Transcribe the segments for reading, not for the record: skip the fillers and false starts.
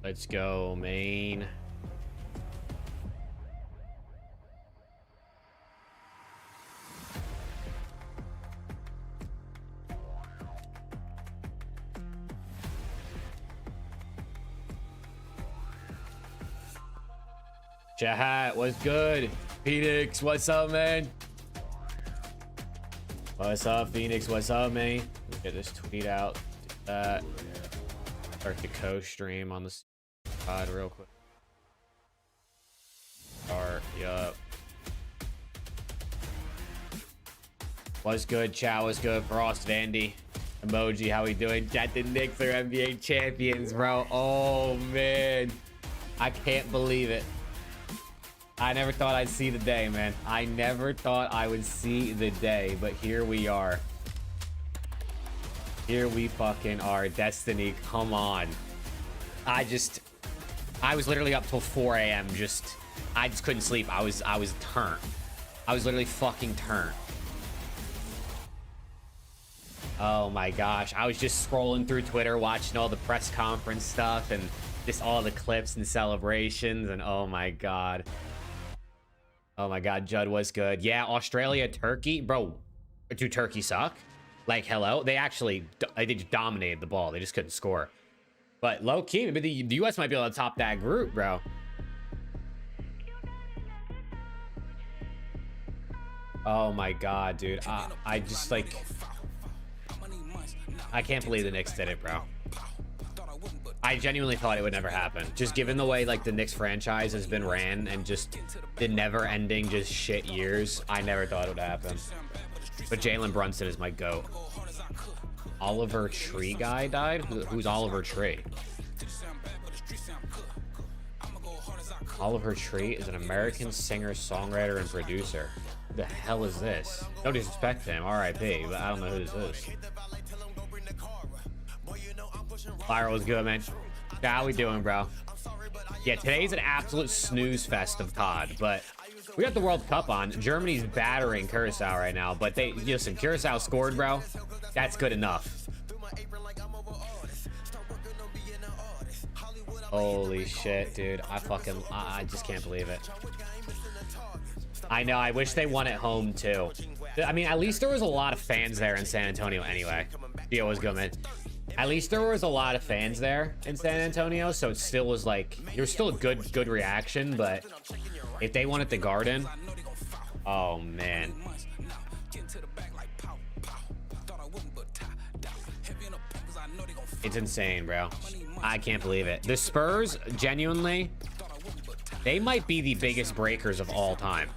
Let's go, main. Chat, what's good? Phoenix, what's up, man? What's up, Phoenix? What's up, man? Get this tweet out. Start the co-stream on the side real quick. Start, yup. What's good, chat? What's good? Frost Vandy. Emoji, how we doing? Chat, the Knicks are NBA champions, bro. Oh, man. I can't believe it. I never thought I'd see the day, man. I never thought I would see the day, but here we are. Here we fucking are. Destiny, come on. I was literally up till 4 a.m. I just couldn't sleep. I was turned. I was literally fucking turned. Oh my gosh. I was just scrolling through Twitter, watching all the press conference stuff and just all the clips and celebrations, and oh my god. Oh my god, Judd was good. Yeah, Australia, Turkey. Bro, do Turkey suck? Like, hello? They just dominated the ball. They just couldn't score. But low-key, maybe the U.S. might be able to top that group, bro. Oh my god, dude. I just, like... I can't believe the Knicks did it, bro. I genuinely thought it would never happen. Just given the way, like, the Knicks franchise has been ran and just the never-ending just shit years, I never thought it would happen. But Jalen Brunson is my GOAT. Oliver Tree guy died? Who's Oliver Tree? Oliver Tree is an American singer, songwriter, and producer. Who the hell is this? No disrespect to him, R.I.P., but I don't know who this is. Lyra was good, man. How we doing, bro? Yeah, today's an absolute snooze fest of COD, but we got the World Cup on. Germany's battering Curacao right now, but listen, Curacao scored, bro. That's good enough. Holy shit, dude. I just can't believe it. I know, I wish they won at home too. I mean, at least there was a lot of fans there in San Antonio anyway. Yeah, was good, man. At least there was a lot of fans there in San Antonio, so it still was like, there was still a good reaction, but if they won at the Garden, oh man. It's insane, bro. I can't believe it. The Spurs, genuinely, they might be the biggest breakers of all time.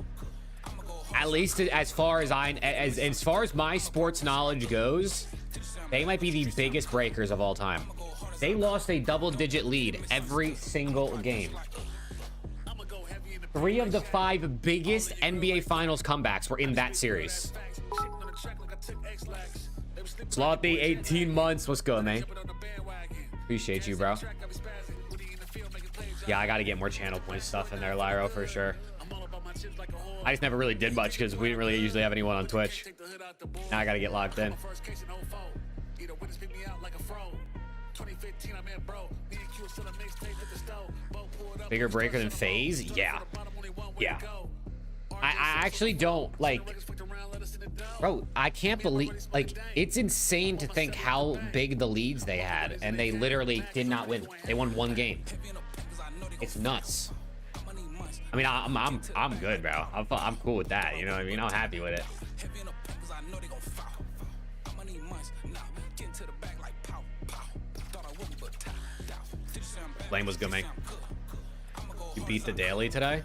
At least as far as my sports knowledge goes, they might be the biggest breakers of all time. They lost a double-digit lead every single game. 3 of the 5 biggest NBA Finals comebacks were in that series. Slothy, 18 months. What's good, man? Appreciate you, bro. Yeah, I gotta get more channel point stuff in there, Lyro, for sure. I just never really did much because we didn't really usually have anyone on Twitch. Now I gotta get locked in. Bigger breaker than FaZe? Yeah. Yeah. I actually don't, like... Bro, I can't believe... Like, it's insane to think how big the leads they had, and they literally did not win. They won 1 game. It's nuts. I mean, I'm good, bro. I'm cool with that. You know what I mean? I'm happy with it. Flame was good, man. You beat the daily today?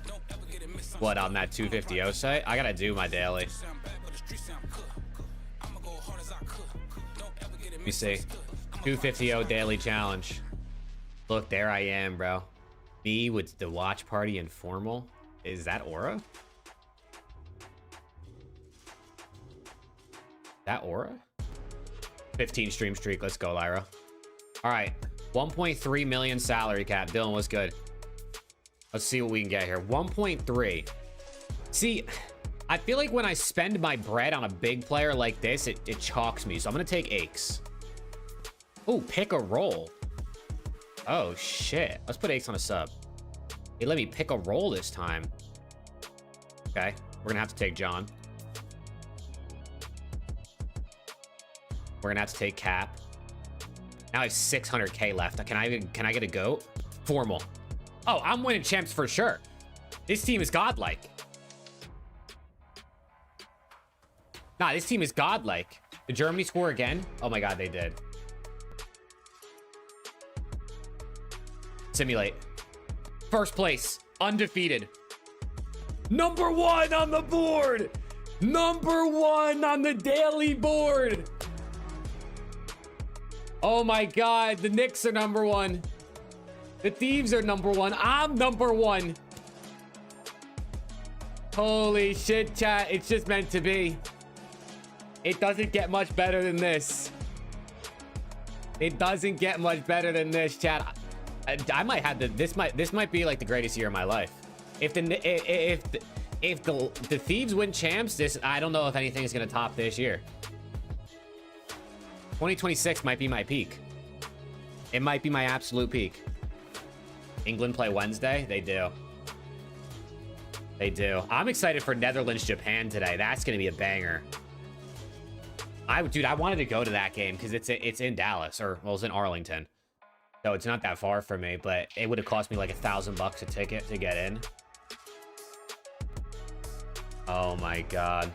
What, on that 250 site? I gotta do my daily. Let me see. 250 daily challenge. Look, there I am, bro. Me with the watch party informal. Is that Aura? That Aura? 15 stream streak. Let's go, Lyra. All right. 1.3 million salary cap. Dylan, what's good? Let's see what we can get here. 1.3. See, I feel like when I spend my bread on a big player like this, it chalks me. So I'm going to take Aches. Oh, pick a roll. Oh, shit. Let's put Ace on a sub. They let me pick a role this time. Okay. We're gonna have to take John. We're gonna have to take Cap. Now I have 600k left. Can I get a goat? Formal. Oh, I'm winning champs for sure. This team is godlike. Nah, this team is godlike. Did Germany score again? Oh my god, they did. Simulate. First place. Undefeated. Number 1 on the board. Number 1 on the daily board. Oh my god, the Knicks are number 1. The Thieves are number 1. I'm number 1. Holy shit, chat. It's just meant to be. It doesn't get much better than this. It doesn't get much better than this, chat. I might have the this might be like the greatest year of my life. If the Thieves win champs, I don't know if anything's gonna top this year. 2026 might be my peak. It might be my absolute peak. England play Wednesday? They do. They do. I'm excited for Netherlands, Japan today. That's gonna be a banger. Dude, I wanted to go to that game because it's in Dallas, or well, it's in Arlington. So it's not that far from me, but it would have cost me like $1,000 a ticket to get in. Oh my god.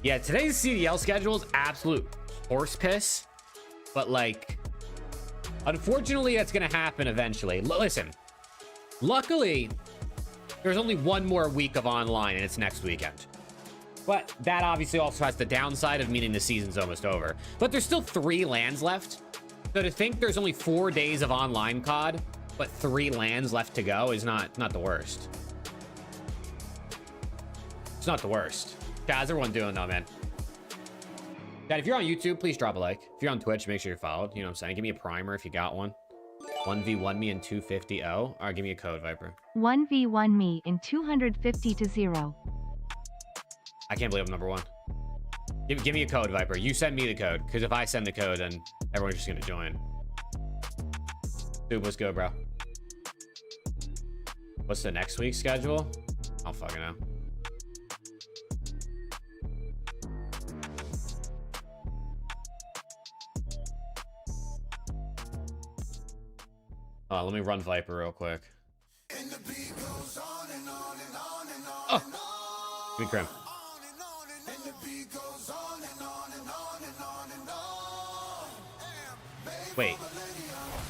Yeah, today's CDL schedule is absolute horse piss. But like, unfortunately, that's gonna happen eventually. Listen, luckily, there's only one more week of online, and it's next weekend. But that obviously also has the downside of meaning the season's almost over. But there's still 3 lands left. So to think there's only 4 days of online COD, but 3 lands left to go is not the worst. It's not the worst. How's everyone doing though, man? Dad, if you're on YouTube, please drop a like. If you're on Twitch, make sure you're followed. You know what I'm saying? Give me a primer if you got one. 1v1 me in 250. Oh, all right, give me a code, Viper. 1v1 me in 250 to 0. I can't believe I'm number 1. Give me a code, Viper. You send me the code, because if I send the code, then everyone's just gonna join. Dude, let's go, bro. What's the next week's schedule? I don't fucking know. Oh, let me run Viper real quick. Oh! Give me Crim. Wait,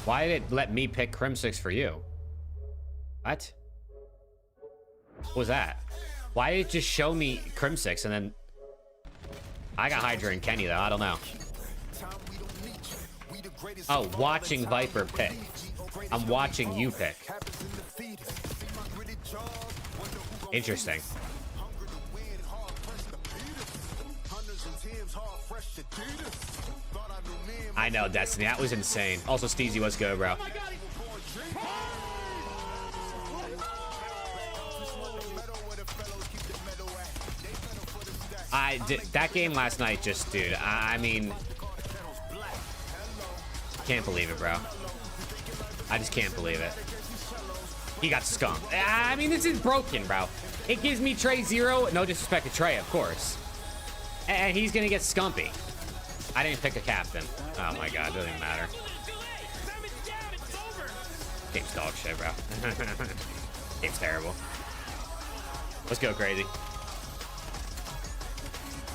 why did it let me pick Crim6 for you? What? What was that? Why did it just show me Crim6 and then I got Hydra and Kenny though? I don't know. Oh, watching Viper pick. I'm watching you pick. Interesting. I know, Destiny. That was insane. Also, Steezy, let's go, bro. That game last night just, dude, I mean, can't believe it, bro. I just can't believe it. He got skunked. I mean, this is broken, bro. It gives me Trey 0. No disrespect to Trey, of course. And he's gonna get Scumpy. I didn't pick a captain. Oh my god, it doesn't even matter. Game's dog shit, bro. Game's terrible. Let's go, crazy.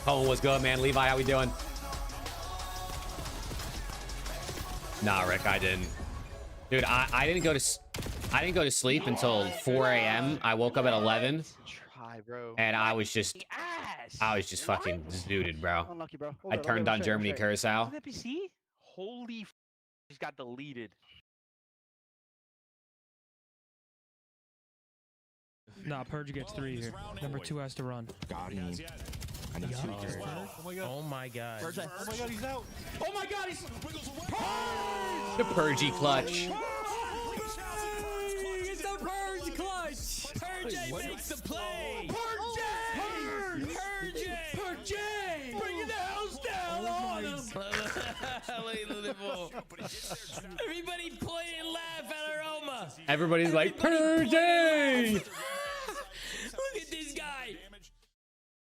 Oh, what's good, man? Levi, how we doing? Nah, Rick, I didn't. Dude, I didn't go to sleep until 4 a.m. I woke up at 11. And I was just fucking zooted, bro. Unlucky, bro. I turned on Germany Curacao. Holy f, just got deleted. Nah, Purge gets 3 here. Number 2 has to run. Got him. I need 2 here. Oh my god. Purge, oh my god, he's out. Oh my god, he's The Purgy clutch. It's the Purge clutch. Purge makes the play. Purge. Bringing the house down on him. Unbelievable. Everybody play and laugh at Aroma. Everybody's like, Purdy! Look at this guy.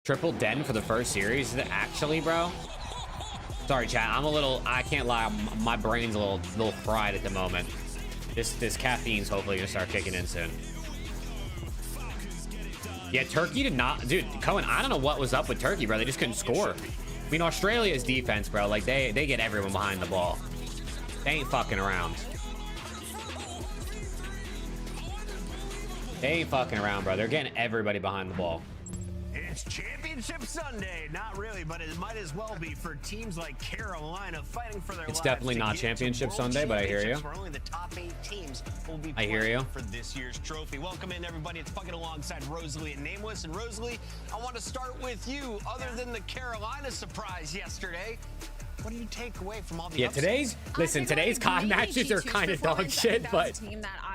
Triple den for the first series. Is it actually, bro? Sorry, chat. I can't lie. My brain's a little fried at the moment. This caffeine's hopefully gonna start kicking in soon. Yeah, Turkey did not, dude. Cohen, I don't know what was up with Turkey, bro. They just couldn't score. I mean, Australia's defense, bro. Like they get everyone behind the ball. They ain't fucking around. They ain't fucking around, bro. They're getting everybody behind the ball. It's Championship Sunday. Not really, but it might as well be for teams like Carolina fighting for their lives. It's definitely not Championship Sunday, but I hear you. Where only the top 8 teams will be I hear you. for this year's trophy. Welcome in, everybody. It's fucking alongside Rosalie and Nameless. And Rosalie, I want to start with you. Other than the Carolina surprise yesterday, what do you take away from all the Yeah, upsets? today's COD matches are kind of dog shit, but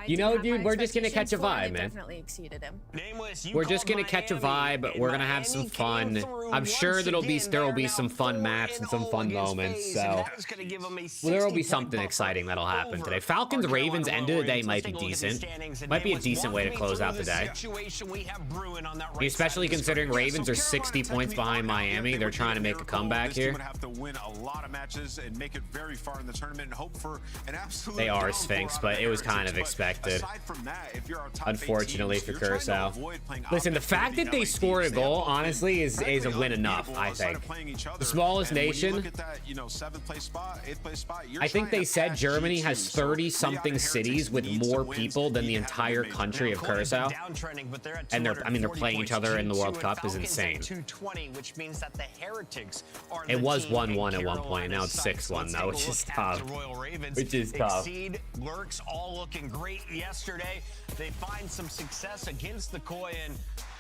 you know, dude, we're just gonna catch a vibe, man. Definitely exceeded him. Nameless, you We're just called gonna catch a Miami, vibe. and We're gonna have some Miami fun. came through I'm sure once there will again. be They're some now fun maps and some 4-0 fun against moments. FaZe, So and that is gonna give them a well, there will be 60-point something buffer exciting that'll happen over today. Falcons our Ravens Carolina end of the day Warriors. might be Let's take a look at the decent. standings, and Might be a Nameless, decent way to walk me close through out the day. situation we have brewing on that right Especially side of the considering screen. Ravens are 60 points behind Miami. They're trying to make a comeback here. Would have to win a lot of matches and make it very far in the tournament and hope for an absolute. They are downpour Sphinx, out but of it was Heritage. kind of But expected. aside from that, if you're our top 8 Unfortunately teams, for you're trying to Curacao. avoid playing Listen, the offense fact with that the they LA scored a teams. They have goal, both honestly, is a frankly win enough, unbeatable I outside think. of playing each other. The smallest And when you nation. look at that, 7th place spot, 8th place spot, you're I think trying they to said pass Germany G2, has so 30-something Heritage cities with needs more to win. people than the You have to entire make country of Curacao. Downtrending, but they're at And I mean, they're playing each other in the World 240 Cup is points, and insane. Falcons at 220, which means that the Heretics are It the was team 1-1 in at one point. Now it's Carolina's 6-1 sights. though, Let's which take a is look at tough. the Royal Ravens. Which is tough. Exceed, Lurks, all looking great yesterday. They find some success against the Koi, and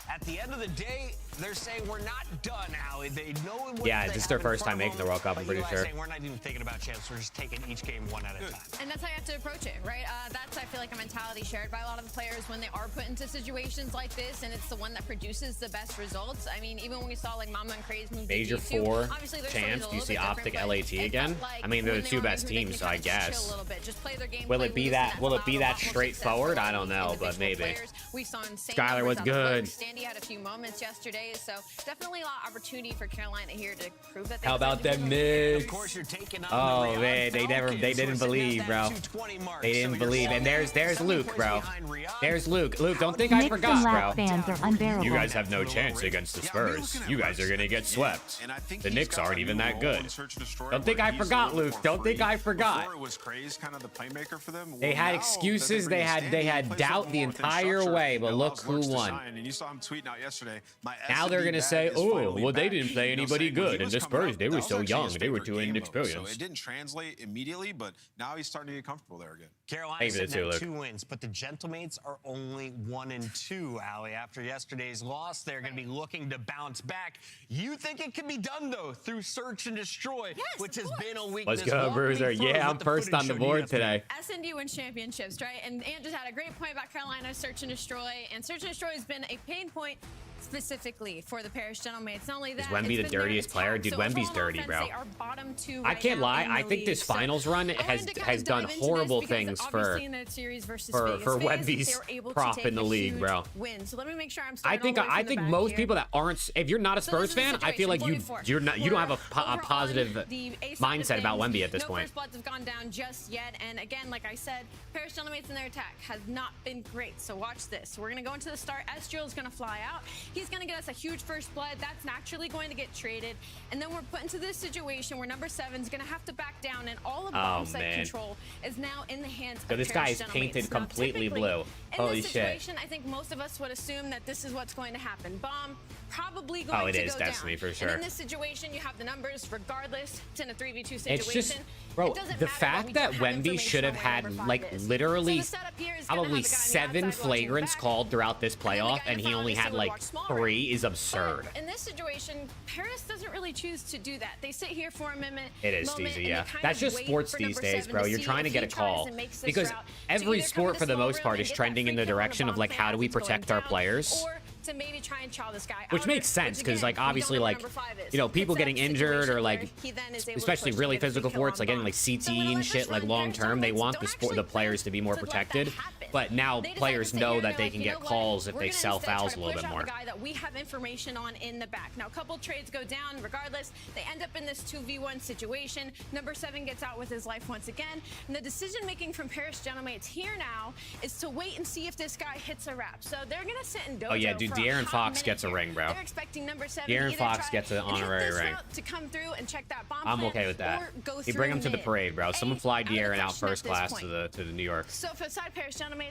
at the end of the day, they're saying we're not done, Allie. They know what Yeah, they this is their have in first time front of making the them, World Cup, I'm but pretty Eli's sure. saying we're not even thinking about champs. We're just taking each game one at a time. And that's how you have to approach it, right? That's, I feel like, a mentality shared by a lot of the players when they are put into situations like this, and it's the one that produces the best results. I mean, even when we saw like Mama and Craze move Major to G2, 4 obviously their story's champs. a Do you little see bit Optic different, but LAT it again? felt like I mean, they're when the they two were best moving, they teams, could so I kinda chill guess. a little bit, just play their game, Will play it be loose, that? and Will that's it be allowed a that lot more straightforward? success I don't know, but individual maybe. players. We saw insane Skylar was numbers out of good. Lurks. Standy had a few moments yesterday, so definitely a lot of opportunity for Carolina here to prove that they How about deserve to them be able to Knicks? Of course, you're taking on Oh the man, Riyadh they Falcons, didn't who are sitting believe, at bro. that 220 mark. They So didn't you're believe, and there's 7 Luke, points bro. behind Riyadh. There's Luke. Luke, don't think I Knicks forgot, and lap bro. fans are unbearable. You guys have no chance against the Spurs. You guys are gonna get swept. And I think The he's Knicks got aren't a even new that role good. in Search and Destroy Don't think where I he's forgot, a little Luke. more Don't think free. I forgot. Before it was Craze kind of the playmaker for them. They Well, had now excuses, that they bring had- Standy, they he had plays doubt up the more within entire structure. way, but It look allows who Lurks to won. shine. And you saw him tweeting out yesterday. My Now they're S&D gonna bag say, is "Oh, finally well, they back." didn't play You know, anybody saying when good, he and was the coming Spurs, up, they were that so was actually young, his they were favorite too game mode. inexperienced. So it didn't translate immediately, but now he's starting to get comfortable there again. Carolina Maybe the sitting two, at Luke. 2 wins, but the Gentlemates are only 1-2, Allie. After yesterday's loss, they're going to be looking to bounce back. You think it can be done, though, through Search and Destroy, Yes, which of has course. been a weakness. Let's go, Walk me Bruiser. through Yeah, what I'm the first footage on the showed board yesterday. today. S&D wins championships, right? And Ant just had a great point about Carolina Search and Destroy, and Search and Destroy has been a pain point specifically for the Paris Gentlemates. Not only that, Wemby it's the been their dirtiest player? attack. Dude, So Wemby's overall dirty, offense, bro. they are bottom 2 I right can't now lie. in I the think this league. So finals run I wanted has to kind has of done dive into horrible this because things obviously in that series versus for Vegas, Wemby's they were able to prop take in the a league, huge bro. win. So let me make sure I'm I starting think all the way from the back most here. people that aren't, if you're not a So Spurs this is the fan, I feel like situation, 44. you don't have a Over positive on the A side of mindset about things, Wemby at this no point. first bloods have gone down just yet, and again, like I said, Paris Gentlemates in their attack has not been great. So watch this. We're gonna go into the start. Ezreal is gonna fly out. He's gonna get us a huge first blood. That's naturally going to get traded, and then we're put into this situation where number 7 is gonna have to back down, and all of bomb site man. control is now in the hands So of this Paris guy is Gentlemates. painted Now, completely typically, blue. In Holy this shit. situation, I think most of us would assume that this is what's going to happen. Bomb probably going it to is go Destiny down. for sure. And in this situation, you have the numbers regardless. It's in a 3v2 situation. It's just, bro, It doesn't the matter fact we that don't have Wemby information should on have where had number 5 like is. literally So the setup here is gonna probably have a guy on the 7 outside watching flagrants back. called throughout this And then the playoff, guy and in he front only obviously had would like watch smaller. 3 is absurd. But in this situation, Paris doesn't really choose to do that. They sit here for a moment. It is, moment, Steezy, and yeah. they kind That's of just wait sports for these number days, 7 bro. to You're see trying to if get he a tries call. and makes this Because route to every either come sport, to for the small most room part, and is get that trending in free the kill on direction the of like, bomb how do we plant as it's protect going our down, players or to maybe try and chow this guy Which out, makes sense, because, again, like, we don't obviously, know where like, number 5 is. you know, people It's getting that injured or, situation like, where he then is able to especially push really to get a physical free kill sports, on like getting bomb. like CTE So, you know and what, shit, let's like run long term, they Paris want Gentlemen. the Don't players to be more actually plan protected. to let that happen. But now They decided players to sit here know and that they're they like, can you get know what? calls if We're they gonna sell instead try fouls a to little push bit out more. the guy that we have information on in the back. Now, a couple trades go down. Regardless, they end up in this 2v1 situation. Number 7 gets out with his life once again. And the decision making from Paris Gentlemen here now is to wait and see if this guy hits a wrap. So they're gonna sit in dojo. Oh yeah, dude, for a De'Aaron hot Fox minute gets a here. ring, bro. They're expecting number 7 De'Aaron either Fox try gets an and hit honorary this ring. route to come through and check that bomb I'm plant, okay with that. or go You bring through him to the mid. parade, bro. Someone fly Out of the De'Aaron out question at first this class point. to the New York. So for side Paris Gentlemen,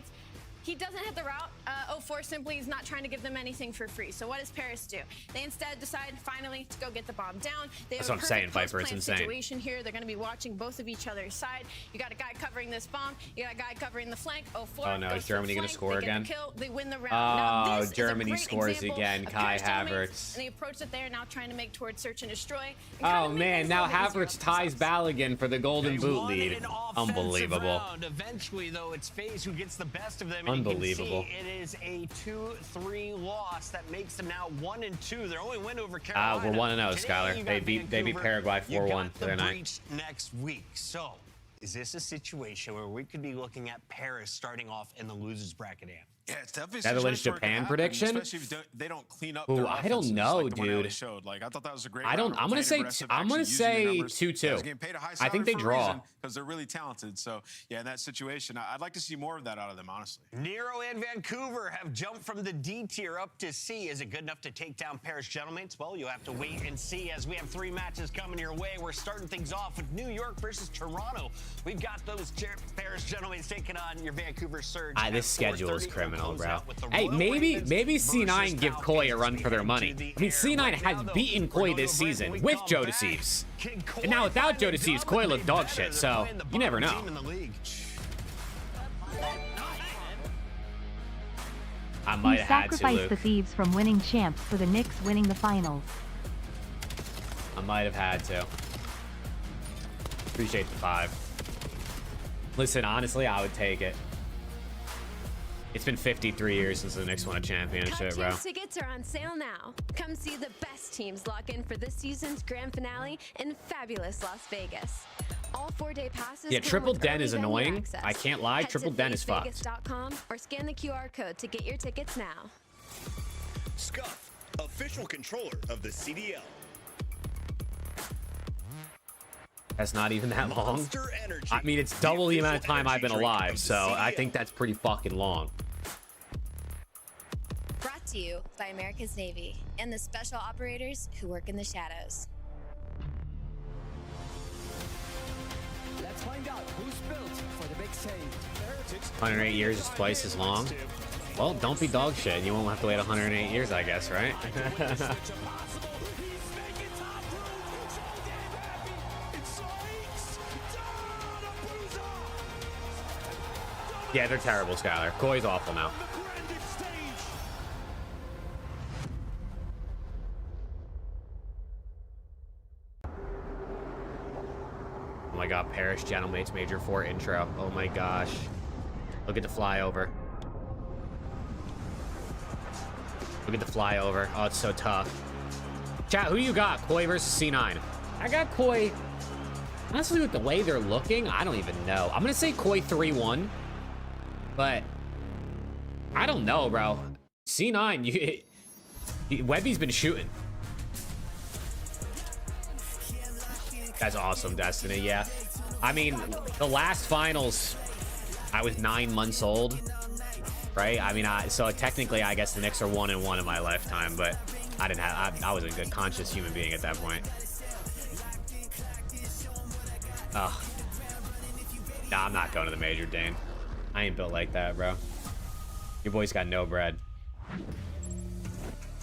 he doesn't hit the route. 04 simply is not trying to give them anything for free. So what does Paris do? They instead decide finally to go get the bomb down. They That's have what I'm a saying, perfect Viper. It's post-plant insane. situation here. They're going to be watching both of each other's side. You got a guy covering this bomb. You got a guy covering the flank. 04 Oh, no, goes is to the Germany gonna flank. score They get the again? kill. They win the round. Now, Oh, this is a Germany great scores example again. of Kai Paris Gentlemen, Havertz. And the approach that they're now trying to make towards search and destroy. And kind Oh of make man, things now a little bit easier Havertz on ties themselves. Balogun for the golden They boot won lead. an offensive Unbelievable. round. Eventually, though, it's FaZe who gets the best of them. And Unbelievable. You can see it is a 2-3 loss that makes them now 1-2. Their only win over Carolina. We're 1-0, Today, Skylar. you They got beat Vancouver. Paraguay You 4-1 got the the other night. breach next week. So, is this a situation where we could be looking at Paris starting off in the losers bracket? Yeah, it's definitely a Netherlands situation where it could Japan happen, prediction? especially if they don't clean up Ooh, their I don't offenses know, like the one dude. Ellie showed. Like, I thought that was a great I don't. round of I'm gonna playing say. aggressive, I'm gonna actually using say the numbers. 2-2. Guys getting paid a high I think salary they for a draw. reason, because they're really talented. So, yeah, in that situation, I'd like to see more of that out of them, honestly. Nero and Vancouver have jumped from the D tier up to C. Is it good enough to take down Paris Gentlemen? Well, you'll have to wait and see, as we have 3 matches coming your way. We're starting things off with New York versus Toronto. We've got those Paris Gentlemen taking on your Vancouver Surge. This at schedule is 4:30. criminal, We'll close bro. out with the Hey, Royal maybe Ravens C9 versus give Koi a run for their Falcons money. into the I mean, air. C9 Right has now, though, beaten we're Koi going this to break. season When we with come Joe back, Deceives. can Koi And now without finally Joe Deceives, dub Koi or looked they dog better? shit, They're so playing the you never bottom know. team in the league. I He might have had to, sacrificed the Luke. Thieves from winning champs for the Knicks winning the finals. I might have had to. Appreciate the 5. Listen, honestly, I would take it. It's been 53 years since the Knicks won a championship, bro. Champs tickets are on sale now. Come see the best teams lock in for this season's grand finale in fabulous Las Vegas. All 4-day passes. Yeah, come Triple with Den early is venue annoying. access. I can't lie, Head Triple to Den is fucked. FazeVegas.com or scan the QR code to get your tickets now. Scuff, official controller of the CDL. That's not even that long. Monster Energy, I mean, it's double the amount of official time I've been energy drink alive, of the so I CDL. think that's pretty fucking long. Brought to you by America's Navy and the special operators who work in the shadows. Let's find out who's built for the big save. 108 years is twice as long. Well, don't be dog shit. You won't have to wait 108 years, I guess, right? Yeah, they're terrible, Skylar. Koi's awful now. Oh my god, Paris Gentleman's Major 4 intro. Oh my gosh. Look at the flyover. Look at the flyover. Oh, it's so tough. Chat, who you got? Koi versus C9. I got Koi. Honestly, with the way they're looking, I don't even know. I'm gonna say Koi 3-1. But I don't know, bro. C9, Webby's been shooting. That's awesome, Destiny. Yeah. I mean, the last finals, I was 9 months old, right? I mean, so technically, I guess the Knicks are 1-1 in my lifetime, but I didn't have. I was a good, conscious human being at that point. Ugh. Nah, I'm not going to the major, Dane. I ain't built like that, bro. Your boy's got no bread.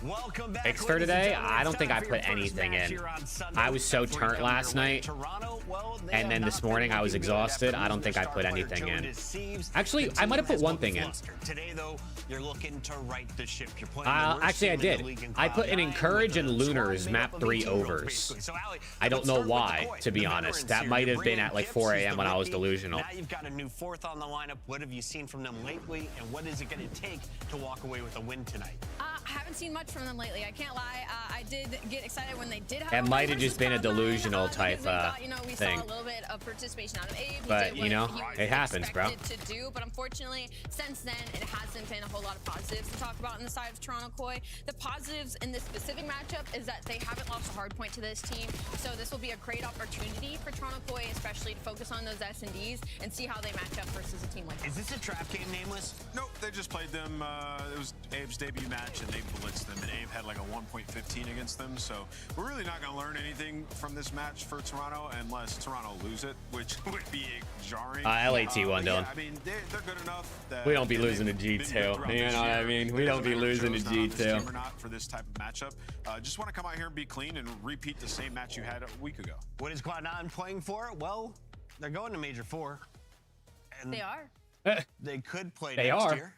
Welcome back, Picks for ladies and today? gentlemen. I don't It's think time I for put your first anything match in. here on Sunday. I was so Before we turnt come last your way, night. Toronto well, they And have then not this been morning I was looking good exhausted. after I don't losing think I their put star player, anything Joe in. Deceives. Actually, The I team might have put has one looked thing in. flustered. Today, though, you're looking to right the ship. You're playing the worst Actually, I team in the did. league in I put an Cloud9 encourage with and a squad Lunars made map up of 3 18 year-olds, overs. basically. So, Allie, I don't let's know start with the why, Koi, to be the honest. veterans That here. might You're have been bringing at like Kips, 4 he's a.m. the when I was rookie. delusional. Now you've got a new fourth on the lineup. What have you seen from them lately, and what is it going to take to walk away with a win tonight? I haven't seen much from them lately. I can't lie. I did get excited when they did have. It a might win have just versus been a Cloud9, delusional because type we thought, we thing. saw a little bit of participation out of Abe. He But, did you what know, he was it happens, bro. expected to do. But unfortunately, since then, it hasn't been a whole lot of positives to talk about on the side of Toronto Koi. The positives in this specific matchup is that they haven't lost a hard point to this team. So this will be a great opportunity for Toronto Koi, especially to focus on those S&Ds and see how they match up versus a team like that. Is this a trap game, Nameless? Nope, they just played them. It was Abe's debut match, and they blitzed them, and Abe had like a 1.15 against them. So we're really not going to learn anything from this match for Toronto unless Toronto lose it, which would be jarring. LAT won, yeah, Dylan. I mean, they're good enough that We don't be losing to they've been good G2. throughout You this know what I year. mean? We It don't doesn't be matter if losing to Joe's not on this team G2. or not for this type of matchup. Just want to come out here and be clean and repeat the same match you had a week ago. What is Cloud9 playing for? Well, they're going to Major 4. And They are. they could play They next are. year.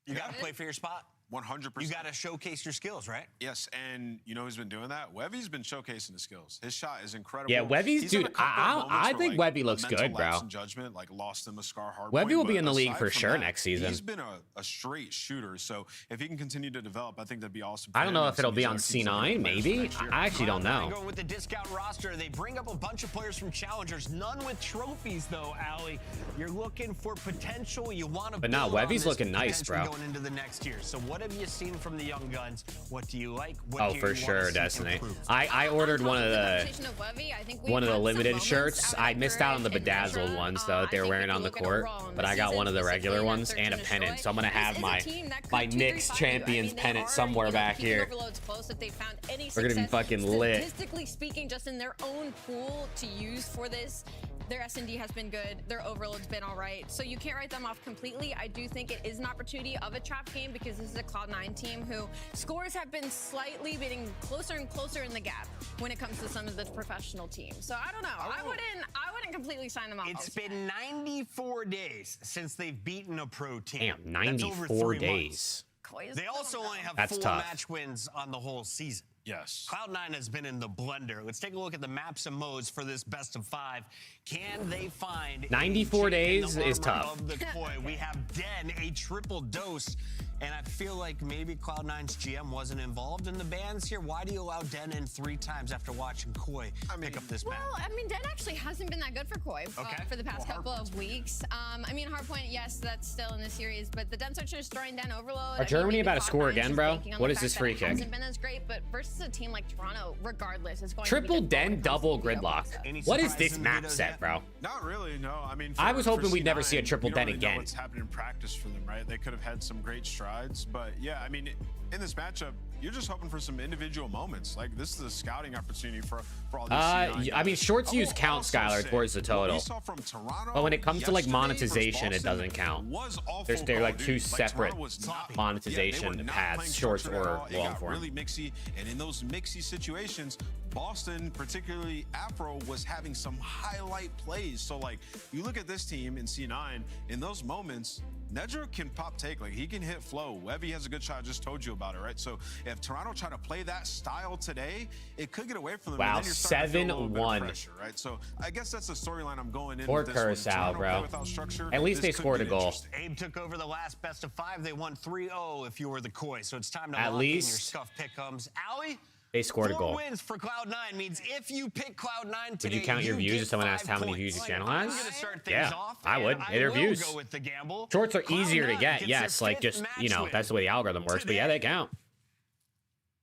You got to play for your spot. 100%. You got to showcase your skills, right? Yes, and you know who's been doing that? Wevy's been showcasing his skills. His shot is incredible. Yeah, Wevy's, He's had dude, a couple of moments I where, think like, Wevy looks a mental good, lapse bro. in judgment, like lost him a scar hard Wevy point, will be but in the league aside for from sure that, next season. He's been a straight shooter, so if he can continue to develop, I think that'd be awesome. I don't know if it'll be on C9, maybe. I actually don't know. Going with the discount roster, they bring up a bunch of players from challengers, none with trophies though, Allie. You're looking for potential. You want to. But nah, build on Wevy's this looking nice, potential bro. Going into the next year. So what have you seen from the young guns? What do you like? What Oh, do you for want sure, to see Destiny. improve? I ordered one of the Wevy, I think we've one of the had some limited moments shirts. out I of missed out on the Courage and bedazzled Ezra. ones though that they I were think wearing if on you the look at court, overall in but the I got season, one of the regular specifically in ones that and a search and pennant. destroy, So I'm gonna this have is a my team that could my 2-3-5 Knicks you. I Champions mean, they pennant are, somewhere back keeping here. overloads close. If they found any We're gonna be success, fucking lit. Statistically speaking, just in their own pool to use for this, their S&D has been good. Their overload's been all right. So you can't write them off completely. I do think it is an opportunity of a trap game because this is a Cloud9 team who scores have been slightly getting closer and closer in the gap when it comes to some of the professional teams. So I don't know. I wouldn't completely sign them off. It's been 94 days since they've beaten a pro team. Damn, That's over 94 3 days. months. They also only have That's 4 tough. match wins on the whole season. Yes. Cloud9 has been in the blender. Let's take a look at the maps and modes for this best of 5. Can they find 94 a chink in days the is armor tough. Of the Koi? We have Den, a triple dose, and I feel like maybe Cloud9's GM wasn't involved in the bans here. Why do you allow Den in 3 times after watching Koi pick up this map? Well, I mean, Den actually hasn't been that good for Koi for the past couple of weeks. I mean, Hardpoint, yes, that's still in the series, but the Den Searchers throwing Den Overload. Are Germany about to score again, bro? What What is is this free kick? Hasn't been as great, but versus a team like Toronto, regardless, is going Triple to be Den, difficult double when it comes gridlock. to the What is surprises this in the map videos set, yet? bro? Not really, no. I mean, I was for hoping we'd never C9, see a triple you don't Den really know again. What's happened in practice for them, right? They could have had some great strides, but yeah, I mean, in this matchup, you're just hoping for some individual moments. Like this is a scouting opportunity for all these. C9 I mean, guys. shorts I use will count, also Skylar, say, towards the what total. we saw from Toronto But when it comes to like yesterday monetization, versus it doesn't Boston count. was all They're full like Call two of Duty. Like, separate Toronto was not- monetization yeah, they were not paths, playing shorts structured at or all. It long got form. really mixy, and in those mixy situations, Boston, particularly Afro, was having some highlight plays. So like, you look at this team in C9, in those moments, Nedra can pop take, like he can hit flow. Wevy has a good shot, I just told you about it, right? So if Toronto try to play that style today, it could get away from them. Wow, and then you're starting to feel a little bit of 7-1. pressure, right? So I guess that's the storyline I'm going in Poor with this one. Curacao, Toronto bro. play without structure, At least this they could scored get a goal. interesting. Abe took over the last best of 5. They won 3-0 if you were the Koi. So it's time to At lock in your least scuff pickums. Allie? They scored a 4 goal. wins for Cloud9 means if you pick Cloud9 Would today, you count your views get if someone 5 asked how many points. views your channel I'm has? gonna start things Yeah, off, I would. and Hit their will views. go with the gamble. Shorts are easier to Cloud9 get, gets yes, their like just, 5th you know, match that's the way the algorithm works, but yeah, they count.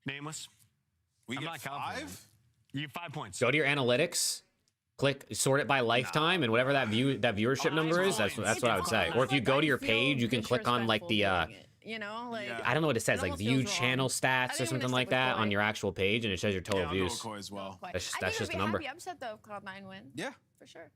Nameless. We I'm get not confident. 5? You get 5 points. Go to your analytics, click sort it by lifetime, and whatever that viewership number is, that's what I would say. Or if you go to your page, you can click on like the you know, like Yeah. I don't know what it says, like almost view feels wrong. channel I stats or think something I'm like gonna stick that with on Koi. your actual page, and it shows your total Yeah, I'll go with views. Koi as well. That's I think just I'd a be number. happy. I'm set though, Cloud9 win. Yeah. For sure.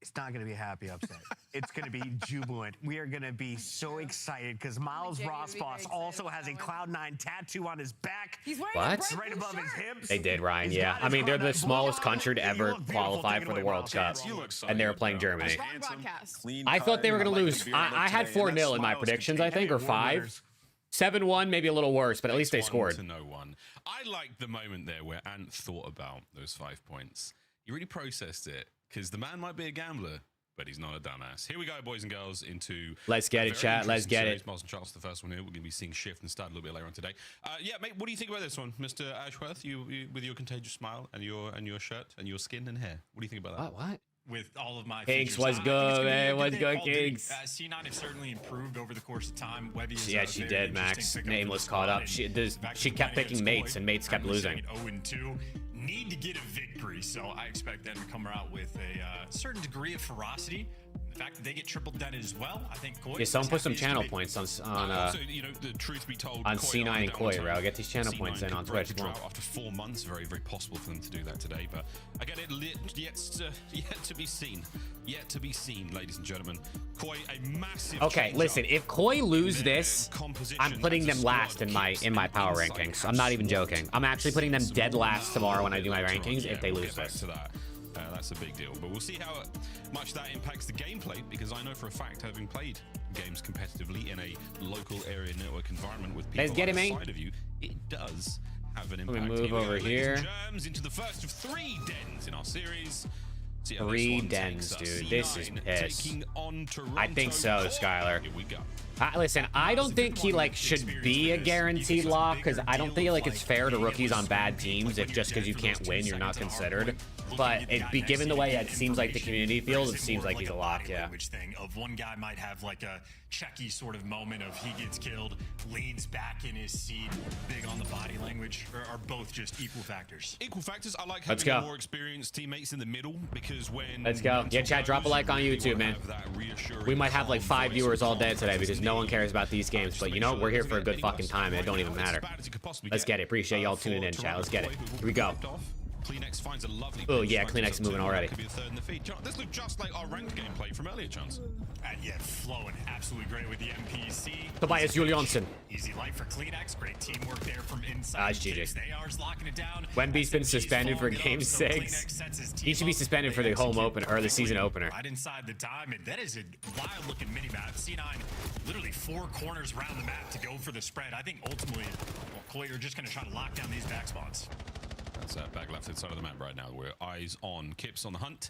It's not going to be a happy upset. It's going to be jubilant. We are going to be so excited because Miles Rossboss also has a Cloud9 tattoo on his back. He's wearing What? a bright Right blue above his shirt. hips. They did, Ryan. He's Yeah. got I his mean, they're the Cloud9 smallest blue. country to You ever look beautiful. qualify Take it for the away, World Miles. Cup, You look so and they were good, playing bro. Germany. Strong broadcast. Clean I thought they were cut, going to you know, lose. like the beer I had today, and that 4-0 in my smile's predictions, I think, or Award 5. winners. 7-1, maybe a little worse, but at least they 6-1 scored. to no one. I liked the moment there where Ant thought about those 5 points. He really processed it because the man might be a gambler, but he's not a dumbass. Here we go, boys and girls, into Let's get a it, very chat. Let's interesting get series. it. Miles and Charles, the first one here. We're going to be seeing Shift and Start a little bit later on today. Yeah, mate, what do you think about this one, Mr. Ashworth? You with your contagious smile and your shirt and your skin and hair. What do you think about that? What? With all of my Kinks, features. what's I think it's good, gonna be a man? What's day. good, All day. Kinks? C9 have certainly improved over the course of time. Webby is Yeah, she did, Max. Nameless caught up. She kept picking mates, and mates kept losing. 0-2. Need to get a victory, so I expect them to come out with a certain degree of ferocity. The fact that they get triple dented as well, I think. Koi Yeah, someone is put some happy as channel can be. points on Also, you know, the truth be told, on Koi C9 are and down Koi, time. bro. Get these channel C9 points in could on break Twitch. the Come on. drought after 4 months. Very, very possible for them to do that today, but I get it. Yet to be seen. Yet to be seen, ladies and gentlemen. Koi, a massive. Okay, change listen. up If Koi lose in this, their composition I'm putting as a them last squad. in my Keeps power Insight rankings. I'm not even swarmed. joking. I'm actually putting them dead last tomorrow when I do my rankings Yeah, if they we'll lose get back this. to that. That's a big deal, but we'll see how much that impacts the gameplay, because I know for a fact, having played games competitively in a local area network environment with people Let's get it, either mate. side of you, it does have an Let impact. me move Here we go, over ladies here. and germs, into the first of 3 dens in our series. See how this 3 one dens, takes us. dude. This is C9 piss. taking on I think so, Toronto. Skylar. Here we go. Listen, I don't think he like should be a guaranteed lock because I don't feel like it's fair to rookies on bad teams if just because you can't win you're not considered. But given the way it seems like the community feels, it seems like he's a lock. Yeah. Thing of one guy might have like a checky sort of moment of he gets killed, leans back in his seat, big on the body language, or are both just equal factors? Equal factors. I like Let's having go. more experienced teammates in the middle, because when Let's go. Yeah, chat, drop a like on YouTube, man. We might have like 5 viewers all day today because no one cares about these games. But you know, we're here for a good fucking time. It don't even matter. Let's get it. Appreciate y'all tuning in, chat. Let's get it. Here we go. Kleenex finds a lovely. Oh yeah, Kleenex moving already. Could be the third in the feed. This looked just like our ranked gameplay from earlier, Chance. Yeah, flowing absolutely great with the MPC. Tobias Julianson. Easy life for Kleenex. Great teamwork there from inside. It's GG. They are locking it down. Wemby's been SMG's suspended for fogged Game up, so 6. Kleenex sets his team He should be up. suspended for They the home execute opener or the season perfectly opener. Right inside the diamond. That is a wild looking mini map. C9 literally 4 corners around the map to go for the spread. I think ultimately, Koi are just going to try to lock down these back spots. That's back left side of the map right now. We're eyes on Kips on the hunt.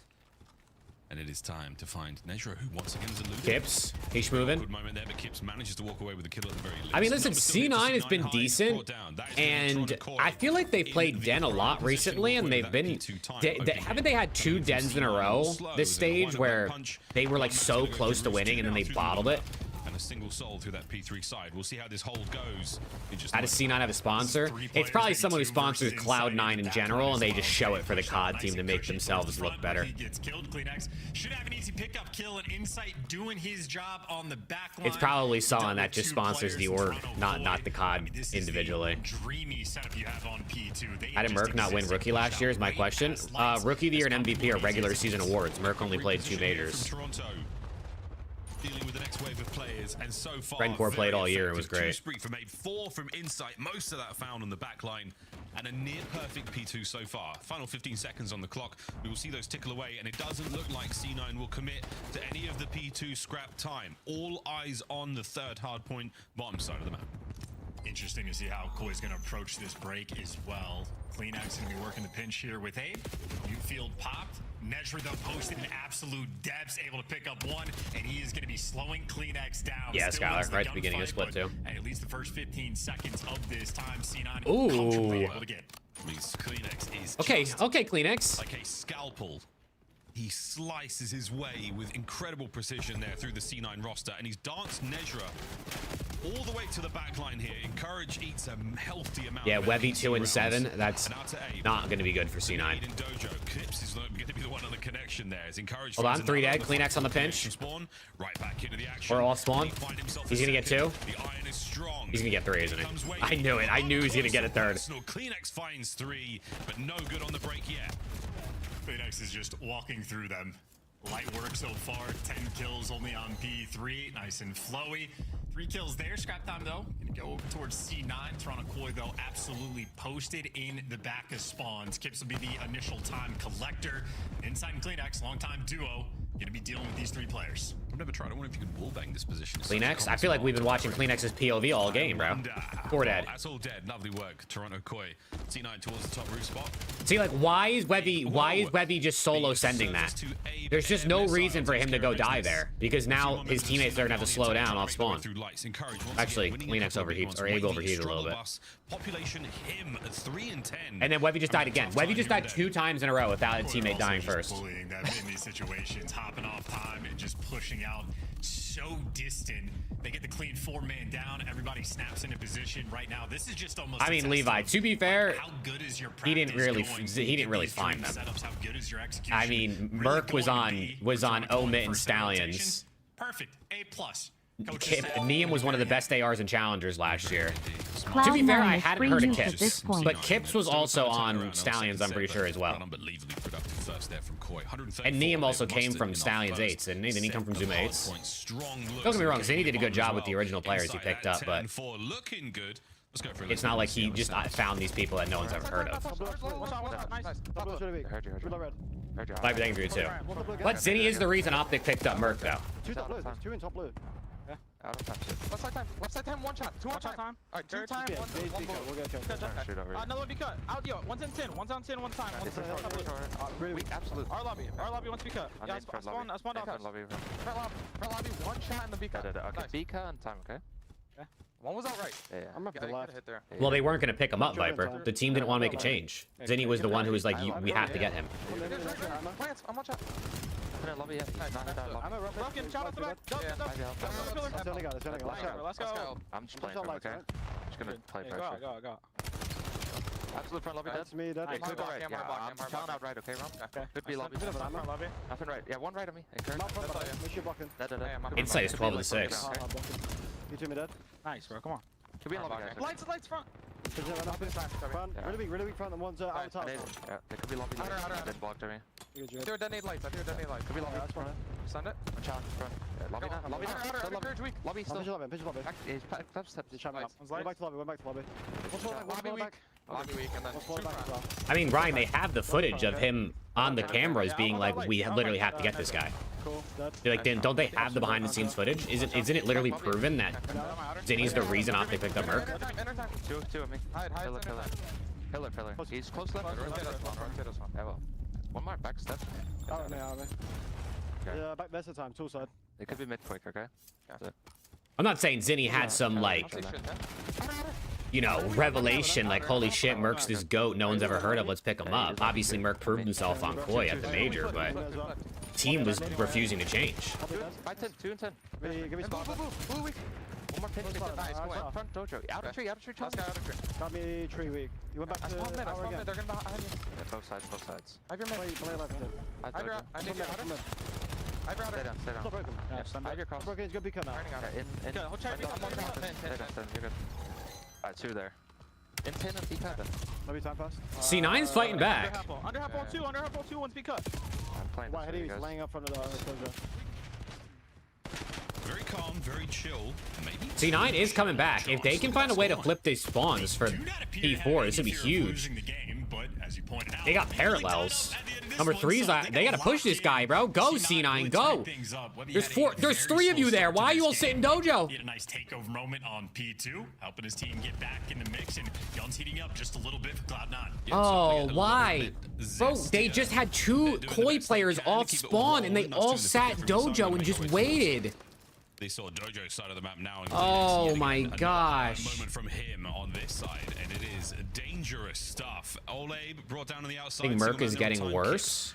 And it is time to find Nejra, who once again is eluded. Kips, he's moving. Good moment there, but Kips manages to walk away with the kill at the very least. I mean, listen, Number still hits C9 has been high, decent, brought down. That is and Toronto Koi I feel like they've in played the Den a lot position recently, and with they've that been. P2 time Haven't they had 2 dens in a row this stage where they were like so close to winning and then they bottled it? And a single soul through that P3 side. We'll see how this hold goes. How does C9 have a sponsor? It's probably someone who sponsors Cloud9 in general, and they just show it for the COD team to make themselves look better. He gets killed. Kleenex should have an easy pickup kill, and Insight doing his job on the back line. It's probably someone that just sponsors the org, not the COD individually. Dreamy setup you have on P2. How did Merc not win Rookie last year is my question. Rookie of the Year and MVP are regular season awards. Merc only played 2 majors. Dealing with the next wave of players, and so far Friend Core played all year. It was great. For made 4 from Insight, most of that found on the back line, and a near perfect P2 so far. Final 15 seconds on the clock. We will see those tickle away, and it doesn't look like C9 will commit to any of the P2 scrap time. All eyes on the third hard point, bottom side of the map. Interesting to see how Koi's going to approach this break as well. Kleenex going to be working the pinch here with a Newfield popped. Nejra though posted in absolute depths, able to pick up 1, and he is going to be slowing Kleenex down. Yeah, Still Skylar, wins the right at the beginning of gunfight, split but too. At least the first 15 seconds of this time, C9 Ooh. comfortably able to get. Kleenex is Okay, just okay, Kleenex. like a scalpel. He slices his way with incredible precision there through the C9 roster, and he's danced Nejra all the way to the back line here. Encourage eats a healthy amount. Yeah, of Webby NPC 2 and rounds. 7. That's And out to Abe. not going to be good for C9. Aiden Dojo. Clips is going to be the one on the connection there. As Encourage Hold on, finds 3 another dead. Kleenex on the pinch. Spawn, right back into the action. We're all spawn. He find himself He's a going to get 2. second. The iron is strong. He's going to get 3, isn't he? Comes waiting. I knew it. I knew he was going to get a third. Personal. Kleenex finds 3, but no good on the break yet. Kleenex is just walking through them. Light work so far. 10 kills only on P3. Nice and flowy. 3 kills there. Scrap time, though. Gonna go towards C9. Toronto Koi, though, absolutely posted in the back of spawns. Kips will be the initial time collector. Inside and CleanX, long-time duo. Gonna be dealing with these 3 players. I've never tried. I wonder if you could wallbang this position. CleanX? I feel like we've been watching CleanX's POV all game, bro. 4 dead. That's all dead. Lovely work. Toronto Koi. C9 towards the top roof spot. See, like, why is Webby just solo sending that? There's just no reason for him to go die there, because now his teammates are gonna have to slow down off spawn. Actually, CleanX overheats, or Abe overheated a little bit. Population him at 3 and 10. And then Webby just died again. Webby just died 2 times in a row without a teammate dying first. Bullying them in these situations, hopping off time and just pushing out so distant. They get the clean 4-man down. Everybody snaps into position right now. This is just almost. I mean, Levi. To be fair, how good is your he didn't really find them. Setups, how good is your execution? I mean, Merc was on Omit and Stallions. Perfect. A+. Neum was one of the best ARs and challengers last year. Cloud To be fair, nine I is hadn't free heard of use at Kips, this point. but Kips was also on Stallions, I'm pretty sure, as well. Unbelievably productive first there from Koi. And Neum also came from Stallions 8s, and didn't he come from Zuma 8s? Don't get me wrong, Zinni did a good job with the original players he picked up, but it's not like he just found these people that no one's ever heard of. Vibe, thank you too. But Zinni is the reason Optic picked up Merc, though. 2 top blue. There's 2 in top blue. Yeah. Left side time. Left side time. 1 shot. 2 on time. Alright, 2 time. 1 blue. We'll get killed. Another one be cut. Out, yo. One's in 10. One's on 10. 1 time. Really weak. Absolute. Our lobby. Our lobby wants to be cut. Yeah, I spawned off. Front lobby. 1 shot in the B cut. Okay, B cut on time, okay? One was out right. Yeah. I'm up to the left. Hit there. Well, they weren't going to pick him up, Viper. The team didn't want to make a change. Zinni was the one who was like, we have to get him. Plants. I'm on shot. Lobby, yeah. I'm a Roughin, shout out the back. Let's go. I'm just playing from, okay? Just gonna play Go. pressure. Absolute front lobby dead. That's me, Yeah, could be right. Yeah, I'm chilling out right, okay, Rom? Okay. Could be lobby. Nothing right. Yeah, 1 right on me. Dead. Insight is 12 and 6. You two me dead. Nice, bro. Come on. Could be lobby, guys. Lights front. Front. Really weak front. And one's out top. Yeah, they could be lobby. Dead blocked to me. I threw a detonate lights. Could be lobby. That's front. Send it. One challenge front. Lobby now. Lobby now. Lobby still. Pitch lobby. He's Went back to lobby. One back. Lobby weak and then. I mean, Ryan, they have the footage of him on the cameras being like, we literally have to get this guy. Cool. They're like, don't they have the behind-the-scenes footage? Isn't it literally proven that Zinni's the reason Optic picked up Merc? Two of me. Pillar. He's close left. Yeah, well. 1 more back step. Yeah, back there's the time. Tool side. They could be mid quick, okay? I'm not saying Zinni had some, like, you know, revelation, like, holy shit, Merc's this GOAT no one's ever heard of, let's pick him up. Obviously, Merc proved himself on Koi at the major, but team was refusing to change. 2 and 10. Give me spot. One more pinch. Front dojo. Out of tree. Got me tree weak. You went back to I tower again. They're gonna behind you. Yeah, both sides. I have your play left. I need your Stay down. Stop broken. I have your cross. Broken is gonna be cut now. In. Stay down. You're good. Alright, 2 there. In 10 and B cut. Maybe time fast. C9's fighting back. Under half ball 2, one's be cut. I'm playing Why, this he's laying up front of the closure. Very calm, very chill. Maybe C9 is coming back. If they can find a way to flip these spawns for P4, this would be huge. They got parallels. Number 3's they gotta push this guy, bro. Go, C9, go. There's 3 of you there. Why are you all sitting dojo? He had a nice takeover moment on P2, helping his team get back in the mix, and guns heating up just a little bit for Cloud9. Oh, why? Bro, they just had 2 Koi players off spawn, and they all sat dojo and just waited. They saw Dojo's side of the map now. And oh my gosh. Moment from him on this side, and it is dangerous stuff. Ole brought down on the outside. I think Merc is getting worse.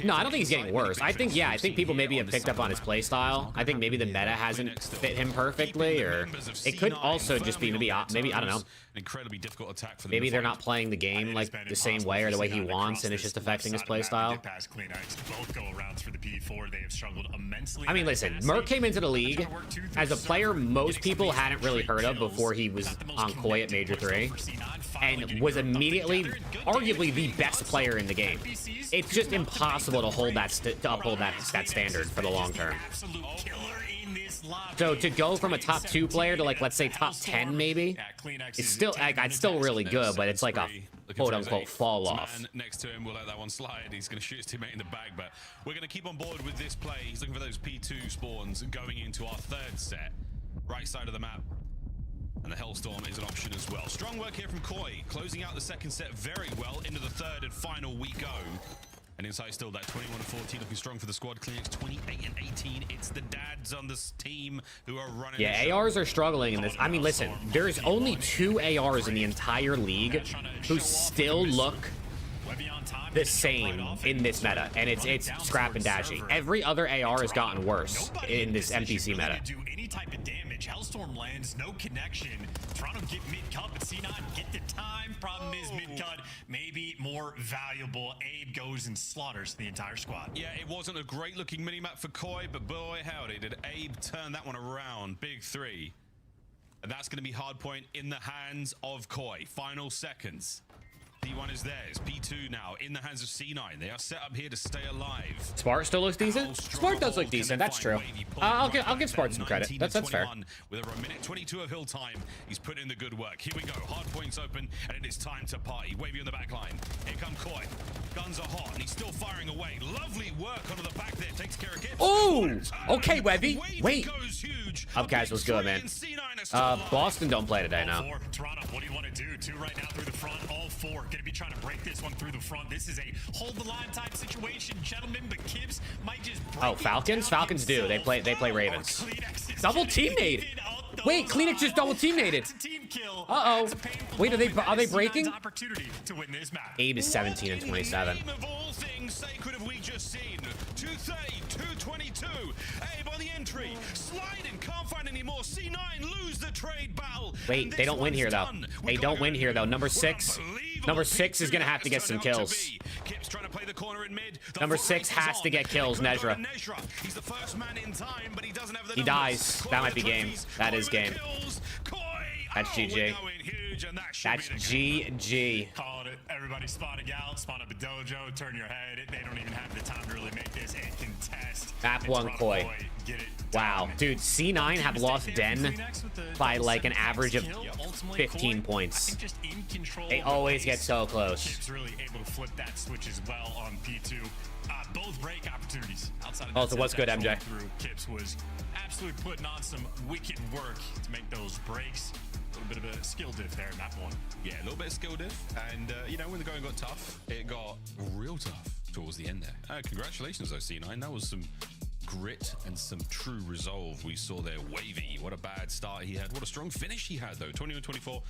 No, I don't think he's getting worse. I think people maybe have picked up on his playstyle. I think maybe the meta hasn't fit him perfectly, or it could also just be maybe I don't know. Incredibly difficult attack for them. Maybe they're not playing the game like the same way or the way he wants, and it's just affecting his playstyle. I mean, listen, Merc came into the league league as a player most people hadn't really heard of before he was on Koi at Major 3, and was immediately, arguably, the best player in the game. It's just impossible to hold that to uphold that standard for the long term. So to go from a top 2 player to, like, let's say top 10 maybe, it's still like, it's still really good, but it's like a quote-unquote fall off. Man next to him will let that one slide. He's going to shoot his teammate in the back, but we're going to keep on board with this play. He's looking for those P2 spawns going into our 3rd set, right side of the map. And the Hellstorm is an option as well. Strong work here from Koi, closing out the 2nd set very well. Into the 3rd and final we go. And inside still that 21-14 looking strong for the squad. CleanX 28-18. It's the dads on this team who are running. Yeah, ARs are struggling in this. I mean, listen, there's only 2 ARs in the entire league who still look the same in this meta, and it's Scrap and Dashy. Every other AR has gotten worse in this NPC meta. Do any type of damage. Hellstorm lands, no connection. Toronto get mid-cut, but C9 get the time. Problem is mid-cut maybe more valuable. Abe goes and slaughters the entire squad. Yeah, it wasn't a great looking minimap for Koi, but boy howdy did Abe turn that one around. Big 3. And that's going to be hard point in the hands of Koi. Final seconds. P1 is theirs. P2 now in the hands of C9. They are set up here to stay alive. Smart still looks decent. Smart does look decent. That's true. I'll give Smart some credit. That's fair. With over a minute 22 of hill time, he's put in the good work. Here we go. Hard points open, and it is time to party. Wavy on the back line. Here come Koi. Guns are hot, and he's still firing away. Lovely work onto the back there. Takes care of Gibbs. Oh, okay, Webby. Wait. Up, guys, was good, man. Boston don't play today now. Toronto, what do you want to do? 2 right now through the front. All 4 going to be trying to break this one through the front. This is a hold the line type situation, gentlemen. But Kibbs might just break Falcons? Falcons do. They play Ravens. Double teammate. Wait, CleanX just double teammated. Uh-oh. Wait, are they breaking? Abe is 17 and 27. Sacred have we just seen? 230, 222. Abe on the entry. Sliding, can't find any more. C9 lose the trade battle. Wait, they don't win here though. They don't win here though. Number 6 is gonna have to get some kills. Kip's trying to play the corner in mid. Number 6 has to get kills, Nezra. He's the first man in time, but he doesn't have the He dies. That might be game. That is game. That's GG. That's GG. Called it. Everybody spotting out, spawn up a dojo, turn your head. They don't even have the time to really make this a contest. Map 1 Koi. Wow, dude, C9 have lost Den by like an average of 15 points. They always get so close. Kip's really able to flip that switch as well on P2. Both break opportunities outside of Also, what's good, MJ? Kips was absolutely putting on some wicked work to make those breaks. A little bit of a skill diff there in that one. Yeah, a little bit of skill diff. And, you know, when the going got tough, it got real tough towards the end there. Congratulations, though, C9. That was some grit and some true resolve we saw there. Wavy, what a bad start he had. What a strong finish he had, though. 21-24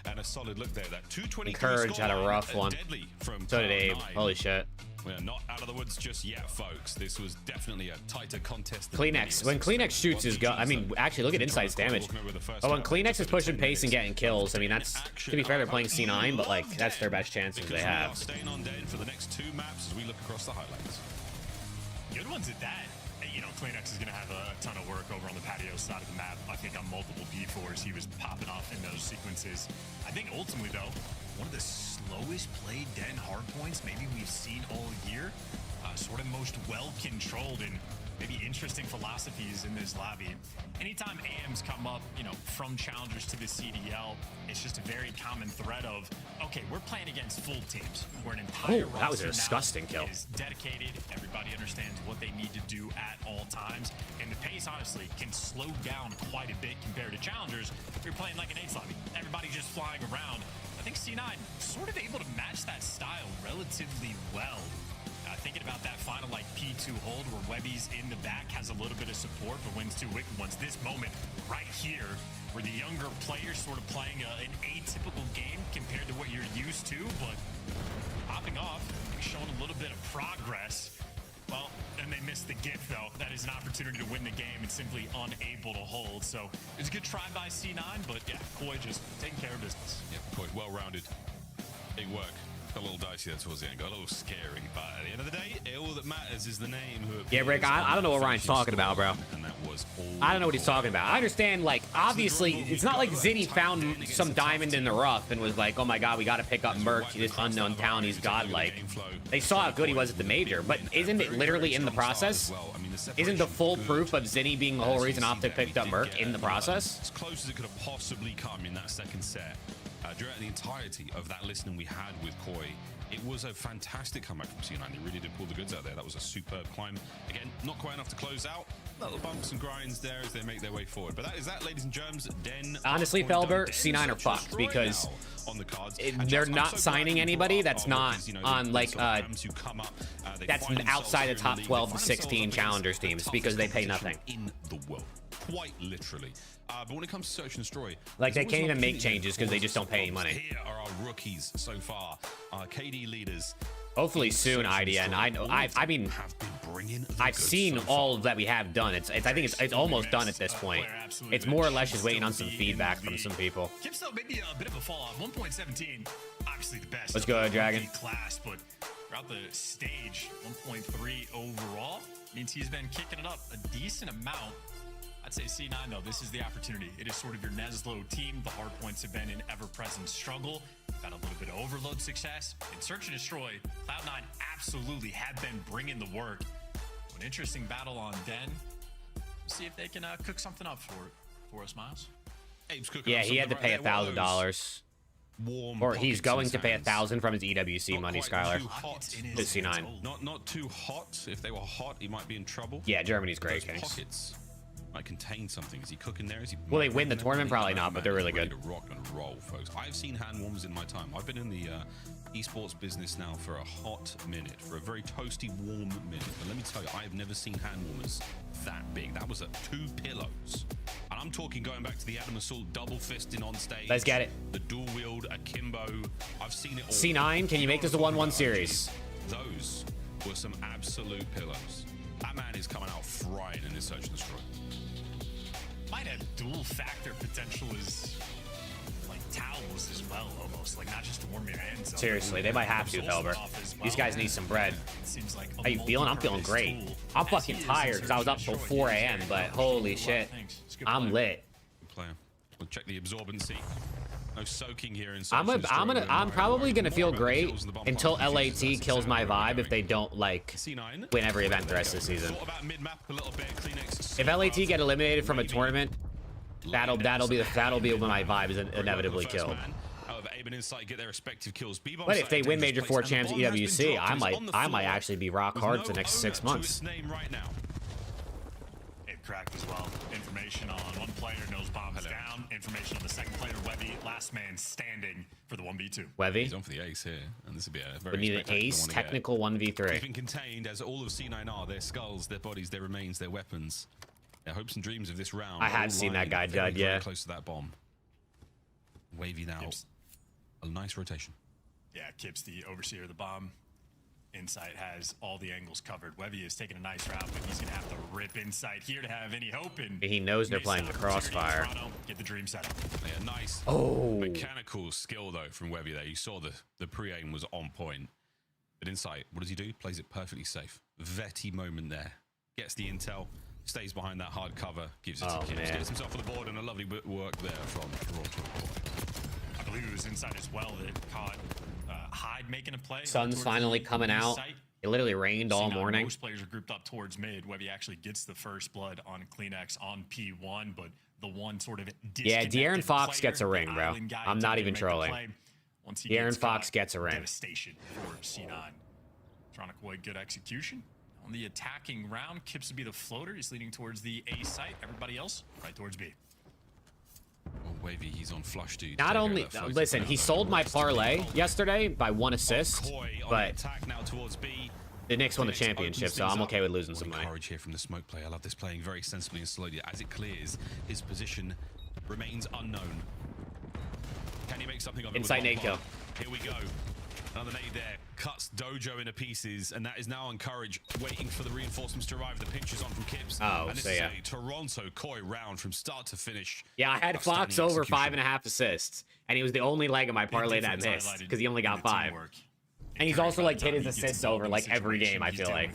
and a solid look there. That 220 Courage had a rough one. So did Abe. Holy shit. We're not out of the woods just yet, folks. This was definitely a tighter contest. CleanX. When CleanX shoots his gun, I mean, actually, look at Insight's damage. But when CleanX is pushing pace and getting kills, I mean, that's, to be fair, they're playing C9, but like, that's their best chances they have. Staying on dead for the next 2 maps as we look across the highlights. Good ones at that. You know, CleanX is going to have a ton of work over on the patio side of the map. I think on multiple P4s, he was popping off in those sequences. I think ultimately, though, one of the slowest played Den hardpoints maybe we've seen all year. Sort of most well-controlled and maybe interesting philosophies in this lobby. Anytime AMs come up, you know, from challengers to the CDL, it's just a very common thread of, okay, we're playing against full teams. We're an entire roster. That was a disgusting kill. Is dedicated. Everybody understands what they need to do at all times. And the pace, honestly, can slow down quite a bit compared to challengers. You're playing like an 8 lobby. Everybody just flying around. I think C9 sort of able to match that style relatively well. Thinking about that final like P2 hold where Webby's in the back has a little bit of support but wins 2 wicked ones. This moment right here where the younger players sort of playing an atypical game compared to what you're used to, but popping off, showing a little bit of progress. Well, then they missed the gift though. That is an opportunity to win the game and simply unable to hold. So it was a good try by C9, but yeah, Koi just taking care of business. Yeah, Koi well-rounded. Big work. got a little dicey there towards the end. Got a little scary. But at the end of the day, all that matters is the name. Yeah, Rick, I don't know what Ryan's talking about, bro. And that was all. I don't know what he's talking about. I understand, like, obviously, it's not like Zinni found some diamond in the rough and was like, oh my god, we got to pick up Merc, this unknown talent, he's godlike. They saw how good he was at the major, but isn't it literally in the process? Isn't the full proof of Zinni being the whole reason Optic picked up Merc in the process? As close as it could have possibly come in that second set. During the entirety of that listening we had with Koi, it was a fantastic comeback from C9. They really did pull the goods out there. That was a superb climb. Again, not quite enough to close out. Little bumps and grinds there as they make their way forward. But that is that, ladies and germs. Den. Honestly, Felber, C9 are fucked because they're not signing anybody that's not on, like, that's outside the top 12 to 16 challengers teams because they pay nothing. In the world, quite literally. But when it comes to search and destroy, like, they can't even make changes because they just don't pay any money. Here are our rookies so far, our KD leaders. Hopefully soon, IDN. I know. I mean, I've seen all that we have done. I think it's almost done at this point. It's more or less just waiting on some feedback from some people. Kips though maybe a bit of a fall off. 1.17, obviously the best. Let's go, Dragon. Class, but throughout the stage, 1.3 overall means he's been kicking it up a decent amount. I'd say C9 though, this is the opportunity. It is sort of your Neslo team. The hard points have been an ever-present struggle. Got a little bit of overload success. In Search and Destroy, Cloud9 absolutely have been bringing the work. An interesting battle on Den. See if they can cook something up for us, Miles. Yeah, he had to pay $1,000. Or he's going to pay $1,000 from his EWC money, Skylar. To C9. Not too hot. If they were hot, he might be in trouble. Yeah, Germany's great, Kings. Pockets might contain something. Is he cooking there? Is he? Will they win the tournament? Probably not, but they're really good. To rock and roll, folks. I've seen hand warmers in my time. I've been in the esports business now for a hot minute, for a very toasty, warm minute. But let me tell you, I have never seen hand warmers that big. That was at 2 pillows. And I'm talking going back to the Adam Assault double fisting on stage. Let's get it. The dual wield akimbo. I've seen it all. C9, can you make this a 1-1 series? Those were some absolute pillows. That man is coming out fried in this Search and Destroy. Might have dual factor potential as like towels as well, almost like not just to warm your hands up. Seriously, they might have to, Felber. These guys need some bread. How you feeling? I'm feeling great. I'm fucking tired because I was up till 4 a.m. But holy shit, I'm lit. Good player. We'll check the absorbency. No soaking here in I'm probably gonna feel great until LAT kills my vibe if they don't like win every event the rest of the season. If LAT get eliminated from a tournament, that'll be when my vibe is inevitably killed. But if they win Major 4 champs at EWC, I might actually be rock hard for the next 6 months. Cracked as well. Information on one player, knows bombs down. Information on the second player, Webby, last man standing for the 1v2. Webby? He's on for the ace here, and this would be a very we need an ace, technical 1v3. He's been contained, as all of C9 are, their skulls, their bodies, their remains, their weapons. Their hopes and dreams of this round. I have seen that guy dead, yeah. Close to that bomb. Wavy now. Kips. A nice rotation. Yeah, Kips, the overseer of the bomb. Insight has all the angles covered. Webby is taking a nice route, but he's gonna have to rip Insight here to have any hope. And he knows they're playing the crossfire. Get the dream set up. Yeah, nice. Mechanical skill though from Webby there. You saw the pre-aim was on point. But Insight, what does he do? Plays it perfectly safe. Vetty moment there. Gets the intel, stays behind that hard cover, gives it to Kips, gets himself on the board, and a lovely work there from Toronto. I believe it was Insight as well that caught Hyde making a play. Sun's finally coming out. It literally rained all morning. Most players are grouped up towards mid. Webby actually gets the first blood on CleanX on P1, but the one sort of De'Aaron Fox gets a ring, bro. I'm not even trolling. De'Aaron Fox gets a ring. Devastation for C9. Tronikoi, good execution. On the attacking round, Kips would be the floater. He's leading towards the A site. Everybody else right towards B. Oh, Wavy, he's on flush, dude. Not only, listen, he sold my parlay yesterday by 1 assist, but the Knicks won the championship, so I'm okay with losing some money. Courage here from the smoke play. I love this playing very sensibly and slowly. As it clears, his position remains unknown. Can he make something of it? Insight nade kill. Here we go. Another nade there. Cuts Dojo into pieces, and that is now on Courage, waiting for the reinforcements to arrive. The pinch is on from Kips. Oh, and this so is yeah. a Toronto Koi round from start to finish. Yeah, I had Fox over 5.5 assists, and he was the only leg of my parlay that missed because he only got 5. And he's also like hit his assists over like every game, I feel like.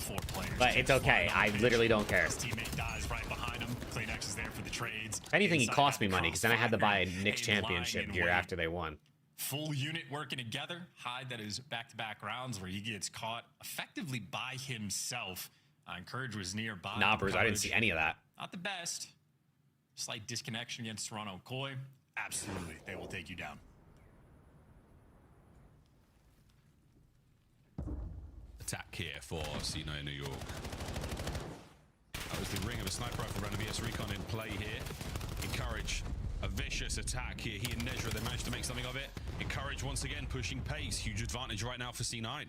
But it's okay. I literally don't care. His teammate dies right behind him. CleanX is there for the trades. If anything, he cost me money because then I had to buy a Knicks championship gear after they won. Full unit working together. Hyde, that is back-to-back rounds where he gets caught effectively by himself. Courage was nearby. Nah, Bruce, I didn't see any of that. Not the best. Slight disconnection against Toronto. Koi, absolutely, they will take you down. Attack here for C9 New York. That was the ring of a sniper rifle around a VS Recon in play here. Encourage a vicious attack here. He and Nezra, they managed to make something of it. Encourage once again pushing pace. Huge advantage right now for C9.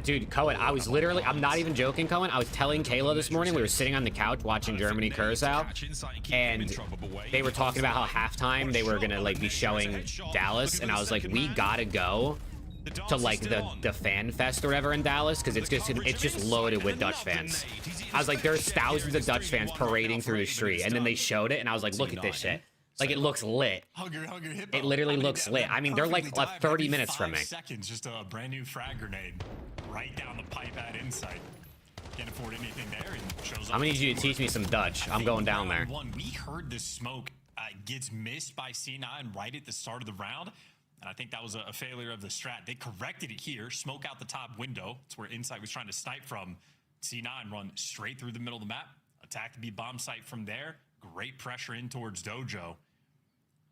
Dude, Cohen, I was literally, I'm not even joking, Cohen. I was telling Kayla this morning, we were sitting on the couch watching Germany Curacao, and they were talking about how halftime they were gonna like be showing Dallas, and I was like, we gotta go to like the fan fest or whatever in Dallas, because it's just loaded with Dutch fans. I was like, there's thousands of Dutch fans parading through the street, and then they showed it, and I was like, look at this shit. Like, it looks lit. It literally looks lit. I mean, they're like 30 minutes from me. Seconds, just a brand new frag grenade right down the pipe at Insight. Can't afford anything there. And shows I'm gonna need you to teach me some Dutch. I'm going down there. We heard the smoke gets missed by C9 right at the start of the round. And I think that was a failure of the strat. They corrected it here. Smoke out the top window. It's where Insight was trying to snipe from. C9 run straight through the middle of the map. Attack the B bomb site from there. Great pressure in towards Dojo.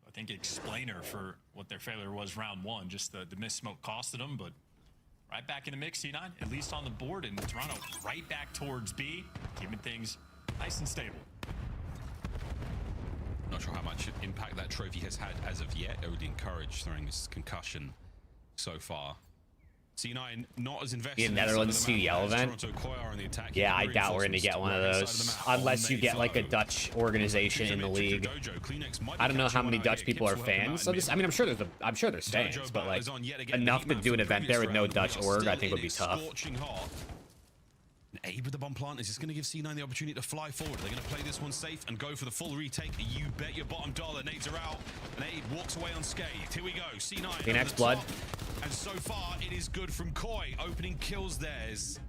I think explainer for what their failure was round one. Just the missed smoke costed them, but right back in the mix, C9, at least on the board, and Toronto right back towards B, keeping things nice and stable. Not sure how much impact that trophy has had as of yet. Odin Courage throwing this concussion so far. C9 not as invested in Netherlands CDL event. Yeah, I doubt we're going to get one of those unless you get like a Dutch organization in the league. I don't know how many Dutch people are fans of this. I mean, I'm sure there's fans, but like enough to do an event there with no Dutch org, I think would be tough. Abe with the bomb plant is just going to give C9 the opportunity to fly forward. They're going to play this one safe and go for the full retake. You bet your bottom dollar. Nades are out, and Abe walks away unscathed. Here we go. C9. The next blood. And so far, it is good from Koi. Opening kills theirs.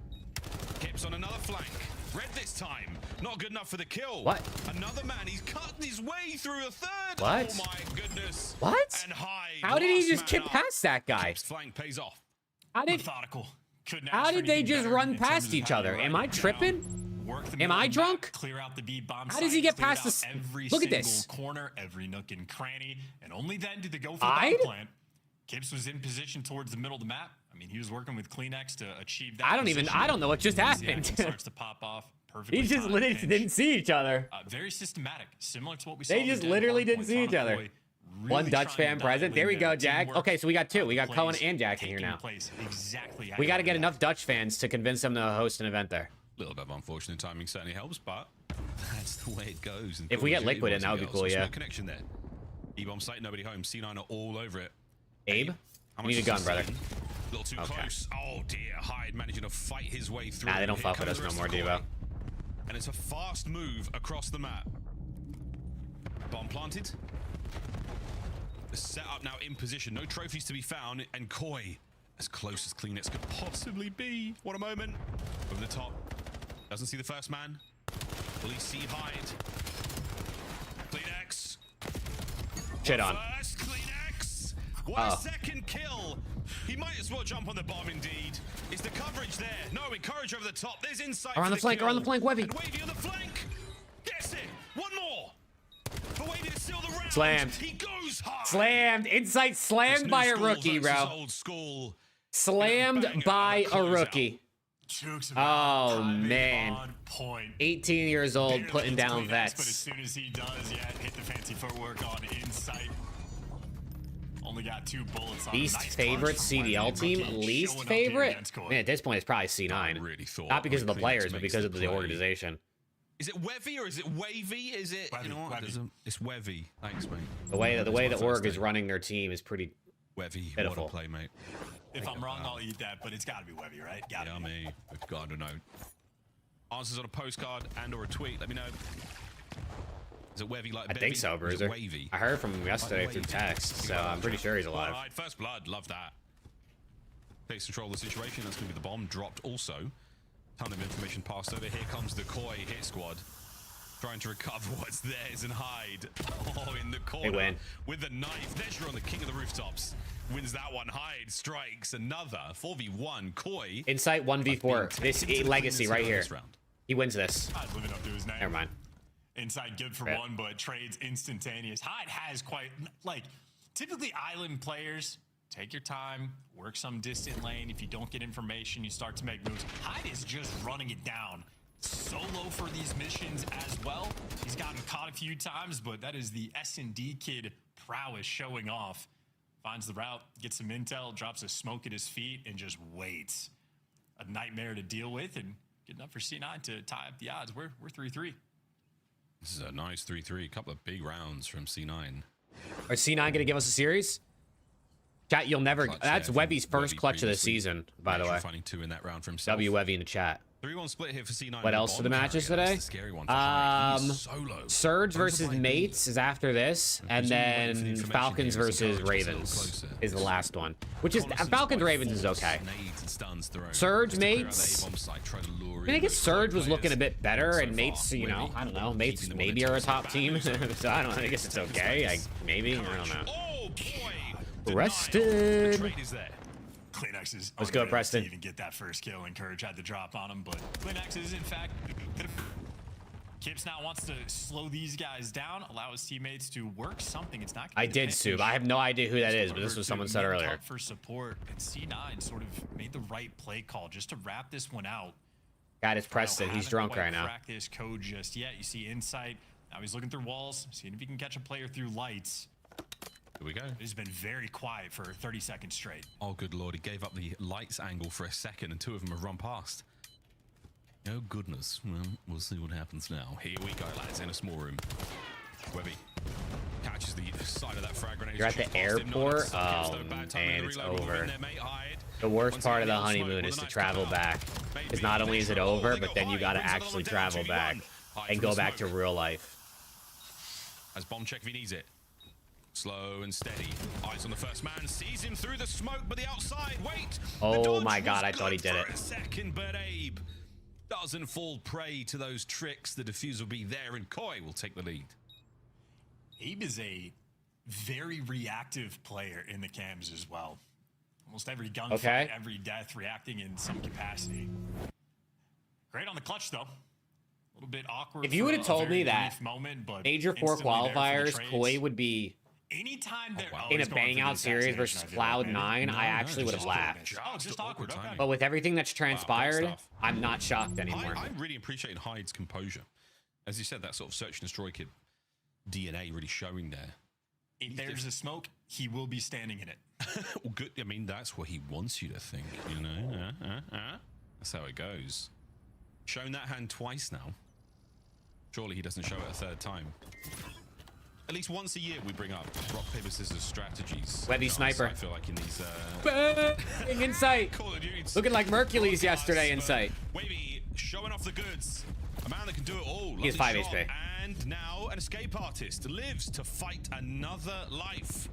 Kips on another flank. Red this time. Not good enough for the kill. What? Another man. He's cut his way through a third. What? Oh my goodness. What? And Hyde. How did he just kip past that guy? Kip's flank pays off. Methodical. How did they just run past each other? Am I tripping? Am I drunk? Clear out the B bomb. How does he get past this? Look at this. Corner, every nook and cranny, and only then did they go for the bomb plant. Kips was in position towards the middle of the map. I mean, he was working with CleanX to achieve that. I don't know what just happened. Starts to pop off. He just literally didn't see each other. Very systematic, similar to what we saw. They just literally didn't see each other. One Dutch fan present. There we go, Jack. Okay, so we got two. We got Cohen and Jackson here now. We got to get enough Dutch fans to convince them to host an event there. A little bit of unfortunate timing certainly helps, but that's the way it goes. If we get Liquid in, that would be cool, yeah. Connection there. E-bomb site, nobody home. C9 are all over it. Abe, you need a gun, brother. A little too close. Oh dear, Hyde managing to fight his way through. Nah, they don't fuck with us no more, Devo. And it's a fast move across the map. Bomb planted. The setup now in position. No trophies to be found. And Koi, as close as CleanX could possibly be. What a moment. Over the top. Doesn't see the first man. Will he see Hyde? CleanX. Shit on. First CleanX. What a second kill. He might as well jump on the bomb indeed. Is the coverage there? No, encourage over the top. There's Insight. Around the flank, around the flank, Webby. And Wavy on the flank. Gets it. One more. But Wavy is still the round. Slammed. He goes high. Slammed. Insight slammed by a rookie, bro. Old school. Slammed by a rookie. Oh, man. 18 years old, putting down vets. But as soon as he does, hit the fancy footwork on Insight. Only got 2 bullets on Least favorite CDL team? Least favorite? Man, at this point, it's probably C9. Not because of the players, but because of the organization. Is it Wevy or is it Wavy? Is it, you know what? It's Wevy. Thanks, mate. The way the org is running their team is pretty Wevy, pitiful. What a play, mate. If I'm wrong, I'll eat that, but it's got to be Wevy, right? Yeah, me. We've got to know. Answers on a postcard and or a tweet. Let me know. Is it Wevy like I think so, Bruiser. Wavy? I heard from him yesterday through text, so I'm pretty sure he's alive. Alright, first blood, love that. Takes control of the situation. That's going to be the bomb dropped also. Ton of information passed over. Here comes the Koi hit squad. Trying to recover what's theirs and hide. Oh, in the corner. They win. With the knife. Nezra on the king of the rooftops. Wins that one. Hyde strikes another. 4v1. Koi. Insight 1v4. This legacy right here. He wins this. Hyde living up to his name. Never mind. Inside good for one, but trades instantaneous. Hyde has quite, like, typically island players, take your time, work some distant lane. If you don't get information, you start to make moves. Hyde is just running it down. Solo for these missions as well. He's gotten caught a few times, but that is the S&D kid prowess showing off. Finds the route, gets some intel, drops a smoke at his feet, and just waits. A nightmare to deal with, and good enough for C9 to tie up the odds. We're 3-3. This is a nice 3-3. A couple of big rounds from C9. Are C9 going to give us a series? Chat, you'll never... Clutch That's there Wevy's from first Wevy clutch of the previously. season, by the way. Finding 2 in that round for himself. W Wevy in the chat. 3-1 split here for C9. What else for the matches today? Solo. Surge versus Mates is after this, and then Falcons versus Ravens is the last one. Which is Falcons Ravens is okay. Surge Mates. I mean, I guess Surge was looking a bit better, and Mates, you know, I don't know. Mates maybe are a top team, so I don't know. I guess it's okay. Maybe I don't know. Arrested. Kleenex is Let's go, Preston. to even get that first kill, and Courage had the drop on him, but Kleenex is in fact Kips now wants to slow these guys down, allow his teammates to work something. It's not I did, Sub. I have no idea who that is, but this was someone said earlier. For support, and C9 sort of made the right play call just to wrap this one out. God, it's Preston. He's drunk right now. Crack this code just yet. You see Insight. Now he's looking through walls, seeing if he can catch a player through lights. Here we go. It's been very quiet for 30 seconds straight. Oh, good lord. He gave up the lights angle for a second, and 2 of them have run past. Oh, goodness. Well, we'll see what happens now. Here we go, lads, in a small room. Webby catches the side of that frag grenade. You're at the airport? Oh, man, it's over. The worst part of the honeymoon is to travel back. Because not only is it over, but then you got to actually travel back and go back to real life. As bomb check if he needs it. Slow and steady. Eyes on the first man. Sees him through the smoke, but the outside. Wait. Oh my god, I thought he did it. For a second, but Abe doesn't fall prey to those tricks. The defuse will be there, and Koi will take the lead. Abe is a very reactive player in the cams as well. Almost every gunfight, every death, reacting in some capacity. Great on the clutch, though. A little bit awkward. If you would have told me that moment, but Major 4 qualifiers, Koi would be anytime in a bang out series versus Cloud9, I actually would have laughed. Oh, just awkward. Okay. But with everything that's transpired, I'm not shocked anymore. I'm really appreciating Hyde's composure. As you said, that sort of search and destroy kid DNA really showing there. If there's a smoke, he will be standing in it. Well, good. I mean, that's what he wants you to think, you know? That's how it goes. Shown that hand twice now. Surely he doesn't show it a third time. At least once a year we bring up rock, paper, scissors strategies. Webby sniper. I feel like in these Insight. Looking like Mercules yesterday, Insight. Wavy showing off the goods. A man that can do it all. He has 5 HP. And now an escape artist lives to fight another life.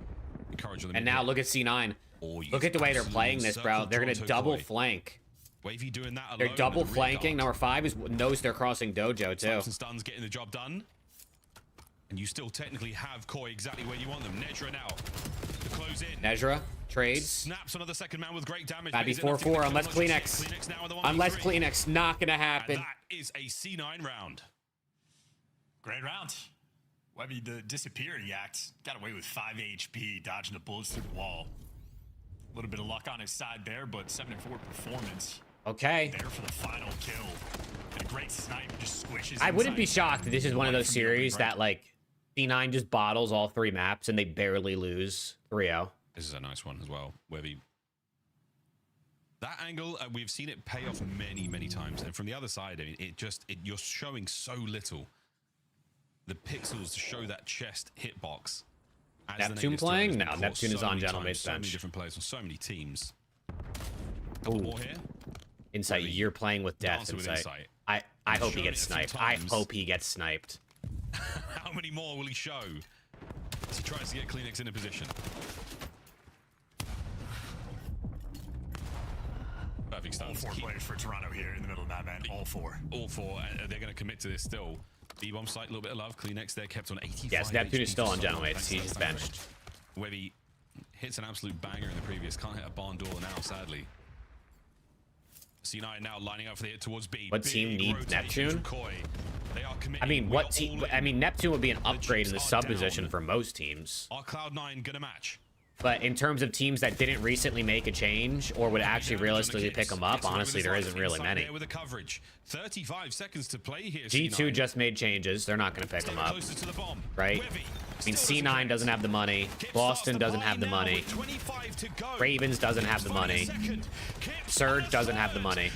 Encourage them. And now look at C9. Look at the way they're playing this, bro. They're gonna double flank. Wavy doing that alone. They're double flanking. Number 5 knows they're crossing Dojo too. Stuns getting the job done. And you still technically have Koi exactly where you want them. Nezra now to close in. Nezra trades. Snaps another second man with great damage. That'd be 4-4 unless Kleenex. Unless Kleenex, not gonna happen. And that is a C9 round. Great round. Webby, the disappearing act, got away with 5 HP, dodging the bullets through the wall. A little bit of luck on his side there, but 7-4 performance. Okay. There for the final kill. And a great snipe just squishes. I wouldn't be shocked if this is one of those series that like C9 just bottles all 3 maps and they barely lose 3-0. This is a nice one as well. Webby. That angle, we've seen it pay off many, many times. And from the other side, I mean, you're showing so little. The pixels to show that chest hitbox. Neptune playing? No, Neptune is on Gentleman's bench. So many different players on so many teams. Ooh. More here. Insight, you're playing with death, Insight. I hope he gets sniped. I hope he gets sniped. How many more will he show as he tries to get Kleenex in a position? Perfect start. All 4 players for Toronto here in the middle of that, man. All 4. All 4. They're going to commit to this still. B-bomb site, a little bit of love. Kleenex there kept on 85. Yes, Neptune is still on Gentlemates. He's benched. Webby hits an absolute banger in the previous. Can't hit a barn door now, sadly. C9 now lining up for the hit towards B. What team needs Neptune? They are I mean, what team? I mean, Neptune would be an upgrade in the sub position for most teams. Are Cloud9 gonna match? But in terms of teams that didn't recently make a change or would actually realistically pick them up, honestly, there isn't really many. With the coverage, 35 seconds to play here. G2 just made changes. They're not going to pick them up, right? I mean, C9 doesn't have the money. Boston doesn't have the money. Ravens doesn't have the money. Surge doesn't have the money.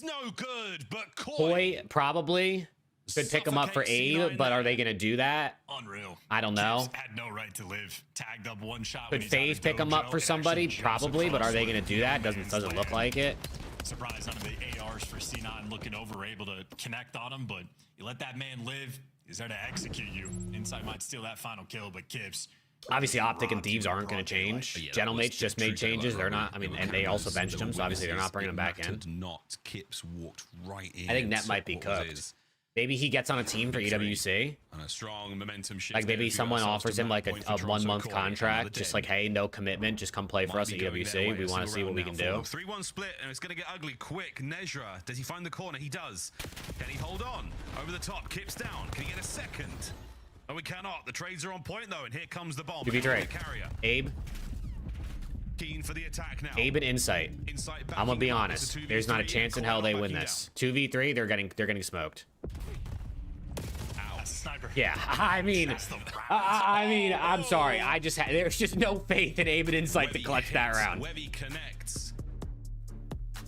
No good, but Koi probably could pick them up for Abe, but are they going to do that? Unreal. I don't know. Had no right to live. Tagged up 1 shot. Could FaZe pick them up for somebody? Probably, but are they going to do that? Doesn't look like it. Surprised none of the ARs for C9 looking over, able to connect on him, but you let that man live. He's there to execute you. Inside might steal that final kill, but Kips. Obviously, Optic and Thieves aren't going to change. Gentlemates just made changes. They're not. I mean, and they also benched him, so obviously they're not bringing him back in. Not Kips walked right in. I think Net might be cooked. Maybe he gets on a team for EWC. And a strong momentum shift. Like maybe someone offers him like a 1-month contract, just like, hey, no commitment, just come play for us at EWC. We want to see what we can do. 3-1 split, and it's going to get ugly quick. Nezra, does he find the corner? He does. Can he hold on? Over the top, Kips down. Can he get a second? No, we cannot. The trades are on point though, and here comes the bomb. 2v3. Abe. Keen for the attack now. Abe and Insight. I'm gonna be honest. There's not a chance in hell they win this. 2v3, they're getting smoked. Sniper. Yeah, I mean, I'm sorry. There's just no faith in Abe and Insight to clutch that round. Webby connects.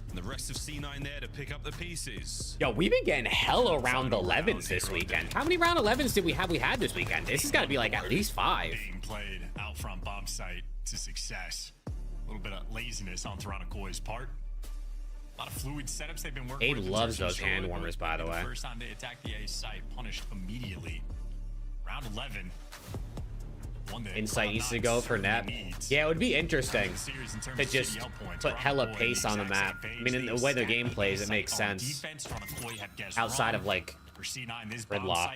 And the rest of C9 there to pick up the pieces. Yo, we've been getting hella round 11s this weekend. How many round 11s did we had this weekend? This has got to be like at least 5. Being played out front bomb site to success. A little bit of laziness on Toronto Koi's part. A lot of fluid setups they've been working Abe with. loves those hand warmers, by the way. First time they attack the A site, punished immediately. Round 11. Insight needs to go for Nep. Yeah, it would be interesting to just put hella pace on the map. I mean, in the way the game plays, it makes sense. Outside of like Gridlock,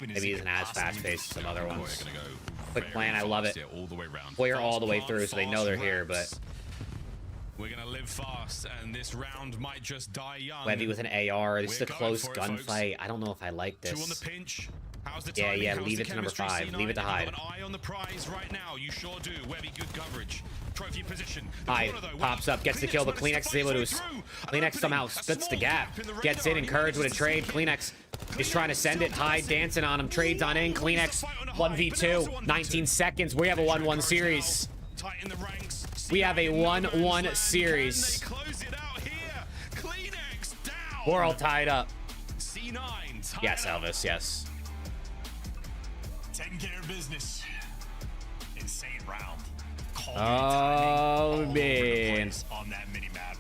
maybe isn't as fast paced as some other ones. Quick plan, I love it. Clear all the way through so they know they're here, but we're gonna live fast, and this round might just die young. Webby with an AR. This is a close gunfight. I don't know if I like this. 2 on the pinch. How's the Yeah, timing? yeah. How's Leave the it to number chemistry? 5. C9, Leave it to you Hyde. have an eye on the prize right now. You sure do. Webby, good coverage. Trophy position. Hyde pops up, gets the kill, but Kleenex is able to. Kleenex somehow splits the gap. Gets in, encouraged with a trade. Kleenex is trying to send it. Hyde dancing on him. Trades on in. Kleenex 1v2. 19 seconds. We have a 1-1 series. We have a 1-1 series. We're all tied up. Yes, Elvis, yes. Taking care of business. Insane round. Oh, man. On that mini map.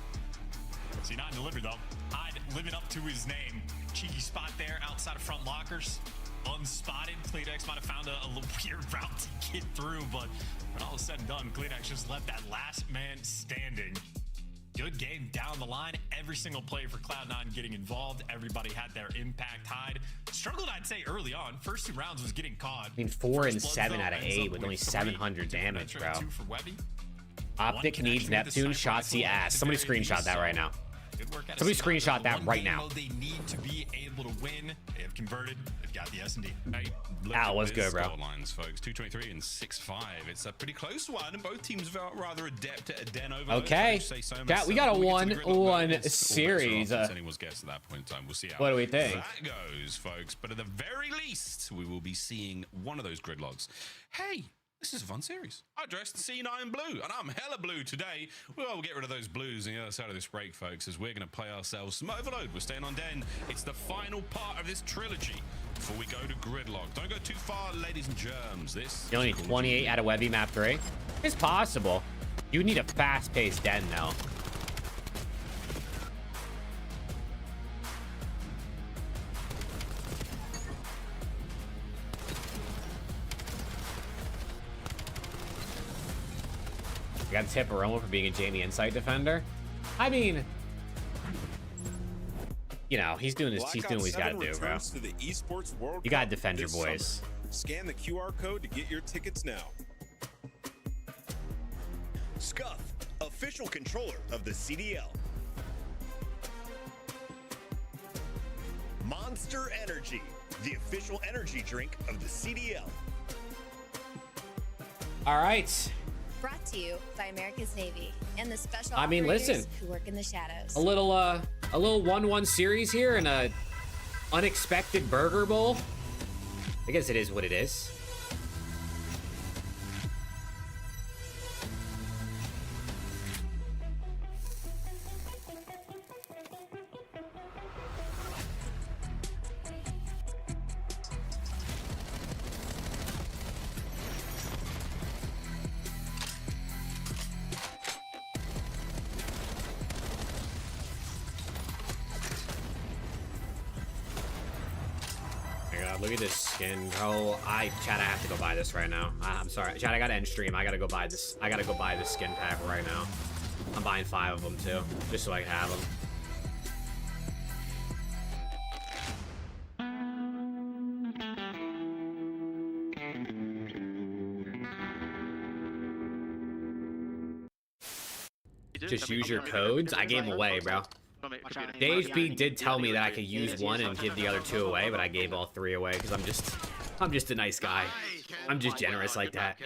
C9 delivered though. Hyde living up to his name. Cheeky spot there outside of front lockers. Unspotted. Kleenex might have found a little weird route to get through, but when all is said and done, Kleenex just left that last man standing. Good game down the line. Every single play for Cloud9 getting involved. Everybody had their impact. Hyde struggled, I'd say, early on. First 2 rounds was getting caught. I mean, 4 and 7 out of 8 with only 700 damage, bro. Optic needs Neptune. Shotzi ass. Somebody screenshot that right now. Somebody screenshot that right now. They need to be able to win. They have converted. They've got the S&D. Al, what's good, bro? Lines, folks. 223 and 6-5. It's a pretty close one, and both teams are rather adept at a den over. Okay, we got a 1-1 series. Anyone's guess at that point in time. We'll see how what do we think that goes, folks. But at the very least, we will be seeing one of those gridlocks. Hey. This is a fun series. I dressed C9 blue, and I'm hella blue today. We'll get rid of those blues on the other side of this break, folks, as we're going to play ourselves some Overload. We're staying on Den. It's the final part of this trilogy before we go to Gridlock. Don't go too far, ladies and germs. This you only need 28 out of Webby map 3. It's possible. You need a fast-paced Den, though. got to tip Aroma for being a Jamie Insight defender. I mean, you know, he's doing what he's got to do, bro. To the Esports World You got to Cup defend your this boys. summer. Scan the QR code to get your tickets now. Scuff, official controller of the CDL. Monster Energy, the official energy drink of the CDL. All right. Brought to you by America's Navy and the special I mean, operators listen. who work in the shadows. A little 1-1 series here and a unexpected burger bowl. I guess it is what it is. Look at this skin, bro. Chad, I have to go buy this right now. I'm sorry, Chad. I gotta end stream. I gotta go buy this. I gotta go buy this skin pack right now. I'm buying 5 of them too, just so I can have them. Just use your codes. I gave them away, bro. DHB did tell me that I could use one and give the other 2 away, but I gave all 3 away because I'm just a nice guy. I'm just generous like that.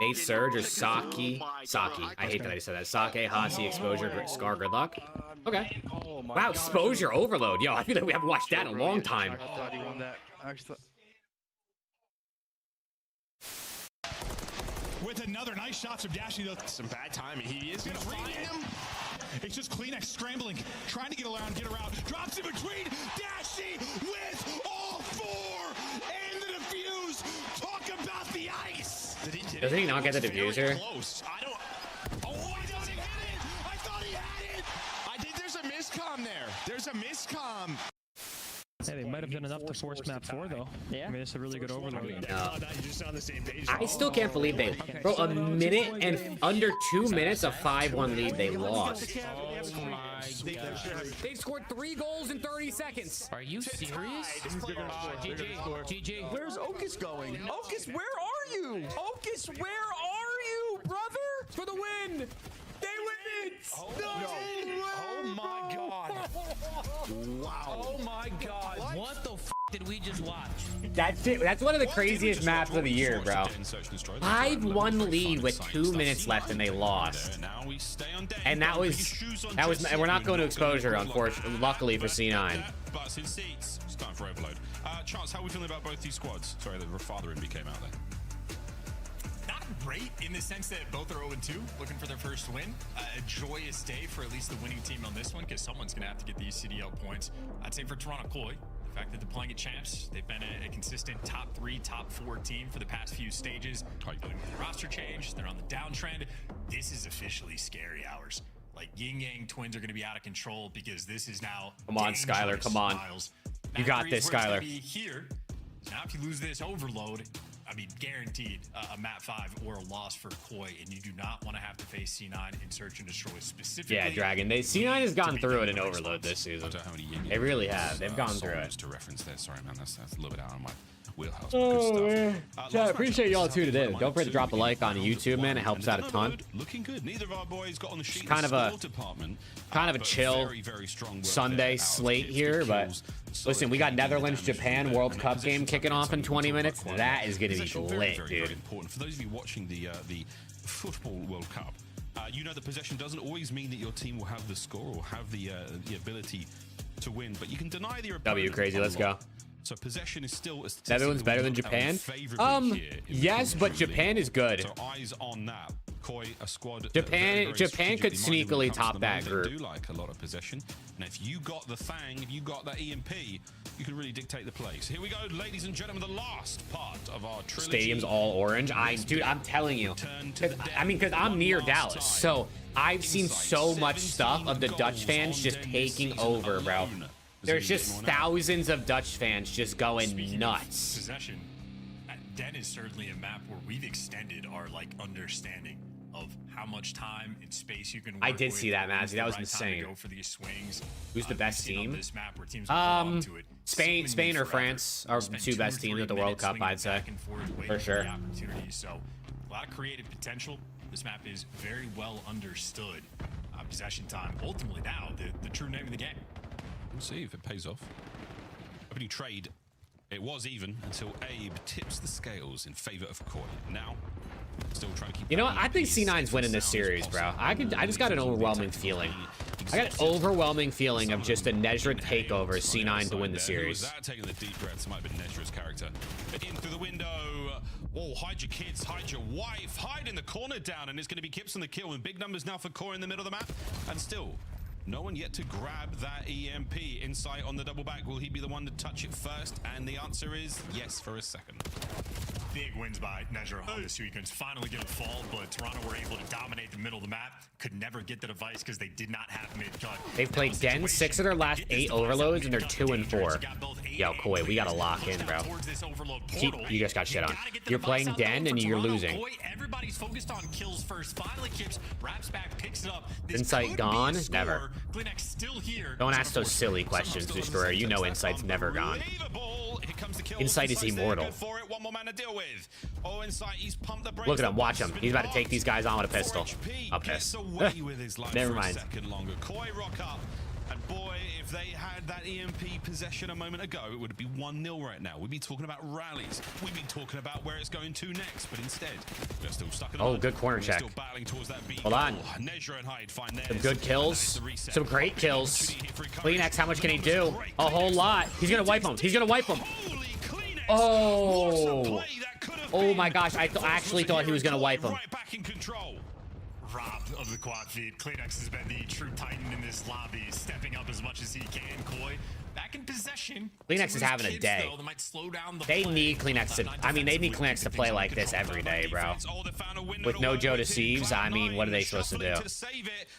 Nate Surge or Saki? Saki. I hate that I said that. Sake, Hasi, Exposure, Scar, good luck. Okay. Wow, Exposure Overload. Yo, I feel like we haven't watched that in a long time. With another nice shot from Dashy, though. Some bad timing. He is going to find him. It's just Kleenex scrambling, trying to get around, drops in between. Dashy with all 4 and the defuse. Talk about the ice. Doesn't he not get the diffuser? Close. I don't. Oh, he doesn't get it. I thought he had it. I think there's a miscomm there. There's a miscomm. Hey, they might have done enough to force map 4 though. Yeah. I mean, it's a really good overload. I still can't believe they, bro, a minute and under 2 minutes, a 5-1 lead they lost. Oh my god. They scored 3 goals in 30 seconds. Are you serious? GG. Where's Okus going? Okus, where are you? Okus, where are you, brother? For the win. They win it. Oh my god. Wow. Oh my god. What the f did we just watch? That's it. That's one of the craziest maps of the year, bro. 5-1 lead with 2 minutes left and they lost. And that was, and we're not going to Exposure, unfortunately, luckily for C9. Butts in seats. It's time for overload. Chance, how are we feeling about both these squads? Sorry, the father in me came out there. Not great in the sense that both are 0-2, looking for their first win. A joyous day for at least the winning team on this one, because someone's going to have to get these CDL points. I'd say for Toronto Koi, the fact that they're playing at champs, they've been a consistent top 3, top 4 team for the past few stages. Dealing with the roster change, they're on the downtrend. This is officially scary hours. Like Yin Yang Twins are going to be out of control because this is now. Come on, Skylar. Come on. You got this, Skylar. Here. Now, if you lose this overload, I mean, guaranteed a map 5 or a loss for Koi, and you do not want to have to face C9 in Search and Destroy specifically. Yeah, Dragon. C9 has gone through it in Overload this season. They really have. They've gone through it. To reference there, sorry man, that's a little bit out of my wheelhouse. Oh, man. I appreciate y'all too today. Don't forget to drop a like on YouTube, man. It helps out a ton. Looking good. Neither of our boys got on the sheet. Kind of a chill Sunday slate here, but listen, we got Netherlands-Japan World Cup game kicking off in 20 minutes. That is going to be lit, dude. Very important for those of you watching the football World Cup. You know, the possession doesn't always mean that your team will have the score or have the ability to win, but you can deny the W crazy. Let's go. So possession is still Netherlands better than Japan. Yes, but Japan is good. So eyes on that. Koi, a squad. Japan could sneakily top that group. They do like a lot of possession, and if you got the Fang, if you got that EMP, you can really dictate the play. So here we go, ladies and gentlemen, the last part of our trilogy. Stadium's all orange. Dude, I'm telling you. Because I'm near Dallas, so I've seen so much stuff of the Dutch fans just taking over, bro. There's just thousands of Dutch fans just going nuts. Possession. Den is certainly a map where we've extended our like understanding of how much time and space you can work I did with, see that, when's Mazzy. the That was right time to insane. go for these swings. Who's the best We've seen on team? this map where teams will belong to it Spain seemingly or forever. France are Spend two 2 best or teams 3 at the World minutes Cup, swinging I'd say. back and forth, waiting For sure. the opportunities. So a lot of creative potential. This map is very well understood. Possession time, ultimately now, the true name of the game. We'll see if it pays off. Opening trade, it was even until Abe tips the scales in favor of Koi. Now, still trying to keep. You know what? I think C9's winning this series, bro. I just got an overwhelming feeling. I got an overwhelming feeling of just a Nezra takeover C9 to win the series. That taking the deep breaths might have been Nezra's character. But in through the window. Oh, hide your kids, hide your wife, hide in the corner down, and it's going to be Kips on the kill. And big numbers now for Koi in the middle of the map. And still, no one yet to grab that EMP. Insight on the double back. Will he be the one to touch it first? And the answer is yes for a second. Big wins by Nezra on this sequence. Finally get a fall, but Toronto were able to dominate the middle of the map. Could never get the device because they did not have mid-cut. They've played Den 6 of their last 8 overloads, and they're 2 and 4. Yo, Koi, we gotta lock in, bro. You just got shit on. You're playing Den and you're losing. Everybody's focused on kills first. Finally, Kips wraps back, picks it up. Insight gone? Never. Still here. Don't ask those silly questions, Destroyer. You know Insight's never gone. Insight is immortal. Look at him, watch him. He's about to take these guys on with a pistol. I'll piss. Never mind. Koi rock up. And boy, if they had that EMP possession a moment ago, it would be 1-0 right now. We'd be talking about rallies. We'd be talking about where it's going to next. But instead, they're still stuck in the Oh, mud. good corner We're check. still battling towards that beat. Hold on. Oh, Nezra and Hyde find theirs. Some good kills. Some great kills. Kleenex, how much can he do? A whole lot. He's gonna wipe him. He's gonna wipe him. Oh. Oh my gosh. I actually thought he was gonna wipe him. Right back in control. Robbed of the quad feed. Kleenex has been the true titan in this lobby, stepping up as much as he can. Koi back in possession. Kleenex is having a day. They need Kleenex to. I mean, they need Kleenex to play like this every day, bro. With no Joe Deceives, I mean, what are they supposed to do?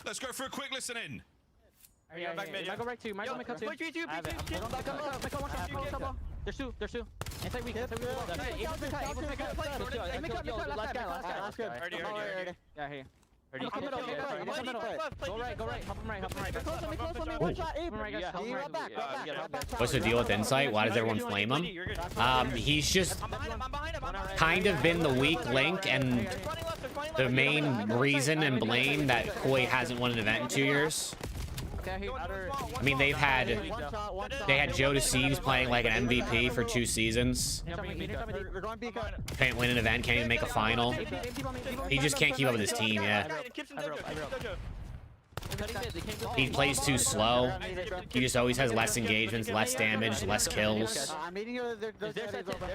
Let's go for a quick listen in. Back mid. Might go right two. Might go two. There's two. Inside weak. Yeah, here. Go right. Help him right. What's the deal with Insight? Why does everyone flame him? He's just kind of been the weak link and the main reason and blame that Koi hasn't won an event in 2 years. I mean, they had Joe Deceives playing like an MVP for 2 seasons. Can't win an event, can't even make a final. He just can't keep up with his team, yeah. He plays too slow. He just always has less engagements, less damage, less kills. I'm meeting you. There's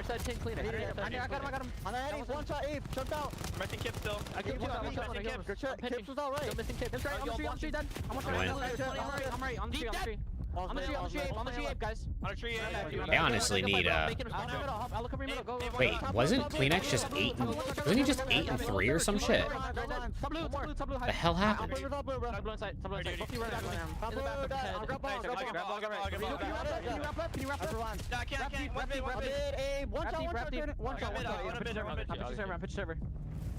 side 10 clean. I got him. On the head, he's one shot. Abe, jumped out. I'm missing Kip still. I killed you. I'm missing Kip. Kip was all right. I'm missing Kip. I'm on the tree, dead. I'm on the tree, on the tree. On the tree, Abe, guys. On the tree, They honestly need Wait, wasn't Kleenex just 8 and... Wasn't he just 8 and 3 or some shit? The hell happened?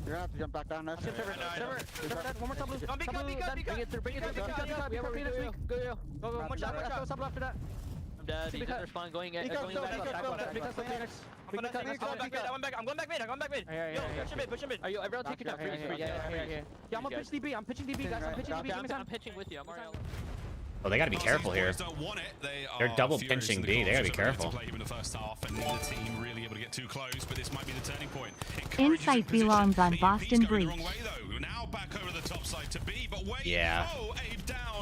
You're gonna have to jump back down there. One more top blue. Bring it through. Go. One shot after that. I'm dead. He's in their spawn going back. I'm going back mid. Yo, push him mid. Are you everyone take it down? Yeah, I'm pitching DB, guys. I'm pitching with you. I'm already. Oh, they gotta be careful here. They're double pinching B. They gotta be careful. Insight belongs on Boston Breach. Yeah.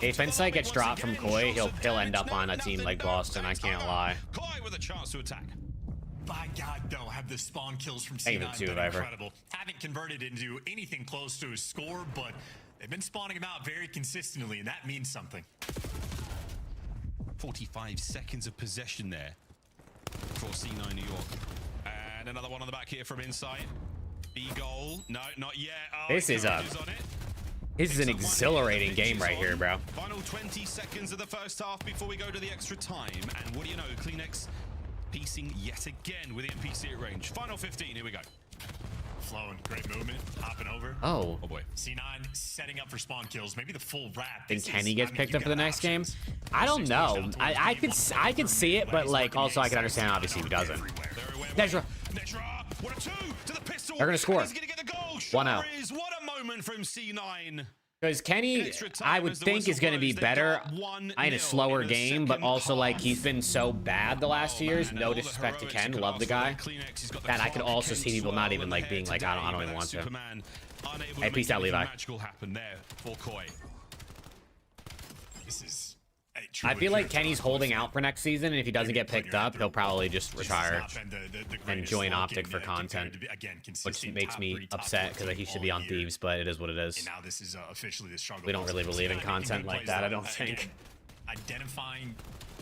If Insight gets dropped from Koi, he'll end up on a team like Boston. I can't lie. Koi with a chance to attack. By God, though, have the spawn kills from Ain't C9 even been ever. incredible. Haven't converted into anything close to a score, but they've been spawning them out very consistently, and that means something. 45 seconds of possession there for C9 New York. And another one on the back here from Insight. B-goal. No, not yet. Oh, This is an exhilarating game right here, bro. Final 20 seconds of the first half before we go to the extra time. And what do you know, Kleenex piecing yet again with the NPC at range. Final 15, here we go. Flowing, great movement, hopping over. Oh. Oh boy. C9 setting up for spawn kills, maybe the full wrap. Think Kenny gets picked up for the next game? I don't know. I could see it, but like also I can understand obviously who doesn't. Nezra. What a two to the pistol. They're gonna score. He's gonna get the goal. 1-0. What a moment from C9. Because Kenny, I would think, is going to be better in a slower game, but also, like, he's been so bad the last 2 years. No disrespect to Ken, love the guy. That I could also see people not even, like, being like, I don't even want to. Hey, peace out, Levi. I feel like Kenny's holding out for next season, and if he doesn't get picked up, he'll probably just retire and join Optic for content, which makes me upset because he should be on Thieves, but it is what it is. We don't really believe in content like that, I don't think. Identifying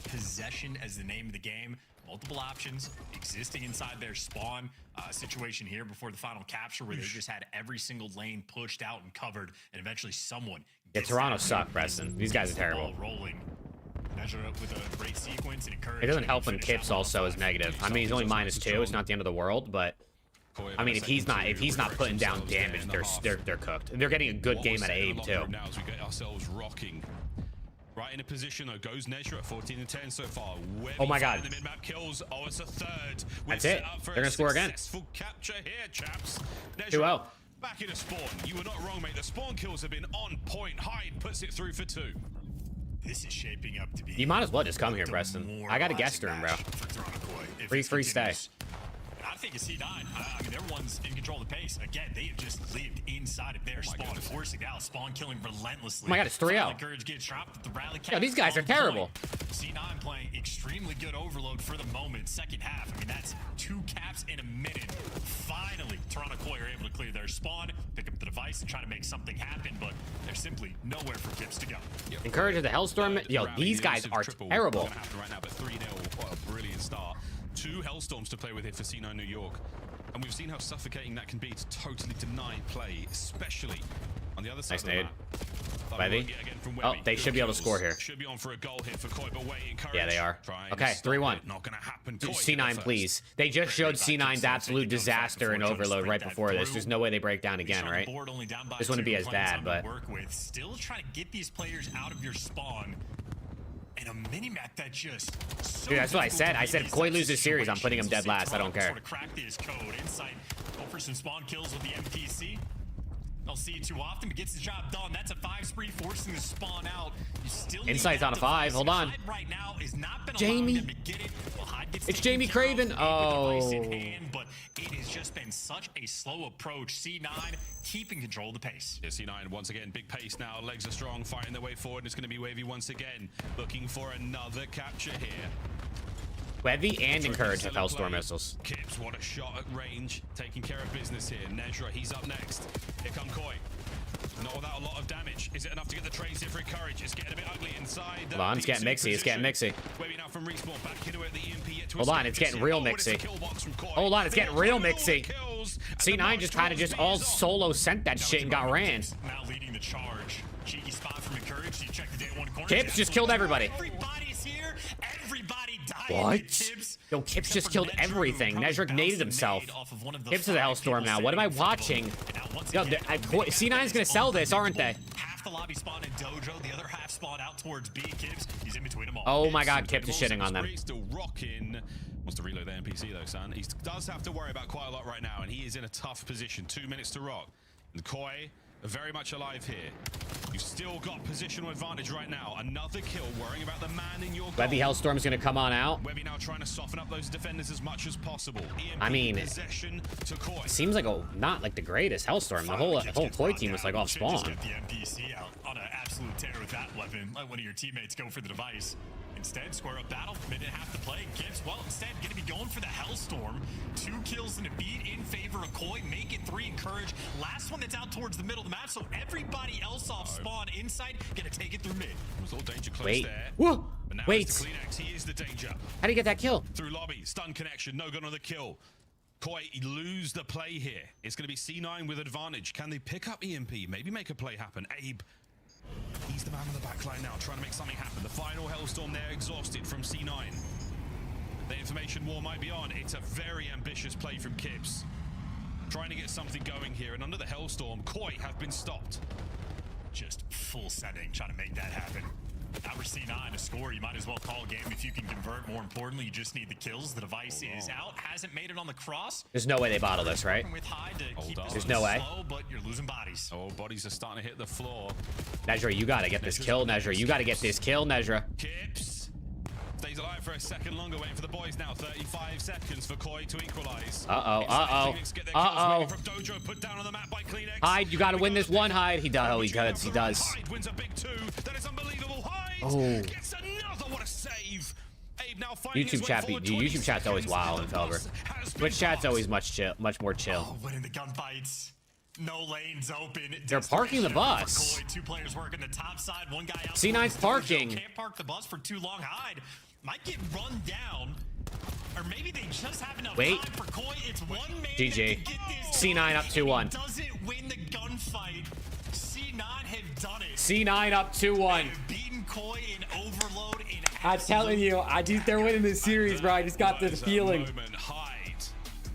possession as the name of the game, multiple options existing inside their spawn situation here before the final capture, where they just had every single lane pushed out and covered, and eventually someone. Yeah, Toronto suck, Preston. These guys are terrible. With a great sequence and it doesn't help when Kips also is negative. I mean, he's only -2. It's not the end of the world, but I mean, if he's not putting down damage, they're cooked. They're getting a good game at Abe too. Now as we get ourselves rocking. Right in a position though, goes Nezra at 14 and 10 so far. Oh my God. The mid-map kills. Oh, it's a third. That's it. They're gonna score again. Successful capture here, chaps. 2-0. Back into spawn. You were not wrong, mate. The spawn kills have been on point. Hyde puts it through for 2. This is shaping up to be. You might as well just come here, Preston. I got a guest room, bro. Free stay. I think it's C9. I mean, they're ones in control of the pace. Again, they have just lived inside of their spawn, forcing out spawn killing relentlessly. Oh my God, it's 3-0. Yo, these guys are terrible. C9 playing extremely good overload for the moment. Second half, I mean, that's 2 caps in a minute. Finally, Toronto Koi are able to clear their spawn, pick up the device, and try to make something happen, but there's simply nowhere for Kips to go. Encourage the Hellstorm. Yo, these guys are terrible. Right now, but 3-0. What a brilliant start. 2 Hellstorms to play with here for C9 New York. And we've seen how suffocating that can be to totally deny play, especially on the other side. Nice nade. Webby. Oh, they should be able to score here. Should be on for a goal here for Koi, but yeah, they are. Okay, 3-1. Not gonna happen. C9, please. They just showed C9's absolute disaster in overload right before this. There's no way they break down again, right? This wouldn't be as bad, but still trying to get these players out of your spawn. And a mini-map that just dude, that's what I said. I said if Koi loses series, I'm putting him dead last. I don't care. Sort of crack this code. Insight, go for some spawn kills with the MPC. Don't see it too often, but gets the job done. That's a 5 spree, forcing the spawn out. You still Insight's on a 5. Hold on. Right now is not been Jamie. to get it. Well, it's Jamie Craven. Oh. But it has just been such a slow approach. C9 keeping control of the pace. Yeah, C9 once again, big pace now. Legs are strong, fighting their way forward. And it's going to be Wavy once again, looking for another capture here. Webby and Encourage have Hellstorm missiles. Kips, what a shot at range, taking care of business here. Nezra, he's up next. Here come Koi. Not without a lot of damage. Is it enough to get the trades here for Encourage? It's getting a bit ugly inside. Hold on, it's getting mixy. It's getting mixy. Webby now from respawn, back into it. The EMP hold on, it's getting real mixy. Hold on, it's getting real mixy. C9 just kind of just all solo sent that shit and got ran. Now leading the charge. Cheeky spot from Encourage. You check the day 1 corner. Kips just killed everybody. Everybody's here. Everybody died. What? Yo, Kips just killed everything. Nezra naded himself. Kips is a Hellstorm now. What am I watching? Yo, C9's gonna sell this, aren't they? Half the lobby spawn in Dojo, the other half spawn out towards B. Kips, he's in between them all. Oh my God, Kips is shitting on them. Still rocking. Wants to reload the NPC though, son. He does have to worry about quite a lot right now, and he is in a tough position. 2 minutes to rock. And Koi are very much alive here. You've still got positional advantage right now. Another kill, worrying about the man in your goal. Webby Hellstorm's gonna come on out. Webby now trying to soften up those defenders as much as possible. I mean, it seems like not like the greatest Hellstorm. The whole Koi team was like off spawn. Get the MPC out on an absolute tear with that weapon. Let one of your teammates go for the device. Instead, square up battle, minute half to play. Kips, well, instead, going to be going for the Hellstorm. 2 kills and a beat in favor of Koi. Make it 3 Encourage. Last one that's out towards the middle of the map, so everybody else off spawn inside going to take it through mid. Was all danger close wait. There. Whoa. But now wait. It's the Kleenex. He is the danger. How do you get that kill? Through lobby, stun connection, no gun on the kill. Koi lose the play here. It's going to be C9 with advantage. Can they pick up EMP? Maybe make a play happen. Abe. He's the man on the back line now, trying to make something happen. The final Hellstorm there, exhausted from C9. The information war might be on. It's a very ambitious play from Kips. Trying to get something going here, and under the Hellstorm, Koi have been stopped. Just full sending, trying to make that happen. Now for C9 to score, you might as well call a game if you can convert. More importantly, you just need the kills. The device is out, hasn't made it on the cross. There's no way they bottle this, right? There's no way. Slow, but you're losing bodies. Oh, bodies are starting to hit the floor. Nejra, you gotta get this kill, Nejra. You gotta get this kill, Nejra. Kips stays alive for a second longer, waiting for the boys now. 35 seconds for Koi to equalize. From Dojo, put down on the map by Kleenex. Hyde, you gotta win this one, Hyde. He does. Oh, he does. He does. Hyde wins a big 2. That is unbelievable. Hyde gets another. What a save. Abe now YouTube chat, YouTube chat's always wild in Felber. Twitch chat's always much more chill. Oh, winning the gunfights. No lanes open. They're parking the bus. Two players working the top side. One guy out. C9's parking. Can't park the bus for too long. Hyde might get run down. Or maybe they just have enough time for Koi. It's one man. GG. C9 up 2-1. Doesn't win the gunfight. C9 have done it. C9 up 2-1. Beaten Koi in overload. I'm telling you, they're winning this series, bro. I just got the feeling.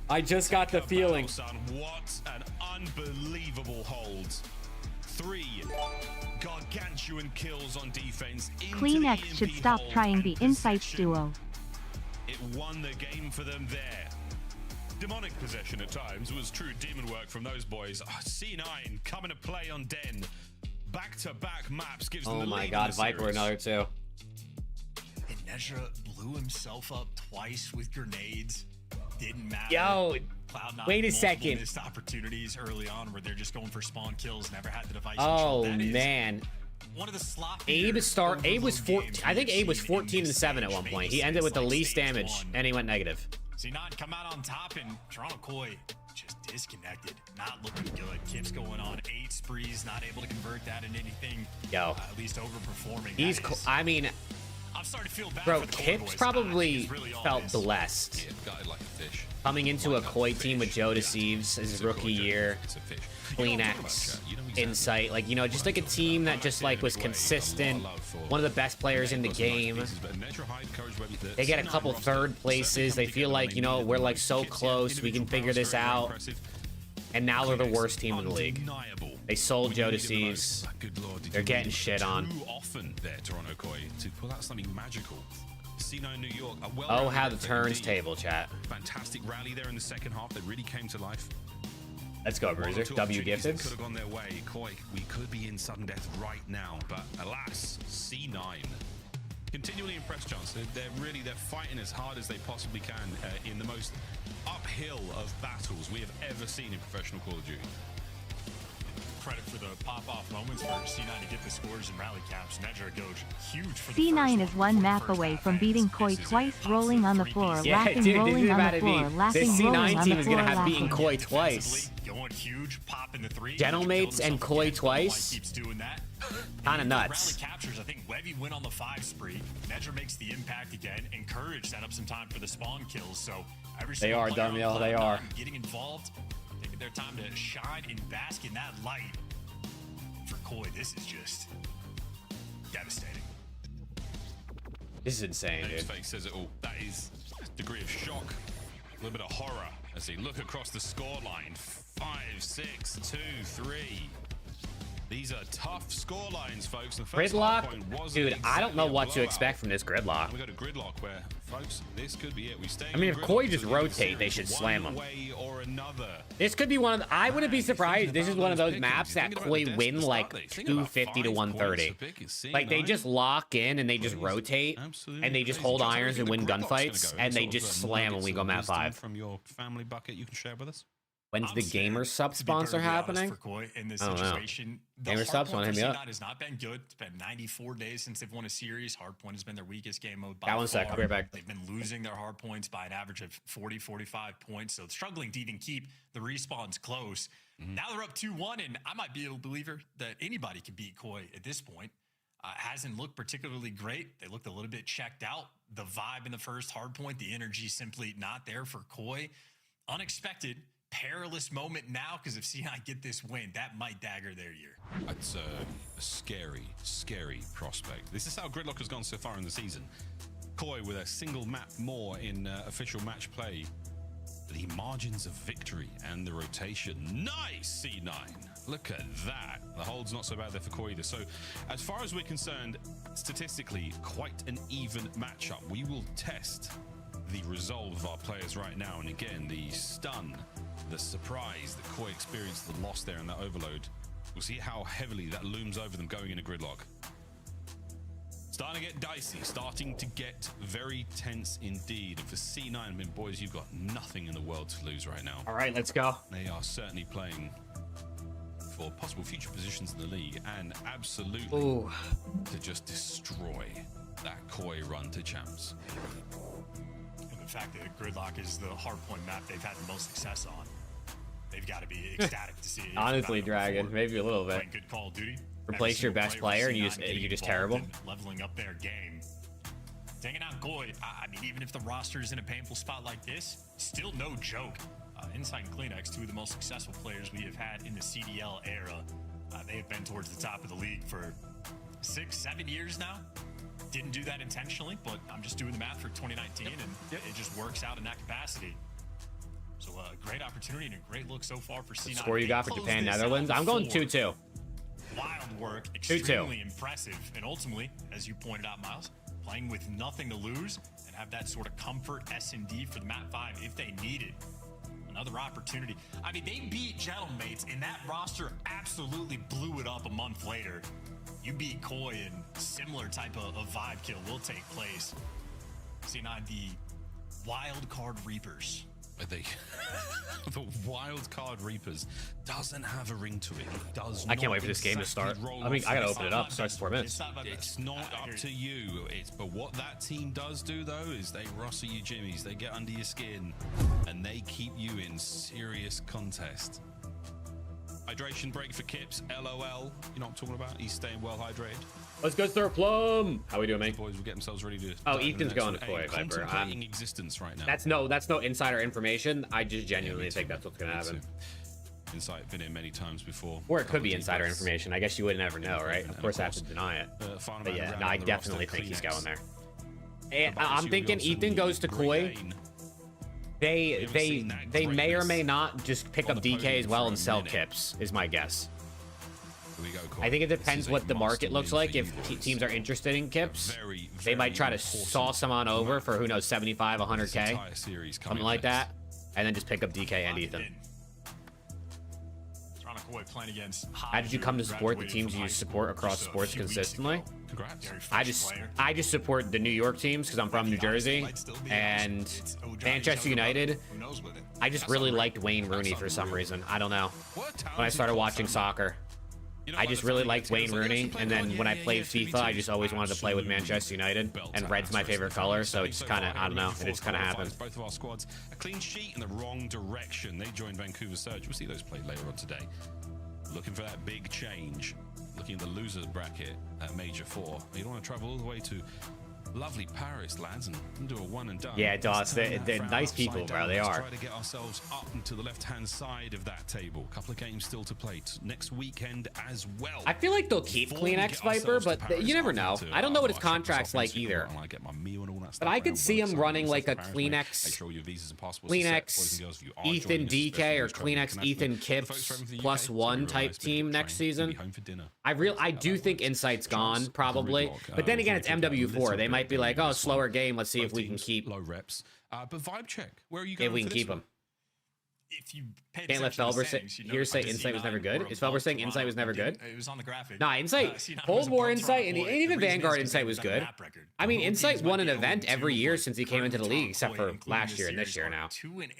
I just got the feeling. What an unbelievable hold. 3 gargantuan kills on defense. Kleenex should stop trying the Insights duo. It won the game for them there. Demonic possession at times was true demon work from those boys. C9 coming to play on Den. Back-to-back maps gives them the lead. Oh my god, Viper another 2. And Nejra blew himself up twice with grenades. Didn't matter. Yo, Cloud9 wait a second. Missed opportunities early on where they're just going for spawn kills. Never had the device. Oh man. One of the Abe was 14. I think Abe was 14-7 at one point. He ended with the least damage, and he went negative. C9 come out on top, and Toronto Koi just disconnected. Not looking good. Kips going on 8 sprees, not able to convert that into anything. Yo, at least overperforming. He's. I mean, I'm starting to feel bad. bro, for the Kips probably felt blessed. Yeah, guy like a fish. Coming into a Koi team with Joe Deceives his rookie year, Kleenex, Insight, like, you know, just like a team that just like was consistent, one of the best players in the game. They get a couple third places. They feel like, you know, we're like so close, we can figure this out. And now they're the worst team in the league. They sold Joe Deceives. They're getting shit on. Too often there, Toronto Koi, to pull out something magical. C9 New York. Oh, how the turns table, chat. Fantastic rally there in the second half. They really came to life. Let's go, Bruiser. W gifted. Could have gone their way. Koi, we could be in sudden death right now, but alas, C9 continually impressed, Johnson. They're fighting as hard as they possibly can in the most uphill of battles we have ever seen in professional Call of Duty. Credit for the pop-off moments for C9 to get the scores and rally caps. Nejra goes huge for C9 is one map away from beating Koi twice, rolling on the floor, laughing, rolling on the floor, laughing, this rolling C9 on team the is floor, gonna have laughing. beaten Koi twice. Going huge, popping the 3. Gentlemates and Koi twice. Keeps doing that. Kind of nuts. Rally captures. I think Levy went on the 5 spree. Nejra makes the impact again. Encourage set up some time for the spawn kills. So every They are, Damiel. They are getting involved, taking their time to shine and bask in that light. For Koi, this is just devastating. This is insane, dude. His face says it all. That is a degree of shock, a little bit of horror as they look across the scoreline. 5, 6, 2, 3. These are tough score lines, folks. The first Gridlock, wasn't dude. I don't know exactly what a to expect from this Gridlock. And we go to Gridlock, where, folks, this could be it. We stay. I mean, if Koi just rotate, they should slam them. Way or another. This could be one of the, I wouldn't be surprised. This is one of those maps that Koi win like 250 to 130. Like they just lock in and they just rotate and they just hold irons and win gunfights and they just slam when we go map 5. From your family bucket, you can share with us. When's the Gamer Sub sponsor happening? For Koi in this I don't know. situation, Gamer Subs want to hit me up. has not been good. It's been 94 days since they've won a series. Hardpoint has been their weakest game mode by Got 1 sec. I'll be right back. They've been losing their hard points by an average of 40, 45 points. So struggling to even keep the respawns close. Now they're up 2-1, and I might be a believer that anybody can beat Koi at this point. Hasn't looked particularly great. They looked a little bit checked out. The vibe in the first hardpoint, the energy simply not there for Koi. Unexpected. Perilous moment now, because if C9 get this win, that might dagger their year. It's a scary, scary prospect. This is how Gridlock has gone so far in the season. Koi with a single map more in official match play. The margins of victory and the rotation. Nice, C9. Look at that. The hold's not so bad there for Koi either. So as far as we're concerned, statistically, quite an even matchup. We will test the resolve of our players right now. And again, the stun, the surprise that Koi experienced, the loss there and that overload. We'll see how heavily that looms over them going in a gridlock. Starting to get dicey, starting to get very tense indeed. And for C9, I mean, boys, you've got nothing in the world to lose right now. All right, let's go. They are certainly playing for possible future positions in the league and absolutely to just destroy that Koi run to champs. And the fact that Gridlock is the hardpoint map they've had the most success on, they've got to be ecstatic to see it. Honestly, Dragon, maybe a little bit. Good Call of Duty. Replace your best player and you're just terrible. Leveling up their game. Taking out Koi, I mean, even if the roster is in a painful spot like this, still no joke. Insight and Kleenex, two of the most successful players we have had in the CDL era. They have been towards the top of the league for 6-7 years now. Didn't do that intentionally, but I'm just doing the math for 2019, and it just works out in that capacity. So a great opportunity and a great look so far for C9. Score you got for Japan, Netherlands? I'm going 2-2. Wild work, extremely impressive, and ultimately, as you pointed out, Miles, playing with nothing to lose and have that sort of comfort S&D for the map 5 if they need it. Another opportunity. I mean, they beat Gentlemanmates, and that roster absolutely blew it up a month later. You beat Koi, and similar type of vibe kill will take place. C9, the Wild Card Reapers. The Wild Card Reapers doesn't have a ring to it. It does I can't wait for this game to start. I mean, I gotta open it up. It starts in 4 minutes. It's not up to you. But what that team does do, though, is they rustle you jimmies. They get under your skin, and they keep you in serious contest. Hydration break for Kips. LOL. You know what I'm talking about? He's staying well hydrated. Let's go, Sir Plum. How we doing, mate? Boys will get themselves ready to. Oh, Ethan's going to Koi, Viper. Contemplating existence right now. That's no insider information. I just genuinely think that's what's gonna happen. Insight been in many times before. Or it could be insider information. I guess you would never know, right? Of course, I have to deny it. But yeah, no, I definitely think he's going there. And I'm thinking Ethan goes to Koi. They may or may not just pick up DK as well and sell Kips, is my guess. I think it depends what the market looks like. If teams are interested in Kips, they might try to sauce some on over for, who knows, 75, 100K, something like that, and then just pick up DK and Ethan. How did you come to support the teams you support across sports consistently? I just support the New York teams because I'm from New Jersey, and Manchester United. I just really liked Wayne Rooney for some reason. I don't know. When I started watching soccer, I just really liked Wayne Rooney, and then when I played FIFA, I just always wanted to play with Manchester United, and red's my favorite color, so it's kind of, I don't know, it just kind of happened. Both of our squads, a clean sheet in the wrong direction. They joined Vancouver Surge. We'll see those played later on today. Looking for that big change. Looking at the losers bracket at Major 4. You don't want to travel all the way to lovely Paris, lads, and do a one and done. Yeah, Doss, they're nice people, bro. They are. Try to get ourselves up into the left-hand side of that table. A couple of games still to play next weekend as well. I feel like they'll keep Kleenex Viper, but you never know. I don't know what his contract's like either. But I could see him running like a Kleenex Ethan DK or Kleenex Ethan Kips +1 type team next season. I do think Insight's gone, probably. But then again, it's MW4. They might be like, oh, slower game. Let's see if we can keep low reps. But vibe check. Where are you if going? we can keep him. If you Can't let Felber say Insight was never good. Is Felber saying Insight was never good? It was on the graphic. Nah, Insight, Cold War Insight, and even Vanguard Insight was good. I mean, Insight won an event every year since he came into the league, except for last year and this year now.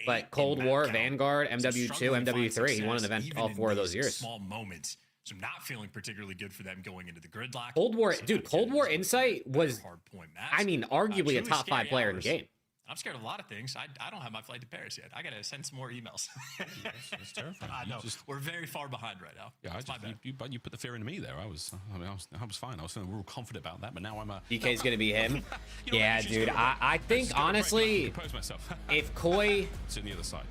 But Cold War, Vanguard, MW2, MW3, he won an event all 4 of those years. Small moments. So I'm not feeling particularly good for them going into the gridlock. Cold War, dude, Cold War Insight was, I mean, arguably a top 5 player in the game. I'm scared of a lot of things. I don't have my flight to Paris yet. I gotta send some more emails. That's terrifying. I know. We're very far behind right now. Yeah, you put the fear into me there. I was fine. I was feeling real confident about that, but now I'm DK's gonna be him. Yeah, dude. I think honestly, if Koi, sit on the other side.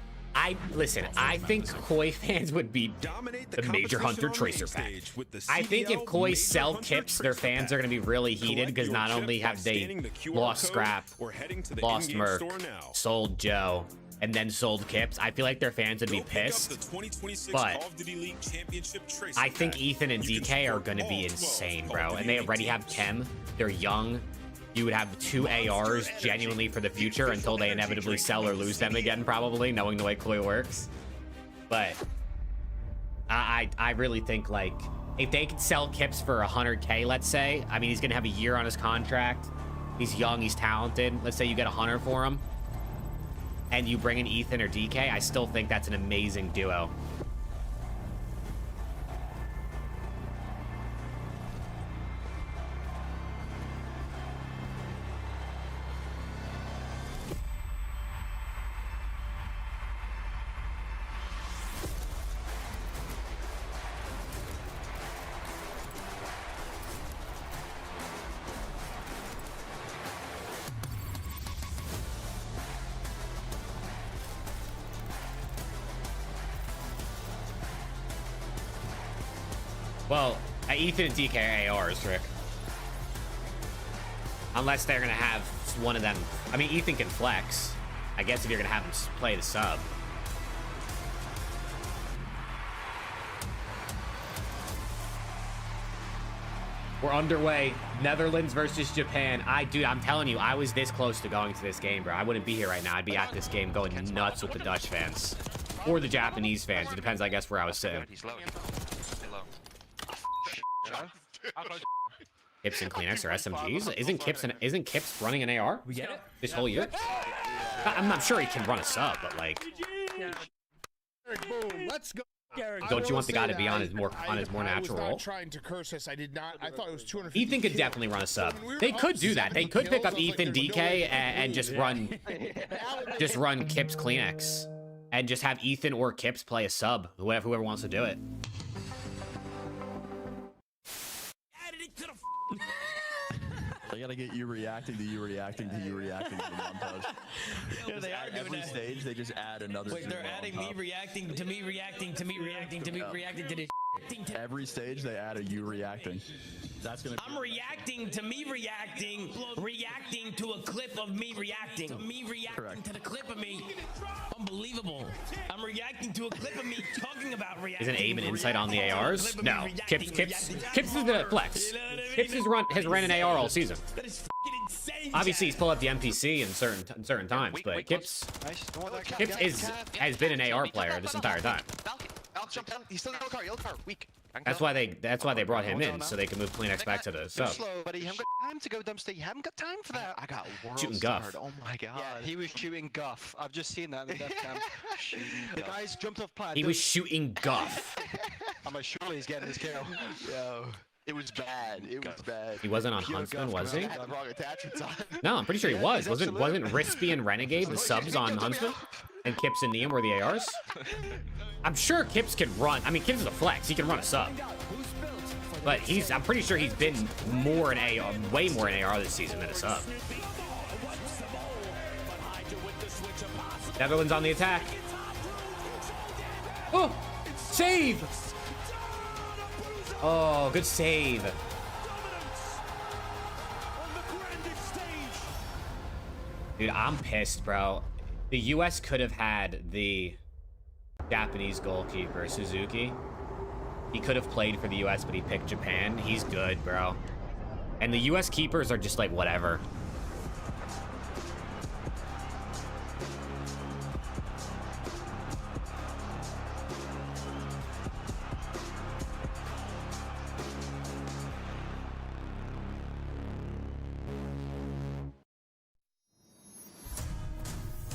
Listen, I think Koi fans would be the Major Hunter Tracer pack. I think if Koi sell Kips, their fans are going to be really heated because not only have they lost Scrap, lost Merc, sold Joe, and then sold Kips, I feel like their fans would be pissed. But I think Ethan and DK are going to be insane, bro. And they already have Chem. They're young. You would have 2 ARs genuinely for the future until they inevitably sell or lose them again, probably, knowing the way Koi works. But I really think, like, if they could sell Kips for 100K, let's say, I mean, he's going to have a year on his contract. He's young, he's talented. Let's say you get 100 for him, and you bring in Ethan or DK, I still think that's an amazing duo. Well, Ethan and DK are ARs, Rick. Unless they're going to have one of them. I mean, Ethan can flex. I guess if you're going to have him play the sub. We're underway. Netherlands versus Japan. Dude, I'm telling you, I was this close to going to this game, bro. I wouldn't be here right now. I'd be at this game going nuts with the Dutch fans. Or the Japanese fans. It depends, I guess, where I was sitting. Kips and Kleenex or SMGs? Isn't Kips running an AR? We get it this whole year? I'm not sure he can run a sub, but like, boom, let's go. Don't you want the guy to be on his more natural role? Trying to curse us, I did not. I thought it was 250. Ethan could definitely run a sub. They could do that. They could pick up Ethan DK and just run Kips Kleenex and just have Ethan or Kips play a sub. Whoever wants to do it. They gotta get you reacting to you reacting to you reacting to the montage. Yeah, they are doing every stage. They just add another. Wait, they're adding me reacting to me reacting to me reacting to me reacting to this. Every stage they add a you reacting. That's gonna. I'm reacting to me reacting to a clip of me reacting. Correct. To the clip of me. Unbelievable. I'm reacting to a clip of me talking about reacting. Isn't aim and insight on the ARs? No. Kips is the flex. Kips has ran an AR all season. That is fucking insane. Obviously, he's pulled up the NPC in certain times, but Kips has been an AR player this entire time. Falcon jump down. He's still in yellow car, weak. That's why they brought him in, so they can move Kleenex back to the sub. Slow, buddy. You haven't got time to go dumpster. You haven't got time for that. I got shooting Guff. Oh my god. Yeah, he was shooting Guff. I've just seen that in the death cam. The guys jumped off planet. He was shooting Guff. I'm like, surely he's getting his kill. Yo. It was bad. It was bad. He wasn't on Huntsman, was he? Had the wrong attachments on. No, I'm pretty sure he was. Wasn't Rispy and Renegade the subs on Huntsman? And Kips and Neum were the ARs? I'm sure Kips can run. I mean, Kips is a flex. He can run a sub. But I'm pretty sure he's been more an AR, way more an AR this season than a sub. Netherlands on the attack. Oh, save! Oh, good save. Dude, I'm pissed, bro. The US could have had the Japanese goalkeeper, Suzuki. He could have played for the US, but he picked Japan. He's good, bro. And the US keepers are just like, whatever.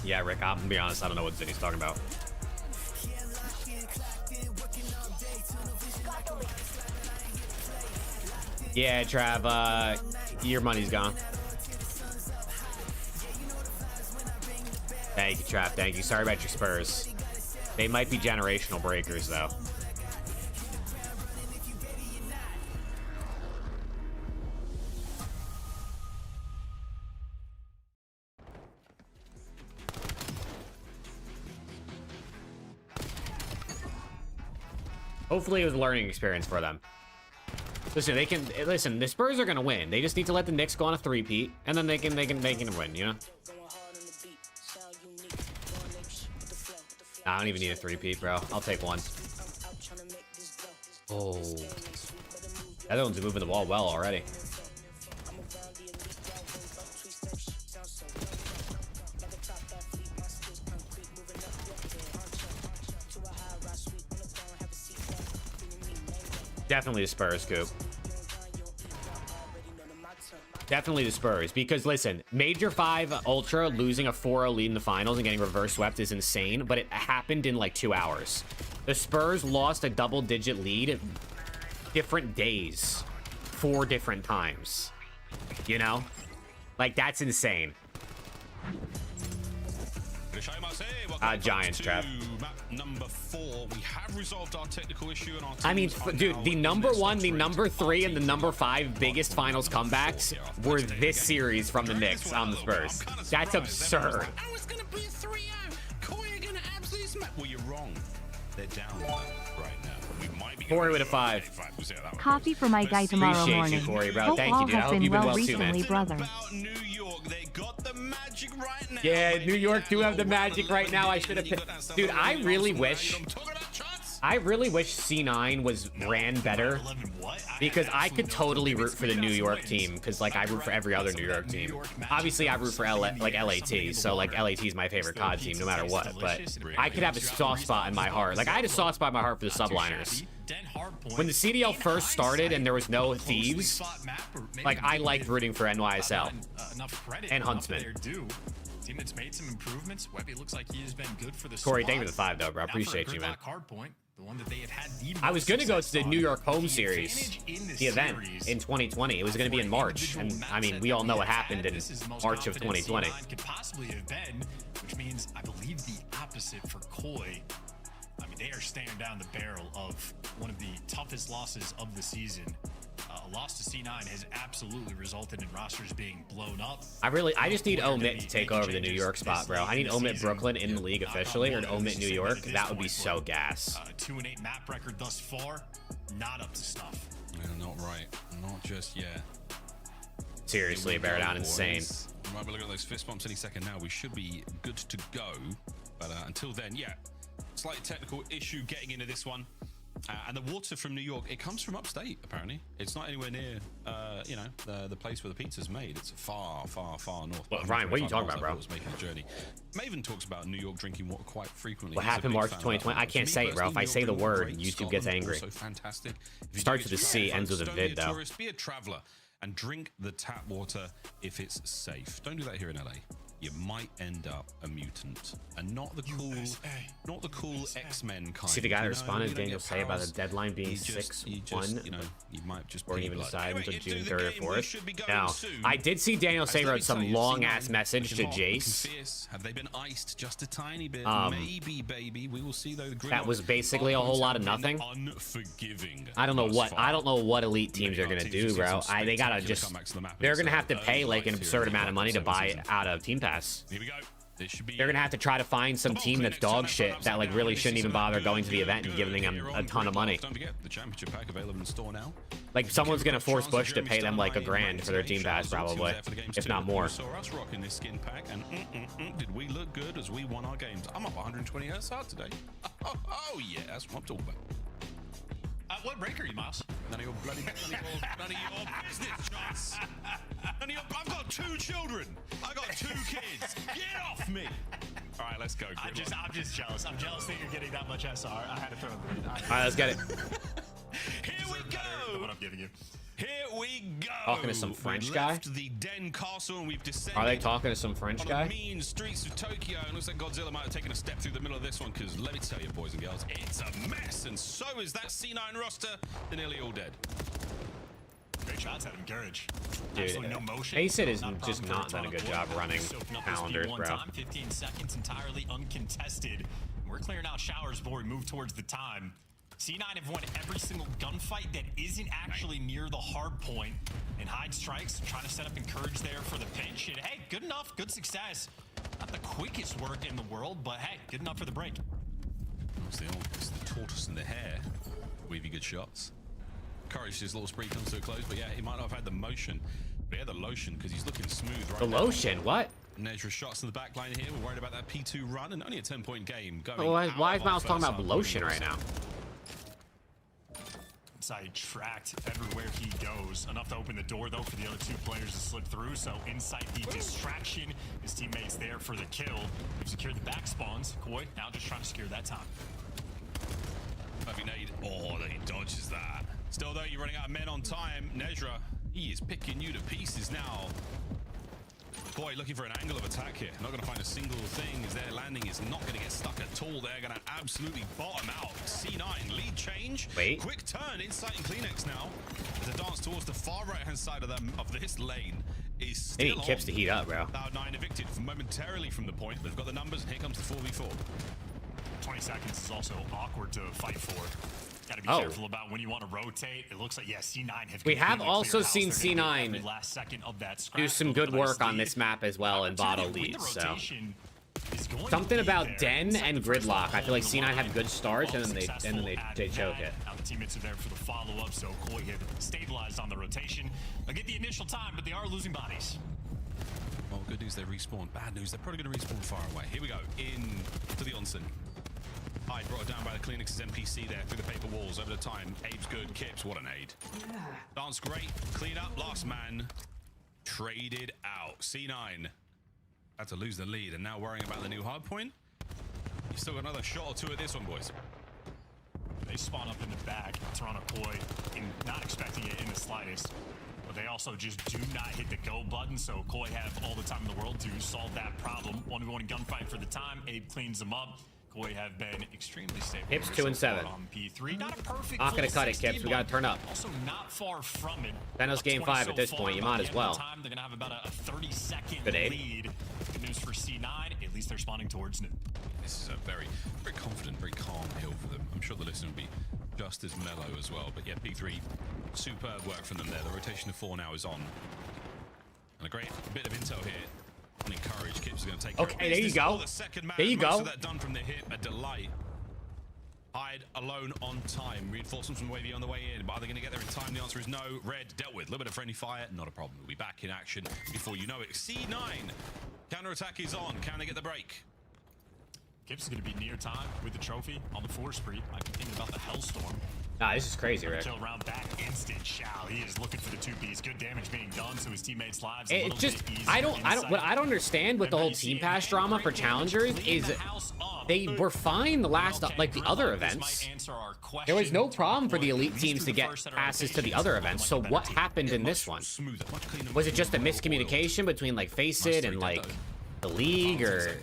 Yeah, Rick, I'm gonna be honest, I don't know what Zinni's talking about. Yeah, Trav, your money's gone. Thank you, Trav, thank you. Sorry about your Spurs. They might be generational breakers, though. Hopefully it was a learning experience for them. Listen, listen, the Spurs are gonna win. They just need to let the Knicks go on a three-peat, and then they can win, you know? I don't even need a three-peat, bro. I'll take one. Oh. The other one's moving the ball well already. Definitely the Spurs, Coop. Definitely the Spurs. Because, listen, Major 5 Ultra losing a 4-0 lead in the finals and getting reverse swept is insane, but it happened in, like, 2 hours. The Spurs lost a double-digit lead different days, 4 different times. You know? Like, that's insane. Giants, Trev. Number 4, we have resolved our technical issue and our I mean, dude, the number 1, the number 3, and the number 5 biggest finals comebacks were this series from the Knicks on the Spurs. That's absurd. Oh, it's gonna be a 3-0. Koi are gonna absolutely smack. Well, you're wrong. They're down right now. We might be Corey with a 5. Coffee for my guy tomorrow Appreciate morning. you, Corey, bro. Hope Thank all you, dude. I has hope been you've been well well too, recently, man. brother. New York, they got the magic right now. Yeah, New York do have the magic right now. I should have. Dude, I really wish C9 was ran better, because I could totally root for the New York team, because like I root for every other New York team. Obviously, I root for LAT, so like LAT is my favorite COD team no matter what. But I could have a soft spot in my heart. Like I had a soft spot in my heart for the subliners. When the CDL first started and there was no thieves, like I liked rooting for NYSL and Huntsman. Team that's made some improvements. Webby looks like he has been good for the Corey, thank you for the 5 though, bro. Appreciate you, man. The one that they have had the I was gonna go to the New York home series, the event in 2020. It was gonna be in March, and I mean, we all know what happened in March of 2020. Could possibly have been, which means I believe the opposite for Koi. I mean, they are staring down the barrel of one of the toughest losses of the season. A loss to C9 has absolutely resulted in rosters being blown up. I just need Omit to take over the New York spot, bro. I need Omit Brooklyn in the league officially, or Omit New York. That would be so gas. 2-8 map record thus far, not up to snuff. Yeah, not right. Not just yet. Seriously, bear down insane. We might be looking at those fist bumps any second now. We should be good to go. But until then, yeah. Slight technical issue getting into this one. And the water from New York, it comes from upstate, apparently. It's not anywhere near, you know, the place where the pizza's made. It's far, far, far north. Well, Ryan, what are you talking about, bro? Was making a journey. Maven talks about New York drinking water quite frequently. What happened March 2020? I can't say it, bro. If I say the word, YouTube gets angry. Fantastic. Starts with a C, ends with a vid, though. Be a traveler and drink the tap water if it's safe. Don't do that here in LA. You might end up a mutant, and not the cool X-Men kind. See the guy that responded to Daniel Say about the deadline being 6-1, you know, you might just or even decide until June 3rd or 4th. Now, soon. I did see Daniel Say wrote some long ass message to Jace. Have they been iced just a tiny bit? Maybe, baby. We will see though. That was basically a whole lot of nothing. Unforgiving. I don't know what elite teams are gonna do, bro. They gotta just. They're gonna have to pay like an absurd amount of money to buy out of Team Pass. Here we go. They're gonna have to try to find some team that's dog shit that like really shouldn't even bother going to the event and giving them a ton of money. Don't forget the championship pack available in store now. Like someone's gonna force Bush to pay them like $1,000 for their team pass, probably, if not more. Saw us rocking this skin pack, and did we look good as we won our games? I'm up 120 Hz hard today. Oh yeah, that's what I'm talking about. What rank are you, Miles? None of your business, Joss. I've got 2 children. I got 2 kids. Get off me. All right, let's go. I'm just jealous. I'm jealous that you're getting that much SR. I had to throw it in. All right, let's get it. Here we go. What I'm giving you. Here we go. Talking to some French guy? The Den Castle and we've descended. Are they talking to some French guy? On the mean streets of Tokyo, and looks like Godzilla might have taken a step through the middle of this one, because let me tell you, boys and girls, it's a mess, and so is that C9 roster. They're nearly all dead. Great shots out of Garage. Dude, no motion. Acid is just not done a good job running calendars, bro. 15 seconds entirely uncontested. We're clearing out showers before we move towards the time. C9 have won every single gunfight that isn't actually near the hard point. And Hyde strikes, trying to set up Encourage there for the pinch. And hey, good enough, good success. Not the quickest work in the world, but hey, good enough for the break. It's the tortoise and the hare. Weavy good shots. Courage, his little spree comes to a close, but yeah, he might not have had the motion. But yeah, the lotion, because he's looking smooth right The now. lotion? What? Nezra shots in the back line here. We're worried about that P2 run, and only a 10-point game going. Oh, why is Miles talking about lotion right now? Inside tracked everywhere he goes. Enough to open the door, though, for the other 2 players to slip through. So inside the distraction, his teammates there for the kill. They've secured the back spawns. Koi now just trying to secure that time. Heavy nade. Oh, he dodges that. Still, though, you're running out of men on time. Nezra, he is picking you to pieces now. Boy, looking for an angle of attack here. Not going to find a single thing as their landing is not going to get stuck at all. They're going to absolutely bottom out. C9, lead change. Wait. Quick turn, Insight and Kleenex now. As a dance towards the far right-hand side of this lane is still They need Kips to heat up, bro. Cloud9 evicted momentarily from the point. They've got the numbers, and here comes the 4v4. 20 seconds is also awkward to fight for. Got to be careful about when you want to rotate. It looks like, yeah, C9 have We have completely also cleared seen house. They're gonna get C9 every last second of that do some good work on this map as well in bottle leads. So something about Den and Gridlock. I feel like C9 have good starts and then they choke it. Now the teammates are there for the follow-up, so Koi have stabilized on the rotation. They'll get the initial time, but they are losing bodies. Well, good news, they respawn. Bad news, they're probably going to respawn far away. Here we go, in to the onsen. Hyde brought down by the Kleenex's NPC there through the paper walls over the time. Abe's good, Kips, what an aid. Dance great, clean up, last man. Traded out. C9 had to lose the lead and now worrying about the new hard point. He's still got another shot or 2 at this one, boys. They spawn up in the back. Toronto Koi not expecting it in the slightest. But they also just do not hit the go button, so Koi have all the time in the world to solve that problem. 1v1 gunfight for the time. Abe cleans them up. Koi have been extremely stable. Kips 2 and 7. On P3. Not a perfect Not gonna cut it, Kips. We gotta turn up. Also not far from it. Thanos game 5 at this point. You might as well. They're gonna have about a 30-second Good aid. lead. Good news for C9. At least they're spawning towards it. This is a very, very confident, very calm hill for them. I'm sure the listener will be just as mellow as well. But yeah, P3, superb work from them there. The rotation of 4 now is on. And a great bit of intel here. And encourage Kips is going to take okay, there you go. There you go. That done from the hip, a delight. Hyde alone on time. Reinforcements from Wavy on the way in. But are they going to get there in time? The answer is no. Red dealt with. A little bit of friendly fire. Not a problem. We'll be back in action before you know it. C9. Counter-attack is on. Can they get the break? Kips is going to be near time with the trophy on the 4 spree. Might be thinking about the Hellstorm. Nah, this is crazy, Rick. Kill round back, instant shall. He is looking for the 2Ps. Good damage being done, so his teammates' lives a It's little just bit easier. what I don't understand with the whole team pass drama for challengers is they were fine the last like the other events. There was no problem for the elite teams to get passes to the other events. So what happened in this one? Was it just a miscommunication between like Faceit and like the league, or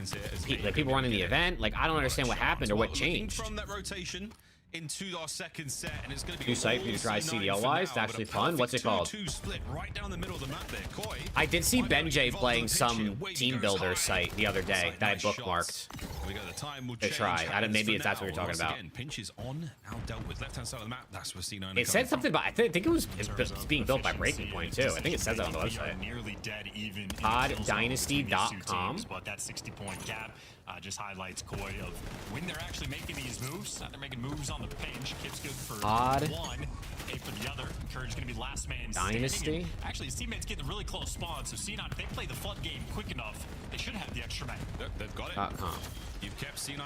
like people running the event? Like I don't understand what happened or what changed. From that rotation into our second set, and it's going to be New site for you to try CDL wise. It's actually fun. What's it called? Split right down the middle of the map there. Koi, I did see Benjay playing some team builder site the other day that I bookmarked to try. I don't, maybe that's what you're talking about. Pinch is on, now dealt with. Left hand side of the map, that's where C9 It said something about, I think it was it's being built by Breaking Point too. I think it says that on the website. PodDynasty.com. But that 60-point gap just highlights Koi of when they're actually making these moves. They're making moves on the pinch. Kip's good for one, A for the other. Courage going to be last man Dynasty. Actually, his teammates getting a really close spawn. So C9, if they play the flood game quick enough, they should have the extra man. They've got it. You've kept C9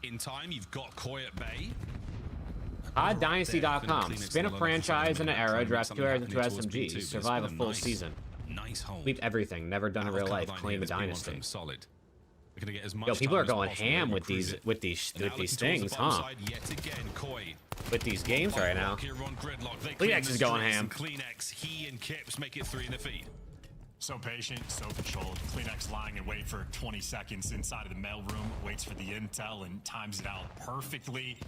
in time. You've got Koi at bay. PodDynasty.com. Spin a franchise in an era, draft 2 arrows and 2 SMGs. Survive a full season. Nice hold. Sweep everything. Never done in real life. Claim a dynasty. Solid. They're gonna get as much Yo, people are time as going possible ham to with these recruit things, huh? Yet again, Koi. With these games right now. Kleenex is going ham. Kleenex, he and Kips make it 3 in the feed. So patient, so controlled. Kleenex lying in wait for 20 seconds inside of the mailroom, waits for the intel and times it out perfectly.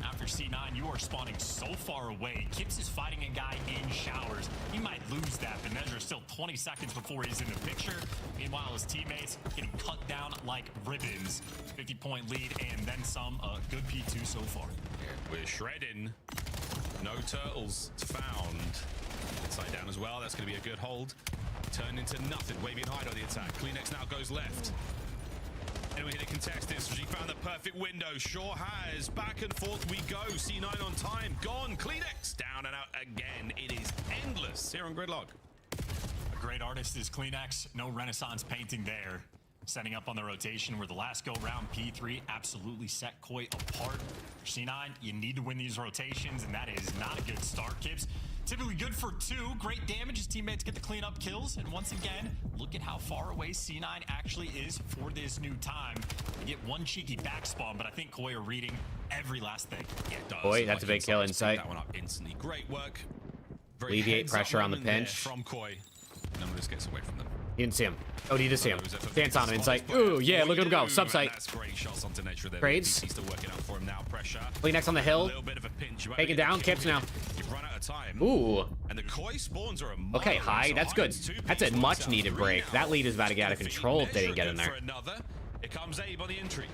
After C9, you are spawning so far away. Kips is fighting a guy in showers. He might lose that, but Nezra still 20 seconds before he's in the picture. Meanwhile, his teammates getting cut down like ribbons. 50-point lead and then some. A good P2 so far. We're shredding. No turtles found. Inside down as well. That's going to be a good hold. Turn into nothing. Wavy and Hyde on the attack. Kleenex now goes left. Anyone here to contest this? She found the perfect window. Sure has. Back and forth we go. C9 on time. Gone. Kleenex down and out again. It is endless here on Gridlock. A great artist is Kleenex. No Renaissance painting there. Setting up on the rotation where the last go round P3 absolutely set Koi apart. For C9, you need to win these rotations, and that is not a good start, Kips. Typically good for 2. Great damage. His teammates get to clean up kills. And once again, look at how far away C9 actually is for this new time. You get one cheeky back spawn, but I think Koi are reading every last thing. Yeah, it does. Boy, that's a big kill insight. That one up instantly. Great work. Very Alleviate pressure on the pinch. From Koi. Numbers gets away from them. You didn't see him. Oh, you did see him. Dance on him, insight. Ooh, yeah, look at him go. Subsite. That's great shots onto nature there. Trades. He's still working out for him now. Pressure. Kleenex on the hill. A little bit of a pinch. Take it down. Kips now. You've run out of time. Ooh. And the Koi spawns are a Okay, high. That's good. That's a much needed break. That lead is about to get out of control if they didn't get in there. It comes Abe on the entry.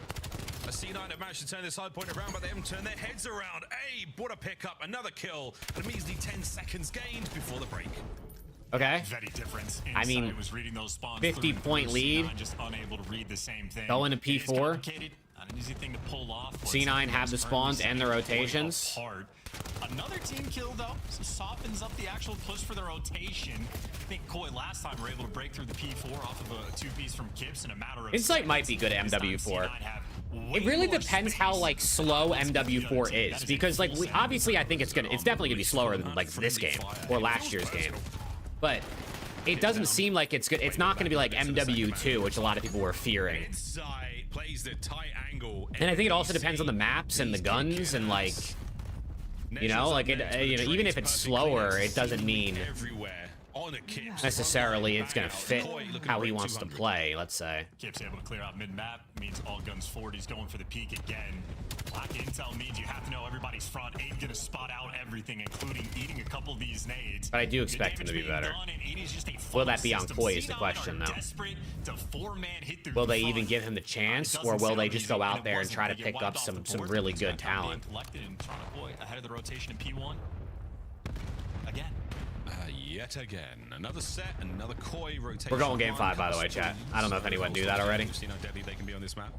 A C9 have managed to turn this side point around, but they haven't turned their heads around. Abe, what a pickup. Another kill. A measly 10 seconds gained before the break. Okay. I mean, was reading those spawns 50-point lead. Just unable to read the same thing. Going to P4. Not an easy thing to pull off. C9 have the spawns and the rotations. Another team kill though, so softens up the actual push for the rotation. I think Koi last time were able to break through the P4 off of a 2-piece from Kips in a matter of Insight might be good at MW4. It really depends how like slow MW4 is, because like obviously I think it's definitely gonna be slower than like this game or last year's game, but it doesn't seem like it's good. It's not gonna be like MW2, which a lot of people were fearing. And I think it also depends on the maps and the guns and like, you know, like even if it's slower, it doesn't mean necessarily it's gonna fit how he wants to play, let's say. Kips able to clear out mid-map, means all guns forward. He's going for the peak again. Black intel means you have to know everybody's front. Abe's gonna spot out everything, including eating a couple of these nades. But I do expect him to be better. Will that be on Koi is the question, though. Will they even give him the chance, or will they just go out there and try to pick up some really good talent? Ahead of the rotation in P1. Again. Yet again, another set, another Koi rotation. We're going game 5, by the way, chat. I don't know if anyone knew that already. See how deadly they can be on this map.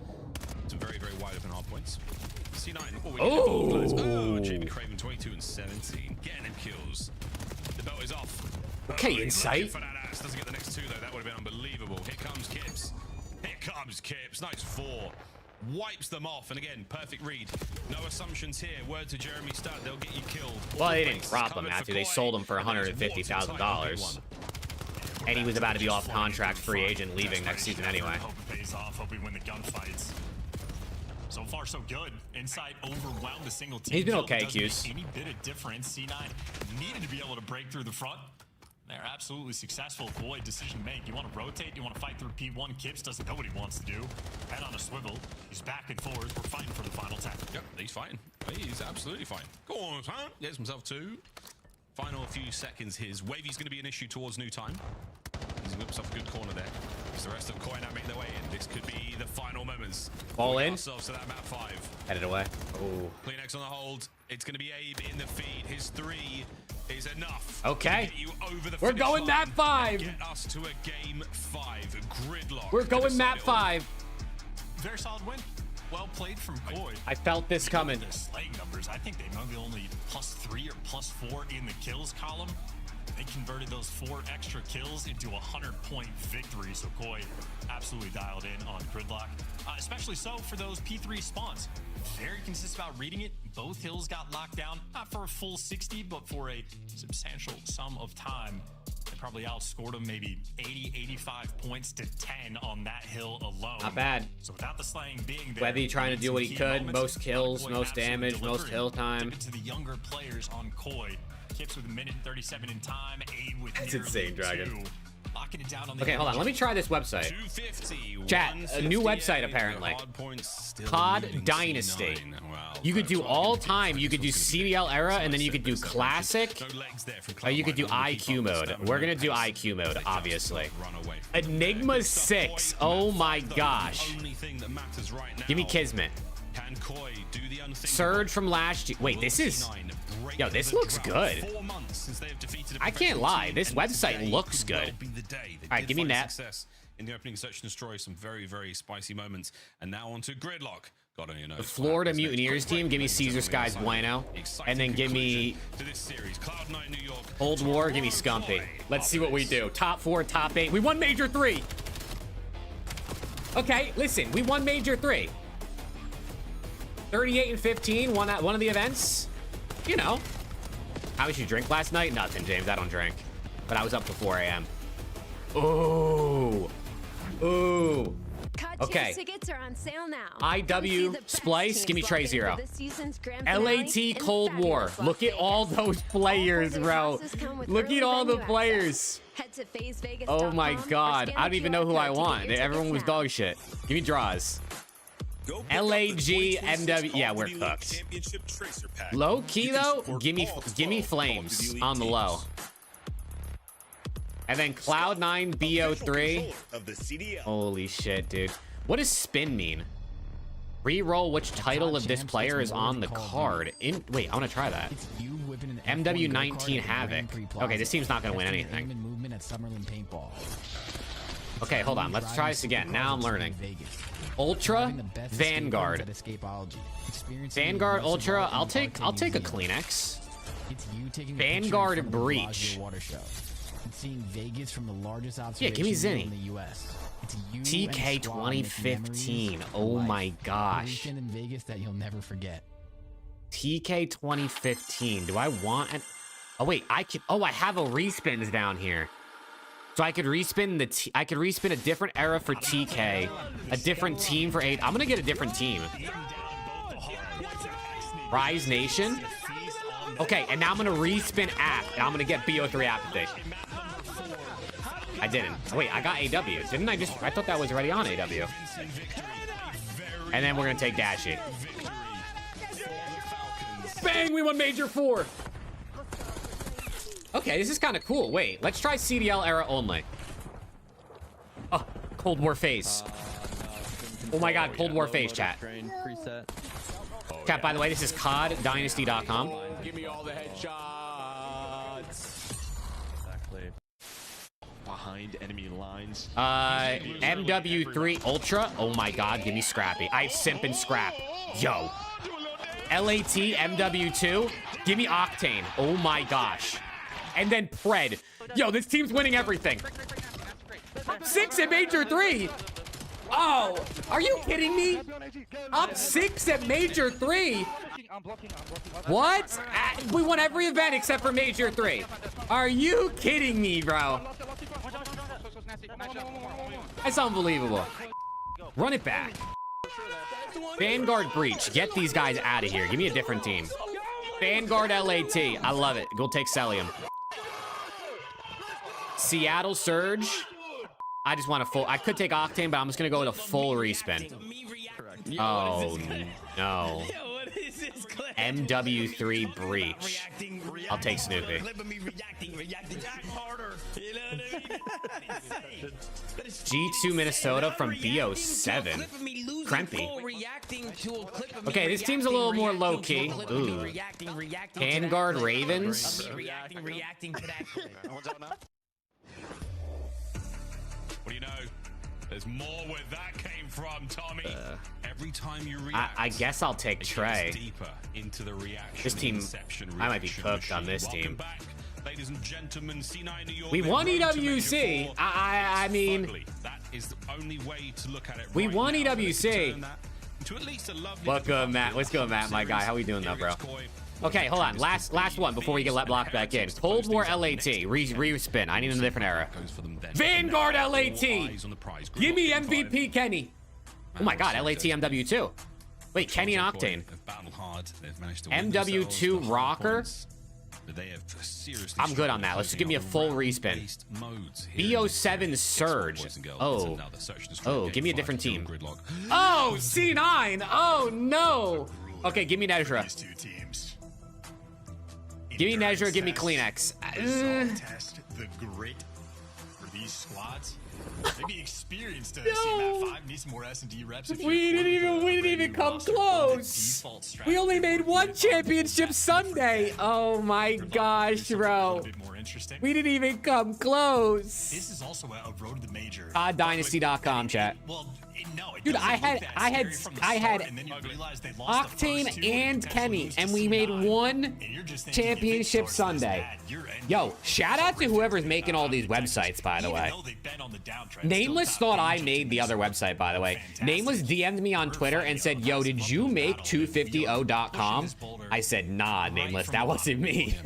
Some very, very wide open hard points. C9. Oh, Jamie Craven 22 and 17, getting him kills. The belt is off. Okay, insight. For that ass. Doesn't get the next 2 though. That would have been unbelievable. Here comes Kips. Here comes Kips. Nice 4. Wipes them off, and again, perfect read. No assumptions here. Word to Jeremy Stud, they'll get you killed. Well, they didn't drop him, Matthew. They sold him for $150,000. And he was about to be off contract, free agent, leaving next season anyway. Hope it pays off. Hope we win the gunfights. So far, so good. Insight overwhelmed the single team. He's been okay, Q's. Any bit of difference. C9 needed to be able to break through the front. They're absolutely successful. Boy, decision to make. You want to rotate? You want to fight through P1? Kips doesn't know what he wants to do. Head on a swivel. He's back and forth. We're fighting for the final tap. Yep, he's fine. He's absolutely fine. Go on, son. Gets himself 2. Final few seconds. His Wavy's going to be an issue towards new time. He's got himself a good corner there. As the rest of Koi now make their way in. This could be the final moments. Ball in. Ourselves to that map 5. Headed away. Oh. Kleenex on the hold. It's going to be Abe in the feed. His 3 is enough. Okay. To get you over the We're going map 5. Get us to a game 5. Gridlock. We're going map 5. Very solid win. Well played from Koi. I felt this coming. The slaying numbers, I think they might be only +3 or +4 in the kills column. They converted those 4 extra kills into a 100-point victory. So Koi absolutely dialed in on Gridlock, especially so for those P3 spawns. Very consistent about reading it. Both hills got locked down, not for a full 60, but for a substantial sum of time. They probably outscored them maybe 80, 85 points to 10 on that hill alone. Not bad. So without the slaying being there, Whether trying to do what he could, most kills, most damage, most hill time. To the younger players on Koi. Kips with 1:37 in time. Abe with That's insane, Dragon. 2. Locking it down on the Okay, hold on. Let me try this website. Chat, a new website apparently. COD Dynasty. You could do all time. You could do CDL era, and then you could do classic. Or you could do IQ mode. We're gonna do IQ mode, obviously. Enigma 6. Oh my gosh. Give me Kismet. Surge from last year. Wait, this is... Yo, this looks good. I can't lie. This website looks good. All right, give me that. in the opening search and destroy. Some very, very spicy moments. And now on to Gridlock. God only knows. The Florida Mutineers team, give me Caesar Skies Bueno, and then give me Cold War, give me Scumpy. Let's see what we do. Top 4, top 8. We won Major 3. Okay, listen, we won Major 3. 38-15, won at one of the events. You know. How did you drink last night? Nothing, James. I don't drink. But I was up to 4 a.m. Ooh. Ooh. Okay. Tickets are on sale now. IW Splice, give me Trey Zero. LAT Cold War. Look at all those players, bro. Look at all the players. Oh my god. I don't even know who I want. Everyone was dog shit. Give me draws. LAG MW. Yeah, we're cooked. Low key though, give me flames on the low. And then Cloud9 BO3. Holy shit, dude. What does spin mean? Reroll which title of this player is on the card. Wait, I want to try that. MW19 Havoc. Okay, this team's not going to win anything. Okay, hold on. Let's try this again. Now I'm learning. Ultra Vanguard. Vanguard Ultra. I'll take a Kleenex. Vanguard Breach. Seeing Vegas from the largest Yeah, give me Zinni. in the US. It's TK 2015. Oh my gosh. In Vegas that you'll never forget. TK 2015. Do I want an... Oh wait, I have a respins down here. So I could respin I could respin a different era for TK, a different team for 8. I'm gonna get a different team. Rise Nation. Okay, and now I'm gonna respin app, and I'm gonna get BO3 Apathy. I didn't. Wait, I got AW. Didn't I just... I thought that was already on AW. And then we're gonna take Dashy. Bang! We won Major 4! Okay, this is kind of cool. Wait, let's try CDL era only. Oh, Cold War phase. Oh my god, Cold War phase, chat. Chat, by the way, this is CODDynasty.com. Give me all the headshots. Exactly. Behind enemy lines. MW3 Ultra. Oh my god, give me Scrappy. I have Simp and Scrap. Yo. LAT MW2. Give me Octane. Oh my gosh. And then Pred. Yo, this team's winning everything. 6 at Major 3. Oh, are you kidding me? Up 6 at Major 3. What? We won every event except for Major 3. Are you kidding me, bro? That's unbelievable. Run it back. Vanguard Breach. Get these guys out of here. Give me a different team. Vanguard LAT. I love it. Go take Celium. Seattle Surge. I just want a full... I could take Octane, but I'm just going to go with a full respin. Oh, no. MW3 Breach. I'll take Snoopy. G2 Minnesota from BO7. Crempy. Okay, this team's a little more low-key. Ooh. Vanguard Ravens. What do you know? There's more where that came from, Tommy. Every time you react, I guess I'll take Trey. Deeper into the reaction, this team, I might be cooked on this team. Back, ladies and gentlemen, C9 New York. We won EWC. I mean, that is the only way to look at it. We won now. EWC. What's good, Matt? What's good, Matt? My guy, how we doing, though, bro? Okay, hold on. Last one before we get blocked back in. Cold War LAT. Respin. I need a different era. Vanguard LAT. Give me MVP Kenny. Oh my god, LAT MW2. Wait, Kenny and Octane. MW2 Rocker. I'm good on that. Let's just give me a full respin. BO7 Surge. Oh, give me a different team. Oh, C9. Oh no. Okay, give me Nezra. Give me Nezra, give me Kleenex. Test the grit for these squads. Maybe experience to see map 5. Need some more S&D reps. We didn't even come close. We only made one championship Sunday. Oh my gosh, bro. We didn't even come close. This is also a road to the major. Dynasty.com chat. Well, no, Dude, I had Octane and Kenny, and we made one championship Sunday. Yo, shout out to whoever's making all these websites, by the way. Nameless thought I made the other website, by the way. Nameless DM'd me on Twitter and said, yo, did you make 250o.com? I said, nah, Nameless, that wasn't me.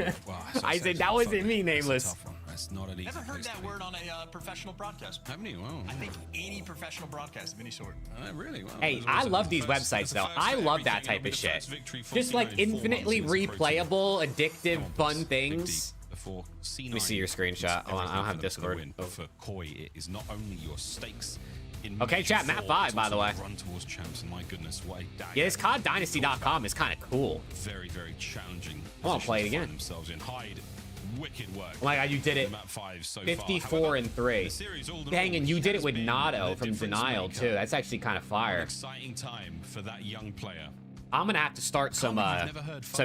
I said, that wasn't me, Nameless. That's not an easy Never heard that word on a professional broadcast. Haven't you? Wow. I think any professional broadcast of any sort. Really? Wow. Hey, I love these websites, though. I love that type of shit. Just like infinitely replayable, addictive, fun things. Let me see your screenshot. Oh, I don't have Discord. Oh. For Koi, it is not only your stakes. Okay, chat, map 5, by the way. Run towards champs, and my goodness, what a dagger. Yeah, this COD Dynasty.com is kind of cool. Very, very challenging. I want to play it again. Themselves in. Hyde, wicked work. Oh my god, you did it. Map 5 so 54 and 3. Dang, and you did it with Nado from Denial too. That's actually kind of fire. Exciting time for that young player. I'm gonna have to start some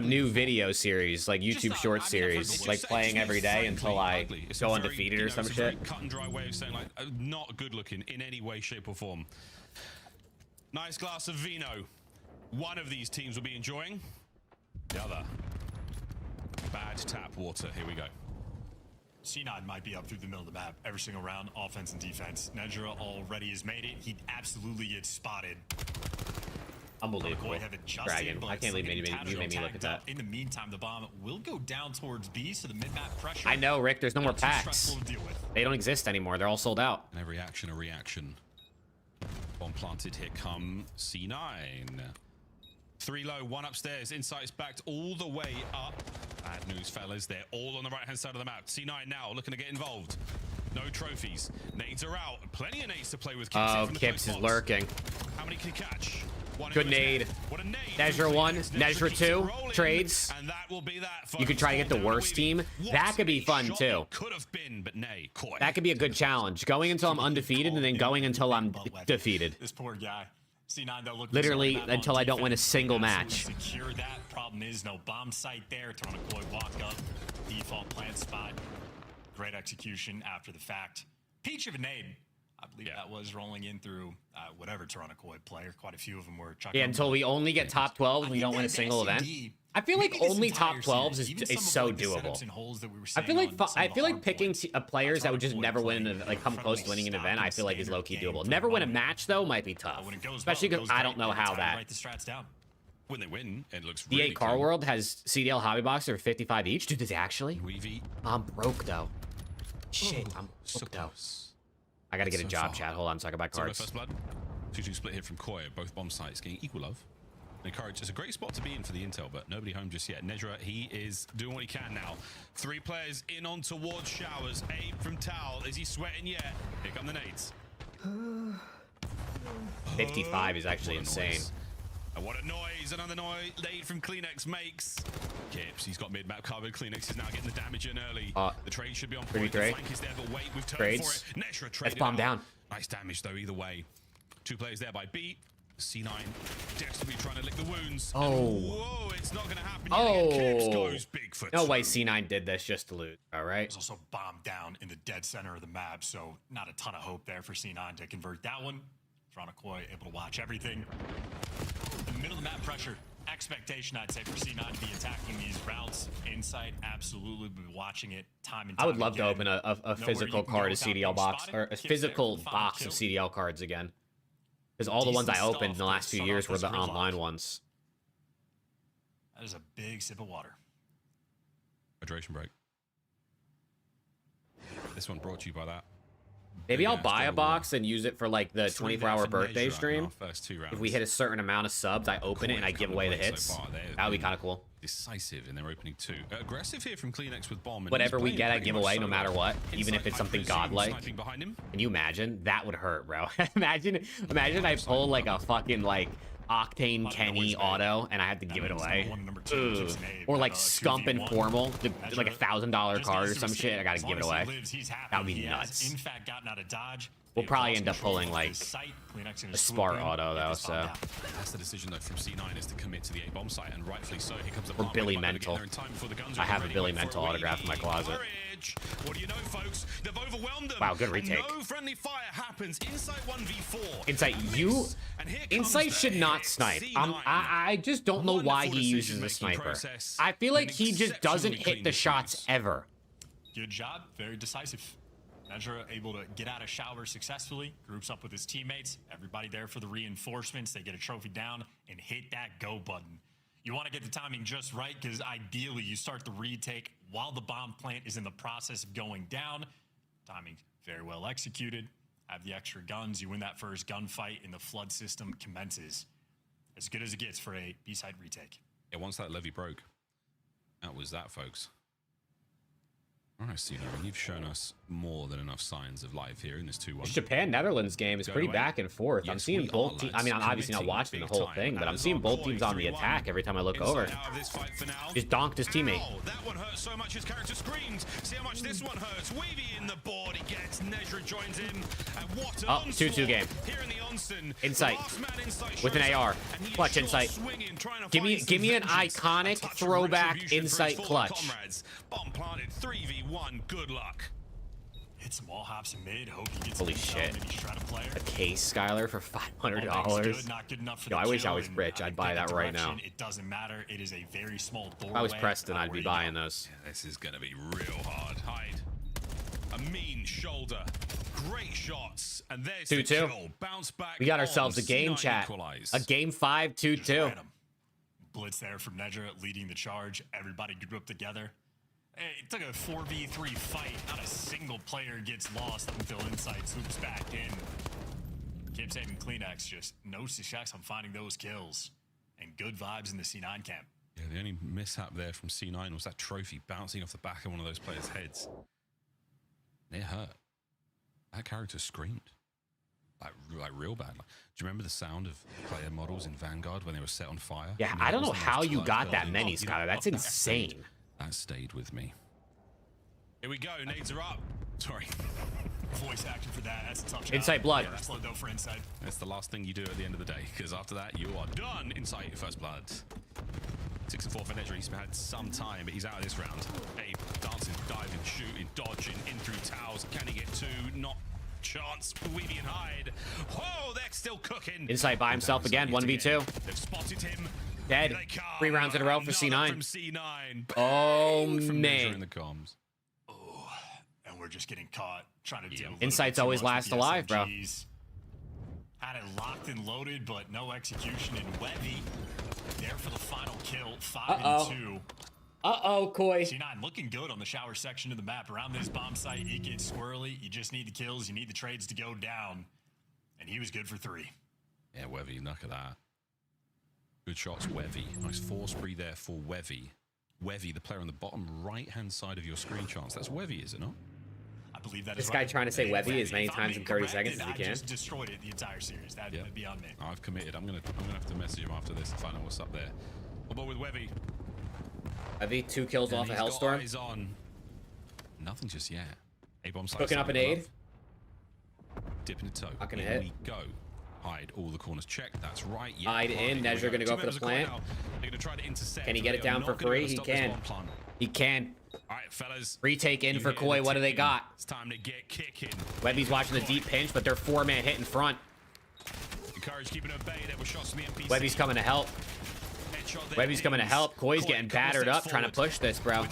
new video series, like YouTube short series, like playing every day until I go undefeated or some shit. Cut and dry way of saying, like, not good looking in any way, shape, or form. Nice glass of vino. One of these teams will be enjoying. The other. Bad tap water. Here we go. C9 might be up through the middle of the map every single round, offense and defense. Nedra already has made it. He absolutely gets spotted. Unbelievable. Dragon. I can't believe you made me look at that. In the meantime, the bomb will go down towards B, so the mid-map pressure. I know, Rick. There's no more packs. They don't exist anymore. They're all sold out. And every action, a reaction. Bomb planted. Here come C9. 3 low, 1 upstairs. Insight's backed all the way up. Bad news, fellas. They're all on the right-hand side of the map. C9 now looking to get involved. No trophies. Nades are out. Plenty of nades to play with. Oh, Kips is lurking. How many can he catch? Good nade. Nezra 1, Nezra 2, trades. And that will be that. You could try to get the worst team. That could be fun too. Could have been, but nay. That could be a good challenge. Going until I'm undefeated and then going until I'm defeated. This poor guy. C9 though, literally until I don't win a single match. Secure that. Problem is no bomb site there. Toronto walk up. Default plant spot. Great execution after the fact. Peach of a nade. I believe that was rolling in through whatever Toronto player. Quite a few of them were. Yeah, until we only get top 12 and we don't win a single event. I feel like only top 12s is so doable. I feel like picking players that would just never win, like come close to winning an event, I feel like is low-key doable. Never win a match though might be tough, especially because I don't know how that. When they win, it looks really The Car World has CDL Hobby Boxer for 55 each. Dude, does it actually? I'm broke though. Shit, I'm broke though. I gotta get a job, chat. Hold on, talk about cards. First blood. 2-2 split hit from Koi. Both bomb sites getting equal love. Encourage. It's a great spot to be in for the intel, but nobody home just yet. Nedra, he is doing what he can now. 3 players in on towards showers. Abe from Towel. Is he sweating yet? Here come the nades. 55 is actually insane. And what a noise! Another noise nade from Kleenex makes. Kips, he's got mid-map covered. Kleenex is now getting the damage in early. The trade should be on point. The flank is there, but wait, we've turned for it. Nedra traded. Let's bomb down. Nice damage though, either way. 2 players there by B. C9 desperately trying to lick the wounds. Oh. Whoa, it's not going to happen. Oh. Goes Bigfoot. No way C9 did this just to lose. All right. It's also bombed down in the dead center of the map, so not a ton of hope there for C9 to convert that one. Toronto able to watch everything. The middle of the map pressure. Expectation, I'd say, for C9 to be attacking these routes. Insight, absolutely be watching it time and time I would love again. to open a physical card of CDL box, or a physical box of CDL cards again. Because all the ones I opened in the last few years were the online ones. That is a big sip of water. Hydration break. This one brought to you by that. Maybe I'll buy a box and use it for like the 24-hour birthday stream. First 2 rounds. If we hit a certain amount of subs, I open it and I give away the hits. That would be kind of cool. Decisive in their opening 2. Aggressive here from Kleenex with bomb. Whatever we get, I give away no matter what, even if it's something godlike. Can you imagine? That would hurt, bro. imagine I pull like a fucking like Octane Kenny auto, and I had to give it away. Ugh. Or like Scump Informal, like $1,000 card or some shit. I gotta give it away. That would be nuts. We'll probably end up pulling like a Spart auto though, so. That's the decision though from C9 is to commit to the A bomb site, and rightfully so. Here comes the Or Billy Mental. I have a Billy Mental autograph in my closet. What do you know, folks? They've overwhelmed them. Wow, good retake. No friendly fire happens. Insight 1v4. Insight, Insight should not snipe. I just don't know why he uses a sniper. I feel like he just doesn't hit the shots ever. Good job. Very decisive. Nezra able to get out of shower successfully, groups up with his teammates, everybody there for the reinforcements. They get a trophy down and hit that go button. You want to get the timing just right because ideally you start the retake while the bomb plant is in the process of going down. Timing very well executed. Have the extra guns. You win that first gunfight and the flood system commences. As good as it gets for a B-side retake. Yeah, once that levy broke, that was that, folks. All right, Cena, you've shown us more than enough signs of life here in this 2-1. This Japan-Netherlands game is pretty back and forth. I'm seeing both teams. I mean, I'm obviously not watching the whole thing, but I'm seeing both teams on the attack every time I look over. Just donked his teammate. That one hurts so much his character screamed. See how much this one hurts. Wavy in the board. He gets Nezra joins in. And what 2-2 game. Here in the Onsen. Insight with an AR. Clutch Insight. Give me an iconic throwback Insight clutch. Bomb planted 3v1. Good luck. Hit some wall hops in mid. Hope he gets Holy shit. A case Skylar for $500. Yo, I wish I was rich. I'd buy that right now. It doesn't matter. It is a very small doorway. If I was Preston, I'd be buying those. Yeah, this is gonna be real hard. Hide. A mean shoulder. Great shots. And there's 2-2. Bounce back. We got ourselves a game, chat. A game 5, 2-2. Blitz there from Nedra leading the charge. Everybody grouped together. It took a 4v3 fight. Not a single player gets lost up until Insight swoops back in. Keep saving Kleenex. Just no success on finding those kills. And good vibes in the C9 camp. Yeah, the only mishap there from C9 was that trophy bouncing off the back of one of those players' heads. It hurt. That character screamed. Like real bad. Like, do you remember the sound of player models in Vanguard when they were set on fire? Yeah, I don't know how you got that many, Skylar. That's insane. That stayed with me. Here we go. Nades are up. Sorry. Voice action for that. That's a tough job. Insight blood. Yeah, slow though for Insight. That's the last thing you do at the end of the day, because after that, you are done. Insight, first blood. 6 and 4 for Nedra. He's had some time, but he's out of this round. Abe, dancing, diving, shooting, dodging, in through towers. Can he get 2? Not chance. Weavy and hide. Whoa, they're still cooking. Insight by himself again, 1v2. They've spotted him. Dead. 3 rounds in a row for C9. From C9. Oh, from man. In the comms. Oh, and we're just getting caught trying to deal with Insight's always last alive, bro. Had it locked and loaded, but no execution. And Webby there for the final kill. 5-2. Uh-oh, Koi. C9 looking good on the shower section of the map. Around this bomb site, it gets squirrely. You just need the kills. You need the trades to go down. And he was good for 3. Yeah, Wevy, look at that. Good shots, Wevy. Nice 4 spree there for Wevy. Wevy, the player on the bottom right-hand side of your screen chance. That's Wevy, is it not? I believe that this is guy right. trying to say Webby as many times in 30 seconds as he I can. just destroyed it the entire series. That'd be on me. I've committed. I'm gonna have to message him after this and find out what's up there. What about with Webby? Webby, 2 kills off a Hellstorm. Eyes on. Nothing just yet. A-bomb cooking up an aid. Dipping the toe. Not gonna Here hit. we go. Hide all the corners checked. That's right. Yeah, Hide in. Nezra gonna go for the plant. They're gonna try to intercept. Can he get it down for free? He can. He can. All right, fellas. Retake in for Koi. What do they got? It's time to get kicking. Webby's watching the deep pinch, but they're 4-man hit in front. Encourage keeping it at bay. There were shots from the NPC. Webby's coming to help. Webby's coming to help. Koi's getting battered up, trying to push this, bro.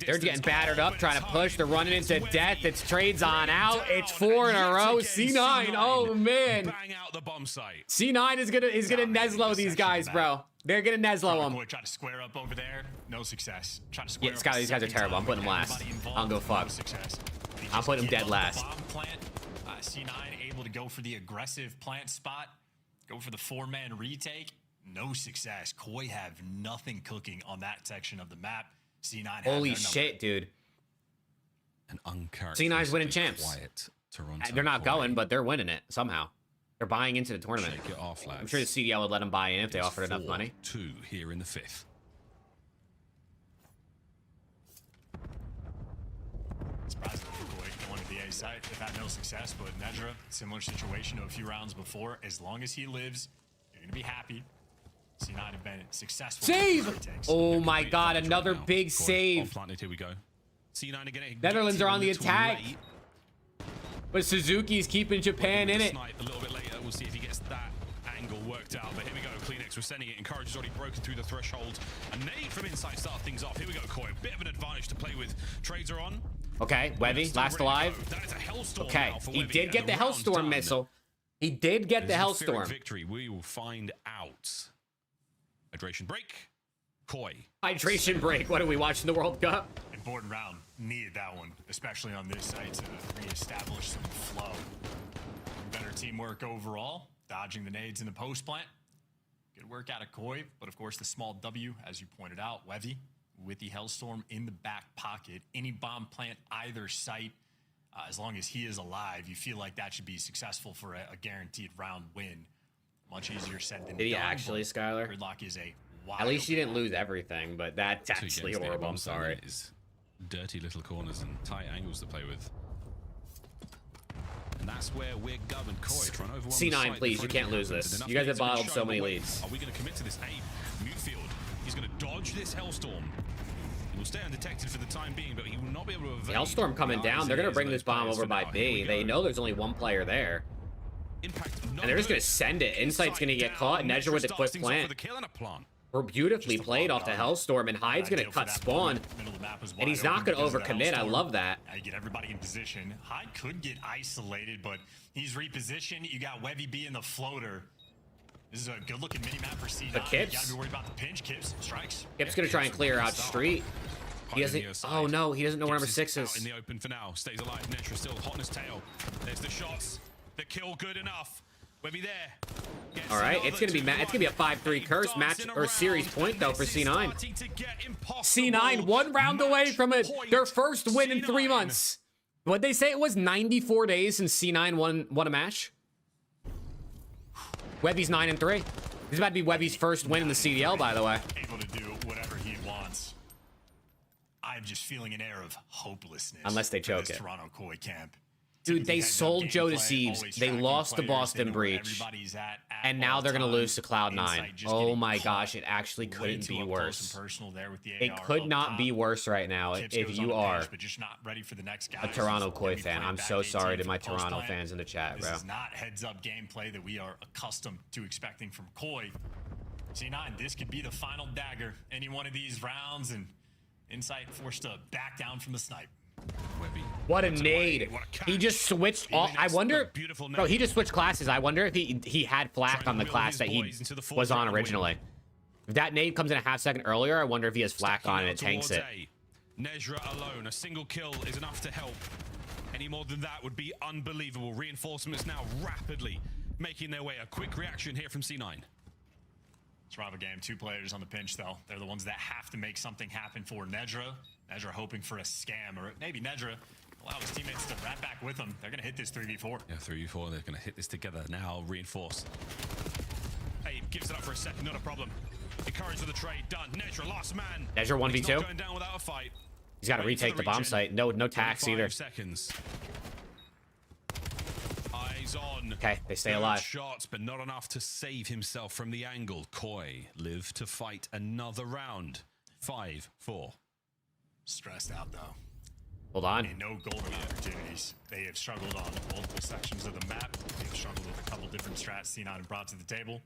They're getting battered up, trying to push. They're running into death. It's trades on out. It's 4 in a row. C9. Oh man. Bang out the bomb site. C9 is gonna Neslo these guys, bro. They're gonna Neslo them. Try to square up over there. No success. Try to square Yeah, up. Skylar, these guys are terrible. I'm putting them last. I'll go fuck. I'll put them dead last. C9 able to go for the aggressive plant spot. Go for the 4-man retake. No success. Koi have nothing cooking on that section of the map. C9 holy shit, dude. An uncharacteristic C9's winning champs. Quiet Toronto. They're not going, but they're winning it somehow. They're buying into the tournament. Shake it off, lads. I'm sure the CDL would let them buy in if they offered enough money. 4-2 here in the 5th. Surprisingly, Koi wanted the A site. They've had no success, but Nedra, similar situation to a few rounds before. As long as he lives, you're gonna be happy. C9 have been successful. Save! Oh my god, another big save. Planted, here we go. C9 again. Netherlands are on the attack. But Suzuki's keeping Japan in it. A little bit later, we'll see if he gets that angle worked out. But here we go. Kleenex, we're sending it. Encourage has already broken through the threshold. A nade from inside start things off. Here we go, Koi. A bit of an advantage to play with. Trades are on. Okay, Webby, last alive. Okay, he did get the Hellstorm missile. He did get the Hellstorm. Victory. We will find out. Hydration break. Koi. Hydration break. What are we watching the World Cup? Important round. Needed that one, especially on this site to reestablish some flow. Better teamwork overall. Dodging the nades in the post plant. Good work out of Koi, but of course the small W, as you pointed out, Wevy with the Hellstorm in the back pocket. Any bomb plant either site, as long as he is alive, you feel like that should be successful for a guaranteed round win. Much easier said than Did he done, actually, Skylar? Gridlock is a At least you didn't lose everything, but that's actually horrible. I'm sorry. Dirty little corners and tight angles to play with. And that's where we're governed. Koi trying to overwhelm C9, please, you can't lose this. You guys have bottled so many leads. Are we going to commit to this? Mutefield, he's going to dodge this Hellstorm. He will stay undetected for the time being, but he will not be able to evade. Hellstorm coming down. They're going to bring this bomb over by B. They know there's only one player there. And they're just going to send it. Insight's going to get caught. And Nedra with the quick plant. We're beautifully played off the Hellstorm, and Hyde's going to cut spawn. And he's not going to overcommit. I love that. You get everybody in position. Hyde could get isolated, but he's repositioned. You got Webby B in the floater. This is a good-looking mini-map for C9. The Kips. You gotta be worried about the pinch. Kips strikes. Kip's going to try and clear out street. He doesn't. Oh no, he doesn't know where number 6 is. In the open for now. Stays alive. Netra still hot in his tail. There's the shots. The kill good enough. Webby there. All right, it's gonna be a 5-3 curse match or series point though for C9. C9 1 round away from their first win in 3 months. What'd they say it was 94 days since C9 won a match? Webby's 9-3. This is about to be Webby's first win in the CDL, by the way. Able to do whatever he wants. I'm just feeling an air of hopelessness. Unless they choke it. Toronto Koi camp. Dude, they sold Joe to Sieves. They lost to Boston Breach. And now they're going to lose to Cloud9. Oh my gosh, it actually couldn't be worse. It could not be worse right now if you are a Toronto Koi fan. I'm so sorry to my Toronto fans in the chat, bro. This is not heads-up gameplay that we are accustomed to expecting from Koi. C9, this could be the final dagger. Any one of these rounds, and Insight forced to back down from the snipe. What a nade. He just switched all. I wonder. Bro, he just switched classes. I wonder if he had flak on the class that he was on originally. If that nade comes in a half second earlier, I wonder if he has flak on and it tanks it. Nezra alone, a single kill is enough to help. Any more than that would be unbelievable. Reinforcements now rapidly making their way. A quick reaction here from C9. It's Rava game. 2 players on the pinch, though. They're the ones that have to make something happen for Nedra. Nedra hoping for a scam, or maybe Nedra allow his teammates to wrap back with him. They're going to hit this 3v4. Yeah, 3v4. They're going to hit this together now. Reinforce. Hey, gives it up for a second. Not a problem. Encourage for the trade. Done. Nedra, last man. Nedra 1v2. Going down without a fight. He's got to retake the bomb site. No tax either. Seconds. Eyes on. Okay, they stay alive. Shots, but not enough to save himself from the angle. Koi live to fight another round. 5-4. Stressed out, though. Hold on. And no golden opportunities. They have struggled on multiple sections of the map. They've struggled with a couple different strats C9 have brought to the table.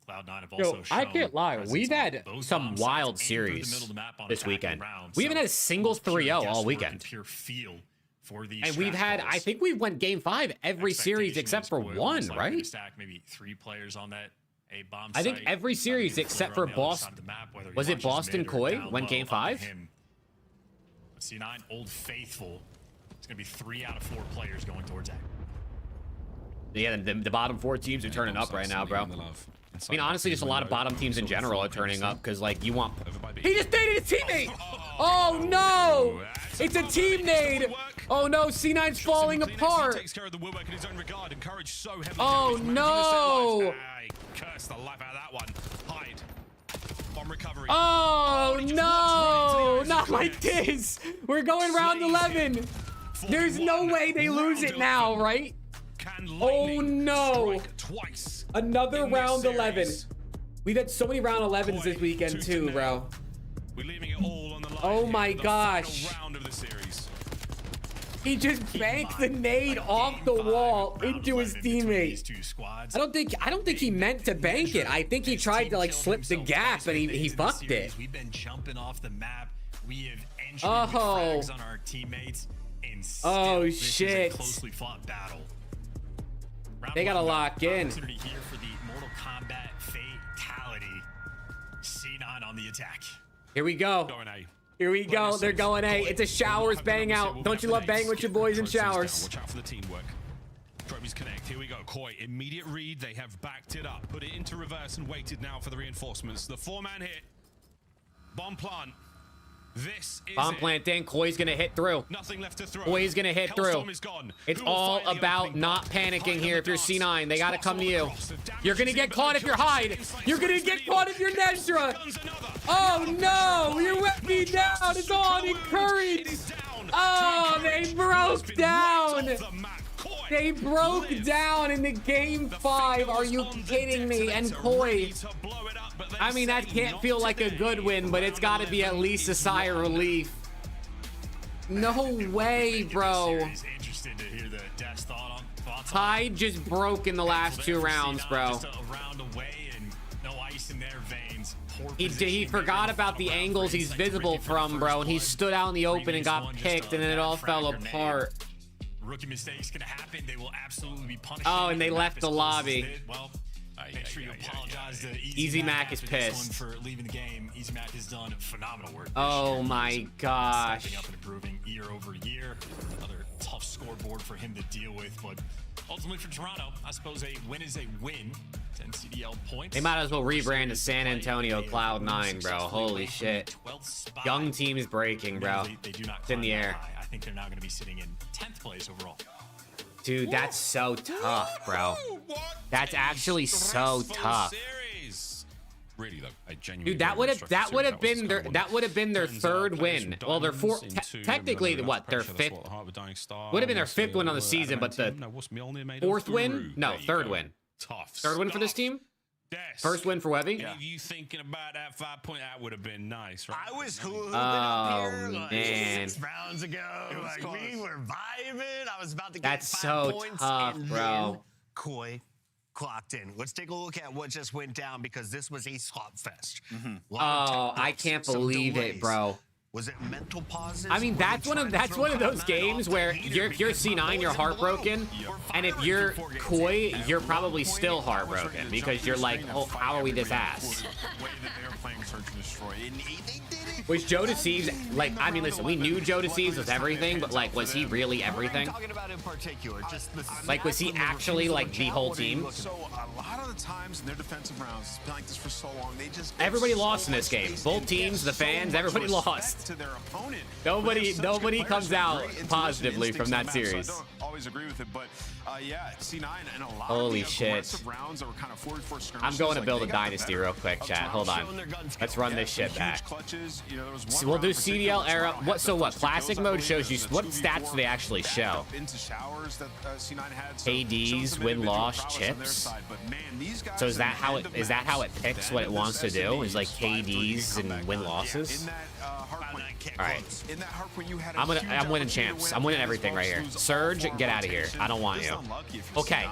Cloud9 have also shown. I can't lie. We've had some wild series this weekend. We haven't had a singles 3-0 all weekend. Pure feel for these. And we've had, I think we've went game 5 every series except for one, right? Stack maybe 3 players on that A bomb. I think every series except for Boston. Was it Boston Koi went game 5? C9, Old Faithful. It's going to be 3 out of 4 players going towards that. Yeah, the bottom 4 teams are turning up right now, bro. I mean, honestly, just a lot of bottom teams in general are turning up because, like, you want... He just naded his teammate! Oh, no! It's a team nade! Oh, no, C9's falling apart! Oh, no! Curse the life out of that one. Hide. On recovery. Oh, no! Not like this! We're going round 11! There's no way they lose it now, right? Oh, no! Another round 11. We've had so many round 11s this weekend, too, bro. We're leaving it all on the line. Oh, my gosh. Round of the series. He just banked the nade off the wall into his teammate. I don't think he meant to bank it. I think he tried to like slip the gap and he fucked it. We've been jumping off the map. We have entry Oh. frags on our teammates. And Oh, this shit. is a closely fought battle. They gotta lock in. Opportunity here for the Mortal Kombat fatality. C9 on the attack. Here we go. Here we go. They're going A. It's a showers bang out. Don't you love banging with your boys in showers? Watch out for the teamwork. Trophies connect. Here we go. Koi, immediate read. They have backed it up. Put it into reverse and waited now for the reinforcements. The 4-man hit. Bomb plant. This is Bomb plant in. Koi's gonna hit through. Nothing left to throw. Koi's gonna hit through. It's all about not panicking here if you're C9. They gotta come to you. You're gonna get caught if you're Hyde. You're gonna get caught if you're Nezra. Oh no! You're wet me down. It's all encouraged. Oh, they broke down. They broke down in the game 5. Are you kidding me? And Koi. I mean, that can't feel like a good win, but it's got to be at least a sigh of relief. No way, bro. Hyde just broke in the last 2 rounds, bro. He forgot about the angles he's visible from, bro, and he stood out in the open and got picked, and then it all fell apart. Rookie mistakes gonna happen. They will absolutely be punished. Oh, and they left the lobby. Well, make sure you apologize to Easy Mac is pissed. for leaving the game. Easy Mac has done phenomenal work. Oh my gosh. Stepping up and improving year over year. Another tough scoreboard for him to deal with, but ultimately for Toronto, I suppose a win is a win. 10 CDL points. They might as well rebrand to San Antonio Cloud9, bro. Holy shit. Young team is breaking, bro. It's in the air. I think they're now going to be sitting in 10th place overall. Dude, that's so tough, bro. That's actually so tough. Really though, I genuinely. Dude, that would have been their 3rd win. Well, their 4th. Technically, what? Their 5th. Would have been their 5th win on the season, but the 4th win? No, 3rd win. Tough. 3rd win for this team. First win for Webby. Yeah. You thinking about that 5-point? That would have been nice, right? I was hula-hooping up here man. 6 rounds ago. Like, we were vibing. I was about to get That's 5 so points, tough, and bro. then Koi clocked in. Let's take a look at what just went down because this was a slop fest. Oh, I can't believe it, bro. Was it mental pauses? I mean, that's one of those games where if you're C9, you're heartbroken, and if you're Koi, you're probably still heartbroken because you're like, oh, how are we this ass? Was Joe Deceives, like, I mean, listen, we knew Joe Deceives was everything, but like, was he really everything? Like, was he actually like the whole team? So a lot of the times in their defensive rounds, it's been like this for so long. They just Everybody lost in this game. Both teams, the fans, everybody lost. to their opponent. Nobody comes out positively from that So I series. don't always agree with it, but yeah, C9 and a lot Holy of the shit. aggressive rounds that were kind of 44 skirmishes. I'm going to like, build they a got the dynasty better real quick, of chat. Toronto. Hold on. Let's run this shit Huge back. clutches. You know, there was So one we'll do round in particular CDL era. Toronto What? had So the what? first Classic kills, I mode believe. shows you There was what 2v4 stats do they actually back show? up into showers that C9 had. So ADs, showed some win individual loss, prowess on their chips. side, but man, these guys So is that at the how end it of is that how it matches, picks the what end it of wants to this do? Is like 5-3 KDs and comeback win run. losses? In that hard point, All right. in that hard point, you had a I'm huge winning opportunity champs. to I'm win winning as everything well right as here. lose all Surge, 4 get out of here. rotations. I don't want Just you. unlucky if you're Okay. C9.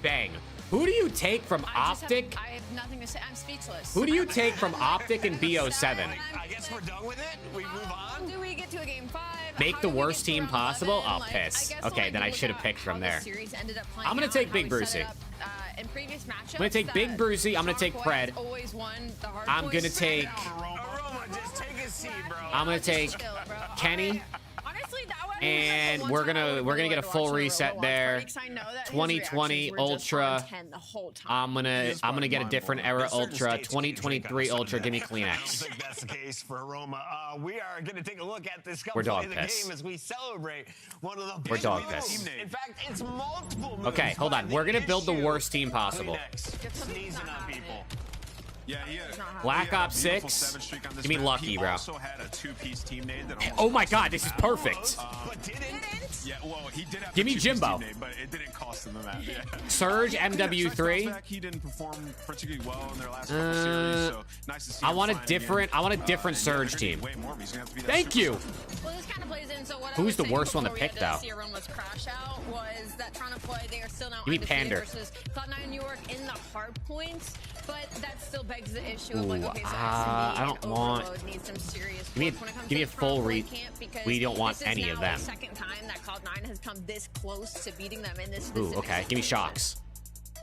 Bang. Who do you take from Optic? I have nothing to say. I'm speechless. Who do you take from Optic and BO7? I guess we're done with it. We move on. Do we get to a game 5? Make How the do we get worst to team round possible? 11? I'll Like, piss. I guess Okay, we'll then I look should have at picked from how the there. series ended up playing I'm gonna out, take how Big we set Brucey. up, in previous matchups, I'm gonna take Big Brucey. I'm gonna take Toronto Pred. has always won the hard I'm gonna points. take. Aroma, just take a seat, bro. I'm gonna take Chill, bro. Kenny. Honestly, that one And we're gonna get a full reset there. 2020 Ultra. I'm gonna get a different era Ultra. 2023 Ultra. Give me Clean I X. don't think that's the case for Aroma. We are going to take a look at this We're play dog of the piss. game as we celebrate one of the We're big dog moves. piss. In fact, it's multiple moves. Okay, hold on. We're gonna build the worst team possible. Sneezing on people. Yeah, Black Ops 6. Give me Lucky, bro. Also had a two-piece teammate that Oh my God, this is perfect. but didn't. Yeah, well, he did have Give me a two-piece Jimbo. teammate, but it didn't cost him the map. Yeah. Surge MW3. He didn't perform particularly well in their last couple series, so nice to see. I want a different Surge team. Thank you. Well, this kind of plays in. So what Who's the worst one to pick, though? Was Crash Out was that trying to play. They are still now Give me undefeated Pander. versus Cloud9 New York in the hard points, but that still begs the issue of Ooh, like, okay, so I don't want. needs some serious Give me, work when it comes give me to a full front read. play camp, because We don't want this is any of now them. The second time that Cloud9 has come this close to beating them in this. Ooh, specific okay. Give me Shocks.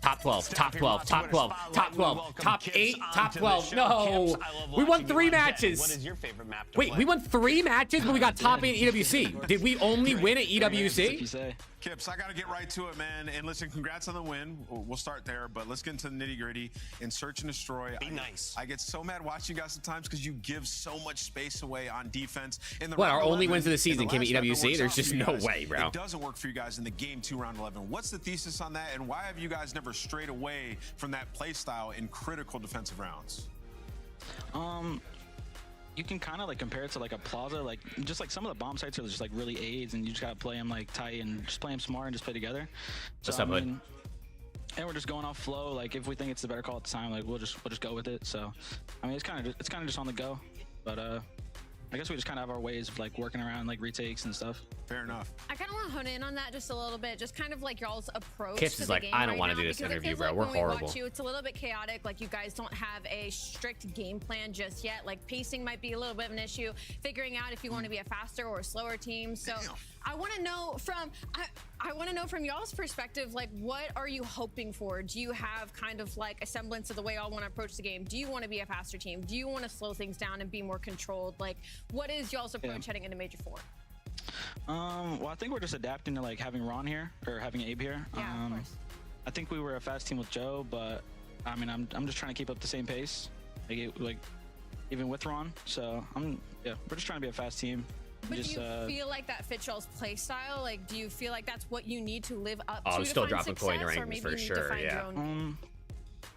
Top 12, top 12, top 12, top 12, top 8, top 12. No, we won 3 matches. What is your favorite map to Wait, we won 3 matches, but we got top 8 at EWC. Did we only win at EWC? Kips, I got to get right to it, man. And listen, congrats on the win. We'll start there, but let's get into the nitty-gritty and search and destroy. Be nice. I get so mad watching you guys sometimes because you give so much space away on defense. In the What, round our only 11, wins of the season and came at last map, it EWC? works There's out just for you no guys. way, bro. It doesn't work for you guys in the game 2 round 11. What's the thesis on that, and why have you guys never strayed away from that play style in critical defensive rounds? You can kind of like compare it to like a plaza, like just like some of the bomb sites are just like really aids, and you just gotta play them like tight and just play them smart and just play together. So, What's up, bud? And we're just going off flow. Like if we think it's the better call at the time, like we'll just go with it. So, I mean, it's kind of just on the go, but I guess we just kind of have our ways of like working around like retakes and stuff. Fair enough. I kind of want to hone in on that just a little bit, just kind of like y'all's approach. Kips to is the like, game I don't right want to now, do this because it interview, feels bro. like We're when we horrible. watch you, it's a little bit chaotic. Like you guys don't have a strict game plan just yet. Like pacing might be a little bit of an issue. Figuring out if you want to be a faster or a slower team. So I want to know from I want to know from y'all's perspective, like what are you hoping for? Do you have kind of like a semblance of the way y'all want to approach the game? Do you want to be a faster team? Do you want to slow things down and be more controlled? Like what is y'all's approach heading into Major 4? Well, I think we're just adapting to like having Ron here or having Abe here. Yeah, of course. I think we were a fast team with Joe, but I mean, I'm just trying to keep up the same pace, like even with Ron. So we're just trying to be a fast team. But just, do you feel like that fits y'all's play style? Like, do you feel like that's what you need to live up to? I'm still find dropping coin success, or rings maybe for you need to sure, find your yeah. own-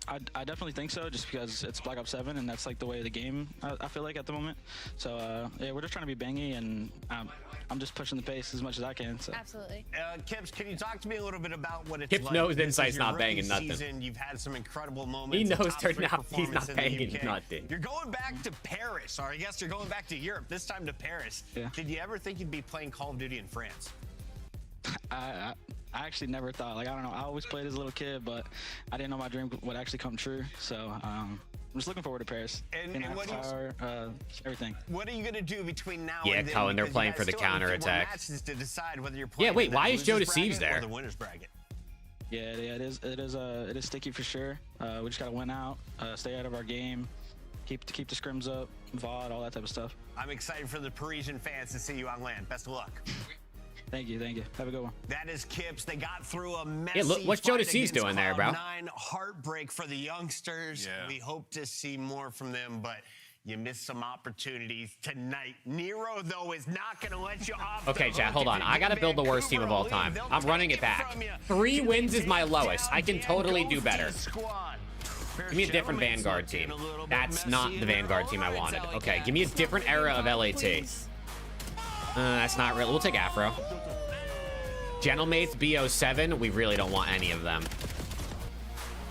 I definitely think so, just because it's Black Ops 7 and that's like the way of the game. I feel like at the moment. So yeah, we're just trying to be bangy, and I'm just pushing the pace as much as I can. So. Absolutely. Kips, can you talk to me a little bit about what it's Kips like? knows This Insight's is your not rookie banging nothing. season. You've had some incredible moments. He knows top they're three not- he's not performance in the banging UK. nothing. You're going back to Paris, or I guess you're going back to Europe, this time to Paris. Yeah. Did you ever think you'd be playing Call of Duty in France? I actually never thought, like, I don't know, I always played as a little kid, but I didn't know my dream would actually come true. So I'm just looking forward to Paris. And what do you- everything. What are you going to do between now Yeah, and then? Cullen, they're Because you playing guys for the still have a few more counterattack. matches to decide whether you're Yeah, playing wait, in why that is Joe losers Deceives bracket or there? the winners bracket. Yeah, it is sticky for sure. We just gotta win out, stay out of our game, keep the scrims up, VOD, all that type of stuff. I'm excited for the Parisian fans to see you on land. Best of luck. Thank you. Have a good one. That is Kips. They got through a messy Yeah, look, what's Joe fight Deceives against doing there, bro? Cloud9. Heartbreak for the youngsters. Yeah. We hope to see more from them, but you missed some opportunities tonight. Nero, though, is not going to let you off. Okay, the chat, hook. hold on. If I gotta give build the worst team Vancouver of all a time. lead, I'm they'll running take it back. from you. 3 wins is my Down lowest. I can totally do goes better. the squad. Give me a different Vanguard team. That's not the Vanguard team I wanted. Okay, give me a different era of LAT. That's not real. We'll take Afro. Gentlemates BO7. We really don't want any of them.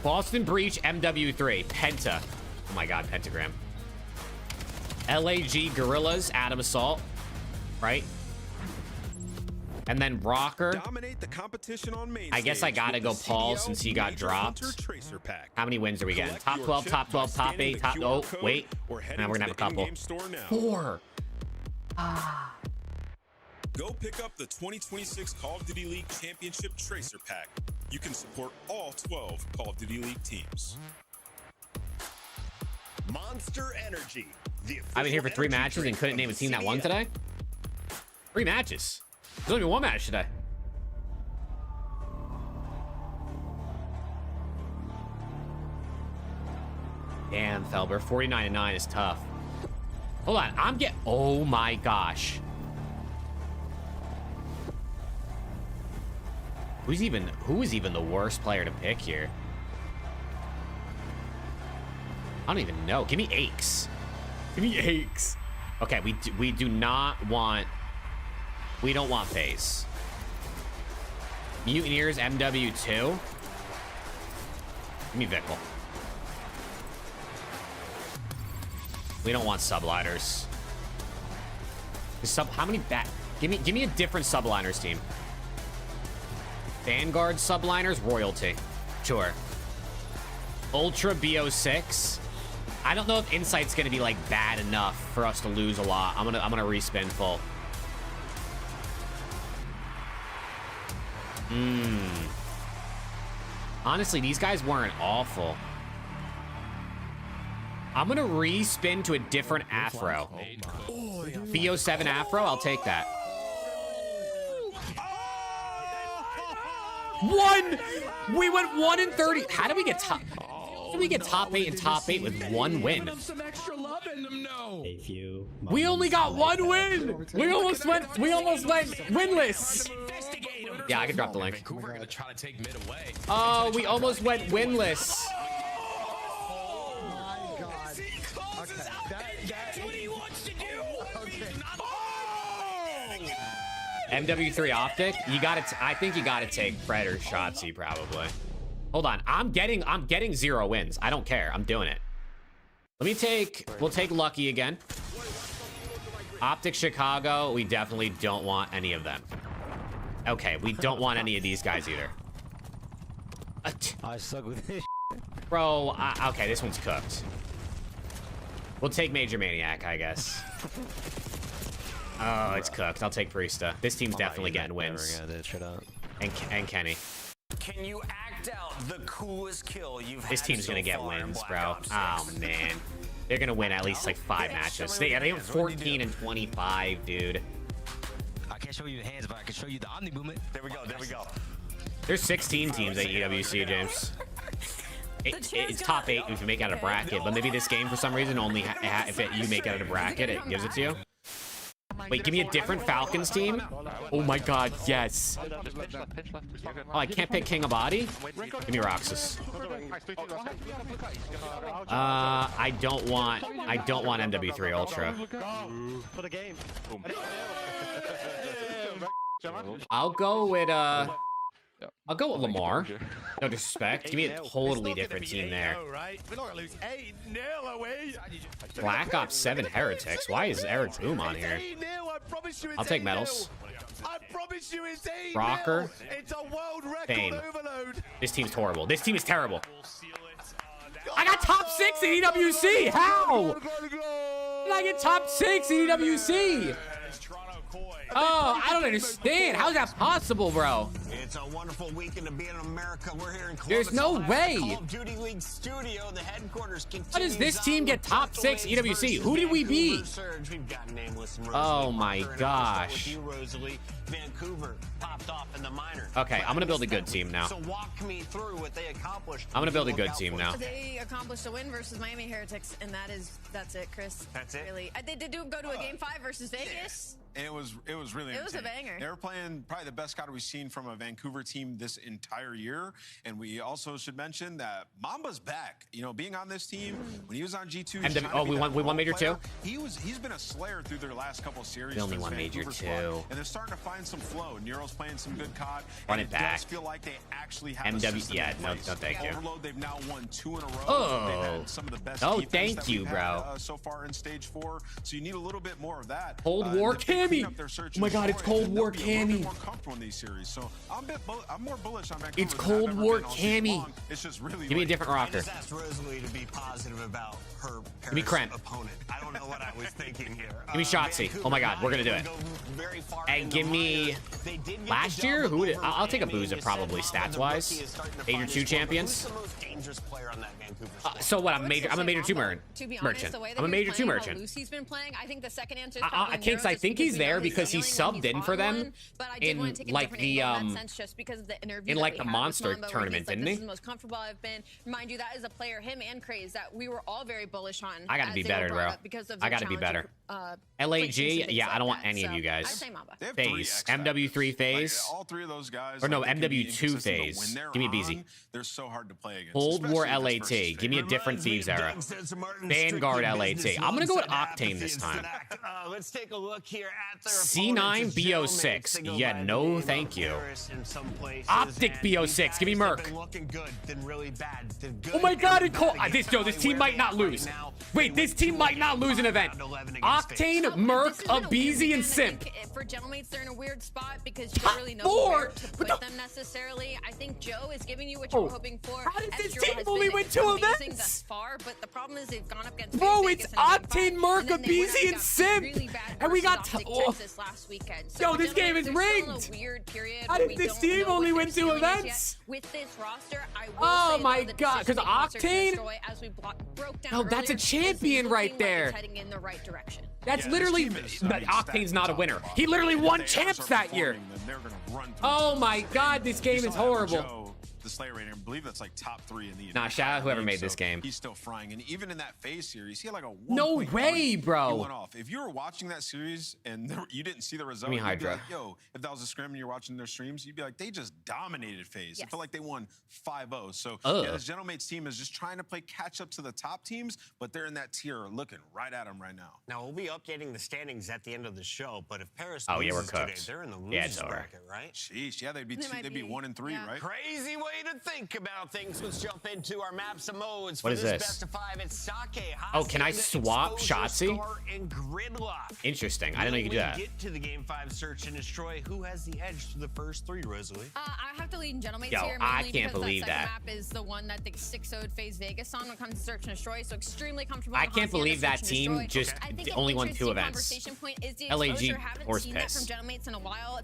Boston Breach MW3. Penta. Oh my god, Pentagram. LAG Gorillas, Adam Assault. Right? And then Rocker. Dominate the competition on main I guess I gotta stage go with the Paul CDL since he got Major dropped. Hunter Tracer Pack. How many wins are we getting? Collect Top your 12, chip top 12, by top scanning 8, the top... QR Oh, code wait. or heading Now we're to gonna have a the couple. in-game store now. 4. Go pick up the 2026 Call of Duty League Championship Tracer Pack. You can support all 12 Call of Duty League teams. Monster Energy. I've been here for 3 matches and couldn't name a team that won today? 3 matches. There's only one match today. Damn, Felber. 49-9 is tough. Hold on. Oh my gosh. Who is even the worst player to pick here? I don't even know. Give me Aches. Give me Aches. Okay, we do not want. We don't want FaZe. Mutineers MW2. Give me Vickle. We don't want subliners. How many back? Give me a different subliners team. Vanguard subliners, Royalty. Sure. Ultra BO6. I don't know if Insight's gonna be like bad enough for us to lose a lot. I'm gonna respin full. Honestly, these guys weren't awful. I'm gonna respin to a different Afro. BO7 Afro, I'll take that. We went 1 in 30. How did we get top? How did we get top 8 and top 8 with 1 win? We only got 1 win. We almost went winless. Yeah, I can drop the link. Oh, we almost went winless. MW3 Optic, I think you gotta take Fred or Shotzi probably. Hold on, I'm getting 0 wins. I don't care, I'm doing it. We'll take Lucky again. Optic Chicago, we definitely don't want any of them. Okay, we don't want any of these guys either. I suck with this. Bro, okay, this one's cooked. We'll take Major Maniac, I guess. Oh, it's cooked. I'll take Priesta. This team's definitely getting wins. And Kenny. Can you act out the coolest kill you've had? This team's gonna get wins, bro. Oh man, they're gonna win at least like 5 matches. They have 14 and 25, dude. I can't show you the hands, but I can show you the Omni movement. There we go. There we go. There's 16 teams at EWC, James. It's top 8 if you make out a bracket, but maybe this game for some reason only you make out of a bracket, it gives it to you. Wait, give me a different Falcons team. Oh my god, yes. Oh, I can't pick King Abadi? Give me Roxas. I don't want MW3 Ultra. I'll go with Lamar. No disrespect. Give me a totally different team there. Black Ops 7 Heretics. Why is Eric Boom on here? I'll take medals. Rocker. Fame. This team's horrible. This team is terrible. I got top 6 in EWC. How? Did I get top 6 in EWC? Oh, I don't understand. How's that possible, bro? It's a wonderful weekend to be in America. We're here in Columbus. There's no way. Call of Duty League Studio, the headquarters. How does this team get top 6 EWC? Who did we beat? Oh my gosh. Vancouver popped off in the minor. Okay, I'm gonna build a good team now. So walk me through what they accomplished. I'm gonna build a good team now. They accomplished a win versus Miami Heretics, and that's it, Chris. That's it. Really, they did go to a game 5 versus Vegas. And it was really It was a banger. They were playing probably the best COD we've seen from a Vancouver team this entire year. And we also should mention that Mamba's back. You know, being on this team when he was on G2. We won Major 2. He's been a slayer through their last couple of series. We only won Major 2. And they're starting to find some flow. Nero's playing some good COD. Run it back. Does feel like they actually have MW. Yeah, no, thank you. Overload. They've now won 2 in a row. Oh, they've had some of the best thank you, bro. So far in stage 4. So you need a little bit more of that. Cold War Cammy. Oh my god, it's Cold War Cammy. More comfortable in these series. So I'm more bullish on Vancouver. It's Cold War Cammy. It's just really. Give me a different rocker. I just asked Rosalie to be positive about her Give me Krent. opponent. I don't know what I was thinking here. Give me Shotzi. Oh my God, we're gonna do it. And give me last year. Who? I'll take a Booza probably stats wise. Major 2 champions. Who's the most dangerous player on that Vancouver? So what? I'm a major 2 merchant. To be honest, the way that I'm a major 2 how merchant. Lucy's been playing, I think the second answer is I Kinks, I think he's there because he subbed in for them in like the in like the monster tournament, didn't he? This is the most comfortable I've been. Mind you, that is a player, him and Craze, that we were all very bullish on. I gotta be better, bro. I gotta be better. LAG, yeah, I don't want any of you guys. Phase, MW3 phase. All 3 of those guys. Or no, MW2 phase. Give me BZ. They're so hard to play against. Cold War LAT. Give me a different Thieves era. Vanguard LAT. I'm gonna go with Octane this time. Let's take a look here at their C9 BO6. Yeah, no, thank you. Optic BO6. Give me Merc. Oh my God! This team might not lose. Wait, this team might not lose an event. Octane, Merc, Abizi, and Simp. For Gentlemates, they're in a weird spot because you don't really know where to put them necessarily. I think Joe is giving you what you were hoping for. How did this team only win 2 events? Thus far, but the problem is they've gone up against Bro, it's Octane, Merc, Abizi, and Simp. And we got Texas last weekend. Yo, this game is rigged. How did this team only win 2 events? With this roster, I will oh say my God, because Octane? No, that's a champion right there. Heading in the right direction. That's literally, Octane's not a winner. He literally won champs that year. Oh my God, this game is horrible. The Slayer rating, I believe that's like top 3 in the. Nah, shout out whoever made this game. He's still frying, and even in that phase series, he had like a. No way, bro. He went off. If you were watching that series and you didn't see the result, Give me Hydra. You'd be like, yo, if that was a scrim and you're watching their streams, you'd be like, they just dominated phase. Yes. I feel like they won 5-0. So yeah, this Gentlemates team is just trying to play catch up to the top teams, but they're in that tier, looking right at them right now. Now we'll be updating the standings at the end of the show, but if Paris we're loses today, cooked. they're in the losers over. bracket, right? Sheesh, yeah, they'd be 1 and 3, right? Crazy way to think about things. Let's jump into our maps and modes. What is this? Best of 5, it's Sake, oh, can I swap Shotzi? And Gridlock. Interesting. I didn't know you could do that. Get to the game 5 search and destroy. Who has the edge to the first 3, Rosalie? I have to lead in Gentlemates Yo, here. I can't believe that. that. Map is the one that they 6-0'd phase Vegas on when it comes to search and destroy. So extremely comfortable. I can't believe that team just only won 2 events. LAG horse piss.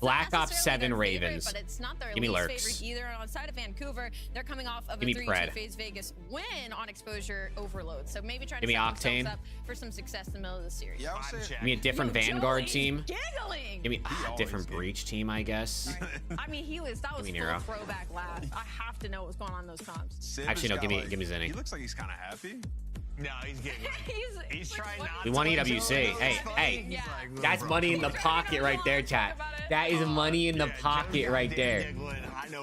Black Ops 7 Ravens. But it's not their Give me least lurks. favorite either. And outside of Vancouver, they're coming off of a 3-2 phase Vegas win on exposure overload. So maybe try to set themselves up for some success in the middle of the series. Yeah, give me a different Vanguard team. Giggling. Give me a different Breach team, I guess. I mean, that was full throwback laugh. I have to know what's going on in those comps. Actually, no, give me Zinni. He looks like he's kind of happy. No, he's getting he's trying not we want EWC. Hey, that's money in the pocket right there, chat. That is money in the pocket right there.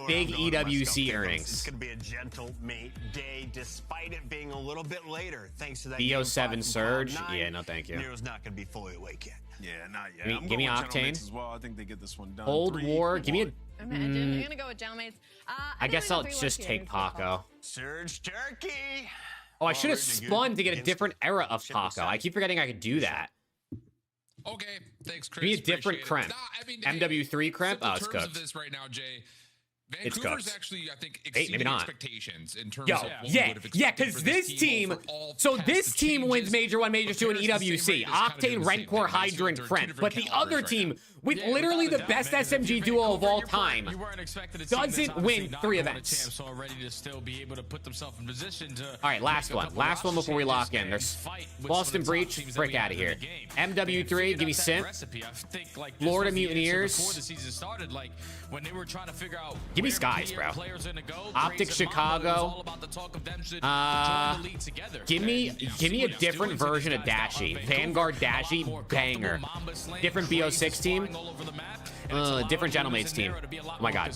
Big EWC earnings. It's going to be a gentle mate day, despite it being a little bit later, thanks to that BO7 Surge. Yeah, no, thank you. Nero's not going to be fully awake yet. Yeah, not yet. Give me Octane as well. I think they get this one done. Cold War. Give me a. I'm gonna go with Gentlemates. I guess I'll just take Paco. Surge Turkey. Oh, I should have spun to get a different era of Paco. I keep forgetting I could do that. Okay, thanks, Chris. Give me a different Kremp. Nah, I mean, MW3 Kremp. Oh, it's in terms cooked. of this right now, Jay, It's Vancouver's cooked. actually, I think, Maybe exceeding not. expectations in terms of what we would have yeah, expected because for this team, overall so past this the team wins changes. Major 1, Major 2, and EWC. Octane, Rencor, Hydra, and Kremp. But the other team, with literally the best SMG duo of all time, doesn't win 3 events. All right, last one before we lock in. There's Boston Breach, frick out of here. MW3, give me Simp. Florida Mutineers. Give me Skies, bro. Optic Chicago. Give me a different version of Dashy. Vanguard Dashy, banger. Different BO6 team. Different Gentlemates team. Oh my god.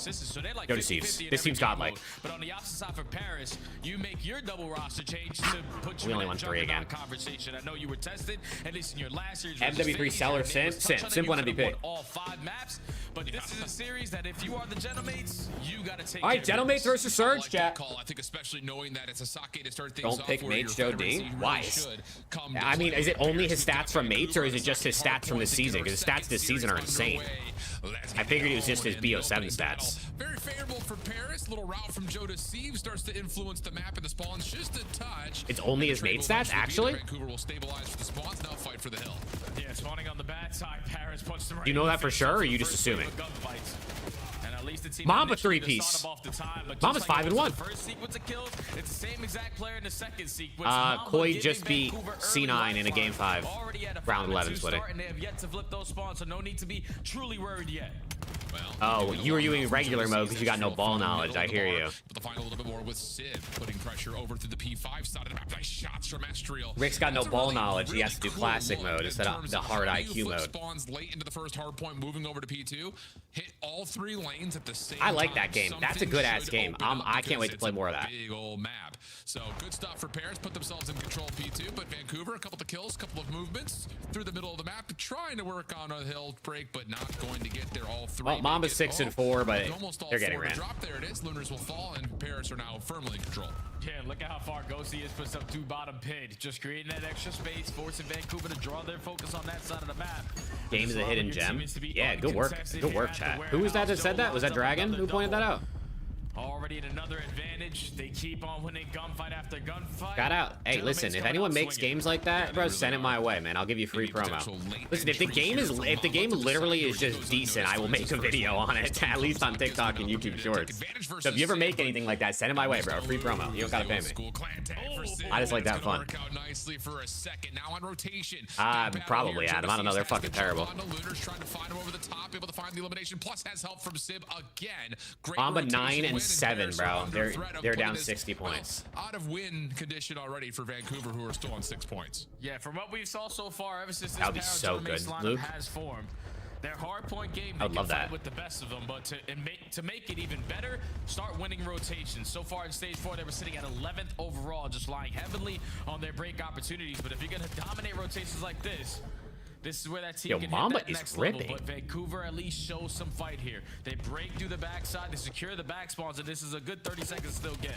Go to Steve's. This team's godlike. But on the opposite side for Paris, you make your double roster change to put you We only in won 3 again. conversation. I know you were tested, at least in your last series. MW3 Seller, Simp 1 MVP. All 5 maps. But this is a series that if you are the Gentlemates, you got to take. All right, Gentlemates versus Surge, like chat. Call. I think especially knowing that it's a Sake to start things Don't off pick where Mates your Joe D. veteran Why? really should come I to mean, play. is it only his stats from Mates, or is it just his stats from the season? Because his stats this season are insane. I figured it was just his BO7 stats. Very favorable for Paris. Little route from Joe to Steve starts to influence the map and the spawns just a touch. It's only his mate stats, actually? Vancouver will stabilize for the spawns, now fight for the hill. Yeah, spawning on the bad side. Paris punched them right. Do you know that for sure, or are you just assuming? And at least the team Mamba initially 3-piece. just thought about the time, but Mamba's just like it was 5-1. the first sequence of kills, it's the same exact player in the second sequence. Mamba Koi giving just beat Vancouver early C9 in a game 5. Already at a Round 5-2 11 splitting. start, and they have yet to flip those spawns, so no need to be truly worried yet. Oh, you were using regular mode because you got no ball knowledge. I hear you. But the final a little bit more with Sid putting pressure over to the P5 side of the map. Nice shots from Estriel. Rick's got no ball knowledge. He has to do classic mode instead of the hard IQ mode. Spawns late into the first hard point, moving over to P2. Hit all 3 lanes at the same I like time. that game. That's a good ass game. I can't wait to play more of that. Big old map. So good stuff for Paris. Put themselves in control of P2, but Vancouver, a couple of kills, a couple of movements through the middle of the map, trying to work on a hill break, but not going to get there all 3. Well, Mamba's 6-4, but they're getting ran. Drop there it is. Lunars will fall, and Paris are now firmly in control. Yeah, look at how far Ghosty is. Puts up 2 bottom pid, just creating that extra space, forcing Vancouver to draw their focus on that side of the map. Game is a hidden gem. Yeah, good work. Good work, chat. Who was that said that? Was that Dragon? Who pointed that out? Already at another advantage. They keep on winning gunfight after gunfight. Got out. Hey, listen, if anyone makes games like that, bro, send it my way, man. I'll give you free promo. Listen, if the game literally is just decent, I will make a video on it, at least on TikTok and YouTube Shorts. So if you ever make anything like that, send it my way, bro. Free promo. You don't gotta pay me. I just like that fun. Probably, Adam. I don't know. They're fucking terrible. Mamba 9 and 7, bro. They're down 60 points. Out of win condition already for Vancouver, who are still on 6 points. Yeah, from what we saw so far, ever since this That would be so good, Luke. has formed, their hardpoint game, I would love that. with the best of them, but to make it even better, start winning rotations. So far in stage 4, they were sitting at 11th overall, just relying heavily on their break opportunities. But if you're gonna dominate rotations like this is where that team can Mamba hit that is next ripping. level. But Vancouver at least shows some fight here. They break through the backside, they secure the back spawns, and this is a good 30 seconds to still get.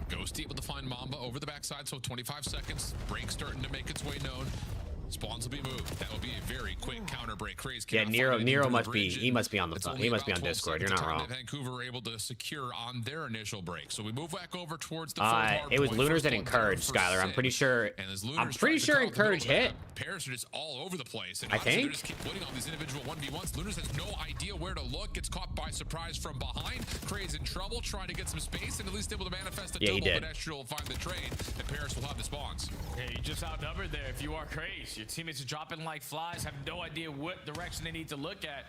Ghost able to find Mamba over the backside, so 25 seconds. Break starting to make its way known. Spawns will be moved. That will be a very quick counter break. Craze. Yeah, Nero must be. He must be on the. He must be on Discord. You're not wrong. Vancouver were able to secure on their initial break. So we move back over towards the. It was Lunars that encouraged Skylar. I'm pretty sure. Encourage hit. Paris are just all over the place. And I think. They just keep winning on these individual 1v1s. Lunars has no idea where to look. Gets caught by surprise from behind. Craze in trouble, trying to get some space, and at least able to manifest a double. He did. Pedestrian will find the trade, and Paris will have the spawns. Yeah, you just outnumbered there. If you are Craze, your teammates are dropping like flies, have no idea what direction they need to look at,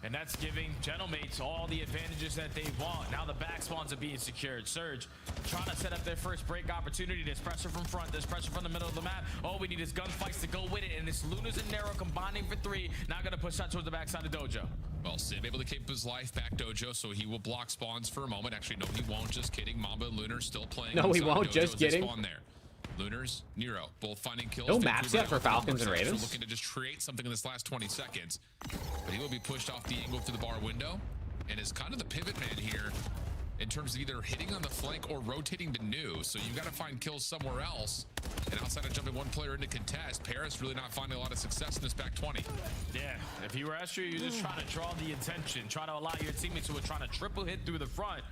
and that's giving Gentlemates all the advantages that they want. Now the back spawns are being secured. Surge trying to set up their first break opportunity. There's pressure from front, there's pressure from the middle of the map. All we need is gunfights to go with it, and it's Lunars and Nero combining for 3. Now gonna push out towards the backside of Dojo. Well, Sid able to keep his life back, Dojo, so he will block spawns for a moment. Actually, no, he won't. Just kidding. Mamba and Lunar still playing. No, he won't. Dojo's Just kidding. Spawn there. Lunars, Nero, both finding kills. No maps yet for Falcons and Ravens. Looking to just create something in this last 20 seconds. But he will be pushed off the angle through the bar window and is kind of the pivot man here in terms of either hitting on the flank or rotating to new. So you got to find kills somewhere else. And outside of jumping one player into contest, Paris really not finding a lot of success in this back 20. Yeah, if you were Astro, you're just trying to draw the attention, trying to allow your teammates who are trying to triple hit through the front.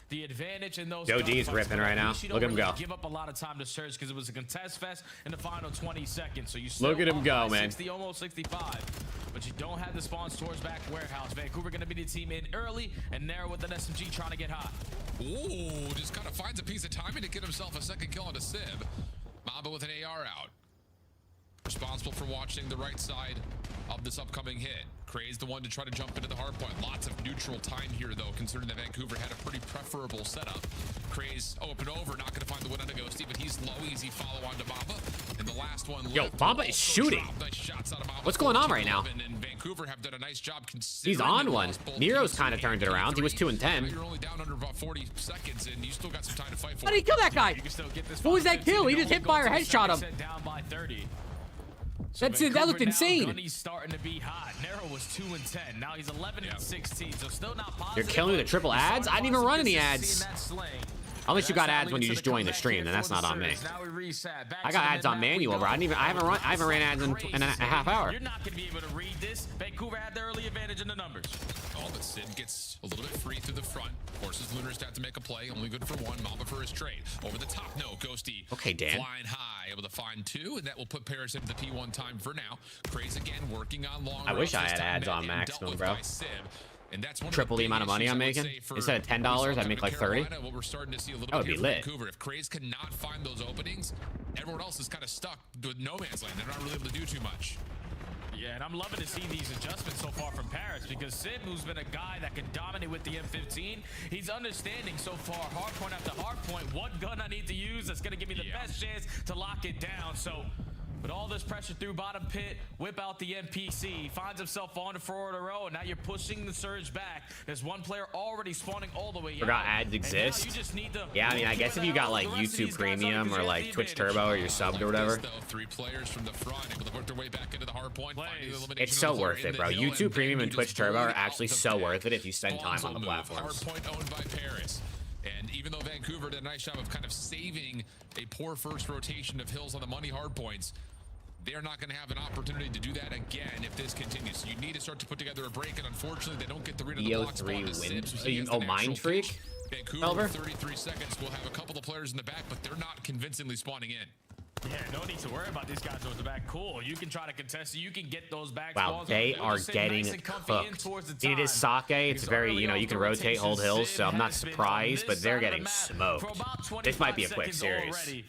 The advantage in those. Joe D is ripping right now. Look at him go. Give up a lot of time to Surge because it was a contest fest in the final 20 seconds. So you still look at him go, man. 60, almost 65, but you don't have the spawns towards back warehouse. Vancouver going to be the team in early and Nero with an SMG trying to get hot. Ooh, just kind of finds a piece of timing to get himself a second kill on a Sib. Mamba with an AR out. Responsible for watching the right side of this upcoming hit. Craze the one to try to jump into the hard point. Lots of neutral time here, though, considering that Vancouver had a pretty preferable setup. Craze open over, not going to find the win on the Ghosty, but he's low. Easy follow on to Mamba. And the last one. Yo, Mamba is shooting. Nice shots out of Mamba. What's going on right now? And Vancouver have done a nice job. He's on one. Nero's kind of turned it around. He was 2 and 10. You're only down under about 40 seconds, and you still got some time to fight for. How did he kill that guy? What was that kill? He just hit fire headshot him. Down by 30. That's it. That looked insane. Gunny's starting to be hot. Nero was 2-10. Now he's 11-16. So still not positive. You're killing me with the triple ads? I didn't even run any ads. Unless you got ads when you just joined the stream, then that's not on me. I got ads on manual, bro. I haven't ran ads in a half hour. You're not gonna be able to read this. Vancouver had the early advantage in the numbers. Oh, but Sid gets a little bit free through the front. Forces Lunars to have to make a play. Only good for one. Mamba for his trade. Over the top, no. Ghosty. Okay, Dan. Flying high, able to find two, and that will put Paris into the P1 time for now. Craze again, working on long. I wish I had ads on maximum, bro. Triple the amount of money I'm making. Instead of $10, I'd make like 30. That would be lit. If Craze cannot find those openings, everyone else is kind of stuck with no man's land. They're not really able to do too much. Yeah, and I'm loving to see these adjustments so far from Paris because Sim, who's been a guy that can dominate with the M15, he's understanding so far hard point after hard point what gun I need to use that's going to give me the best chance to lock it down. So with all this pressure through bottom pit, whip out the MPC, finds himself on the forward row, and now you're pushing the surge back. There's one player already spawning all the way Forgot ads exist. Yeah, I mean, I guess if you got like YouTube Premium or like Twitch Turbo or you're subbed or whatever. 3 players from the front able to work their way back into the hard point. It's so worth it, bro. YouTube Premium and Twitch Turbo are actually so worth it if you spend time on the platforms. Hard point owned by Paris. And even though Vancouver did a nice job of kind of saving a poor first rotation of Hills on the money hard points, they're not going to have an opportunity to do that again if this continues. You need to start to put together a break, and unfortunately, they don't get the read on the block spawn. Oh, Mind Freak? Vancouver, 33 seconds. We'll have a couple of players in the back, but they're not convincingly spawning in. Yeah, no need to worry about these guys over the back. Cool. You can try to contest it. You can get those back Wow, spawns. they are getting cooked. It is sake. It's very, you know, you can rotate, hold hills, so I'm not surprised, but they're getting smoked. This might be a quick series.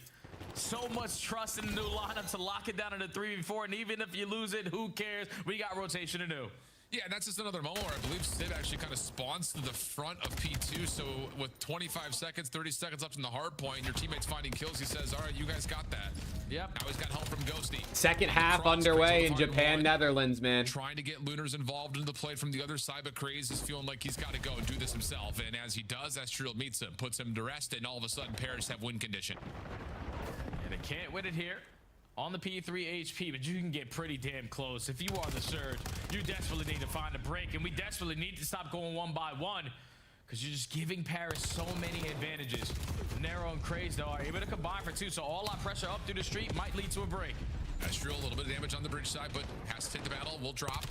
So much trust in the new lineup to lock it down in the 3v4, and even if you lose it, who cares? We got rotation to do. Yeah, and that's just another moment where I believe Sid actually kind of spawns to the front of P2. So with 25 seconds, 30 seconds left in the hard point, your teammate's finding kills. He says, all right, you guys got that. Yep. Now he's got help from Ghosty. Second half underway in Japan, Netherlands, man. Trying to get Lunars involved into the play from the other side, but Craze is feeling like he's got to go and do this himself. And as he does, Estriel meets him, puts him to rest, and all of a sudden, Paris have win condition. And they can't win it here on the P3 HP, but you can get pretty damn close. If you are the Surge, you desperately need to find a break, and we desperately need to stop going one by one because you're just giving Paris so many advantages. Nero and Craze, though, are able to combine for 2, so all that pressure up through the street might lead to a break. Estriel, a little bit of damage on the bridge side, but has to take the battle. Will drop.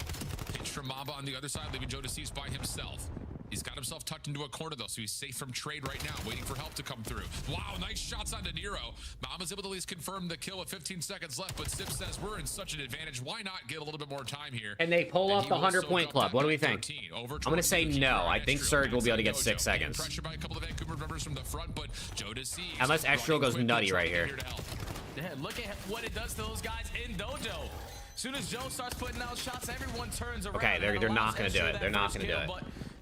Pitch from Mamba on the other side, leaving Joe deceased by himself. He's got himself tucked into a corner, though, so he's safe from trade right now, waiting for help to come through. Wow, nice shots onto Nero. Mama's able to at least confirm the kill with 15 seconds left, but Sip says we're in such an advantage. Why not get a little bit more time here? And they pull off the 100-point club. What do we think? I'm going to say no. I think Surge will be able to get 6 seconds. Pressure by a couple of Vancouver members from the front, but Joe deceased. Unless Estriel goes nutty right here. Yeah, look at what it does to those guys in Dojo. As soon as Joe starts putting out shots, everyone turns around. Okay, they're not going to do it. They're not going to do it.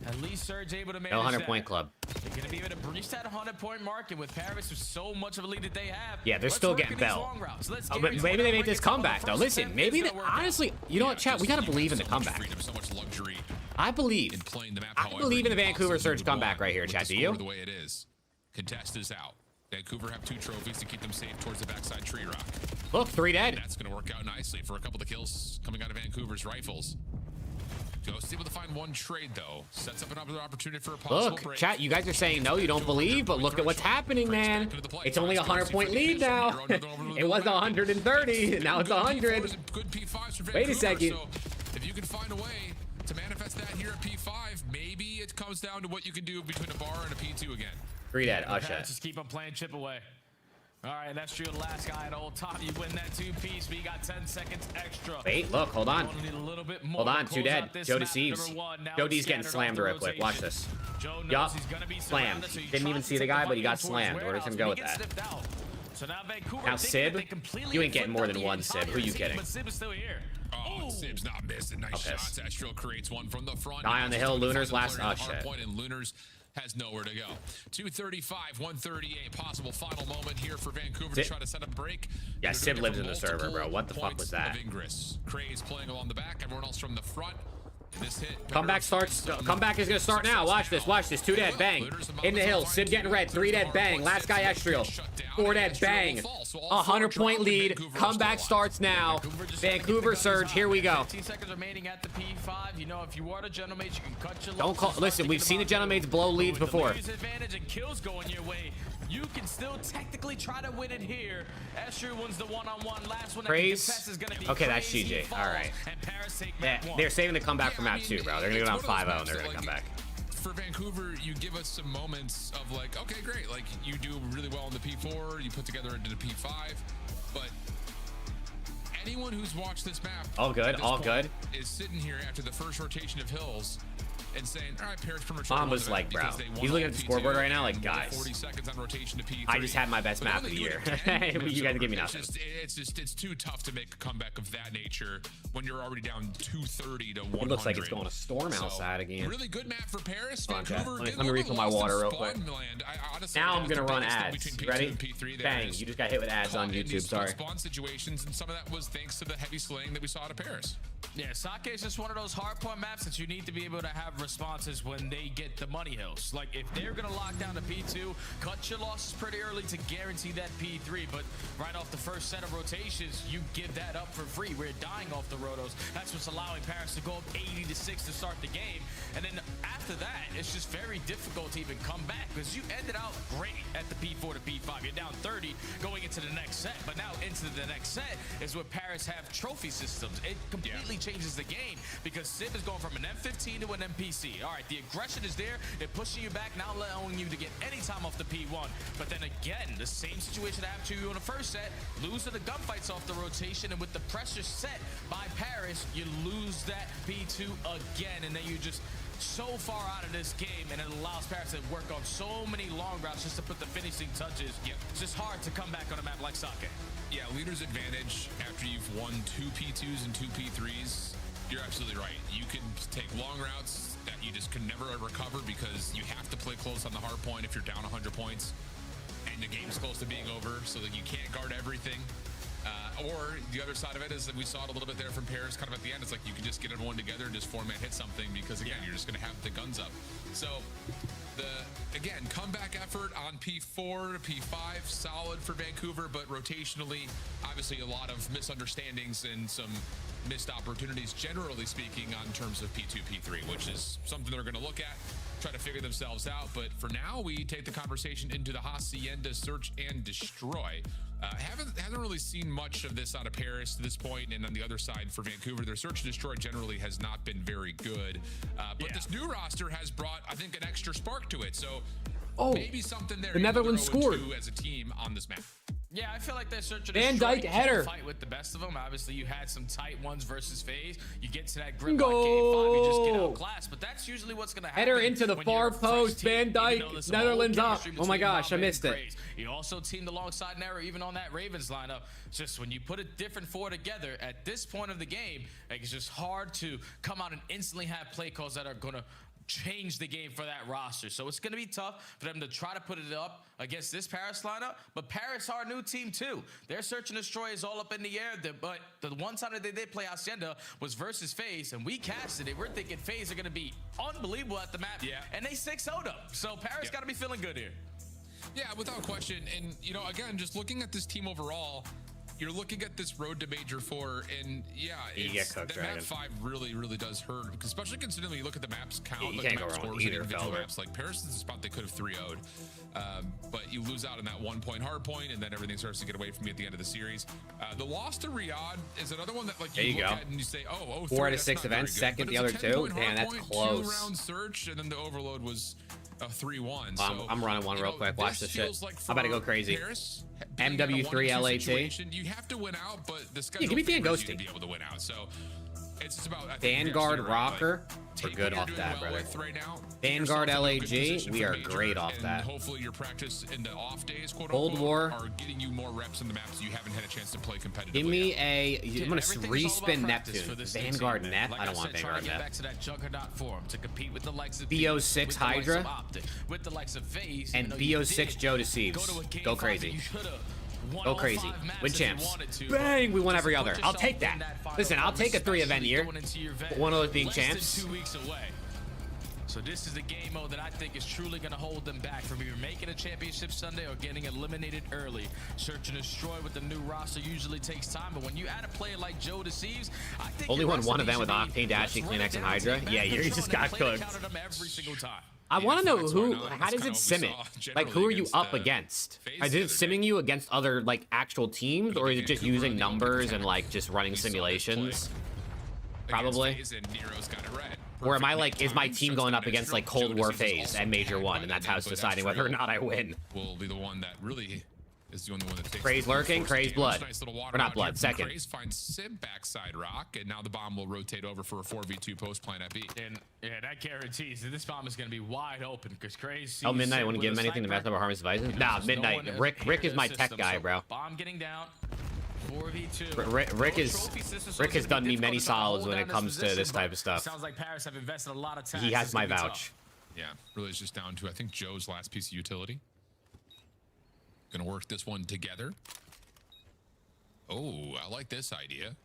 At least Surge able to manage no 100-point club. They're going to be able to breach that 100-point mark, and with Paris with so much of a lead that they have. Yeah, they're still getting belt. But maybe they make this comeback, though. Listen, maybe honestly, you know what, chat? We got to believe in the comeback. I believe in the Vancouver Surge comeback right here, chat. Do you? The way it is. Contest is out. Vancouver have 2 trophies to keep them safe towards the backside tree rock. Look, 3 dead. That's going to work out nicely for a couple of kills coming out of Vancouver's rifles. Ghost able to find 1 trade, though. Sets up another opportunity for a possible break. Chat, you guys are saying no, you don't believe, but look at what's happening, man. It's only a 100-point lead now. It was 130, and now it's 100. Wait a second. If you can find a way to manifest that here at P5, maybe it comes down to what you can do between a bar and a P2 again. 3 dead, Usha. Just keep on playing chip away. All right, that's true. The last guy at old top, you win that 2-piece, but you got 10 seconds extra. Wait, look, hold on. Hold on, 2 dead. Joe deceives. Joe D's getting slammed real quick. Watch this. Yup, slammed. Didn't even see the guy, but he got slammed. We're just gonna go with that. Now Sib, you ain't getting more than 1 Sib. Who you kidding? Oh, Sib's not missing. Nice shots. Estriel creates 1 from the front. Guy on the hill, Lunars last. Oh shit. And Lunars has nowhere to go. 2:35, 138. Possible final moment here for Vancouver to try to set up a break. Yeah, Sib lives in the server, bro. What the fuck was that? Ingress. Craze playing along the back. Everyone else from the front. This hit. Comeback starts. Comeback is gonna start now. Watch this. Watch this. 2 dead. Bang. In the hill. Sid getting red. 3 dead. Bang. Last guy Estriel. 4 dead. Bang. 100-point lead. Comeback starts now. Vancouver surge. Here we go. 15 seconds remaining at the P5. You know, if you are the general mates, you can cut your Don't call. Listen, we've seen the general mates blow leads before. Advantage and kills going your way. You can still technically try to win it here. Estriel wins the one-on-one. Last one. Praise. Okay, that's GG. All right. They're saving the comeback for map 2, bro. They're gonna go down 5-0 and they're gonna come back. For Vancouver, you give us some moments of like, okay, great. Like you do really well in the P4, you put together into the P5, but anyone who's watched this map, all good, all good, is sitting here after the first rotation of hills and saying, all right, Paris from Mom was like, bro, he's looking at the scoreboard right now, like, guys, 40 seconds on rotation to P3. I just had my best map of the year. You guys give me nothing. It's too tough to make a comeback of that nature when you're already down 230 to 100. It looks like it's going to storm outside again. Really good map for Paris. Vancouver, let me refill my water real quick. Now I'm gonna run ads. Ready? Bang! You just got hit with ads on YouTube. Sorry. Spawn situations, and some of that was thanks to the heavy slaying that we saw out of Paris. Yeah, Sake is just one of those hardpoint maps that you need to be able to have responses when they get the money hills. Like, if they're going to lock down the P2, cut your losses pretty early to guarantee that P3, but right off the first set of rotations, you give that up for free. We're dying off the rotos. That's what's allowing Paris to go up 80-6 to start the game. And then after that, it's just very difficult to even come back because you ended out great at the P4 to P5. You're down 30 going into the next set, but now into the next set is where Paris have trophy systems. It completely changes the game because Sib is going from an M15 to an MPC. All right, the aggression is there. They're pushing you back, now allowing you to get any time off the P1. But then again, the same situation happened to you in the first set. Losing the gunfights off the rotation, and with the pressure set by Paris, you lose that P2 again, and then you just so far out of this game, and it allows Paris to work on so many long routes just to put the finishing touches. It's just hard to come back on a map like Sake. Yeah, leader's advantage after you've won 2 P2s and 2 P3s. You're absolutely right. You can take long routes that you just can never recover because you have to play close on the hard point if you're down 100 points and the game's close to being over, so that you can't guard everything. Or the other side of it is that we saw it a little bit there from Paris kind of at the end. It's like you can just get everyone together and just format hit something because, again, you're just going to have the guns up. So, again, comeback effort on P4 to P5, solid for Vancouver, but rotationally, obviously a lot of misunderstandings and some missed opportunities, generally speaking, on terms of P2, P3, which is something they're going to look at, try to figure themselves out. But for now, we take the conversation into the Hacienda Search and Destroy. Haven't really seen much of this out of Paris to this point, and on the other side for Vancouver, their Search and Destroy generally has not been very good. But this new roster has brought, I think, an extra spark to it. So maybe something there. The Netherlands scored as a team on this map. Yeah, I feel like they're searching Van Dijk header. Fight with the best of them. Obviously, you had some tight ones versus FaZe. You get to that gridlock game 5, you just get outclassed. But that's usually what's going to happen. Header into the far post. Van Dijk, Netherlands up. Oh my gosh, I missed it. You also teamed alongside Nero, even on that Ravens lineup. Just when you put a different four together at this point of the game, like, it's just hard to come out and instantly have play calls that are going to change the game for that roster. So it's going to be tough for them to try to put it up against this Paris lineup. But Paris are a new team too. Their Search and Destroy is all up in the air. But the one time that they did play Hacienda was versus FaZe, and we casted it. We're thinking FaZe are going to be unbelievable at the map. Yeah. And they 6-0'd them. So Paris got to be feeling good here. Yeah, without question. And, you know, again, just looking at this team overall, you're looking at this road to Major 4, and yeah, it's, the map 5 really, really does hurt, especially considering when you look at the maps count, you like can't the map go wrong scores with in either, individual maps. Like Paris is the spot they could have 3-0'd, but you lose out on that 1 point hard point, and then everything starts to get away from you at the end of the series. The loss to Riyadh is another one that, like, you look at and you say, oh, 4 out of 6 events, second the other 2. Damn, that's close. 2-round search, and then the overload was 3-1. So, I'm running one real quick. Watch this shit. I'm about to go crazy. MW3 LAT. You have to win out, but the schedule give me Dan favors you Ghosty. to be able to win out. So it's just about Vanguard Rocker. We're good off that, brother. Vanguard LAG. We are great off that. Hopefully your practice in the off days, quote Cold unquote, War are getting you more reps in the maps you haven't had a chance to play competitively. Give me I'm gonna respin Neptune. Vanguard Nep. I don't want Vanguard Nep. Back to that Juggernaut form to compete with the likes of BO6 Hydra with the likes of FaZe, and BO6 Joe Deceives. Go crazy. Go crazy. Win champs. Bang! We won every other. I'll take that. Listen, I'll take a 3-event year. One of those being champs. 2 weeks away. So this is the game mode that I think is truly going to hold them back from either making a championship Sunday or getting eliminated early. Search and destroy with the new roster usually takes time, but when you add a player like Joe Deceives, I think only won one event with Octane, Dashie, Kleenex, and Hydra. Yeah, you just got cooked. I want to know who. How does it sim it? Like, who are you up against? Is it simming you against other like actual teams, or is it just using numbers and like just running simulations? Probably. Or am I like, is my team going up against like Cold War FaZe and Major 1, and that's how it's deciding whether or not I win? Will be the one that really is the only one that takes. Craze lurking, Craze blood. Or not blood, second. Craze finds Sim backside rock, and now the bomb will rotate over for a 4v2 post plant at B. And yeah, that guarantees that this bomb is going to be wide open because Craze. Oh, Midnight, want to give him anything to mess up our Harmless Devices? Nah, Midnight. Rick is my tech guy, bro. Bomb getting down. 4v2. Rick has done me many solids when it comes to this type of stuff. Sounds like Paris have invested a lot of time. He has my vouch. Yeah, really, it's just down to I think Joe's last piece of utility. Gonna work this one together. Oh, I like this idea.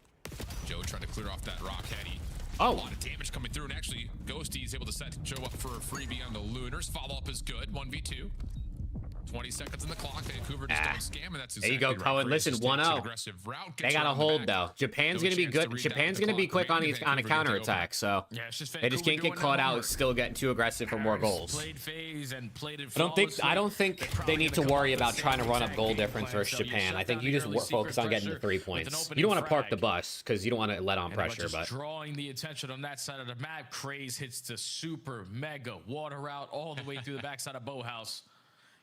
Joe trying to clear off that rock heady. Oh, a lot of damage coming through, and actually Ghosty is able to set Joe up for a freebie on the Lunars. Follow up is good. 1v2. 20 seconds in the clock. Vancouver just don't scam, and that's exactly there you go, right. Cohen. Listen, 1-0. They got to hold, though. Japan's going to be good. Japan's going to be quick on a counterattack, so they just can't get caught out still getting too aggressive for more goals. I don't think they need to worry about trying to run up goal difference versus Japan. I think you just focus on getting the 3 points. You don't want to park the bus because you don't want to let on pressure, but drawing the attention on that side of the map, Craze hits the super mega water route all the way through the backside of Boathouse.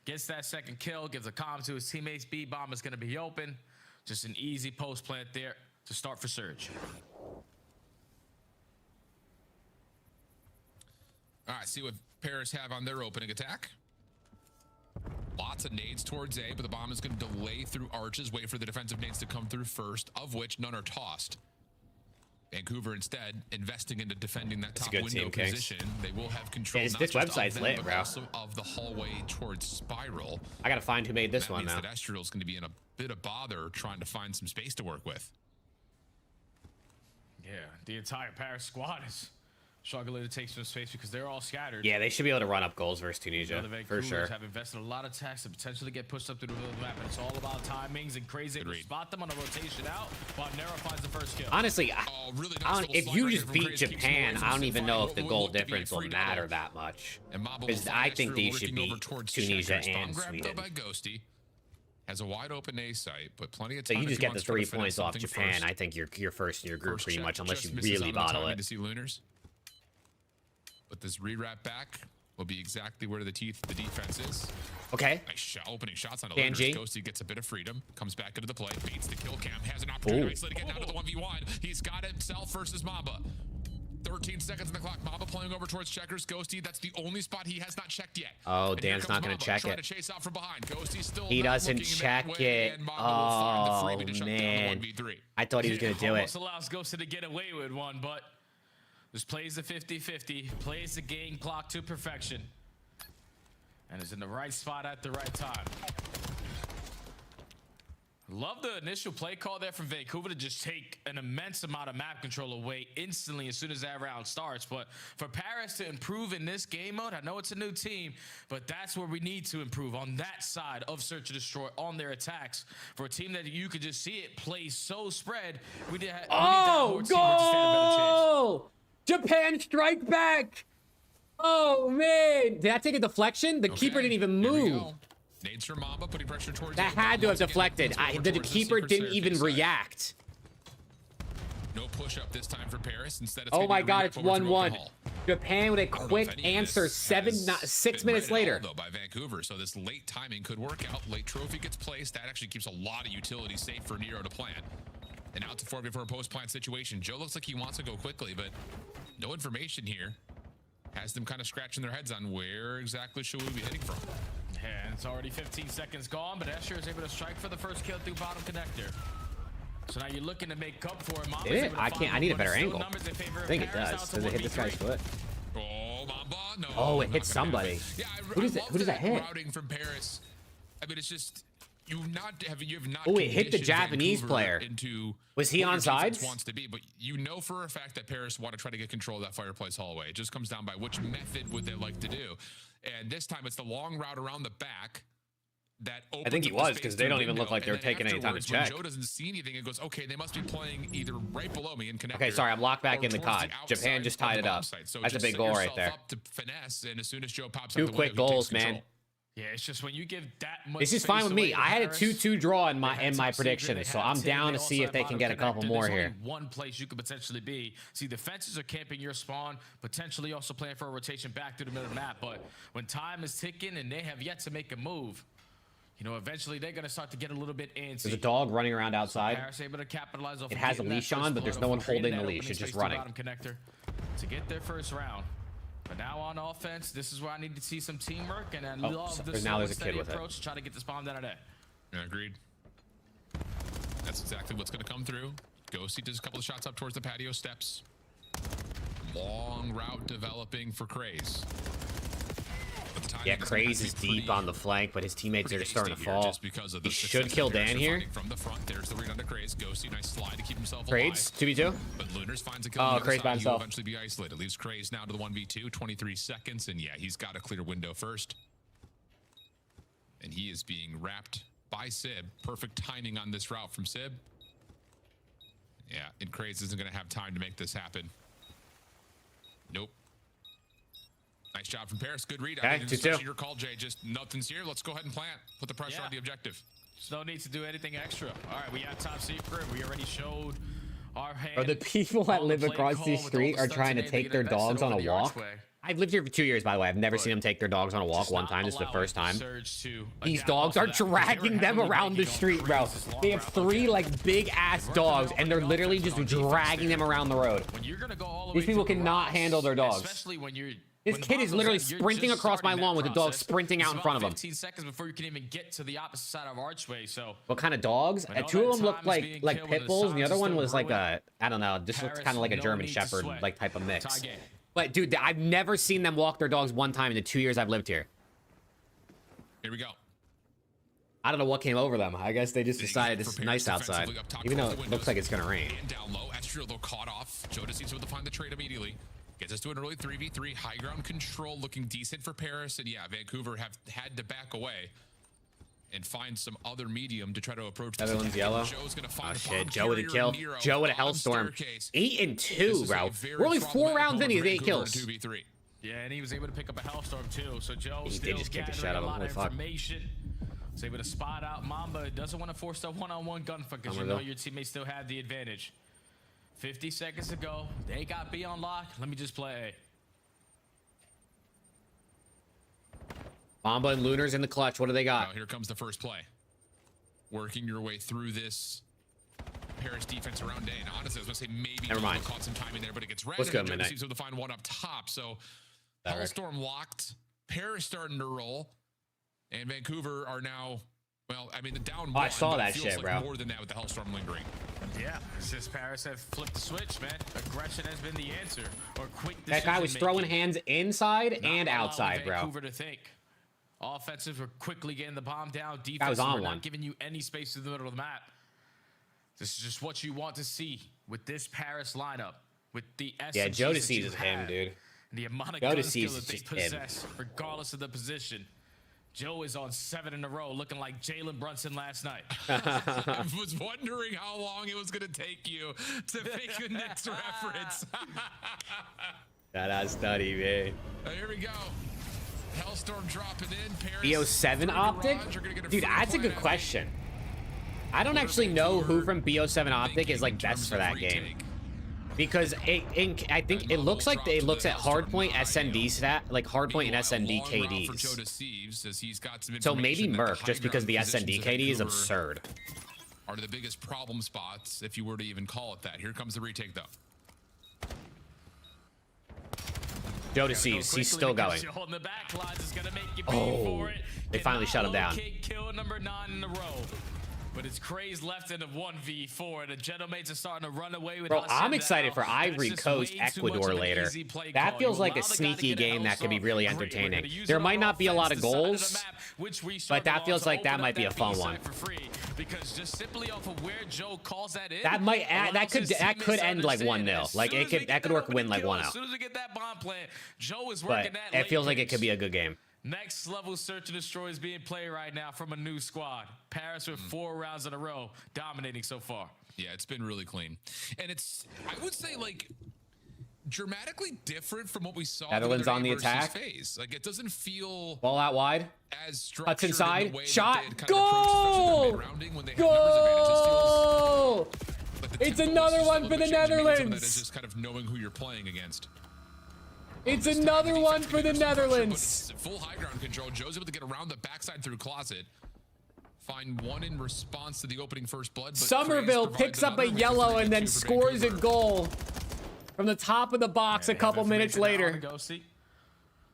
Gets that second kill, gives a comm to his teammates. B-bomb is going to be open. Just an easy post plant there to start for Surge. All right, see what Paris have on their opening attack. Lots of nades towards A, but the bomb is going to delay through arches, wait for the defensive nades to come through first, of which none are tossed. Vancouver instead investing into defending that top window position. They will have control. Yeah, this website's lit, bro. Also of the hallway towards Spiral. I gotta find who made this one now. That Estriel's going to be in a bit of bother trying to find some space to work with. Yeah, the entire Paris squad is struggling to take some space because they're all scattered. Yeah, they should be able to run up goals versus Tunisia, for sure. Have invested a lot of tax to potentially get pushed up through the middle of the map, and it's all about timings and Crazy to spot them on a rotation out while Nero finds the first kill. Honestly, if you just beat Japan, I don't even know if the goal difference will matter that much. Because I think they should beat Tunisia and Sweden. Has a wide open A site, but plenty of so time. you just get the 3 points off Japan. I think you're first in your group pretty much, unless you really bottle it. To see Lunars. But this rewrap back will be exactly where the teeth of the defense is. Okay. Nice shot, opening shots on the Lunars. Ghosty gets a bit of freedom, comes back into the play, beats the kill cam, has an opportunity to get down to the 1v1. He's got himself versus Mamba. 13 seconds on the clock. Mamba playing over towards checkers. Ghosty, that's the only spot he has not checked yet. Oh, Dan's not going to check it. To chase out from behind. Ghosty's still he doesn't check it. Oh, man. I thought he was going to do it. Almost allows Ghosty to get away with one, but just plays the 50-50, plays the game clock to perfection, and is in the right spot at the right time. Love the initial play call there from Vancouver to just take an immense amount of map control away instantly as soon as that round starts. But for Paris to improve in this game mode, I know it's a new team, but that's where we need to improve on that side of Search and Destroy on their attacks. For a team that you could just see it play so spread, we need to have more teamwork to stand a better chance. Japan strike back. Oh, man. Did that take a deflection? The keeper didn't even move. Nades from Mamba, putting pressure towards that had to have deflected. The keeper didn't even react. No push up this time for Paris. Instead, it's oh my God, it's 1-1. Japan with a quick answer 6 minutes later. Though by Vancouver, so this late timing could work out. Late trophy gets placed. That actually keeps a lot of utility safe for Nero to plant. And out to 4v4 post-plant situation. Joe looks like he wants to go quickly, but no information here. Has them kind of scratching their heads on where exactly should we be hitting from. Yeah, and it's already 15 seconds gone, but Escher is able to strike for the first kill through bottom connector. So now you're looking to make up for it. Did it? I can't. I need a better angle. I think it does. Does it hit this guy's foot? Oh, Mamba, no. Oh, it hit somebody. Yeah, who does that hit? Routing from Paris. I mean, it's just You have not. Oh, it hit the conditioned Japanese Vancouver player. Into was he what on your defense sides? wants to be, but you know for a fact that Paris want to try to get control of that fireplace hallway. It just comes down by which method would they like to do. And this time it's the long route around the back. That I think he was, because they don't even look like they're taking any time to check. When Joe doesn't see anything, it goes, okay, they must be playing either right below me in connector. Okay, sorry, I'm locked back in the COD. Japan just tied it up. So that's a big goal right there. Up to finesse, and as soon as Joe pops Two out the quick window, he goals, takes man. control. Yeah, it's just when you give that much. This is fine with me. I had a 2-2 draw in my prediction, so I'm down to see if they can get a couple more here. One place you could potentially be. See, the fences are camping your spawn, potentially also playing for a rotation back through the middle of the map. But when time is ticking and they have yet to make a move, you know, eventually they're going to start to get a little bit antsy. There's a dog running around outside. Able to capitalize off it has a leash on, but there's no one holding the leash. It's just running. Connector to get their first round. But now on offense, this is where I need to see some teamwork, and I love this now there's a kid with approach to try to get this bomb down today. Yeah, agreed. That's exactly what's going to come through. Ghosty does a couple of shots up towards the patio steps. Long route developing for Craze. Yeah, Craze is deep on the flank, but his teammates are just starting to fall. He should kill Dan here. From the front, there's the read under Craze. Ghosty, nice slide to keep himself Craze, 2v2. But Lunars finds a kill. Oh, Craze by himself. He'll eventually be isolated. Leaves Craze now to the 1v2, 23 seconds, and yeah, he's got a clear window first. And he is being wrapped by Sib. Perfect timing on this route from Sib. Yeah, and Craze isn't going to have time to make this happen. Nope. Nice job from Paris. Good read. Okay, 2-2. Your call, Jay. Just nothing's here. Let's go ahead and plant. Put the pressure on the objective. There's no need to do anything extra. All right, we have top secret. We already showed our hand. Or the people that live across the street are trying to take their dogs on a walk. I've lived here for 2 years, by the way. I've never seen them take their dogs on a walk one time. This is the first time. These dogs are dragging them around the street, bro. They have 3 like big ass dogs, and they're literally just dragging them around the road. These people cannot handle their dogs. Especially when you're. This kid is literally sprinting across my lawn with the dog sprinting out in front of him. 15 seconds before you can even get to the opposite side of Archway. So what kind of dogs? 2 of them looked like pit bulls, and the other one was like a, I don't know, just looks kind of like a German Shepherd like type of mix. But dude, I've never seen them walk their dogs one time in the 2 years I've lived here. Here we go. I don't know what came over them. I guess they just decided it's nice outside, even though it looks like it's gonna rain. And down low, Astro though caught off. Joe just needs to find the trade immediately. Gets us to an early 3v3. High ground control looking decent for Paris. And yeah, Vancouver have had to back away and find some other medium to try to approach this. Everyone's yellow. Joe's gonna find shit, Joe with a kill. Joe with a Hellstorm. 8 and 2, bro. We're only 4 rounds in. He has 8 kills. 2v3. Yeah, and he was able to pick up a Hellstorm too. So Joe He still did just kick the shit gathering out a of him. lot of Holy fuck. information. Was able to spot out Mamba. Doesn't want to force that one-on-one gunfight because you know your teammates still have the advantage. 50 seconds to go. They got B on lock. Let me just play A. Mamba and Lunars in the clutch. What do they got? Now, here comes the first play. Working your way through this Paris defense around A. And honestly, I was going to say maybe Never mind. Caught some time in there, but it gets red. What's good, Joe Midnight? seems to find one up top. So That Hellstorm locked. Paris starting to roll. And Vancouver are now, well, I mean, the down one. I saw that feels shit, like bro. more than that with the Hellstorm lingering. Yeah, it's just Paris have flipped the switch, man. Aggression has been the answer. Or quick That guy was throwing hands inside and Not allowing outside, bro. Vancouver to think. Offensive are quickly getting the bomb down. Guy was Defensive on are one. not giving you any space through the middle of the map. This is just what you want to see with this Paris lineup. With the SMGs Yeah, Joe that sees you is him, have, dude. and the amount of Joe gun sees skill is that they just him. possess, regardless of the position. Joe is on 7 in a row, looking like Jalen Brunson last night. I was wondering how long it was going to take you to make the next reference. That study, man. Here we go. Hellstorm dropping in. Paris, BO7 Optic? Dude, that's a good question. I don't actually know who from BO7 Optic is like best for that game. Because I think it looks like it looks at hardpoint SND stat, like hardpoint and SND KDs. So maybe Merc, just because the SND KD is absurd. Are the biggest problem spots, if you were to even call it that. Here comes the retake, though. Joe deceives. He's still going. Oh, they finally shut him down. Kill number 9 in a row. But it's Craze left in a 1v4. The Gentlemen are starting to run away with Bro, us I'm now. excited for That's Ivory just Coast, way too much Ecuador of an later. easy play That call. feels You like a allow the guy to sneaky get game that could be really Great. We're gonna entertaining. use There it might on not be a lot of offense, the side goals, the map, which we but that struggle feels on to like that open might up be a that fun B one. side for free. Because just simply off of where Joe calls that in, That might allows that could his that teammates could to end like understand 1-0. as Like soon it as we could get Ecuador that could win opening like kill, 1-0. As soon as we get that bomb plan, Joe is But working that it late feels like it pinch. could be a good game. Next level search and destroy is being played right now from a new squad. Paris with 4 rounds in a row, dominating so far. Yeah, it's been really clean. And it's, I would say, like, dramatically different from what we saw. Netherlands on the attack. Phase. Like, it doesn't feel Ball out wide. as structured Cuts inside. in the way Shot. that they had kind of approached, especially the mid-rounding when they had numbers advantage. It Goal! feels like the It's tempo is another just a one little for the bit changing. Maybe some of that Netherlands. is just kind of knowing who you're playing against. It's another one for the Netherlands. Full high ground control. Joe's able to get around the backside through closet. Find one in response to the opening first blood. But Somerville Craze picks up a provides another, yellow making and then 3-2 for scores a Vancouver. goal from the top of the box a couple minutes later.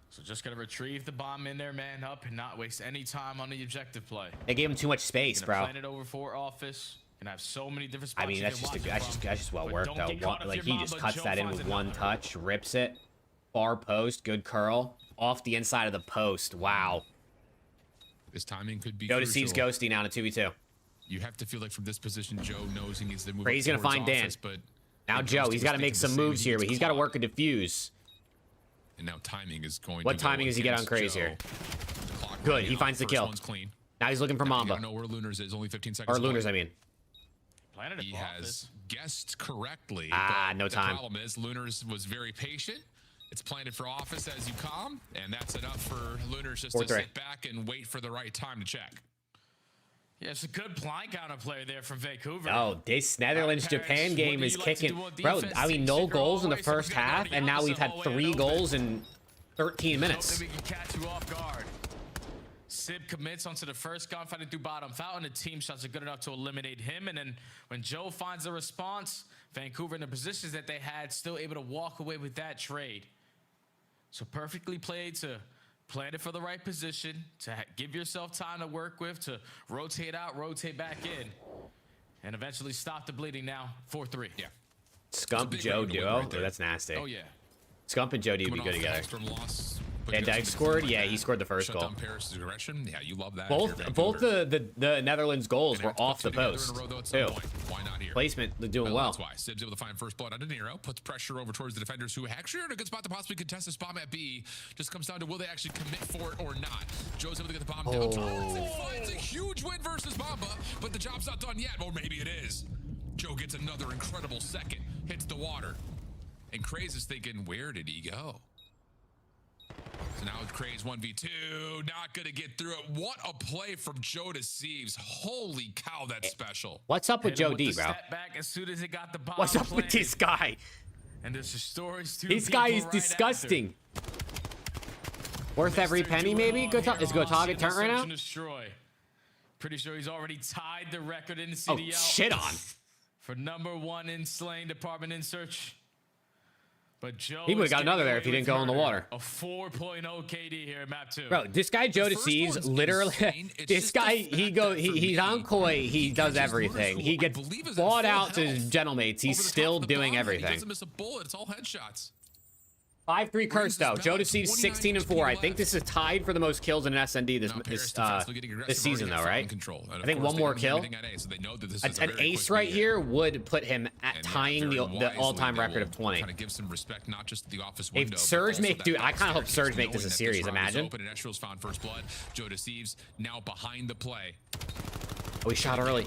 So just gonna retrieve the bomb in there, man up, and not waste any time on the objective play. They gave him too much space, bro. Plan it over for office. Gonna have so many different spots. I mean, that's just well worked though. Like he just cuts that in with one touch, rips it. Far post, good curl off the inside of the post. Wow. His timing could be Joe deceives crucial. Ghosty now to 2v2. You have to feel like from this position, Joe knows he needs to move. Crazy's gonna find Dan. But Now Joe, he's got to make some moves here, but he's got to work a defuse. And now timing is going. What timing does he get on Crazy here? Good, he finds the kill. Clean. Now he's looking for Mamba. I don't know where Lunars is. Only 15 seconds. Or Lunars, I mean. He has guessed correctly. Ah, no the time. The problem is Lunars was very patient. It's planted for office as you calm, and that's enough for Lunars just to sit back and wait for the right time to check. Yeah, it's a good blind counter player there from Vancouver. Oh, this Netherlands-Japan game is kicking. Bro, I mean, no goals in the first half, and now we've had 3 goals in 13 minutes. We can catch you off guard. Sib commits onto the first gun, fighting through bottom fountain. The team shots are good enough to eliminate him. And then when Joe finds a response, Vancouver in the positions that they had, still able to walk away with that trade. So perfectly played to plan it for the right position, to give yourself time to work with, to rotate out, rotate back in, and eventually stop the bleeding now. 4-3. Yeah. Scump Joe duo? Oh, that's nasty. Oh, yeah. Scump and Joe D would be good together. Van Dijk scored? Yeah, he scored the first goal. Yeah, you love that. Both the Netherlands goals were off the post, too. Why not here? Placement doing well. That's why Sib's able to find first blood on De Niro, puts pressure over towards the defenders who actually are in a good spot to possibly contest this bomb at B. Just comes down to will they actually commit for it or not. Joe's able to get the bomb down. Johnson finds a huge win versus Mamba, but the job's not done yet. Or maybe it is. Joe gets another incredible second, hits the water. And Craze is thinking, where did he go? So now it's Craze 1v2, not gonna get through it. What a play from Joe Deceives. Holy cow, that's special. What's up with Joe D, bro? Step back as soon as he got the bomb. What's up with this guy? And there's the stories too. This guy is disgusting. Worth every penny, maybe? Is Gotaga turn right now? Destroy. Pretty sure he's already tied the record in the CDL. Oh, shit on. For #1 in slaying department in search. But Joe, he would have got another there if he didn't go in the water. A 4.0 KD here in map 2. Bro, this guy Joe Deceives literally. This guy, he's on Koi. He does everything. He gets bought out to his gentlemates. He's still doing everything. He doesn't miss a bullet. It's all headshots. 5-3 curse though. Joe Deceives 16-4. I think this is tied for the most kills in an SND this season though, right? I think one more kill. An ace right here would put him at tying the all-time record of 20. If Surge make, dude, I kind of hope Surge make this a series. Imagine. Joe Deceives now behind the play. Oh, he shot early.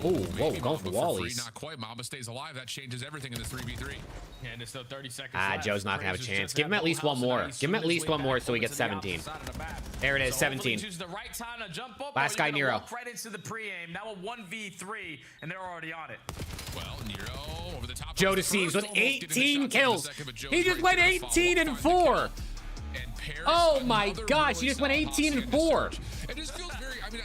Oh, whoa, going for wallies. Not quite. Mamba stays alive. That changes everything in this 3v3. Yeah, and there's still 30 seconds left. Joe's not gonna have a chance. Give him at least one more. Give him at least one more so he gets 17. There it is, 17. Last guy, Nero. Right into the pre-aim. Now a 1v3, and they're already on it. Well, Nero over the top. Joe Deceives with 18 kills. He just went 18-4. Oh my gosh, he just went 18-4. It just feels very. I mean,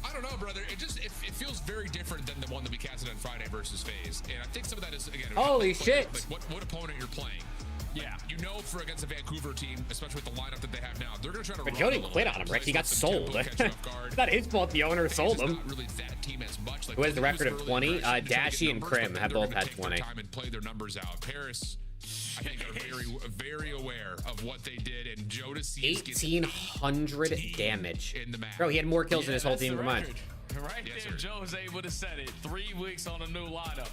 I don't know, brother. It feels very different than the one that we casted on Friday versus FaZe, and I think some of that is again. Holy shit! Like what opponent you're playing. Yeah, you know, for against a Vancouver team, especially with the lineup that they have now, they're going to try to. But Joe didn't quit on him, Rick. He got sold. It's not his fault. The owner sold him. Really that team as much. Like, who has the record of 20? Dashy and Krim have both had 20. Time and play their numbers out. Paris, I think, are very aware of what they did, and Joe Deceives 1,800 damage. In the match. Bro, he had more kills than his whole team combined. Right there, Joe's able to set it. 3 weeks on a new lineup.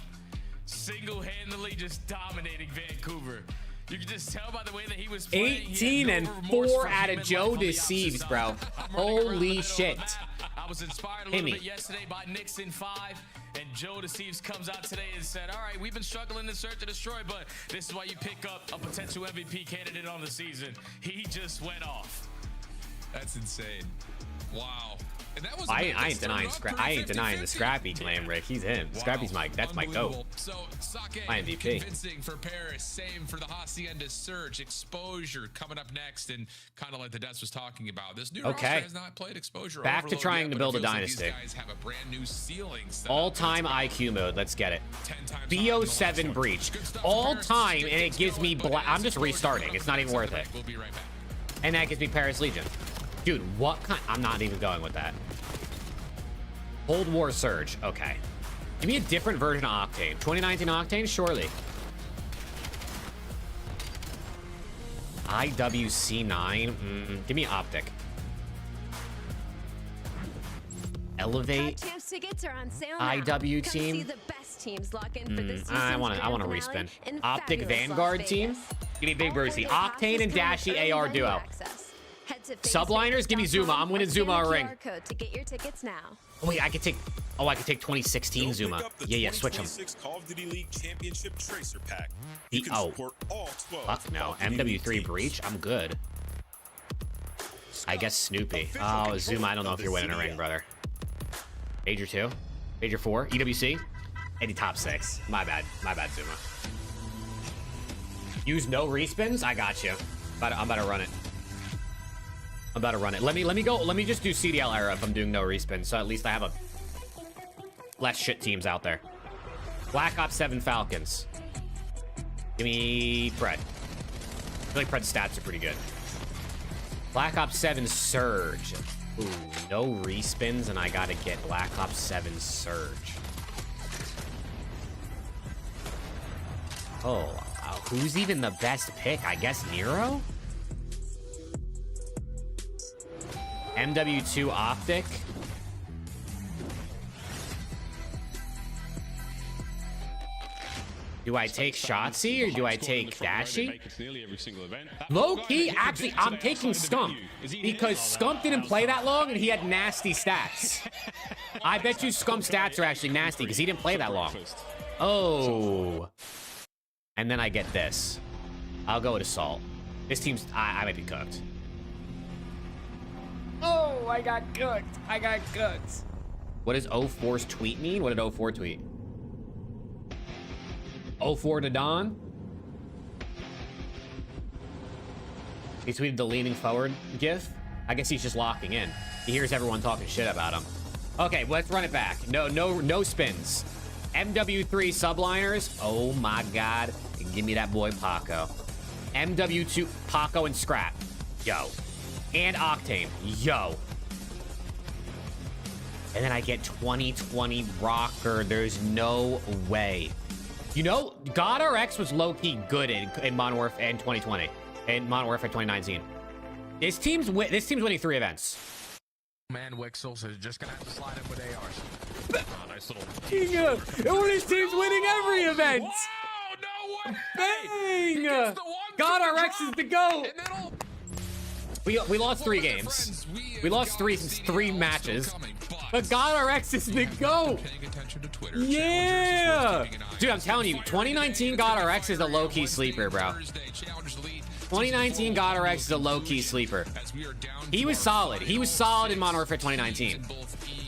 Single-handedly just dominating Vancouver. You can just tell by the way that he was playing. 18 and 4 out of Joe Deceives, bro. Holy shit. I was inspired a little bit yesterday by Nixon 5, and Joe Deceives comes out today and said, all right, we've been struggling to search and destroy, but this is why you pick up a potential MVP candidate on the season. He just went off. That's insane. Wow. And that was I ain't denying the Scrappy claim, Rick. He's him. Wow. Scrappy's that's my goat. So Sake, my MVP. Convincing for Paris. Same for the Hacienda Surge. Exposure coming up next, and kind of like the Des was talking about. This new roster has not played Exposure. Back to trying to build a dynasty. Like these guys have a brand new ceiling. All-time IQ mode. Let's get it. BO7 breach. All-time, and it gives me I'm just restarting. It's not even worth it. We'll be right back. And that gives me Paris Legion. Dude, what kind? I'm not even going with that. Cold War Surge. Okay. Give me a different version of Octane. 2019 Octane? Surely. IWC9? Give me Optic. Elevate. Tickets are on sale IW now. team. See the best teams lock in for this I want to respin. Optic Vanguard team. Give me Big Brucey. Octane and Dashy AR duo. Subliners, give me Zuma. I'm winning Zuma a ring. To get your tickets now. Oh, wait, I could take 2016 Zuma. Yeah, switch them. Call of Duty League Championship Tracer Pack. Fuck no. MW3 Breach? I'm good. I guess Snoopy. Oh, Zuma, I don't know if you're winning a ring, brother. Major 2. Major 4. EWC. Any top 6. My bad, Zuma. Use no respins? I got you. I'm about to run it. Let me go. Let me just do CDL era if I'm doing no respin, so at least I have less shit teams out there. Black Ops 7 Falcons. Give me Pred. I feel like Pred's stats are pretty good. Black Ops 7 Surge. Ooh, no respins, and I gotta get Black Ops 7 Surge. Oh, who's even the best pick? I guess Nero? MW2 Optic. Do I take Shotzi or do I take Dashy? Low key, actually, I'm taking Scump because Scump didn't play that long and he had nasty stats. I bet you Scump's stats are actually nasty because he didn't play that long. Oh. And then I get this. I'll go with Assault. This team's, I might be cooked. Oh, I got cooked. What does 04's tweet mean? What did 04 tweet? 04 to Don? He tweeted the leaning forward gif. I guess he's just locking in. He hears everyone talking shit about him. Okay, let's run it back. No spins. MW3 subliners. Oh my God. Give me that boy Paco. MW2 Paco and Scrap. Yo. And Octane. Yo. And then I get 2020 Rocker. There's no way. You know, God RX was low-key good in Modern Warfare in 2020. In Modern Warfare 2019. This team's winning 3 events. Man, Wixels is just gonna have to slide up with ARs. Nice little. This team's winning every event. Whoa, no way. Bang! God RX is the GOAT. We lost 3 games. We lost three matches. But God RX is the GOAT. Yeah. Dude, I'm telling you, 2019 God RX is a low-key sleeper, bro. 2019 God RX is a low-key sleeper. He was solid. He was solid in Modern Warfare 2019.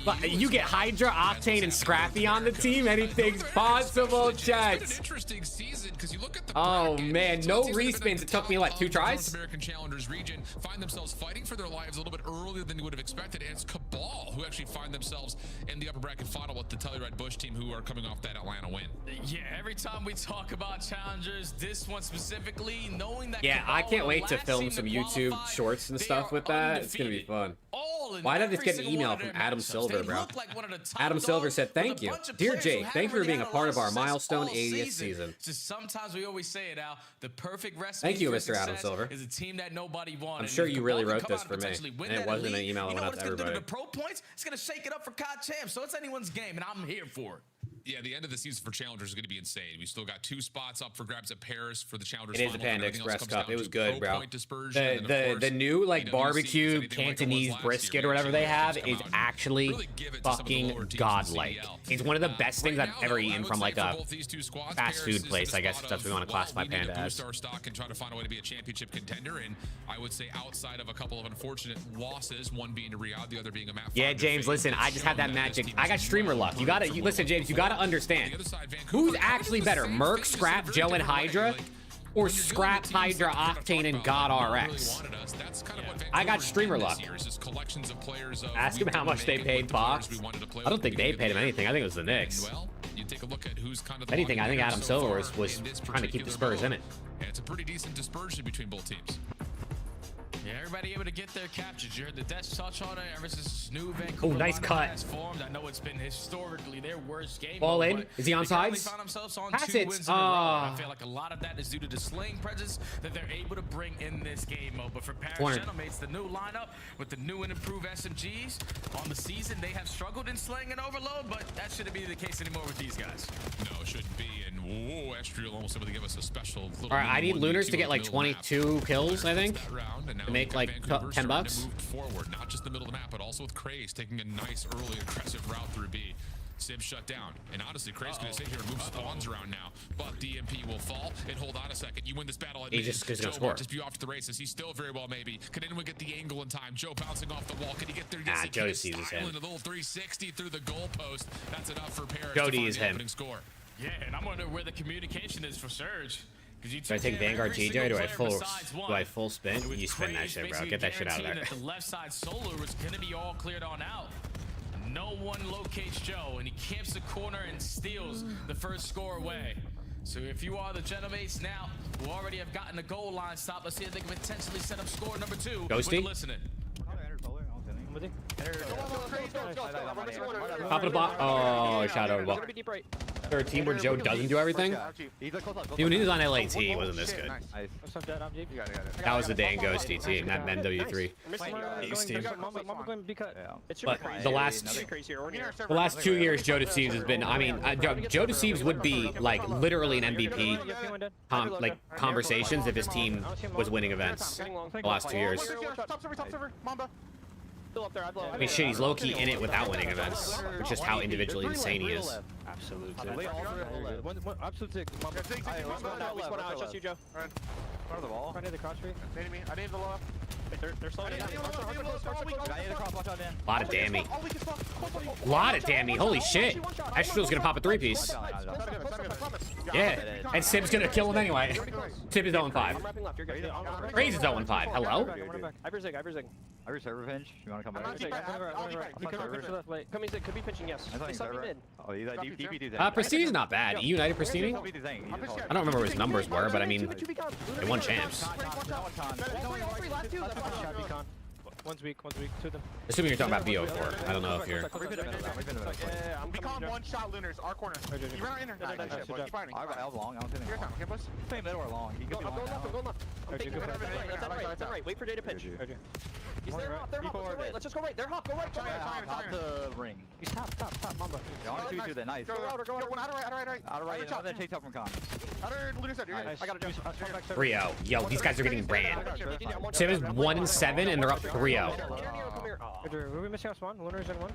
But you get Hydra, Octane, and Scrappy on the team. Anything's possible, chat. Interesting season because you look at the Oh man, no respins. It took me what, 2 tries? North American Challengers region find themselves fighting for their lives a little bit earlier than you would have expected, and it's Cabal who actually find themselves in the upper bracket final with the Telluride Bush team, who are coming off that Atlanta win. Yeah, every time we talk about challengers, this one specifically, knowing that Yeah, I can't wait to relaxing film some YouTube qualify, shorts and they stuff are with that. It's gonna be undefeated. fun. All in Why did I just every get an single email one of from their Adam matchups. Silver, They bro? look like one of the top Adam Silver dogs said, with thank a you. bunch of Dear players Jake, who thank you for haven't being a really part had of our success milestone all 80th season. Just sometimes we always say it out. The perfect recipe Thank you, for Mr. Adam success Silver. is a team that nobody wanted. I'm sure And if you really Cabal wrote can come this out for me, potentially win and it that wasn't an elite, email that you know went out what to it's gonna do everybody. to the pro points? It's gonna shake it up for COD champs. So it's anyone's game, and I'm here for it. Yeah, the end of the season for Challengers is going to be insane. We still got 2 spots up for grabs at Paris for the Challengers. It is the final, and Panda everything else Express comes Cup. down It was to good, pro bro. point dispersion, and then, of The course, new like PWC, barbecue if anything like what it was Cantonese last brisket year, or whatever they we have actually is come out and actually really give it to some of the lower fucking teams in godlike. CDL. It's one of the best things Right I've now, ever though, I eaten would from say like for a both these two squads, fast Paris food is place, the I guess, spot if that's what we of, want to classify we need Panda to as. boost our stock and try to find a way to be a championship contender. And I would say outside of a couple of unfortunate losses, one being to Riyadh, the other being a map. Yeah, James, listen, I just had that magic. I got streamer luck. You gotta, listen, James, you gotta understand. Who's actually better, Merc, Scrap, Joe, and Hydra? Or Scrap, Hydra, Octane, and God RX? I got streamer luck. Ask him how much they paid Fox. I don't think they paid him anything. I think it was the Knicks. If anything, I think Adam Silver was trying to keep the Spurs in it. And it's a pretty decent dispersion between both teams. Yeah, everybody able to get their captures. You heard the Dutch touch on it ever since this new Vancouver Oh, nice lineup cut. has formed. I know it's been historically their worst game. Ball mode, in. but Is he on they currently sides? found themselves on Pass 2 it. wins in a row. And I feel like a lot of that is due to the sling presence that they're able to bring in this game mode. But for Paris Corner. Gentlemen, the new lineup with the new and improved SMGs on the season, they have struggled in sling and overload, but that shouldn't be the case anymore with these guys. No, it shouldn't be. And whoa, Estriel almost able to give us a special little. All right, I need Lunars 1v2 to get in like the middle of the 22 kills, I think, that round, and now to make like Vancouver 10 starting bucks. to move forward, not just the middle of the map, but also with Craze taking a nice early aggressive route through B. Sim shut down, and honestly, Craze going to sit here and move spawns around now, but DMP will fall and hold on a second. You win this battle. He just is Joe gonna score. March just be off to the races. He still very well maybe. Can anyone get the angle in time? Joe bouncing off the wall. Can he get there? Yes, he Jody can. sees his Styling hand. a little 360 through the goalpost. That's enough for Paris. Jody to find is the him. opening score. Yeah, and I'm wondering where the communication is for Surge. Do I take Vanguard TJ or do I full spin? You spin that shit, bro. Get that shit out of there. That the left side solar was gonna be all cleared on out. No one locates Joe, and he camps the corner and steals the first score away. So if you are the Genomates now, who already have gotten the goal line stop, let's see if they can potentially set up score number 2. Ghosty? With listening. Top of the block. Oh, shot over the ball. 13 where Joe doesn't do everything. When he was on LAT, it wasn't this good. That was the day in Ghosty team, not NW3. East team. But the last 2 years, Joe Deceives has been. I mean, Joe Deceives would be like literally an MVP like conversations if his team was winning events the last 2 years. I mean, shit, he's low-key in it without winning events. It's just how individually insane he is. Absolute. I trust you, Joe. Front of the wall. Front of the cross tree. I need the low. They're slowing down. A lot of damage. A lot of damage. Holy shit. Estriel's gonna pop a 3-piece. Yeah. And Sim's gonna kill him anyway. Sim is 0-5. Craze is 0-5. Hello? Iverzig. Irish revenge. You want to come back? Come in, could be pitching, yes. Oh, you that DP Prestige's not bad. United Pristine? I don't remember what his numbers were, but I mean, they won champs. One's weak, two of them. Assuming you're talking about BO4. I don't know if you're. Yeah, I'm become one-shot Lunars, our corner. You ran in there. Keep fighting. I'm long. I'm sitting long. Okay, boys. Play middle or long. You go left. I'm taking that's right. Wait for Day to pitch. He's there, hop. They're hop. Let's just go right. They're hop. Go right. Top the ring. He's top, Mamba. Go to the nice. Go out of right. Out of right. Another take top from con. Out of Lunar set. I got it. Rio. Yo, these guys are getting ran. Sim is 1-7 and they're up 3-0. We're missing our spawn. Lunars in one.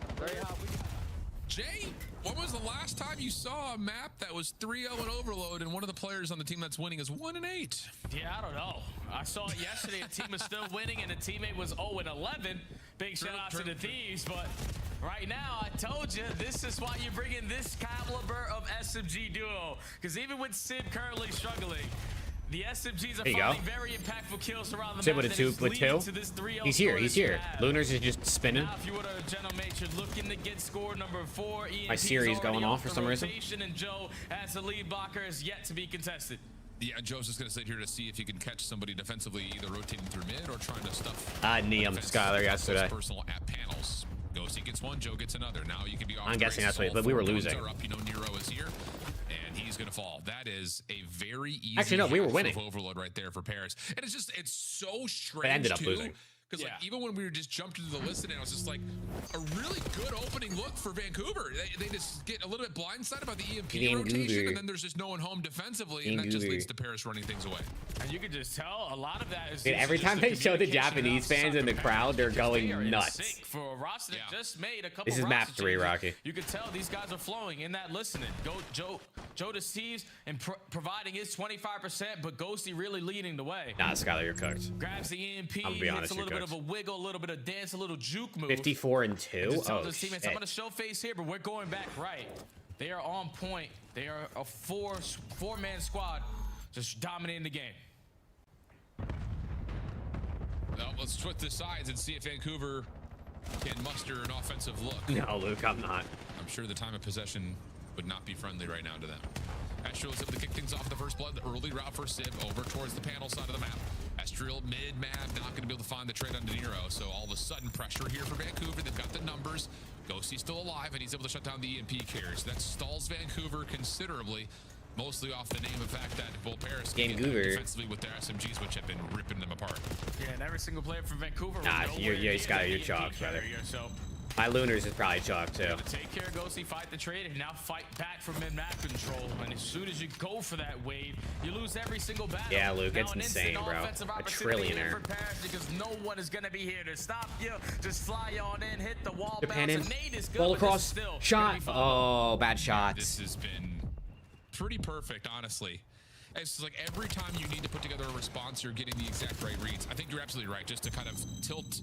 Jay, when was the last time you saw a map that was 3-0 and overload and one of the players on the team that's winning is 1-8? Yeah, I don't know. I saw it yesterday. A team was still winning and a teammate was 0-11. Big shout out to the Thieves, but Right now, I told you, this is why you bring in this caliber of SMG duo. Because even with Sid currently struggling, the SMGs are finding very impactful kills around the Sid map. with a two. He's here. He's here. Lunars is just spinning. Now, if you were to general mate, you're looking to get score number 4. My Siri's going off for some reason. And Joe, as the lead blocker, is yet to be contested. Yeah, Joe's just going to sit here to see if he can catch somebody defensively, either rotating through mid or trying to stuff. Neum Skylar yesterday. Personal at panels. Ghosty gets one, Joe gets another. Now you can be off. I'm guessing that's what, but we were losing. Up, you know, Nero is here, and he's going to fall. That is a very easy. Actually, no, we were winning. Overload right there for Paris, and it's so strange. But ended up losing. Because like even when we were just jumped into the listen, and I was just like, a really good opening look for Vancouver. They just get a little bit blindsided by the EMP rotation, and then there's just no one home defensively, and that just leads to Paris running things away. And you can just tell a lot of that is. Dude, every time they show the Japanese fans in the crowd, they're going nuts. For a roster that just made a couple. This is map 3, Rocky. You can tell these guys are flowing in that listening. Joe deceives and providing his 25%, but Ghosty really leading the way. Nah, Skylar, you're cooked. Grabs the EMP. I'm gonna be honest, a little bit of a wiggle, a little bit of dance, a little juke move. 54 and 2. Oh, shit. I'm gonna show face here, but we're going back right. They are on point. They are a four-man squad, just dominating the game. Well, let's switch the sides and see if Vancouver can muster an offensive look. No, Luke, I'm not. I'm sure the time of possession would not be friendly right now to them. Astral is able to kick things off the first blood. The early route for Sib over towards the panel side of the map. Astral mid-map, not going to be able to find the trade on De Niro. So all of a sudden, pressure here for Vancouver. They've got the numbers. Ghosty's still alive, and he's able to shut down the EMP carriers. That stalls Vancouver considerably, mostly off the name of the fact that both Paris can get defensively with their SMGs, which have been ripping them apart. Yeah, and every single player from Vancouver. Nah, you're chalked, brother. So my Lunars is probably chalked too. Take care, Ghosty, fight the trade, and now fight back for mid-map control. And as soon as you go for that wave, you lose every single battle. Yeah, Luke, it's insane, bro. A trillionaire. For Paris because no one is going to be here to stop you. Just fly on in, hit the wall. Japan in. Nade is good, Ball across. Shot. Oh, bad shots. This has been pretty perfect, honestly. It's like every time you need to put together a response, you're getting the exact right reads. I think you're absolutely right. Just to kind of tilt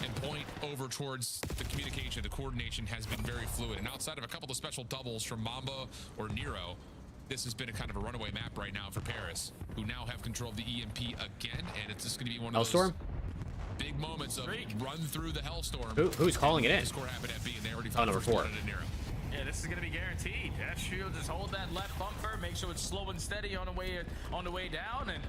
and point over towards the communication, the coordination has been very fluid. And outside of a couple of special doubles from Mamba or Nero, this has been a kind of a runaway map right now for Paris, who now have control of the EMP again. And it's just going to be one of those big moments of run through the Hellstorm. Who's calling it in? Score happened at B, and they already number 4. Yeah, this is gonna be guaranteed. That shield, just hold that left bumper, make sure it's slow and steady on the way down, and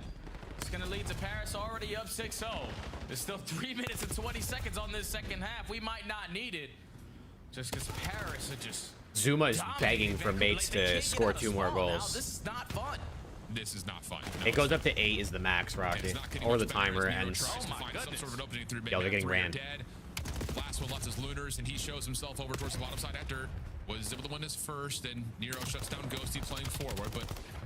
it's gonna lead to Paris already up 6-0. There's still 3 minutes and 20 seconds on this second half. We might not need it, just because Paris are just. Zuma is begging for mates to score 2 more goals. This is not fun. This is not fun. No. It goes up to 8 is the max, Rocky, or the timer ends. Yo, they're getting ran. Last one left is Lunars, and he shows himself over towards the bottom side after was able to win his first, and Nero shuts down Ghosty playing forward, but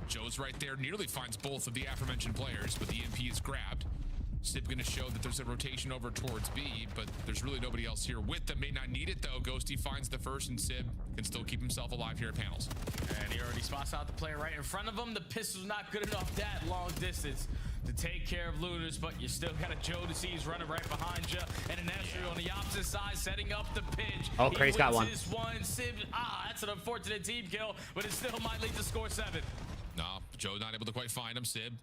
Joe's right there, nearly finds both of the aforementioned players, but the EMP is grabbed. Sib gonna show that there's a rotation over towards B, but there's really nobody else here with them. May not need it though. Ghosty finds the first, and Sib can still keep himself alive here at panels. And he already spots out the player right in front of him. The pistol's not good enough that long distance to take care of Lunars, but you still got a Joe to see he's running right behind you, and an Astro on the opposite side setting up the pinch. Oh, Craig's got one. Sib, that's an unfortunate team kill, but it still might lead to score 7. No, Joe not able to quite find him. Sib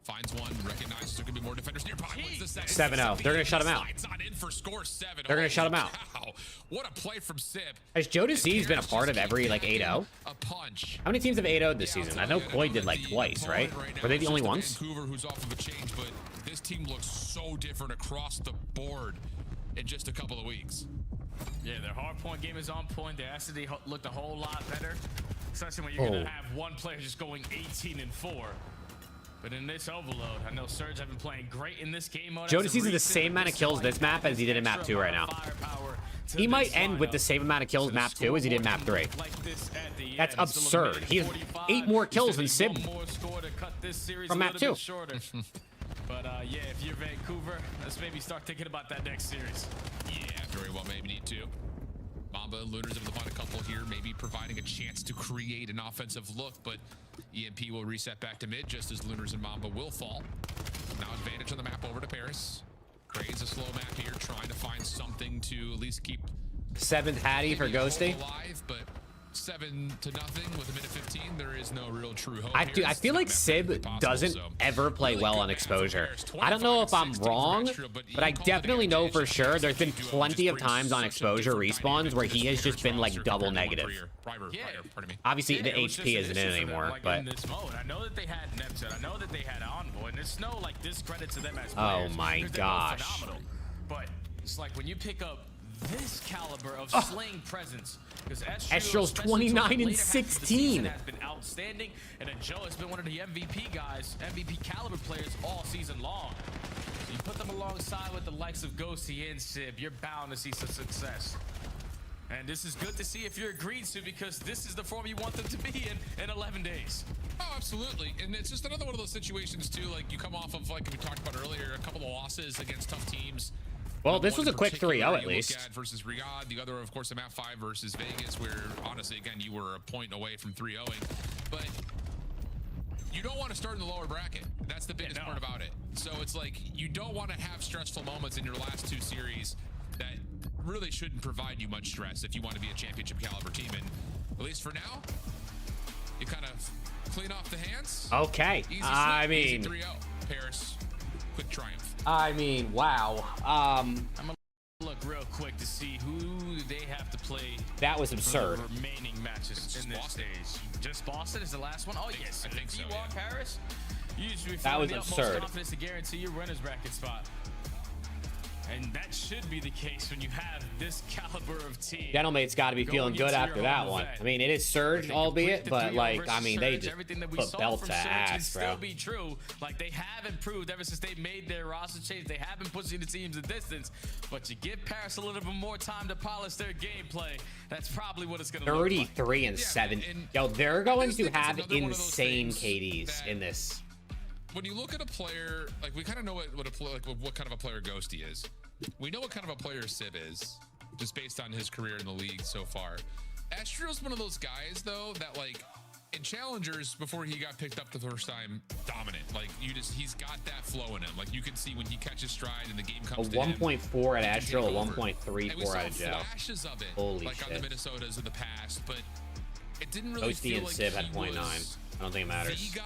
finds one, recognizes there could be more defenders nearby. 7-0. They're gonna shut him out. In for score 7. They're gonna shut him out. Wow. What a play from Sib. Has Joe Deceived been a part of every like 8-0? A punch. How many teams have 8-0'd this season? I know Coy did like twice, right? Were they the only ones? Vancouver, who's off of a change, but this team looks so different across the board in just a couple of weeks. Yeah, their hard point game is on point. Their SD looked a whole lot better, especially when you're gonna have one player just going 18-4. But in this overload, I know Surge have been playing great in this game mode. Joe Deceived the same amount of kills this map as he did in map 2 right now. He might end with the same amount of kills map 2 as he did in map 3. That's absurd. He has 8 more kills than Sib from map 2. But yeah, if you're Vancouver, let's maybe start thinking about that next series. Yeah, very well, maybe need to. Mamba and Lunars able to find a couple here, maybe providing a chance to create an offensive look, but EMP will reset back to mid just as Lunars and Mamba will fall. Now advantage on the map over to Paris. Craig's a slow map here, trying to find something to at least keep 7th Hattie for Ghosty. Alive, but 7-0 with a minute 15. There is no real true hope. I feel like Sib doesn't ever play well on exposure. I don't know if I'm wrong, but I definitely know for sure there's been plenty of times on exposure respawns where he has just been like double negative. Obviously, the HP isn't in anymore, but in this mode, I know that they had Neptune, I know that they had Envoy, and it's no like discredit to them as players. Oh my gosh! But it's like when you pick up this caliber of slaying presence, because Estrel's 29 and 16 has been outstanding, and then Joe has been one of the MVP guys, MVP caliber players all season long. So you put them alongside with the likes of Ghosty and Sib, you're bound to see some success. And this is good to see if you're agreed to, because this is the form you want them to be in 11 days. Oh, absolutely. And it's just another one of those situations too, like you come off of, like we talked about earlier, a couple of losses against tough teams. Well, this was a quick 3-0 at least. Versus Riyadh, the other, of course, a map 5 versus Vegas, where honestly, again, you were a point away from 3-0ing. But you don't want to start in the lower bracket. That's the biggest part about it. So it's like you don't want to have stressful moments in your last 2 series that really shouldn't provide you much stress if you want to be a championship caliber team. And at least for now, you kind of clean off the hands. Okay. I mean, 3-0. Paris, quick triumph. I mean, wow. I'm gonna look real quick to see who they have to play. That was absurd. For the remaining matches in this stage. Just Boston is the last one. Oh yes, I think so. You want Paris? You should be that was the utmost absurd. confidence to guarantee your winners bracket spot. And that should be the case when you have this caliber of team. Gentlemate's got to be feeling good after that one. I mean, it is surged, albeit, but like, I mean, they just put belt to ass, bro. Still be true. Like, they have improved ever since they made their roster change. They have been pushing the teams a distance, but you give Paris a little bit more time to polish their gameplay. That's probably what it's going to look like. 33 and 7. Yo, they're going to have insane KDs in this. When you look at a player, like we kind of know what kind of a player Ghosty is. We know what kind of a player Sib is, just based on his career in the league so far. Astrio's one of those guys, though, that like in challengers before he got picked up the first time, dominant. Like he's got that flow in him. Like you can see when he catches stride and the game comes to him. 1.4 at Astro, a 1.34 out of Joe. Flashes of it, holy like shit. On the Minnesotas of the past, but it didn't really Ghosty feel and like Sib had 0.9. I don't think it matters.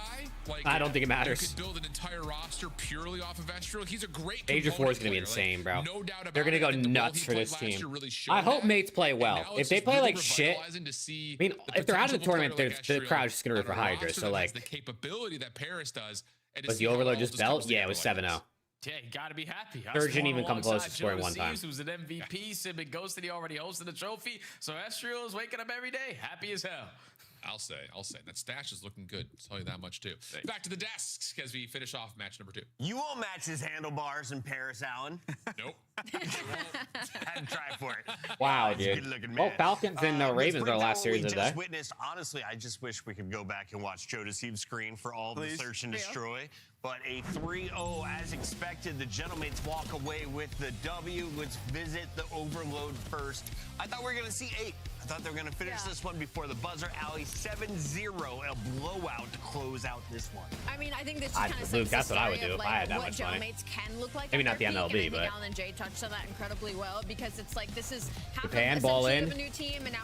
I don't think it matters. You could build an entire roster purely off of Astro. He's a great Major 4 is going to be insane, bro. No doubt about They're going to go nuts for this team. I hope mates play well. If they play like shit, I mean, if they're out of the tournament, the crowd's just going to root for Hydra. So like, the capability that Paris does. Was the Overlord just belt? Yeah, it was 7-0. Yeah, you gotta be happy. Surge didn't even come close to scoring one time. Who's an MVP, Sib and Ghosty, he already hosted a trophy. So Astro is waking up every day, happy as hell. I'll say that stash is looking good. I'll tell you that much too. Thanks. Back to the desks as we finish off match number 2. You won't match his handlebars in Paris, Allen. Nope. Had to try for it. Wow, dude. Well, Falcons and Ravens are the last series of the day. Witnessed, honestly, I just wish we could go back and watch Joe Deceiv's screen for all the search and destroy. But a 3-0 as expected. The Gentlemates walk away with the W. Let's visit the Overload first. I thought we were going to see 8. I thought they were going to finish this one before the buzzer. Allie, 7-0, a blowout to close out this one. I mean, I think this kind of Luke, that's what I would do if I had that much money. Gentlemates can look like. Maybe not the MLB, but but Alan and Jay touched on that incredibly well, because it's like this is Japan ball in.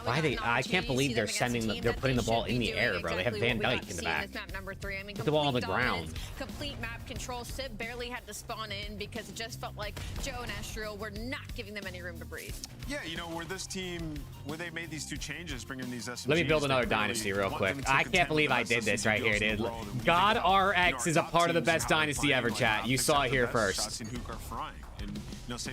Why they? I can't believe they're putting the ball in the air, bro. They have Van Dyke in the back. Map number 3. I mean, put the ball on the ground. Complete map control. Sib barely had to spawn in because it just felt like Joe and Astro were not giving them any room to breathe. Yeah, you know, where this team, where they made these 2 changes, bringing these SMGs. Let me build another dynasty real quick. I can't believe I did this right here, dude. God RX is a part of the best dynasty ever, chat. You saw it here first. Same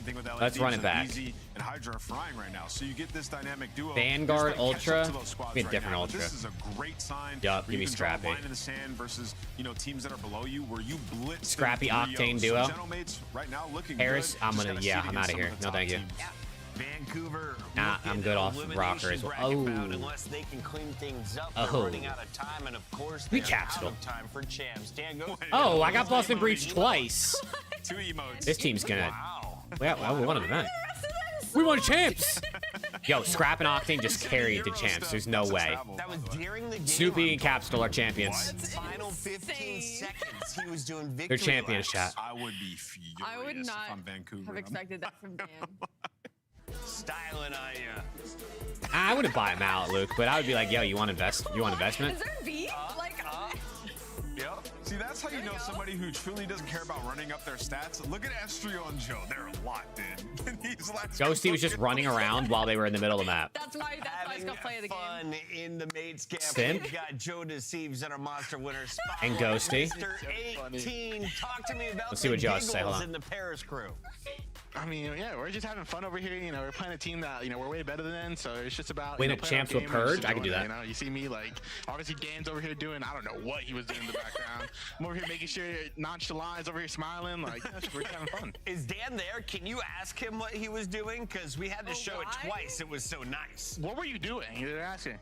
thing with Let's run it back. Easy and Hydra are frying right now, so you get this dynamic duo. Vanguard Ultra, be a different Ultra. This is a great sign. Yup, give me Scrappy. Line in the sand versus teams that are below you, where you blitz. Scrappy Octane duo. Right now looking Harris, good. I'm out of here. No, thank you. Vancouver. Nah, I'm good off rocker as well. Oh. Unless they can clean things up, they're running out of time, and of course they're out of time for champs. Dan, go. Oh, I got Boston Breach twice. 2 emotes. This team's gonna. Well, we won an event. We won champs. Yo, Scrap and Octane just carried the champs. There's no way. That was during the game. Snoopy and Capsule are champions. Final 15 seconds. He was doing victory. They're champions, chat. I would be furious I would not if I'm Vancouver. have expected that from Dan. styling on you. I wouldn't buy him out, Luke, but I would be like, yo, you want investment? Is there beef? Yep. See, that's how you know somebody who truly doesn't care about running up their stats. Look at Estriel and Joe. They're locked in. These last Ghosty was just running around while they were in the middle of the map. That's why he's gonna play the game. Fun in the mates camp. Simp. We've got Joe Deceives in our monster winner spot. And Ghosty. Mr. 18, talk to me about Let's see what Joe has to say. giggles Hold on. in the Paris crew. I mean, yeah, we're just having fun over here. You know, we're playing a team that, you know, we're way better than. So it's just about Win you a know, playing our champs with game and just Purge? I can do enjoying that. it, You know, you see me like obviously Dan's over here doing I don't know what he was doing in the background. I'm over here making sure nonchalant is over here smiling like we're just having fun. Is Dan there? Can you ask him what he was doing? Because we had to show it twice. It was so nice. What were you doing? You're asking.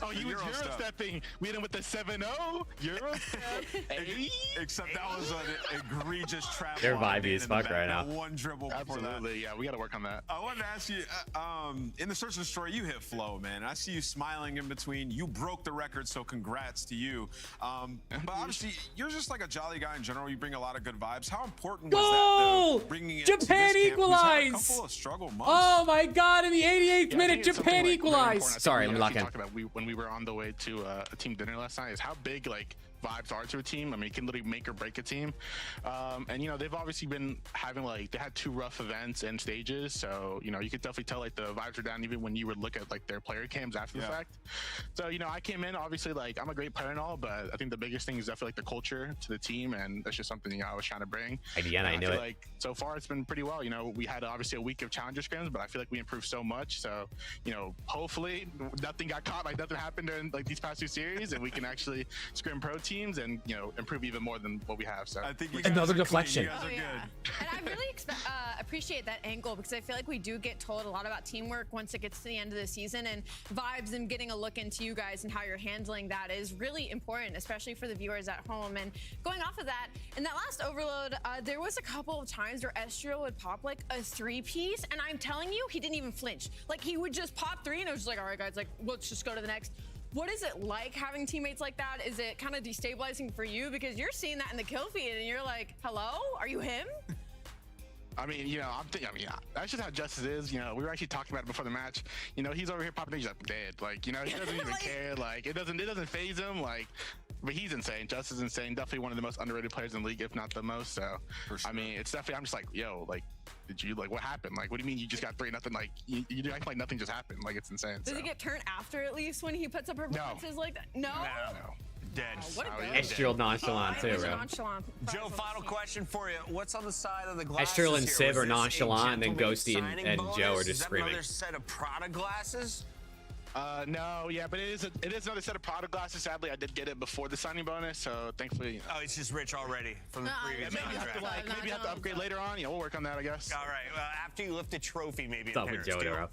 Oh, you were Euro stepping. We hit him with the 7-0. Euro step. Except that was an egregious trap. They're vibey as fuck right now. One dribble before that. Absolutely, yeah, we got to work on that. I wanted to ask you, in the search and destroy, you hit flow, man. I see you smiling in between. You broke the record, so congrats to you. But obviously, you're just like a jolly guy in general. You bring a lot of good vibes. How important was that, though, bringing it to this Japan camp? equalized! We've had a couple of struggle months. Oh my god, in the 88th minute, it's something, Japan like, very equalized. important. I Sorry, think let me lock in. talked about when we were on the way to a team dinner last night is how big like vibes are to a team. I mean, it can literally make or break a team. And you know, they've obviously been having they had 2 rough events and stages, so you know, you could definitely tell like the vibes are down even when you would look at like their player cams after the fact. So you know, I came in obviously like I'm a great player and all, but I think the biggest thing is definitely like the culture to the team, and that's just something, you know, I was trying to bring. Again, I knew feel it. like so far it's been pretty well. You know, we had obviously a week of challenger scrims, but I feel like we improved so much. So you know, hopefully nothing got caught, like nothing happened during like these past 2 series, and we can actually scrim pro teams and you know improve even more than what we have. So I think another deflection. And I really appreciate that angle because I feel like we do get told a lot about teamwork once it gets to the end of the season, and vibes and getting a look into you guys and how you're handling that is really important, especially for the viewers at home. And going off of that, in that last overload, there was a couple of times where Estriel would pop like a 3-piece, and I'm telling you, he didn't even flinch. Like he would just pop 3, and it was just like, all right, guys, like let's just go to the next. What is it like having teammates like that? Is it kind of destabilizing for you because you're seeing that in the kill feed and you're like, hello, are you him? I mean, you know, that's just how Justice is. You know, we were actually talking about it before the match. You know, he's over here popping things like dead. Like, you know, he doesn't even care. Like, it doesn't phase him. Like, but he's insane. Justice is insane. Definitely one of the most underrated players in the league, if not the most. So, I mean, it's definitely. I'm just like, yo, like, did you like what happened? Like, what do you mean you just got 3-0? Like, you act like nothing just happened. Like, it's insane. Does he get turned after at least when he puts up performances like that? No. Dead. What a Estriel nonchalant too, bro. Joe, final question for you. What's on the side of the glasses Estriel and here? Civ Was are this a nonchalant, and then gentleman's Ghosty signing and Joe are bonus? just Is that screaming. Another set of Prada glasses? No, yeah, but it is another set of Prada glasses. Sadly, I did get it before the signing bonus, so thankfully. Oh, it's just rich already from the previous contract. Maybe have to upgrade later on. You know, we'll work on that, I guess. All right. Well, after you lift a trophy, maybe. What's up with Joey, bro?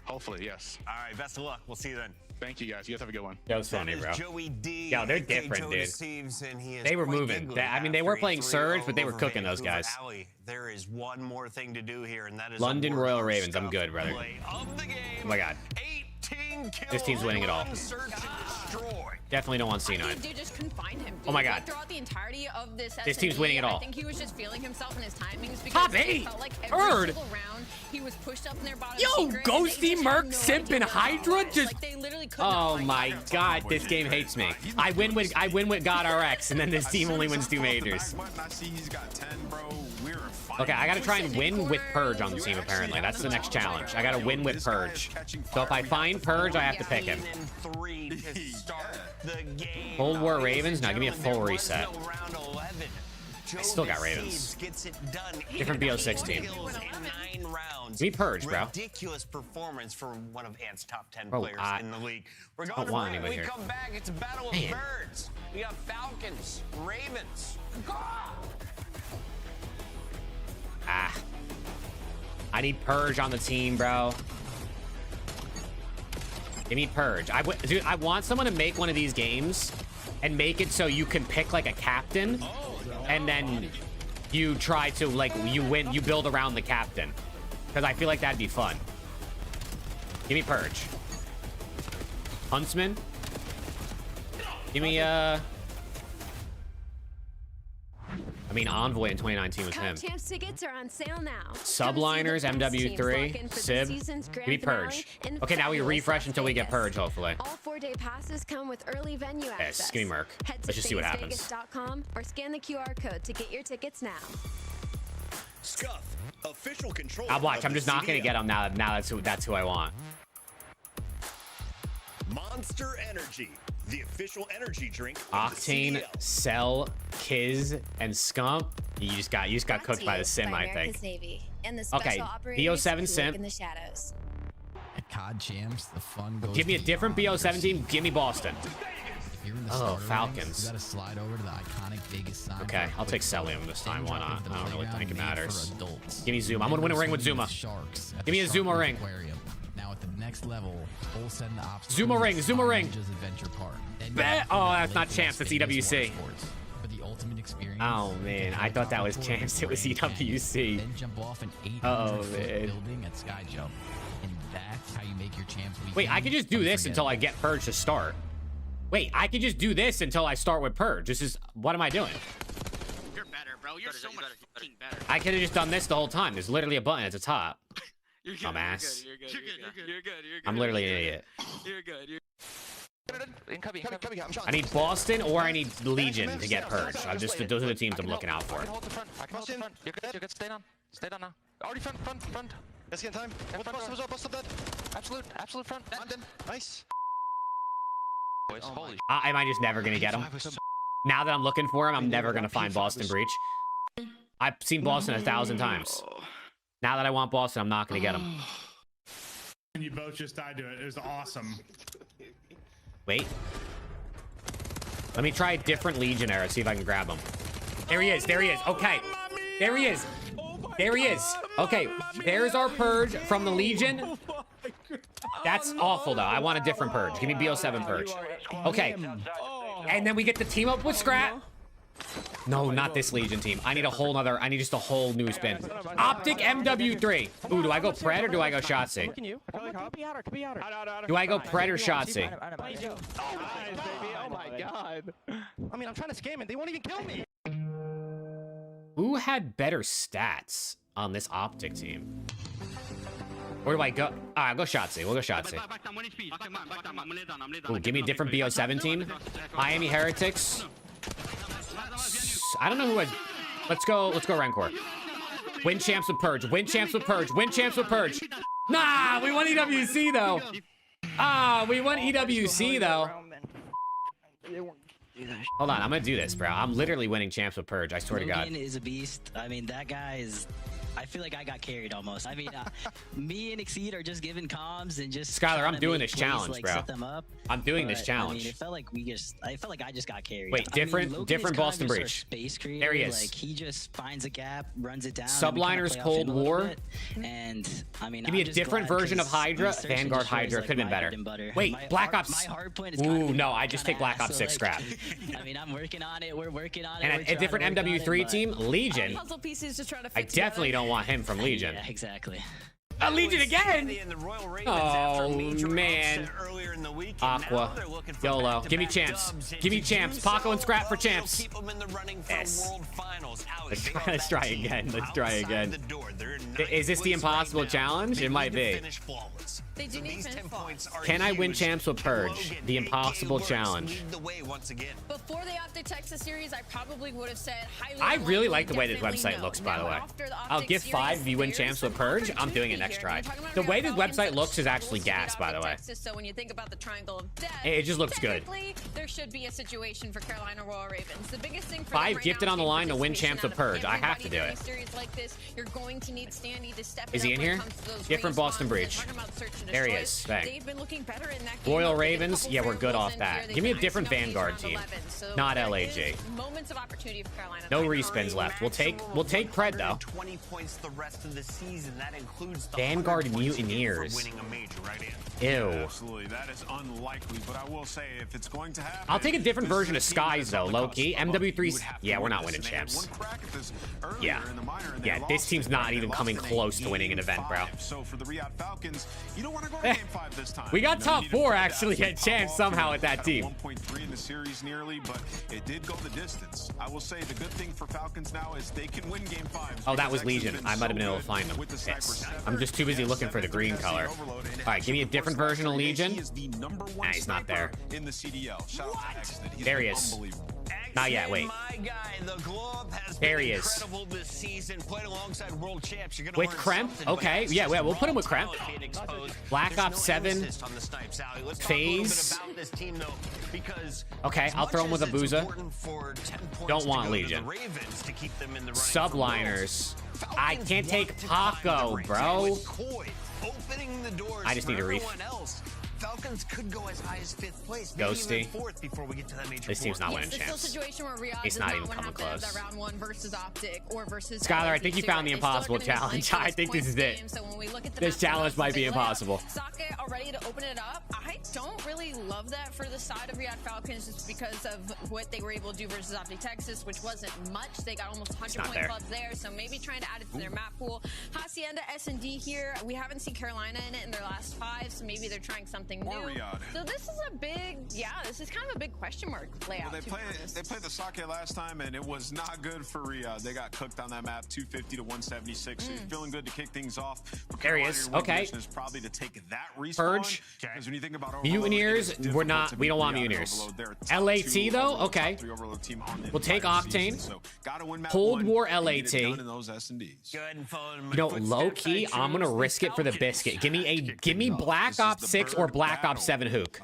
Hopefully, yes. All right. Best of luck. We'll see you then. Thank you, guys. You guys have a good one. Joe's funny, bro. Joey D. Yeah, they're different, Joe dude. Deceives, and he is They were quite moving. giggly I mean, they were after playing a 3-0 Surge, but they were over cooking those Vancouver guys. Alley. There is one more thing to do here, and that is London a word Royal of Ravens. I'm stuff good, brother. play of the game. Oh my god. 18 kills. This team's winning it all. Search and destroy. Definitely don't want C9. Dude just couldn't find him. Dude. Oh my god. Like, throughout the entirety of this team's winning it all. I think he was just feeling himself and his timings because Top it 8. felt like every Third. single round he was pushed up in their bottom Yo, secret, and Ghosty, they just Merc, had no Simp, idea and where he Hydra was. just. Like, they literally could not Oh find my him. god, this game hates me. I win with God RX, and then this team only wins 2 majors. I see he's got 10, bro. We're fine. Okay, I gotta try and win with Purge on the team, apparently. That's the next challenge. I gotta win with Purge. So if I find Purge, I have to pick him. 3 to start the game. Cold War Ravens? Now give me a full reset. Round 11. I still got Ravens. Gets it done. Different BO6 team. Kills in 9 rounds. Give me Purge, bro. Ridiculous performance from one of Ant's top 10 Bro, players in the league. We're don't going to want break. anyone We here. come back. It's a battle of birds. We got Falcons, Ravens. Ah. I need Purge on the team, bro. Give me Purge. Dude, I want someone to make one of these games and make it so you can pick like a captain, and then you try to like you build around the captain, because I feel like that'd be fun. Give me Purge. Huntsman. Give me I mean, Envoy in 2019 was him. Champs tickets are on sale now. Subliners, MW3, Sib. Give me Purge. Okay, now we refresh until we get Purge, hopefully. All 4-day passes come with early venue access. Yes, give me Merc. Let's just see what happens. Vegas.com or scan the QR code to get your tickets now. Scuff, official control. I'll watch. I'm just not gonna get him now. Now that's who I want. Monster Energy, the official energy drink. Octane, CDL. Cell, Kiz, and Scump. You just got cooked by the sim, I think. Okay, BO7 sim. In the shadows. At COD Champs, the fun goes. Give me a different BO17. Give me Boston. Oh, Falcons. You gotta slide over to the iconic Vegas sign. Okay, I'll take Celium this time. Why not? I don't really think it matters. Give me Zuma. I'm gonna win a ring with Zuma. Give me a Zuma ring. Now at the next level, full set of obstacles. Zuma ring. Zuma ring. Adventure Park. Oh, that's not Champs. That's EWC. For the ultimate experience. Oh man, I thought that was Champs. It was EWC. Then jump off an 800 Oh foot man. building at Sky Jump, and that's how you make your Champs weekend. Wait, I could just do this until I get Purge to start. Wait, I could just do this until I start with Purge. This is, what am I doing? You're better, bro. You're so much fucking better. I could have just done this the whole time. There's literally a button at the top. You're good. Dumbass. You're good. You're good. You're good. I'm literally an idiot. You're good. I need Boston or I need Legion to get Purge. Those are the teams I'm looking out for. Hold the front. I can hold the front. You're good. You're good. Stay down. Stay down now. Already front. Let's get time. Bust up that. Absolute front. London. Nice. Boys, holy Am I just never gonna get him? Now that I'm looking for him, I'm never gonna find Boston Breach. I've seen Boston 1,000 times. Now that I want Boston, I'm not gonna get him. And you both just died to it. It was awesome. Wait. Let me try a different Legionnaire, see if I can grab him. There he is. There he is. Okay. There he is. There he is. Okay. There's our Purge from the Legion. That's awful, though. I want a different Purge. Give me BO7 Purge. Okay. And then we get to team up with Scrap. No, not this Legion team. I need a whole nother. I need just a whole new spin. Optic MW3. Ooh, do I go Pred or do I go Shotzi? Do I go Pred or Shotzi? Oh my god. I mean, I'm trying to scam it. They won't even kill me. Who had better stats on this Optic team? Where do I go? I'll go Shotzi. We'll go Shotzi. Ooh, give me a different BO7 team. Miami Heretics. I don't know who has. Let's go Rancor. Win champs with Purge. Win champs with Purge. Win champs with Purge. Nah, we won EWC though. We won EWC though. Hold on, I'm gonna do this, bro. I'm literally winning champs with Purge. I swear to God. Logan is a beast. I mean, that guy is. I feel like I got carried almost. I mean, me and Exceed are just giving comms and just. Skylar, I'm doing this challenge, like, bro. set them up. I'm doing this challenge. I mean, it felt like I felt like I just got carried. Wait, different Boston Breach. There he is. Like he just finds a gap, runs it down. Subliners Cold War. And I mean, give me a different version of Hydra. Vanguard Hydra could have been better. Wait, Black Ops. Ooh, no, I just take Black Ops 6 Scrap. I mean, I'm working on it. We're working on it. And a different MW3 team, Legion. I definitely don't want him from Legion. Yeah, exactly. A Legion again? Oh, man. Aqua. YOLO. Give me champs. Give me champs. Paco and Scrap for champs. Yes. Let's try again. Let's try again. Is this the impossible challenge? It might be. They do need points. Can I win champs with Purge? The impossible challenge. Before the Optic Texas series, I probably would have said highly. I really like the way this website looks, by the way. I'll give 5 if you win champs with Purge. I'm doing it next try. The way this website looks is actually gas, by the way. So when you think about the triangle of death, it just looks good. There should be a situation for Carolina Royal Ravens. The biggest thing for 5 gifted on the line to win champs with Purge. I have to do it. Is he in here? Different Boston Breach. There he is. Bang. Royal Ravens. Yeah, we're good off that. Give me a different Vanguard team. Not LAG. No respins left. We'll take Pred though. 20 points the rest of the season. That includes the Vanguard Mutineers. Winning a major, right? Ew. Absolutely, that is unlikely. But I will say, if it's going to happen, I'll take a different version of Skies though, low key. MW3's. Yeah, we're not winning champs. Yeah. Yeah, this team's not even coming close to winning an event, bro. So for the Riyadh Falcons, you don't want to go to game 5 this time. We got top 4 actually at champs somehow with that team. 1.3 in the series nearly, but it did go the distance. I will say the good thing for Falcons now is they can win game 5. Oh, that was Legion. I might have been able to find them. Yes. I'm just too busy looking for the green color. All right, give me a different version of Legion. Nah, he's not there. In the CDL. Shout out to Exnit. There he is. Not yet, wait. My guy, the glow up has there been he is. Incredible this season. Played alongside world champs. You're gonna with Kremp? Okay, yeah, we'll put him with Kremp. Black Ops 7. FaZe. Okay, I'll throw him with a Booza. Don't want Legion. Subliners. I can't take Paco, bro. I just need a reef. Falcons could go as high as 5th place. Ghosty. Before we get to that major this team's not winning champs. champs. Situation where Riyadh it's not even coming close. That round 1 versus Optic or versus Skylar, I think you found the impossible challenge. I think this is it. So when we look at the this challenge might be impossible. Sake already to open it up. I don't really love that for the side of Riyadh Falcons just because of what they were able to do versus Optic Texas, which wasn't much. They got almost 100-point clubs there, so maybe trying to add it to their map pool. Hacienda, S&D here. We haven't seen Carolina in it in their last 5, so maybe they're trying something new. So this is a big, this is kind of a big question mark layout. Well, they played the Sake last time, and it was not good for Riyadh. They got cooked on that map, 250 to 176. So you're feeling good to kick things off. There he is. Okay. Is probably to take that respawn. Purge. Because when you think about Mutineers, we don't want Mutineers. LAT though, okay. We'll take Octane. Cold War LAT. You know, low key, I'm gonna risk it for the biscuit. Give me Black Ops 6 or Black Ops 7 Hook.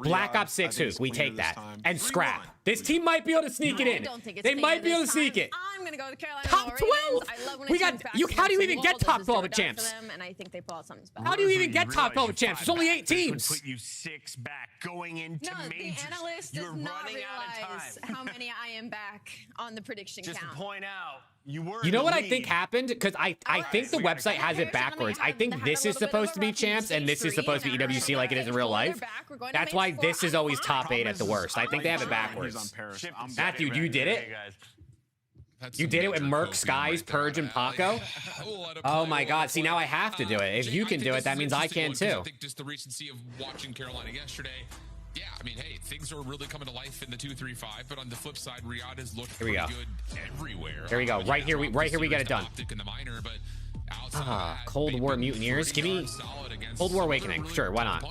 Black Ops 6 Hook. We take that and scrap. This team might be able to sneak it in. They might be able to sneak it. I'm gonna go with Carolina. Top 12. We got you. How do you even get top 12 at champs? And I think they pull out something special. How do you even get top 12 at champs? There's only 8 teams. Put you 6 back going into majors. The analyst does not realize how many I am back on the prediction count. Just to point out, you know what I think happened? Because I think the website has it backwards. I think this is supposed to be champs and this is supposed to be EWC like it is in real life. That's why this is always top 8 at the worst. I think they have it backwards. Matthew, you did it? You did it with Merc, Skies, Purge, and Paco? Oh my god. See, now I have to do it. If you can do it, that means I can too. I think just the recency of watching Carolina yesterday. Yeah, I mean, hey, things are really coming to life in the 2-3-5, but on the flip side, Riyadh has looked pretty good everywhere. Here we go. Right here we get it done. Cold War Mutineers. Give me Cold War Awakening. Sure, why not?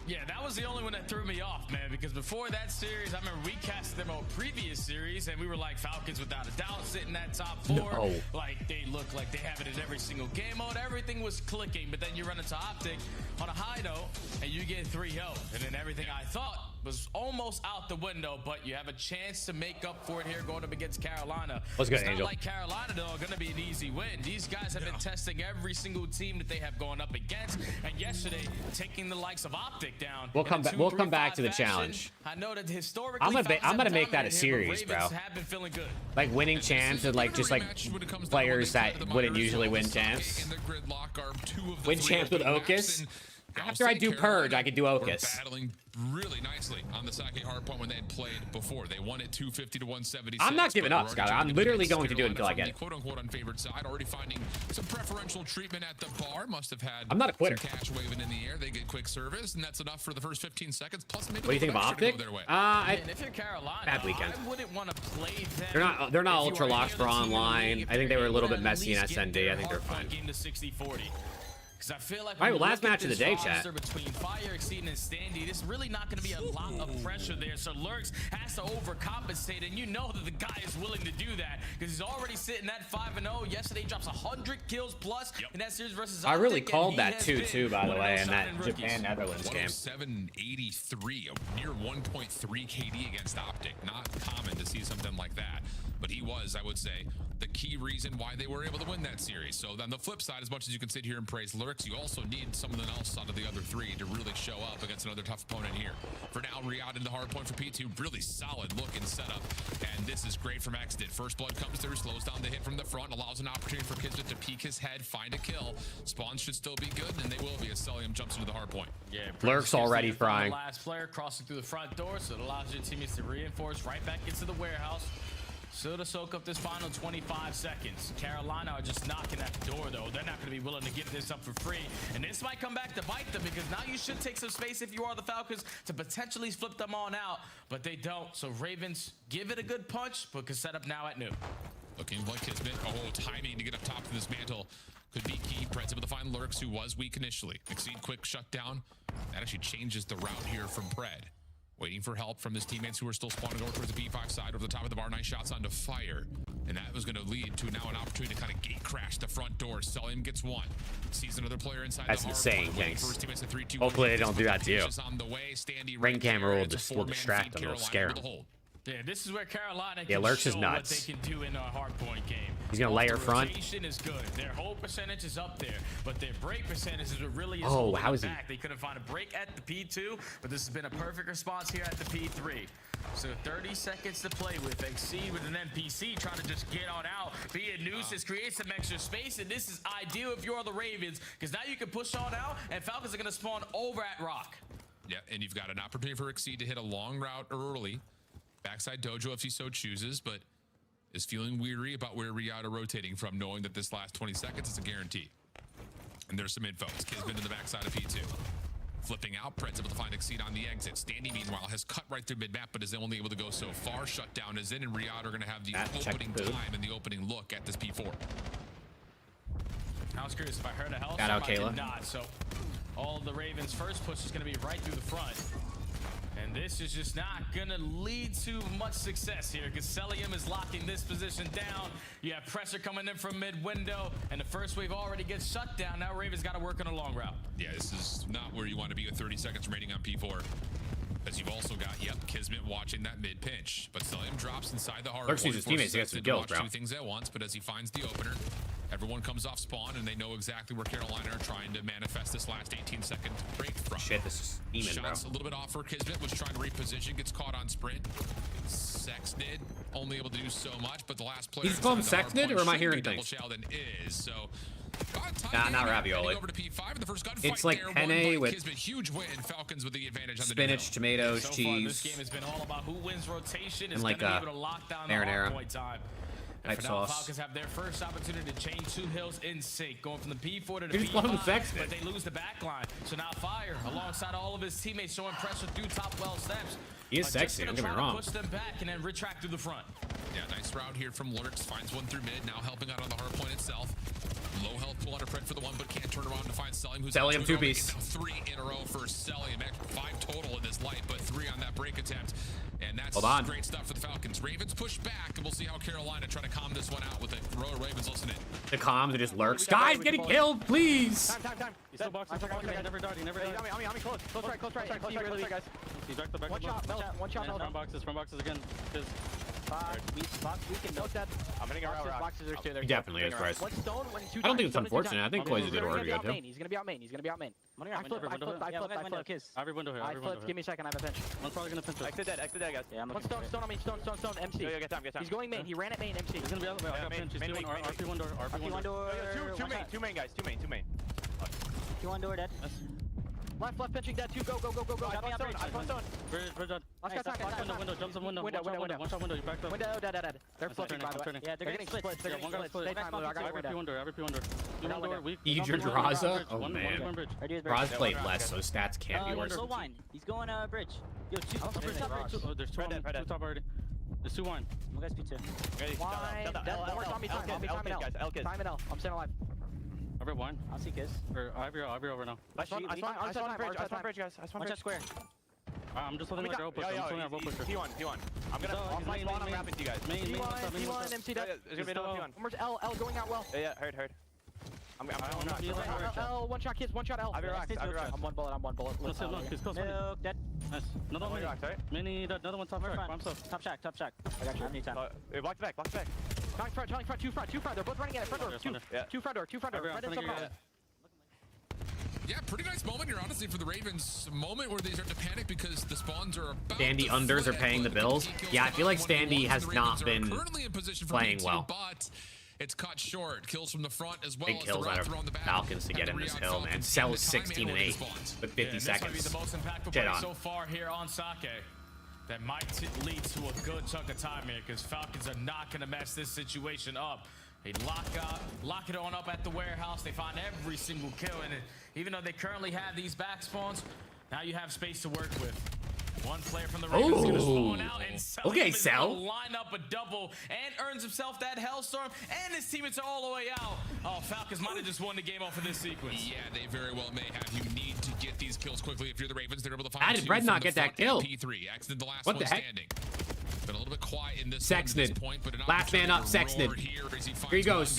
Yeah, that was the only one that threw me off, man, because before that series, I remember we casted them on a previous series, and we were like Falcons without a doubt sitting that top 4. No. Like, they look like they have it in every single game mode. Everything was clicking, but then you run into Optic on a high note, and you get 3-0. And then everything I thought was almost out the window, but you have a chance to make up for it here going up against Carolina. What's good, it's Angel? Not like Carolina, though, are going to be an easy win. These guys have been testing every single team that they have gone up against, and yesterday, taking the likes of Optic down. We'll come back. We'll come back to the challenge. I know that historically, I'm gonna make that a series, bro. Like winning champs and like just like players that wouldn't usually win champs. Win champs with Ocus. After I do Purge, I could do Ocus. Battling really nicely on the Sake hardpoint when they had played before. They won it 250 to 176. I'm not giving up, Scott. I'm literally going to do it until I get it. Quote-unquote unfavored side, already finding some preferential treatment at the bar. Must have had I'm not a quitter. Some cash waving in the air. They get quick service, and that's enough for the first 15 seconds. Plus, maybe what do you think of Optic? If you're Carolina, bad weekend. I wouldn't want to play them. They're not ultra locked for online. I think they were a little bit messy in SND. I think they're fine. Game to 60-40. I feel like all right, well, last match of the day, chat. Between Fire, Exceeding, and Standy, there's really not going to be a lot of pressure there. So Lurks has to overcompensate, and you know that the guy is willing to do that because he's already sitting at 5-0. Yesterday, he drops 100 kills plus in that series versus I really called that 2-2, by the way, in that Japan-Netherlands game. 783, a near 1.3 KD against Optic. Not common to see something like that, but he was, I would say, the key. key reason why they were able to win that series. So then the flip side, as much as you can sit here and praise Lurks, you also need something else out of the other three to really show up against another tough opponent here. For now, Riyadh in the hard point for P2. Really solid looking setup. And this is great from Exit. First blood comes through, slows down the hit from the front, allows an opportunity for Kismet to peek his head, find a kill. Spawns should still be good, and they will be as Celium jumps into the hard point. Yeah, Lurks already frying. The last player crossing through the front door, so it allows your teammates to reinforce right back into the warehouse. So to soak up this final 25 seconds. Carolina are just knocking at the door, though. They're not going to be willing to give this up for free. And this might come back to bite them, because now you should take some space if you are the Falcons to potentially flip them on out. But they don't. So Ravens give it a good punch, but can set up now at new. Looking like Kismet. Oh, timing to get up top of this mantle could be key. Preds able to find Lurks, who was weak initially. Exceed quick shutdown. That actually changes the route here from Pred. Waiting for help from his teammates who are still spawning over towards the B5 side. Over the top of the bar, nice shots onto fire. And that was going to lead to now an opportunity to kind of gate crash the front door. Celium gets one. Sees another player inside That's the insane, Kinks. Hopefully they don't do that to you. Ring camera will just distract them. It'll scare them. Yeah, this is where Carolina Yeah, can Lurks show is nuts. what they can do in a hardpoint game. He's gonna layer front. Rotation is good. Their hold percentage is up there, but their break percentage is what really is Oh, holding how them is he? back. They couldn't find a break at the P2, but this has been a perfect response here at the P3. So 30 seconds to play with. Exceed with an NPC trying to just get on out, be a nuisance, create some extra space, and this is ideal if you're the Ravens, because now you can push on out, and Falcons are gonna spawn over at Rock. Yeah, and you've got an opportunity for Exceed to hit a long route early. Backside dojo if he so chooses, but is feeling weary about where Riyadh are rotating from, knowing that this last 20 seconds is a guarantee. And there's some info. Kismet in the backside of P2. Flipping out, Pred's able to find Exceed on the exit. Standy, meanwhile, has cut right through mid-map, but is only able to go so far. Shutdown is in, and Riyadh are going to have the opening time and the opening look at this P4. I was curious if I heard a health. Got out I did Kayla. not. So all of the Ravens' first push is going to be right through the front. And this is just not going to lead to much success here, because Celium is locking this position down. You have pressure coming in from mid-window, and the first wave already gets shut down. Now Ravens got to work on a long route. Yeah, this is not where you want to be with 30 seconds remaining on P4. As you've also got, Kismet watching that mid-pinch. But Celium drops inside the hard Lurks needs his teammates to get some kills, bro. Two things at once, but as he finds the opener, everyone comes off spawn, and they know exactly where Carolina are trying to manifest this last 18-second break from. Shit, this is steaming, bro. Shots a little bit off for Kismet, was trying to reposition, gets caught on sprint. Sexnid, only able to do so much, but the last player... He's called him Sexnid, or am I hearing things? And is, so... Nah, not ravioli. Over to P5, the first It's like penne with Kismet, huge win. Falcons with the advantage on the spinach, tomatoes, So far, cheese, this game has been all about who wins rotation. and Is like going to be able to lock down the marinara hard point time. And type for now, the sauce. Falcons have their first opportunity to chain two hills in sync, going from the P4 to the He just called him P5, Sexton. but they lose the back line. So now Fire, alongside all of his teammates, showing pressure through top well steps. He is Just sexy, gonna don't get me try to wrong. Push them back and then retract through the front. Yeah, nice route here from Lurks. Finds one through mid, now helping out on the hard point itself. Low health pull under Pred for the one, but can't turn around to find Celium, who's Celium two-piece. 3 in a row for Celium. 5 total in this light, but 3 on that break attempt. And that's Hold on. great stuff for the Falcons. Ravens push back, and we'll see how Carolina try to calm this one out with a row of Ravens listening. The comms are just Lurks. Guys, getting killed, please. Time. He's still boxing. He never died. He never died. On me, close right, guys. He's back to One shot, Front boxes again. His We can note that. I'm hitting around boxes are two. He definitely is, Bryce. One stone, one two. I don't think it's unfortunate. I think Koi's a good order to go to. He's gonna be out main. I flip. Every window here. I flip. Give me a second. I have a pinch. One's probably gonna pinch us. Exit dead, guys. Yeah, one stone on me. Stone. MC. Yo, get time. He's going main. He ran at main. MC. He's gonna be out. I got pinch. He's doing RP one door. RP one door. Two main guys. Two main. Two on door dead. Left pinching dead. Two. Go. I found stone. Bridge dead. Let's go. Window. Jumps in window. Window. One shot window. You backed up. Window dead. They're flipping, by the way. Yeah, they're getting split. They're getting split. Stay time, I got Every P1 door. Two window. Idris Raza? Oh, One man. bridge. Raz played less, so stats can't be worse. Slow wine. He's going bridge. Yo, two top bridge. There's two top already. There's 2 wine. You guys P2. Wine. Time and L. I'm staying alive. I read wine. I'll see Kiss. Or Ivy over now. I spawn bridge, guys. One shot square. I'm just letting my girl push. I'm just letting our rope push. P1. I'm gonna off my spawn. I'm wrapping to you guys. P1, MC dead. There's gonna be another P1. Where's L going out well. Yeah, heard. I'm L, one shot Kiss, one shot L. I'll be rocks. I'm one bullet. Let's hit look. He's close. Milk dead. Nice. Another one. rocks, right? Mini, another one top shack. Top shack. I got you. I need time. Block the back. Charlie front, two front. They're both running at it. Front door, two front door. Front and front. Yeah, pretty nice moment here, honestly, for the Ravens. A moment where they start to panic because the spawns are about Standy unders are paying the bills. Yeah, I feel like Standy has not been playing well. But it's cut short. Kills from the front as well. Big kills out of Falcons to get in this hill, man. Sells 16 and 8 with 50 seconds. The most impactful play so far here on Sake. That might lead to a good chunk of time here, because Falcons are not going to mess this situation up. They lock it on up at the warehouse. They find every single kill, and even though they currently have these back spawns, now you have space to work with. One player from the Ravens is going to spawn out, and okay, Cell line up a double and earns himself that Hellstorm, and his teammates are all the way out. Oh, Falcons might have just won the game off of this sequence. Yeah, they very well may have. You need to get these kills quickly. If you're the Ravens, they're able to find how did Red not get that kill? P3, accident the last what one the heck? standing. Been a little bit quiet in this Sexton. point, but last man up, Sexton. Here he goes.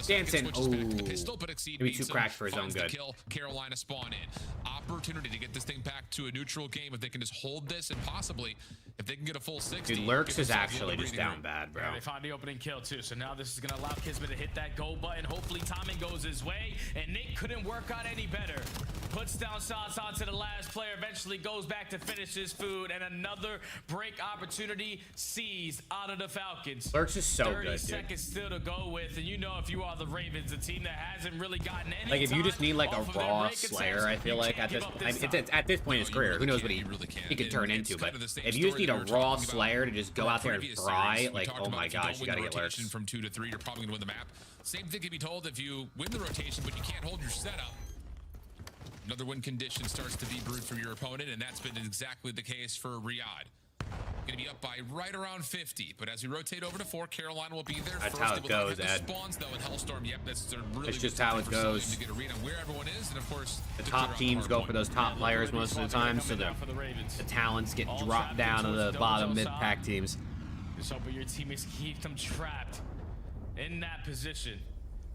Dancing. Oh, maybe 2 cracks for his own good. Carolina spawn in. Opportunity to get this thing back to a neutral game if they can just hold this, and possibly if they can get a full 60. Dude, Lurks is actually just down bad, bro. Yeah, they find the opening kill too, so now this is gonna allow Kismet to hit that go button. Hopefully timing goes his way, and Nick couldn't work out any better. Puts down shots onto the last player, eventually goes back to finish his food, and another break opportunity seized out of the Falcons. Lurks is so 30 good, dude. seconds still to go with, and you know if you are the Ravens, a team that hasn't really gotten any like if you just need like a off of raw break Slayer, attempts, I feel like at this at this point in his career, who knows what he could turn into, but if you just need a raw Slayer to just go out there and fry, like, oh my gosh, you gotta get Lurks. From 2 to 3, you're probably gonna win the map. Same thing can be told if you win the rotation, but you can't hold your setup. Another win condition starts to be brewed for your opponent, and that's been exactly the case for Riyadh. Going to be up by right around 50, but as we rotate over to 4, Carolina will be there. That's first. how it goes, Ed. Spawns, though, in Hellstorm. Yep, that's really it's just how it goes. To get a read on where everyone is, and of course, the top teams go for those top players most of the time, so the talents get dropped down to the bottom mid-pack teams. Just hope your teammates keep them trapped in that position.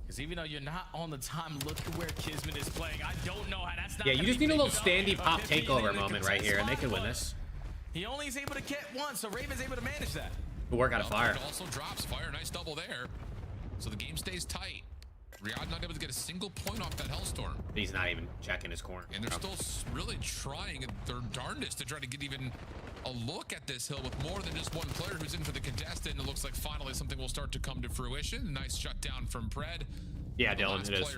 Because even though you're not on the time, look at where Kismet is playing. I don't know how that's not. Yeah, you just need a little Standy pop takeover moment right here, and they can win this. He only is able to get one, so Raven's able to manage that. Good work out of Fire. Also drops Fire, nice double there. So the game stays tight. Riyadh not able to get a single point off that Hellstorm. He's not even checking his corner. And they're still really trying their darndest to try to get even a look at this hill with more than just one player who's in for the contestant. And it looks like finally something will start to come to fruition. Nice shutdown from Pred. Yeah, Dylan, it is.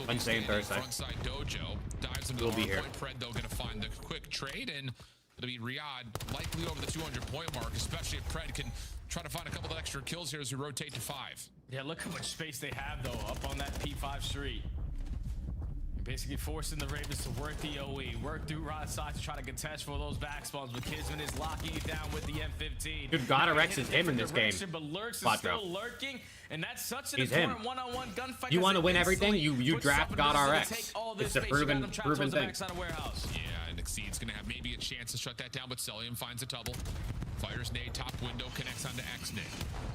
Wednesday and Thursday. Frontside Dojo dives into we'll the be here. Pred, though, going to find the quick trade, and it'll be Riyadh likely over the 200-point mark, especially if Pred can try to find a couple of extra kills here as we rotate to 5. Yeah, look how much space they have, though, up on that P5 street. You're basically forcing the Ravens to work the OE, work through right side to try to contest for those back spawns, but Kismet is locking it down with the M15. Dude, Godarex is him in this game. But Lurks is still lurking, and that's such an He's important one-on-one gunfight. You want to win everything, you draft Godarex. It's a proven thing. Yeah, and Exceed's going to have maybe a chance to shut that down, but Celium finds a double. Fires nade, top window, connects onto X-Nade.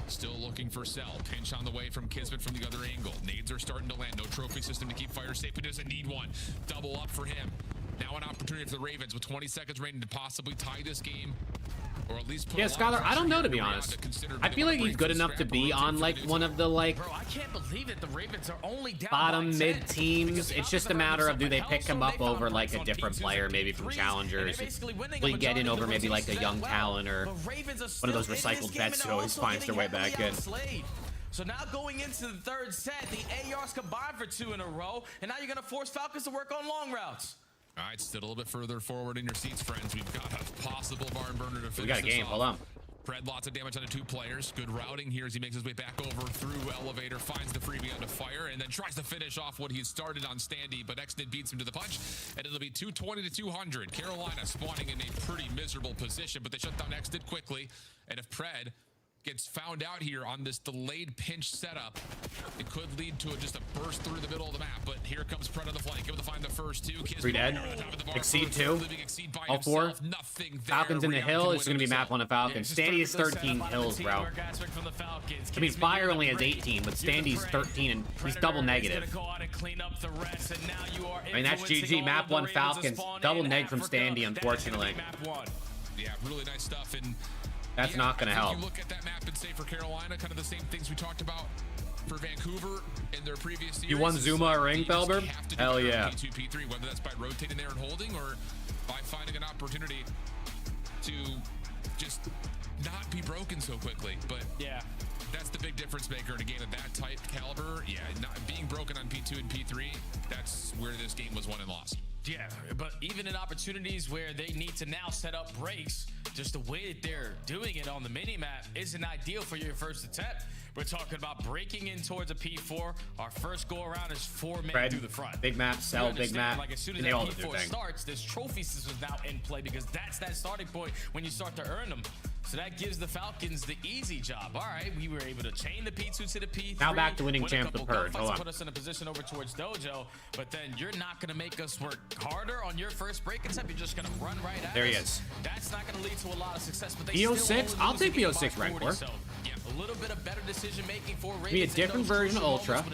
Still looking for Cell. Pinch on the way from Kismet from the other angle. Nades are starting to land. No trophy system to keep Fire safe, but doesn't need one. Double up for him. Now an opportunity for the Ravens with 20 seconds remaining to possibly tie this game. Or at least put Scholar, I don't know, to be honest. I feel like he's good enough to be on like one of the like Bro, I can't believe that the Ravens are only down bottom mid teams. It's just a matter of do they pick him up over like a different player, maybe from challengers. Will he get in over maybe like a young talent or one of those recycled vets who always finds their way back in. So now going into the third set, the ARs combined for 2 in a row, and now you're gonna force Falcons to work on long routes. All right, sit a little bit further forward in your seats, friends. We've got a possible barn burner to finish. We got a game. Hold on. Pred, lots of damage onto 2 players. Good routing here as he makes his way back over through elevator, finds the freebie onto Fire, and then tries to finish off what he started on Standy, but Xnid beats him to the punch, and it'll be 220 to 200. Carolina spawning in a pretty miserable position, but they shut down Xnid quickly, and if Pred gets found out here on this delayed pinch setup, it could lead to just a burst through the middle of the map. But here comes Pred on the flank, able to find the first 2. 3 dead. Exceed 2. All 4. Falcons in the hill. It's going to be map 1 of Falcons. Standy is 13 kills, bro. I mean, Fire only has 18, but Standy's 13, and he's double negative. I mean, that's GG. Map 1 Falcons. Double neg from Standy, unfortunately. Yeah, really nice stuff. And That's not going to help. You look at that map and say for Carolina, kind of the same things we talked about for Vancouver in their previous series. You won Zuma a ring, Felber? Hell yeah. P2, P3, whether that's by rotating there and holding or by finding an opportunity to just not be broken so quickly. But yeah, that's the big difference maker in a game of that type caliber. Yeah, not being broken on P2 and P3, that's where this game was won and lost. Yeah, but even in opportunities where they need to now set up breaks, just the way that they're doing it on the mini-map isn't ideal for your first attempt. We're talking about breaking in towards a P4. Our first go-around is 4 men through the front. Big map, sell, big map. Like as soon as and they that all do their P4 thing. starts, this trophy system is now in play because that's that starting point when you start to earn them. So that gives the Falcons the easy job. All right, we were able to chain the P2 to the P3. Now back to winning champ the Purge. Hold on. Put us in a position over towards Dojo, but then you're not going to make us work harder on your first break attempt. You're just going to run right at us. There he is. That's not going to lead to a lot of success. But they BO6? I'll take BO6 Rancor. So, yeah, a little bit of better decision making for Ravens. Give me a different version of Ultra.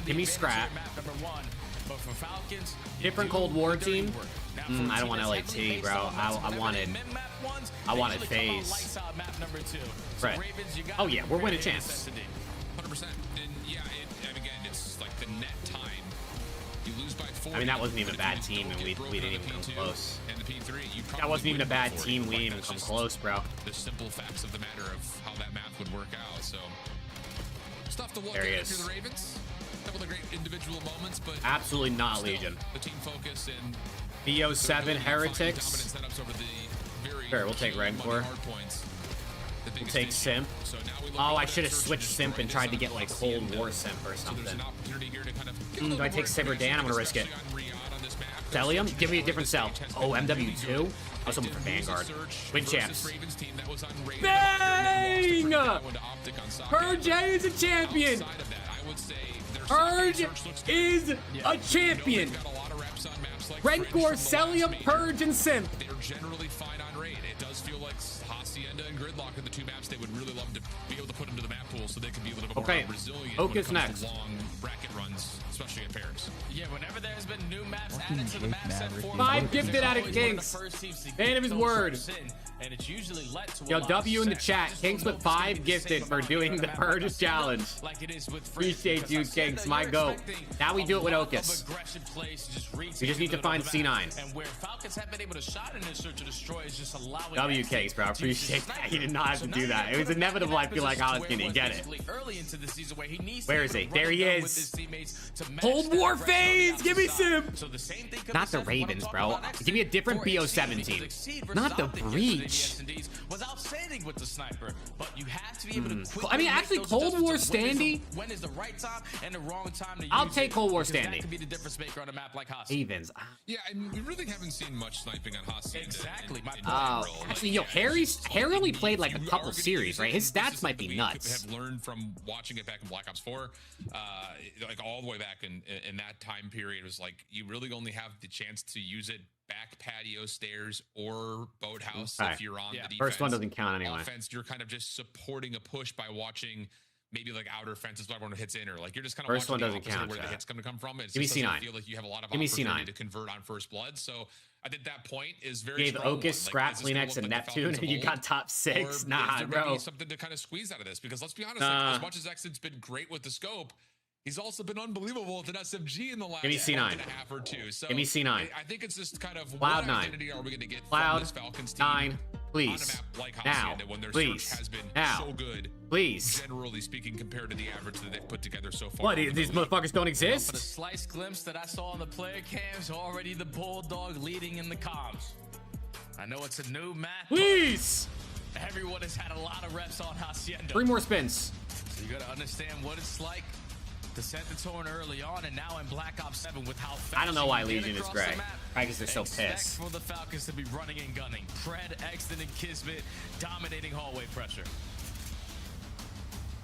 Give me Scrap. But for Falcons, different Cold War team. I don't want LAT, bro. I wanted FaZe. Right. Oh yeah, we're winning champs. 100%. And yeah, and again, it's like the net time. You lose by 4. I mean, that wasn't even a bad team, and we didn't even come close. And the P3, that wasn't even a bad team. We didn't even come close, bro. The simple facts of the matter of how that math would work out. So stuff to look there he at is. for the Ravens. A couple of great individual moments, but absolutely not Legion. The team focus and BO7 Heretics. Sure, we'll take Rancor. We'll take Simp. Oh, I should have switched Simp and tried to get like Cold War Simp or something. Do I take Saber Dan? I'm gonna risk it. Cellium? Give me a different cell. Oh, MW2? I was hoping for Vanguard. Win champs. Bang! Purge is a champion! Purge is a champion! Rancor, Cellium, Purge, and Simp. They're generally fine on raid. It does feel like Hacienda and Gridlock are the two maps they would really love to be able to put into the map pool so they can be a little bit more resilient when it comes to long bracket runs, especially at pairs. Yeah, whenever there's been new maps added to the map set for 5 gifted out of Kinks. Man of his word. And it's usually led to yo, W in the chat. Kinks with 5 gifted for doing the Purge challenge. Appreciate you, Kinks. My goat. Now we do it with Ocus. We just need to find C9. And where Falcons have been able to shot in this search to destroy is just allowing W Kinks, bro. Appreciate that. He did not have to do that. It was inevitable. I feel like I was gonna get it. Where is he? There he is. Cold War FaZe. Give me Simp. Not the Ravens, bro. Give me a different BO7 team. Not the Breach. Was outstanding with the sniper, but you have to be able to I mean, actually, Cold War Standy. When is the right time and the wrong time to I'll take Cold War Standy. That could be the difference maker on a map like Haas. Ravens. Yeah, and we really haven't seen much sniping on Hacienda. Exactly. Actually, yo, Harry only played like a couple series, right? His stats might be nuts. Have learned from watching it back in Black Ops 4, like all the way back in that time period. It was like you really only have the chance to use it back patio stairs or boathouse if you're on the defense. First one doesn't count anyway. Offense, you're kind of just supporting a push by watching maybe like outer fences where everyone hits in, or like you're just kind of first one doesn't count where the hits come from. It give me C9. Feel like you have a lot of give me opportunity C9. to convert on first blood. So I think that point is very gave Ocus, Scrap, Kleenex, and Neptune, and you got top 6. Nah, bro. Something to kind of squeeze out of this, because let's be honest, like, as much as Exit's been great with the scope, he's also been unbelievable with an SMG in the last month and a half or two. So give me C9. I think it's just kind of Cloud9. what identity are we going to get Cloud from this Falcons team 9, please. Like now, when their please. search has been now, so good, please. Generally speaking, compared to the average that they've put together so far. What? These motherfuckers don't exist? For the slice glimpse that I saw on the player cams, already the Bulldog leading in the comms. I know it's a new map. Please. Everyone has had a lot of reps on Hacienda. 3 more spins. So you got to understand what it's like to set the tone early on, and now in Black Ops 7 with how fast I don't know why Legion is gray. I guess they're so pissed. For the Falcons to be running and gunning. Pred, Exton, and Kismet dominating hallway pressure.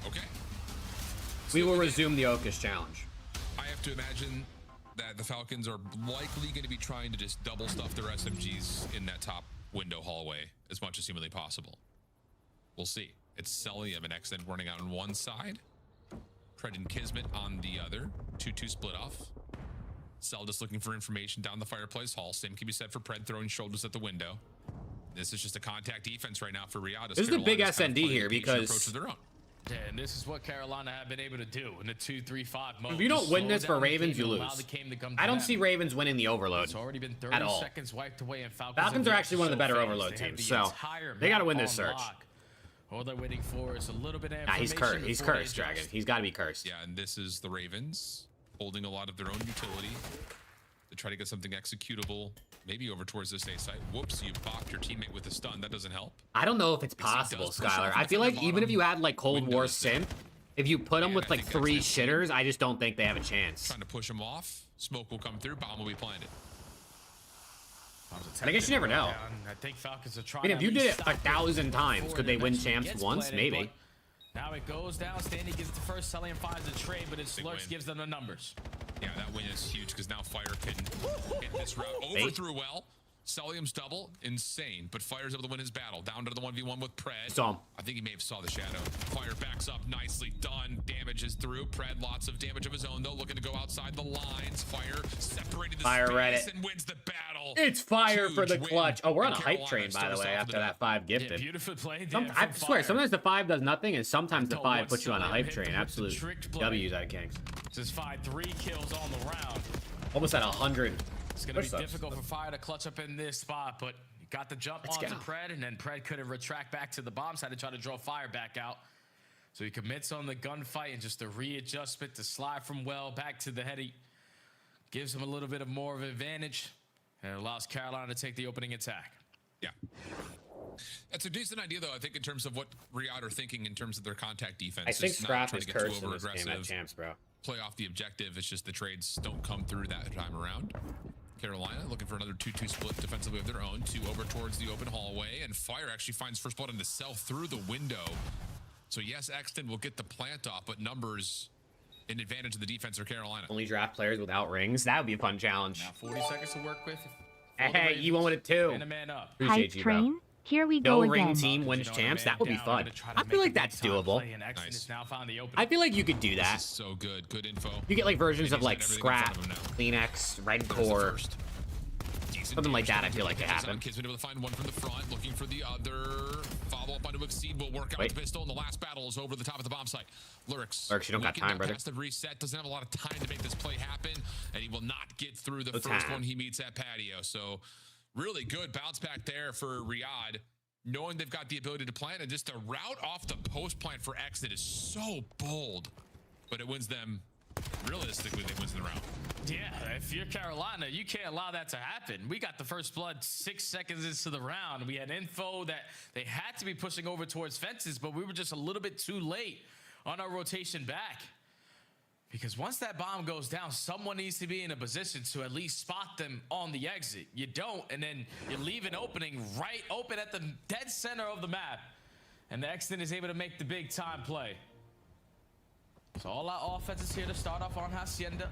Okay. We will resume the Ocus challenge. I have to imagine that the Falcons are likely going to be trying to just double stuff their SMGs in that top window hallway as much as humanly possible. We'll see. It's Cellium and Exton running out on one side. Pred and Kismet on the other. 2-2 split off. Cell just looking for information down the fireplace hall. Same can be said for Pred throwing shoulders at the window. This is just a contact defense right now for Riyadh. This is a big SND here because their own. And this is what Carolina have been able to do in the 2-3-5 mode. if you don't win this for Ravens, you lose. I don't see Ravens winning the Overload It's already been 30 at all. seconds wiped away, and Falcons are actually one of the better Overload teams, so they got to win this search. All they're waiting for is a little bit of Nah, he's cursed. information He's before they cursed, Dragon. adjust. He's got to be cursed. Yeah, and this is the Ravens holding a lot of their own utility to try to get something executable, maybe over towards this A site. Whoops, you popped your teammate with a stun. That doesn't help. I don't know if it's possible, Skylar. I feel like even if you had like Cold War Synth, if you put them with like 3 shitters, I just don't think they have a chance. Trying to push them off. Smoke will come through. Bomb will be planted. I guess you never know. I think Falcons are I trying. mean, if you did it 1,000 times, could they win champs once? Maybe. Now it goes down. Standy gets the first. Selling finds the trade, but it's Lurks gives them the numbers. Yeah, that win is huge because now Fire can hit this route. Overthrew well. Celium's double, insane, but Fire's able to win his battle. Down to the 1v1 with Pred. Saw him. I think he may have saw the shadow. Fire backs up nicely, done. Damage is through. Pred, lots of damage of his own, though, looking to go outside the lines. Fire separated the Fire space Reddit. and wins the battle. It's Fire for the Huge clutch. win Oh, we're on a for hype Carolina. train, by the Starts way, off after with that 5 gifted. Beautiful play there. I swear, Fire. sometimes the 5 does nothing, and sometimes the Don't 5 want puts you on a Celium hype hit train. with the Absolute trick play. W's out of Kings. This is 3 kills on the round. Almost at 100. It's going to be difficult for Fire to clutch up in this spot, but got the jump onto Pred, and then Pred couldn't retract back to the bomb side to try to draw Fire back out. So he commits on the gunfight, and just a readjustment to slide from well back to the heady gives him a little bit of more of an advantage, and it allows Carolina to take the opening attack. Yeah. That's a decent idea, though, I think, in terms of what Riyadh are thinking in terms of their contact defense. I think It's not Scrap trying is to get too cursed in this game at over-aggressive, champs, bro. play off the objective. It's just the trades don't come through that time around. Carolina looking for another 2-2 split defensively of their own. 2 over towards the open hallway, and Fire actually finds first blood on the cell through the window. So yes, Exton will get the plant off, but numbers in advantage of the defense for Carolina. Only draft players without rings. That would be a fun challenge. Now 40 seconds to work with. Hey, you won with it too. And a man up. Appreciate you, bro. Here we go No ring again. team wins champs. That would be fun. I feel like that's doable. Nice. I feel like you could do This that. is so good. Good info. You get like versions of like Everything in front Scrap, of him now. Kleenex, Red There's the Core. first. Decent Something like damage that, I feel like could happen. Kid's been able to find one from the front, looking for the other. Follow up onto Exceed will work out the pistol, and the last battle is over the top of the bomb site. Lurks, You don't got time, brother. Past the reset, doesn't have a lot of time to make this play happen, and he will not get through the No first time. one he meets at patio. So really good bounce back there for Riyadh, knowing they've got the ability to plant, and just the route off the post plant for Exit is so bold, but it wins them. Realistically, they wins the round. Yeah, if you're Carolina, you can't allow that to happen. We got the first blood 6 seconds into the round. We had info that they had to be pushing over towards fences, but we were just a little bit too late on our rotation back. Because once that bomb goes down, someone needs to be in a position to at least spot them on the exit. You don't, and then you leave an opening right open at the dead center of the map. And the Exton is able to make the big time play. So all our offense is here to start off on Hacienda.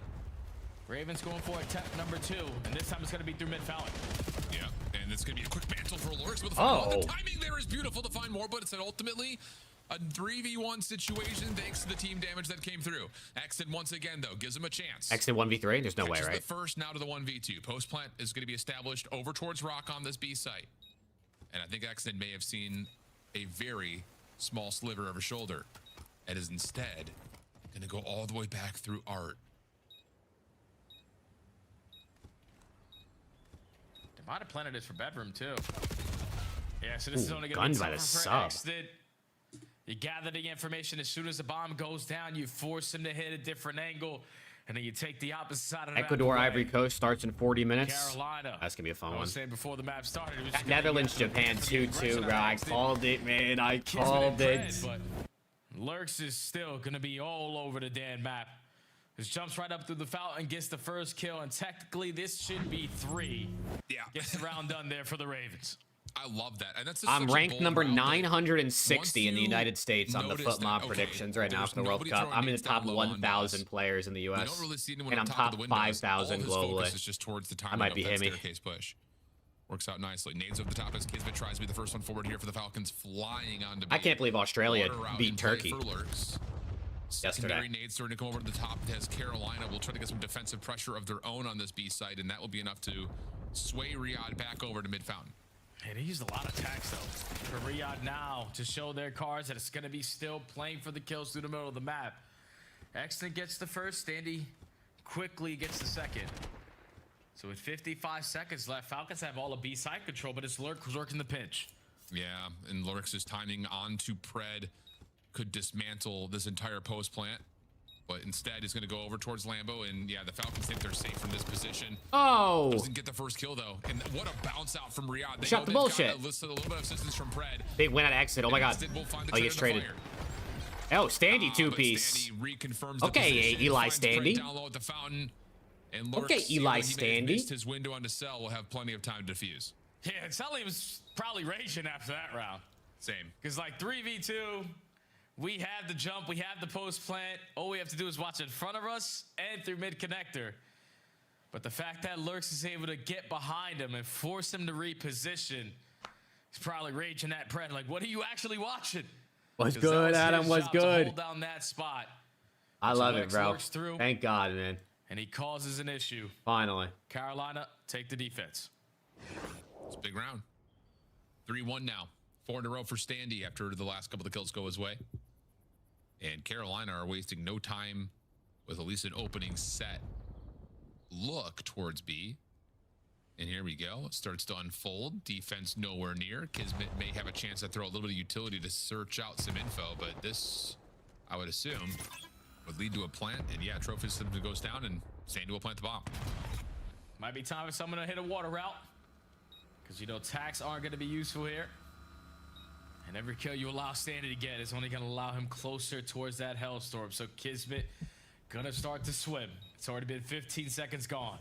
Ravens going for attempt number 2, and this time it's going to be through mid-Fallon. Yeah, and it's going to be a quick mantle for Lurks with a the timing there is beautiful to find more, but it's ultimately a 3v1 situation thanks to the team damage that came through. Exton once again, though, gives him a chance. Exton 1v3? There's no way, Catches right? the first, now to the 1v2. Post plant is going to be established over towards Rock on this B site. And I think Exton may have seen a very small sliver of a shoulder. And is instead going to go all the way back through Art. They might have planted this for bedroom too. Yeah, so this is only gunned going to by be the tougher for sub. Exton. You gather the information as soon as the bomb goes down, you force him to hit a different angle, and then you take the opposite side of the Ecuador, map away. Ivory Coast starts in 40 minutes. Carolina. That's going to be a fun I one. was saying before the map started, it was just Netherlands, Japan 2-2, bro. I called it, man. I called it. But Lurks is still going to be all over the damn map. Just jumps right up through the fountain, gets the first kill, and technically this should be 3. Yeah. Gets the round done there for the Ravens. I love that. And that's I'm such a ranked bold number round. 960 in the you United States on the notice foot mob that, okay, predictions right now there's for the World nobody Cup. throwing I'm in the nades top down low on 1,000 us. players in the We US. don't really see anyone And on I'm top top of the windows. 5,000 All his globally. focus is just towards the I timing might of be that Hemi. staircase push. Works out nicely. Nades over the top as Kismet tries to be the first one forward here for the Falcons, flying onto B. I can't believe Australia Water out beat in play Turkey for Lurks. yesterday. Secondary nades starting to come over to the top as Carolina will try to get some defensive pressure of their own on this B side, and that will be enough to sway Riyadh back over to mid-fountain. Yeah, they used a lot of tax, though, for Riyadh now to show their cards that it's going to be still playing for the kills through the middle of the map. Exton gets the first. Standy quickly gets the second. So with 55 seconds left, Falcons have all of B side control, but it's Lurk who's working the pinch. Yeah, and Lurk's timing onto Pred could dismantle this entire post plant. But instead, he's going to go over towards Lambo, and yeah, the Falcons think they're safe from this position. Oh! Doesn't get the first kill, though. And what a bounce out from Riyadh. They Shut the bullshit. A little bit of assistance from Pred. Big win at exit. Oh my god. Oh, he gets traded. Oh, Standy two-piece. Okay, Eli Standy. Okay, Eli Standy. Missed his window on the cell. Will have plenty of time to defuse. Yeah, and Sully was probably raging after that round. Same. Because like 3v2, we have the jump, we have the post plant. All we have to do is watch in front of us and through mid connector. But the fact that Lurks is able to get behind him and force him to reposition, he's probably raging at Pred. Like, what are you actually watching? What's good, Adam? What's good? Hold down that spot. I love it, bro. Thank God, man. And he causes an issue. Finally. Carolina, take the defense. It's a big round. 3-1 now. 4 in a row for Standy after the last couple of kills go his way. And Carolina are wasting no time with at least an opening set look towards B. And here we go. It starts to unfold. Defense nowhere near. Kismet may have a chance to throw a little bit of utility to search out some info, but this, I would assume, would lead to a plant. And yeah, trophy system goes down and Standy will plant the bomb. Might be time for someone to hit a water route. Because, you know, tax aren't going to be useful here. And every kill you allow Standy to get is only going to allow him closer towards that Hellstorm. So Kismet going to start to swim. It's already been 15 seconds gone.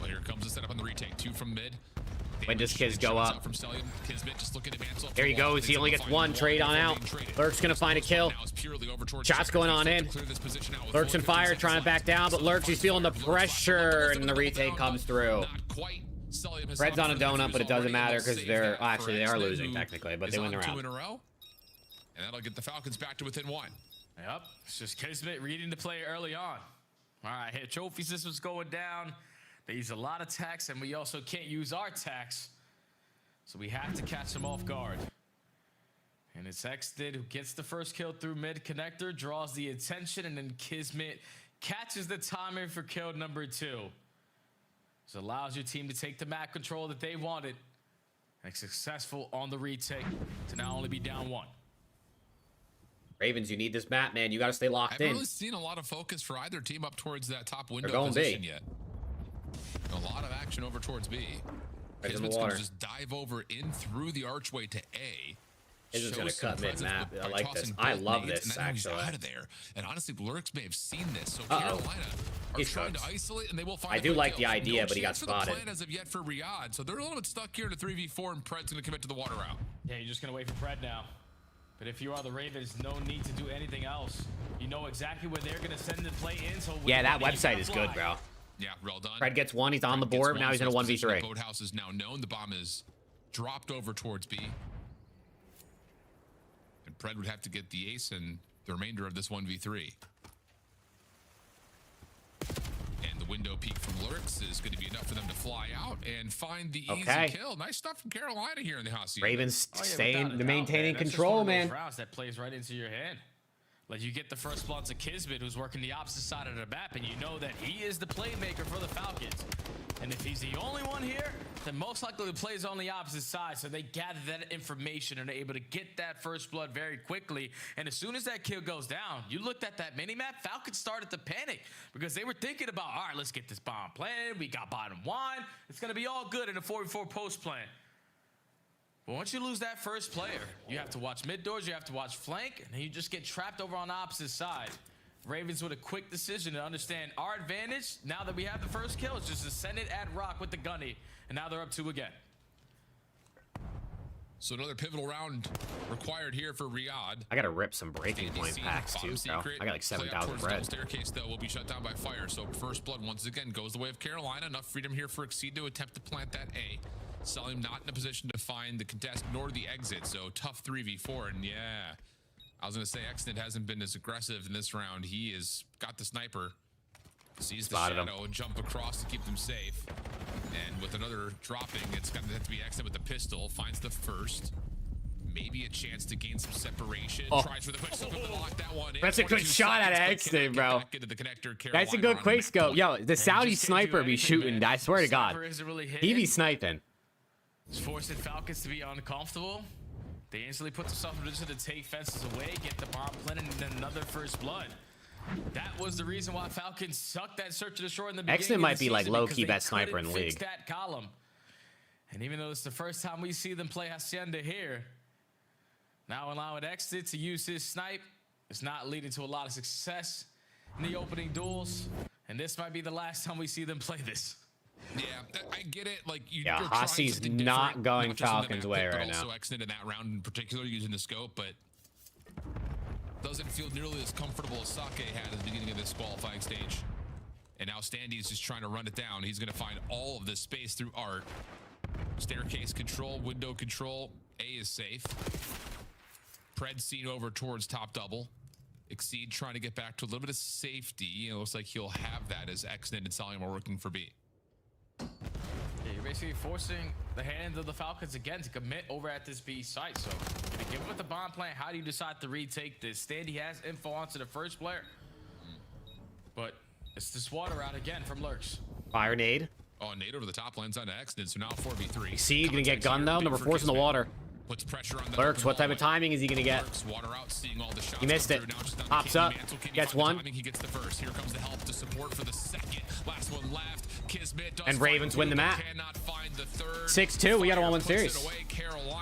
Well, here comes the setup on the retake. 2 from mid. When does Kiz go up? From Kismet just looking to mantle up. There he goes. He only gets one trade on out. Lurk's going to find a kill. Shots going on in. Lurk's in fire, trying to back down, but Lurk's, he's feeling the pressure, and the retake comes through. Red's on a donut, but it doesn't matter because they're actually they are losing technically, but they win the round. 2 in a row, and that'll get the Falcons back to within 1. Yep, it's just Kismet reading the play early on. All right, here trophy system's going down. They use a lot of tax, and we also can't use our tax, so we have to catch them off guard. And it's Exted who gets the first kill through mid connector, draws the attention, and then Kismet catches the timer for kill number 2. This allows your team to take the map control that they wanted and successful on the retake to now only be down 1. Ravens, you need this map, man. You got to stay locked in. I haven't really seen a lot of focus for either team up towards that top window going position B. yet. A lot of action over towards B. Right in the Kismet's water. gonna just dive over in through the archway to A. This is going to cut mid-map. I like this. I love this, actually. Out of there. And honestly, Lurks may have seen this. So Carolina are trying to isolate, and they will find. I do like the idea, but he got spotted. Plan as of yet for Riyadh, so they're a little bit stuck here in a 3v4, and Pred's going to commit to the water route. Yeah, you're just going to wait for Pred now. But if you are the Ravens, no need to do anything else. You know exactly where they're going to send the play in. So yeah, that website is good, bro. Yeah, well done. Pred gets 1. He's on the board. Now he's in a 1v3. Boathouse is now known. The bomb is dropped over towards B. And Pred would have to get the ace and the remainder of this 1v3. And the window peek from Lurks is going to be enough for them to fly out and find the easy kill. Nice stuff from Carolina here in the house. Ravens maintaining control, man. Rounds that plays right into your hand. Like, you get the first blood to Kismet, who's working the opposite side of the map, and you know that he is the playmaker for the Falcons. And if he's the only one here, then most likely the plays on the opposite side. So they gather that information and are able to get that first blood very quickly. And as soon as that kill goes down, you looked at that mini-map, Falcons started to panic because they were thinking about, all right, let's get this bomb planted. We got bottom 1. It's going to be all good in a 4v4 post plan. But once you lose that first player, you have to watch mid doors, you have to watch flank, and then you just get trapped over on the opposite side. Ravens with a quick decision to understand our advantage, now that we have the first kill, is just to send it at Rock with the gunny, and now they're up 2 again. So another pivotal round required here for Riyadh. I got to rip some breaking point packs too, bro. I got like 7,000 bread. Staircase, though, will be shut down by fire. So first blood once again goes the way of Carolina. Enough freedom here for Exceed to attempt to plant that A. Salim not in a position to find the contest nor the exit, so tough 3v4. And yeah, I was going to say Exnit hasn't been as aggressive in this round. He has got the sniper Sees the Spotted him. shadow and jump across to keep them safe. And with another dropping, it's going to have to be accident with the pistol. Finds the first. Maybe a chance to gain some separation. Tries for the quick scope and lock that one in. That's a good shot at accident, bro. That's a good quick scope. Yo, the Saudi sniper be shooting. I swear to God. He be sniping. It's forcing Falcons to be uncomfortable. They instantly put themselves in position to take fences away, get the bomb planted, and another first blood. That was the reason why Falcons sucked that search and destroy in the beginning. Exton might be like low-key best sniper in the league. That column. And even though it's the first time we see them play Hacienda here, now allowing Exton to use his snipe, it's not leading to a lot of success in the opening duels. And this might be the last time we see them play this. Yeah, I get it. Like, yeah, Hossy's not going Falcons' way right now. Also Exton in that round in particular using the scope, but doesn't feel nearly as comfortable as Sake had at the beginning of this qualifying stage. And now Standy's just trying to run it down. He's going to find all of this space through art. Staircase control, window control. A is safe. Pred seen over towards top double. Exceed trying to get back to a little bit of safety. It looks like he'll have that as Exton and Salim are working for B. Yeah, you're basically forcing the hands of the Falcons again to commit over at this B site. So, to give with the bomb plant, how do you decide to retake this? Standy has info onto the first player, but it's this water out again from Lurks. Fire nade. Oh, nade over the top lands on Exton, so now 4v3. See, you gonna get gunned though. Number 4's in the water. Puts pressure on Lurks, what type of timing is he gonna get? Lurks, water out, seeing all the shots. He missed it. Pops up, gets one. He gets the first. Here comes the help to support for the second. Last one left. Kismet does and Ravens win the map. 6-2. We got a 1-1 series.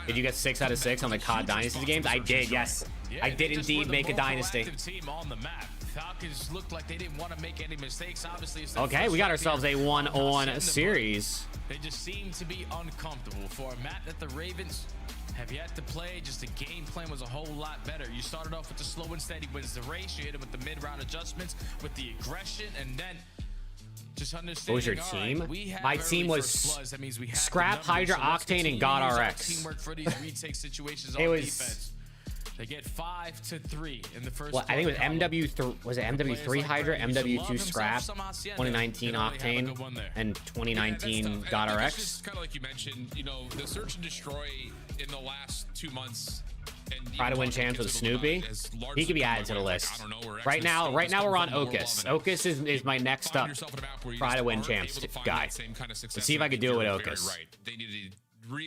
Did you get 6 out of 6 on the COD Dynasty games? I did. Yes, I did indeed make a dynasty. Team on the map. Falcons looked like they didn't want to make any mistakes. Obviously, okay, we got ourselves a 1-on series. They just seem to be uncomfortable for a map that the Ravens have yet to play. Just the game plan was a whole lot better. You started off with the slow and steady wins the race. You hit it with the mid-round adjustments, with the aggression, and then just understanding. What was your team? Right, my team was that means we Scrap, Hydra, Octane, and God RX. Teamwork for these retake situations it on was defense. They get 5-3 in the first. Well, I think it was MW3. Was it MW3 Hydra, MW2 Scrap, 2019 Octane, and 2019 God RX? Just kind of like you mentioned, you know, the search and destroy in the last 2 months. And try to win champs with Snoopy. He could be added to the list. Right now we're on Okus. Okus is my next up. Try to win champs guy. Let's see if I could do it with Okus.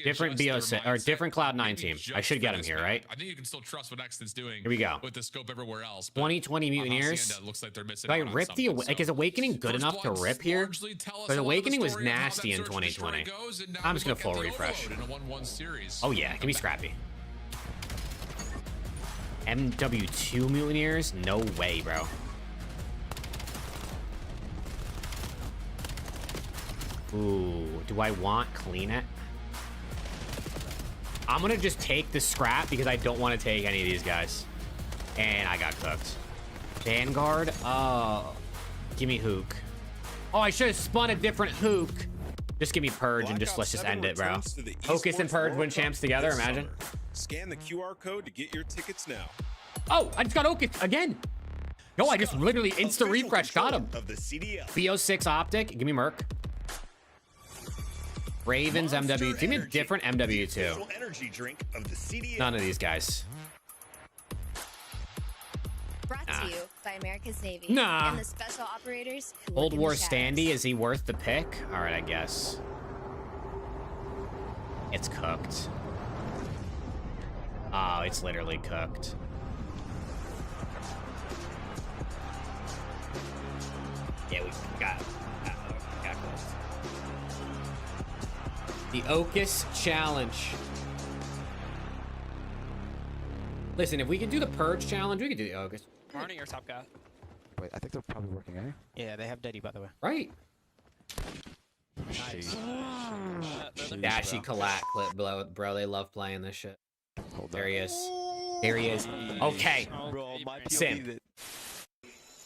Different BO6 or different Cloud9 team. I should get him here, right? I think you can still trust what Exton's doing. Here we go. With the scope everywhere else. 2020 Mutineers. Looks like they're missing. Do I rip the like? Is Awakening good enough to rip here? Because Awakening was nasty in 2020. I'm just gonna full refresh. Oh yeah, give me Scrappy. MW2 Mutineers? No way, bro. Ooh, do I want Clean It? I'm gonna just take the Scrap because I don't want to take any of these guys. And I got cooked. Vanguard? Oh, give me Hook. Oh, I should have spun a different Hook. Just give me Purge and just let's just end it, bro. Focus and Purge win champs together, imagine. Scan the QR code to get your tickets now. Oh, I just got Okus again. No, I just literally instant refresh got him. Of the CDL. BO6 Optic, give me Merc. Ravens MW. Give me a different MW2. Energy drink of the CDL. None of these guys. Brought to you by America's Navy. Nah. And the special operators. Old War Standy, is he worth the pick? All right, I guess. It's cooked. Oh, it's literally cooked. Yeah, we got close. The Okus Challenge. Listen, if we could do the Purge Challenge, we could do the Okus. Arnie, your top guy. Wait, I think they're probably working, eh? Yeah, they have Daddy, by the way. Right. Nice. Dashy Collat clip, bro. They love playing this shit. There he is. There he is. Okay. Bro, my Sim.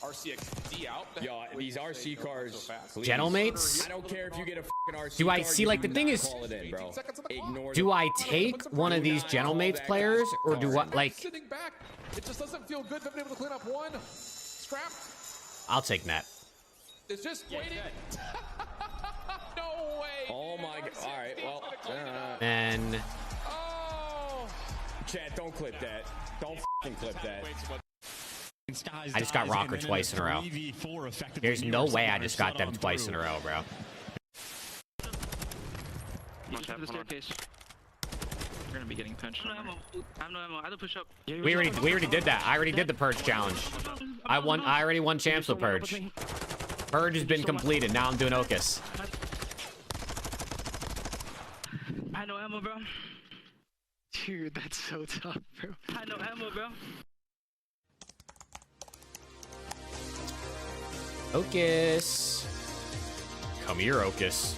RCXD out. Yo, these RC cars. Gentlemates? I don't care if you get a fucking RC Do I car, see, you like, the do thing not is, call it in, bro. Ignore do I take one of these Gentlemates players, or do what, like, Sitting back, it just doesn't feel good. They've been able to clean up one. Scrap. I'll take Net. It's just waiting. No way. Oh my god. All right. Well. And Oh. Chad, don't clip that. Don't fucking clip that. I just got Rocker twice in a row. There's no way I just got them twice in a row, bro. The staircase. You're gonna be getting pinched. I have no ammo. I have to push up. We already did that. I already did the purge challenge. I already won champs with purge. Purge has been completed. Now I'm doing Ocus. I have no ammo, bro. Dude, that's so tough, bro. I have no ammo, bro. Ocus. Come here, Ocus.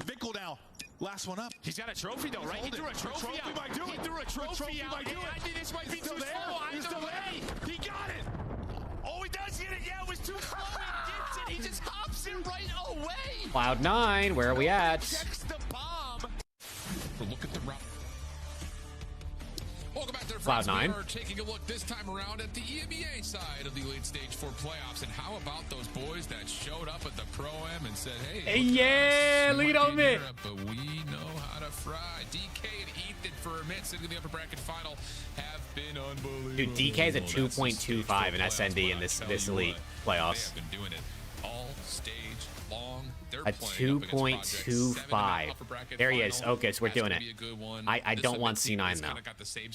Bickle now. Last one up. He's got a trophy though, right? He threw a trophy out. He threw a trophy out. I think this might be too slow. Either way, he got it. Oh, he does get it. Yeah, it was too slow. He gets it. He just hops it right away. Cloud9, where are we at? Checks the bomb. Look at the route. Welcome back there, Cloud9. friends. We are taking a look this time around at the EMEA side of the late stage for playoffs. And how about those boys that showed up at the Pro-Am and said, hey, yeah, lead on it. But we know how to fry. DK and Ethan for a minute sitting in the upper bracket final have been unbelievable. Dude, DK is a 2.25 in SND in this elite playoffs. They have been doing it all stage long. A 2.25. There he is. Ocus, we're doing it. I don't want C9 though.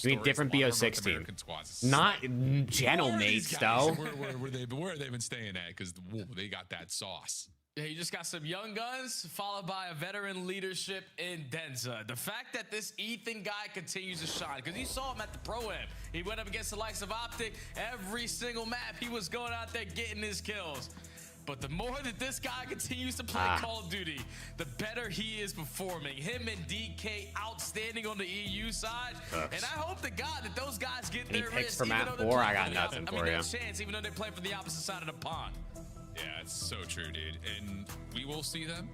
We need different BO16. Not channel mates though. Where have they been staying at? Because they got that sauce. Yeah, you just got some young guns followed by a veteran leadership in Denza. The fact that this Ethan guy continues to shine, because you saw him at the Pro-Am. He went up against the likes of Optic every single map. He was going out there getting his kills. But the more that this guy continues to play Call of Duty, the better he is performing. Him and DK outstanding on the EU side. And I hope to God that those guys get Any their picks wrist, for map 4? I got nothing for you. Chance, even though they play for the opposite side of the pond. Yeah, it's so true, dude. And we will see them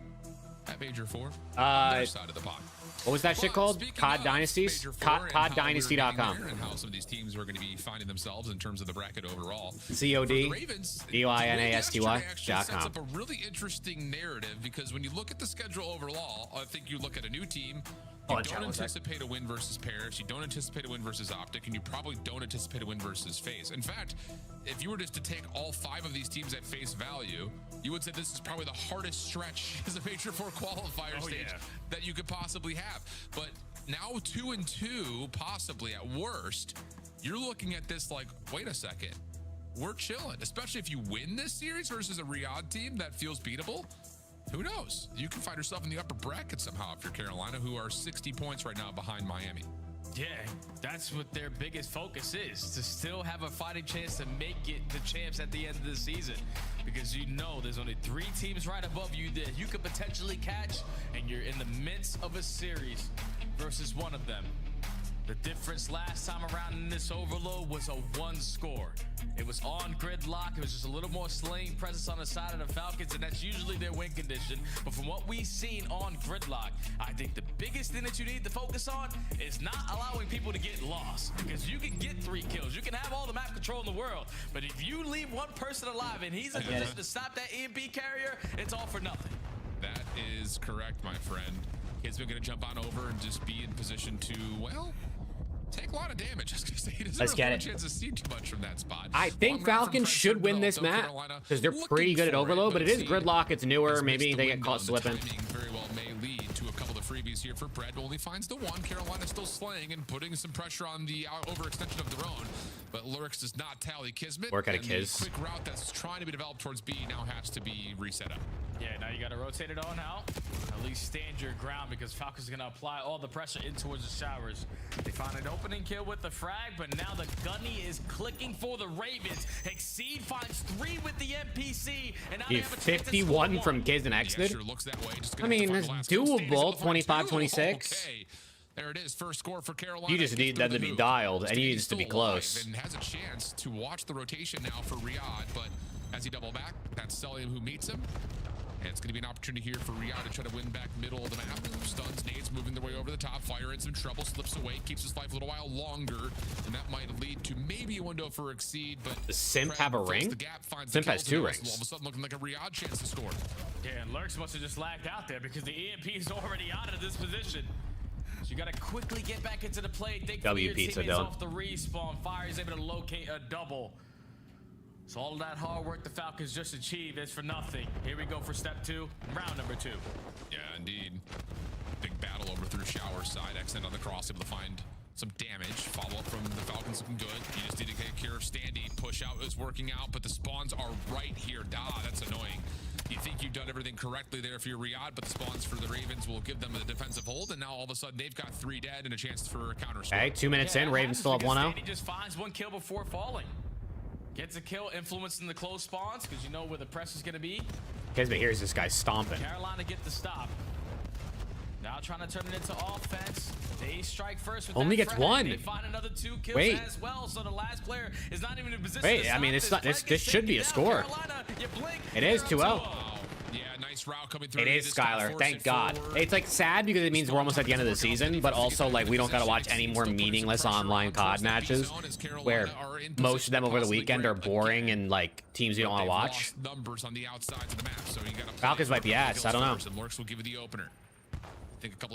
at Major 4. Side of the pond. What was that shit called? COD Dynasties? CODdynasty.com. And how some of these teams are going to be finding themselves in terms of the bracket overall. CODDYNASTY.com. Sets up a really interesting narrative because when you look at the schedule overall, I think you look at a new team. You don't anticipate a win versus Paris. You don't anticipate a win versus Optic, and you probably don't anticipate a win versus FaZe. In fact, if you were just to take all 5 of these teams at face value, you would say this is probably the hardest stretch as a Major 4 qualifier stage that you could possibly have. But now 2-2, possibly at worst, you're looking at this like, wait a second, we're chilling. Especially if you win this series versus a Riyadh team that feels beatable. Who knows? You can find yourself in the upper bracket somehow if you're Carolina, who are 60 points right now behind Miami. Yeah, that's what their biggest focus is, to still have a fighting chance to make it the champs at the end of the season. Because you know there's only 3 teams right above you that you could potentially catch, and you're in the midst of a series versus one of them. The difference last time around in this overload was a 1 score. It was on gridlock. It was just a little more slaying presence on the side of the Falcons, and that's usually their win condition. But from what we've seen on gridlock, I think the biggest thing that you need to focus on is not allowing people to get lost. Because you can get 3 kills. You can have all the map control in the world. But if you leave one person alive and he's in a position to stop that EMP carrier, it's all for nothing. That is correct, my friend. Kid's been going to jump on over and just be in position to, well, take a lot of damage. I was gonna say, he doesn't really have a chance to see too much from that spot. I think Falcons should win this map because they're pretty good at overload, but it is gridlock. It's newer. Maybe they get caught slipping. Very well may lead to a couple of freebies here for Bread. Only finds the 1. Carolina still slaying and putting some pressure on the overextension of their own. But Lurix does not tally Kismet. Work at a and Kiz. the quick route that's trying to be developed towards B now has to be reset up. Yeah, now you got to rotate it on out. At least stand your ground because Falcons are going to apply all the pressure in towards the showers. They found an opening kill with the frag, but now the gunny is clicking for the Ravens. Exceed finds 3 with the NPC, and now they have a chance to 51 from Kiz and Exit. Sure looks that way. I mean, it's doable. 25-26. Okay. There it is, first score for Carolina. You just need them to be dialed, and you need us to be close. And has a chance to watch the rotation now for Riyadh, but as he double back, that's Selim who meets him. And it's going to be an opportunity here for Riyadh to try to win back middle of the map. Stuns, nades, moving their way over the top. Fire in some trouble, slips away, keeps his life a little while longer. And that might lead to maybe a window for Exceed. But does Simp have a ring? Simp has 2 rings. All of a sudden looking like a Riyadh chance to score. Yeah, and Lurks must have just lagged out there because the EMP is already out of this position. So you got to quickly get back into the play. W pizza, Dylan. Off the respawn. Fire is able to locate a double. So all of that hard work the Falcons just achieved is for nothing. Here we go for step 2, round number 2. Yeah, indeed. Big battle over through shower side. Extend on the cross, able to find some damage. Follow up from the Falcons looking good. You just need to take care of Standy. Push out is working out, but the spawns are right here. That's annoying. You think you've done everything correctly there for your Riyadh, but the spawns for the Ravens will give them a defensive hold, and now all of a sudden they've got 3 dead and a chance for a counter score. Okay, 2 minutes in. Ravens still have 1-0. Standy just finds 1 kill before falling. Gets a kill, influencing the close spawns because you know where the press is going to be. But here's this guy stomping. Carolina get the stop. Now trying to turn it into offense. They strike first. With Only that gets frag. 1. They find another 2 kills as well. So the last player is not even in position. Wait, I mean, it's not. This should be a score. Carolina, It is 2-0. Yeah, nice route coming through. It is Skylar. Thank God. It's like sad because it means we're almost at the end of the season, but also like we don't gotta watch any more meaningless online COD matches where most of them over the weekend are boring and like teams you don't want to watch. Numbers on the outsides of the map, so you gotta Falcons might be ass. I don't know. Lurks will give you the opener.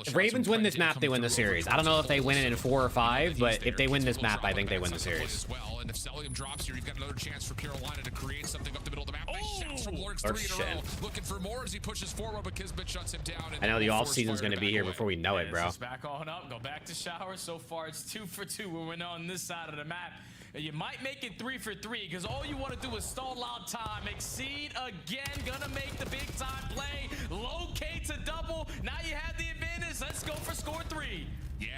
If Ravens win this map, they win the series. I don't know if they win it in 4 or 5, but if they win this map, I think they win the series. And if Celium drops here, you've got another chance for Carolina to create something up the middle of the map. Nice shots from Lurks, 3 in a row. Looking for more as he pushes forward, but Kismet shuts him down. I know the off season's going to be here before we know it, bro. Back on up, go back to shower. So far, it's 2 for 2. We're winning on this side of the map. You might make it 3 for 3 because all you want to do is stall out time. Exceed again, gonna make the big time play. Locate to double. Now you have the advantage. Let's go for score 3.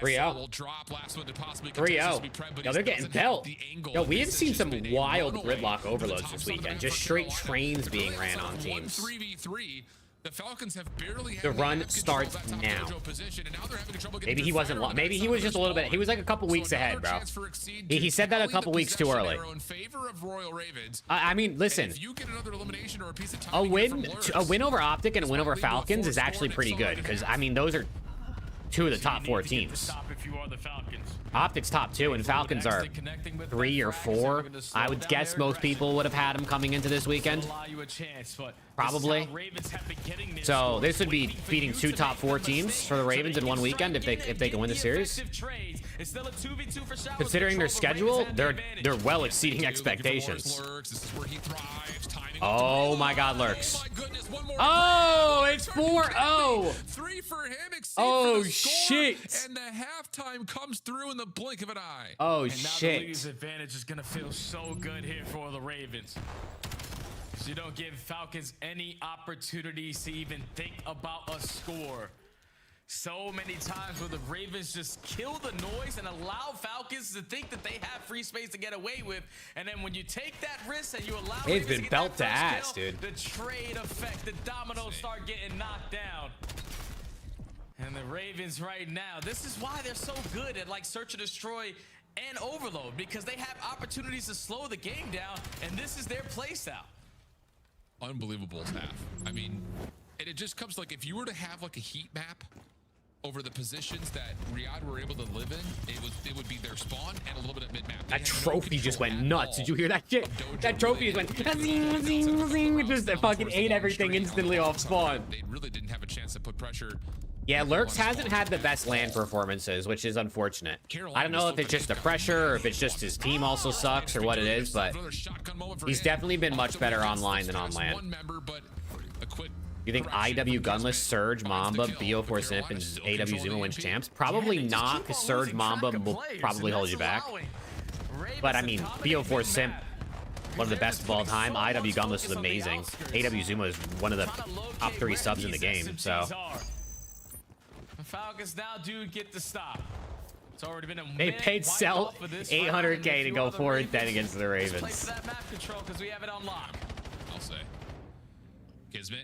3-0. 3-0. Yo, they're getting belt. Yo, we have seen some wild gridlock overloads this weekend. Just straight trains being ran on teams. 3v3. The Falcons have barely the run starts now. Maybe he wasn't. Maybe he was just a little bit. He was like a couple weeks ahead, bro. He said that a couple weeks too early. I mean, listen. A win over Optic and a win over Falcons is actually pretty good because I mean those are 2 of the top 4 teams. Optic's top 2 and Falcons are 3 or 4. I would guess most people would have had them coming into this weekend. Probably. So this would be beating 2 top 4 teams for the Ravens in 1 weekend if they can win the series. Considering their schedule, they're well exceeding expectations. Oh my God, Lurks. Oh, it's 4-0. 3 for him. Oh shit. And the halftime comes through in the blink of an eye. Oh and now shit. The lead's advantage is gonna feel so good here for the Ravens. So you don't give Falcons any opportunities to even think about a score. So many times where the Ravens just kill the noise and allow Falcons to think that they have free space to get away with, and then when you take that risk and you allow it's been belt to ass, kill, dude. the trade effect, the dominoes start getting knocked down. And the Ravens right now, this is why they're so good at like search and destroy and overload, because they have opportunities to slow the game down, and this is their play style. Unbelievable staff. I mean, and it just comes like if you were to have like a heat map over the positions that Riyadh were able to live in, it would be their spawn and a little bit of mid-map. That trophy just went nuts. Did you hear that shit? That trophy just went just fucking ate everything instantly off spawn. They really didn't have a chance to put pressure. Yeah, Lurks hasn't had the best land performances, which is unfortunate. I don't know if it's just the pressure or if it's just his team also sucks or what it is, but he's definitely been much better online than on land. You think IW Gunless, Surge, Mamba, BO4 Simp, and AW Zuma wins champs? Probably not, because Surge, Mamba will probably hold you back. But I mean, BO4 Simp, one of the best of all time. IW Gunless is amazing. AW Zuma is one of the top 3 subs in the game, so. Falcons now do get the stop. It's already been a they paid Cell 800K to go 4-10 against the Ravens. Let's play for that map control because we have it on lock. I'll say. Kismet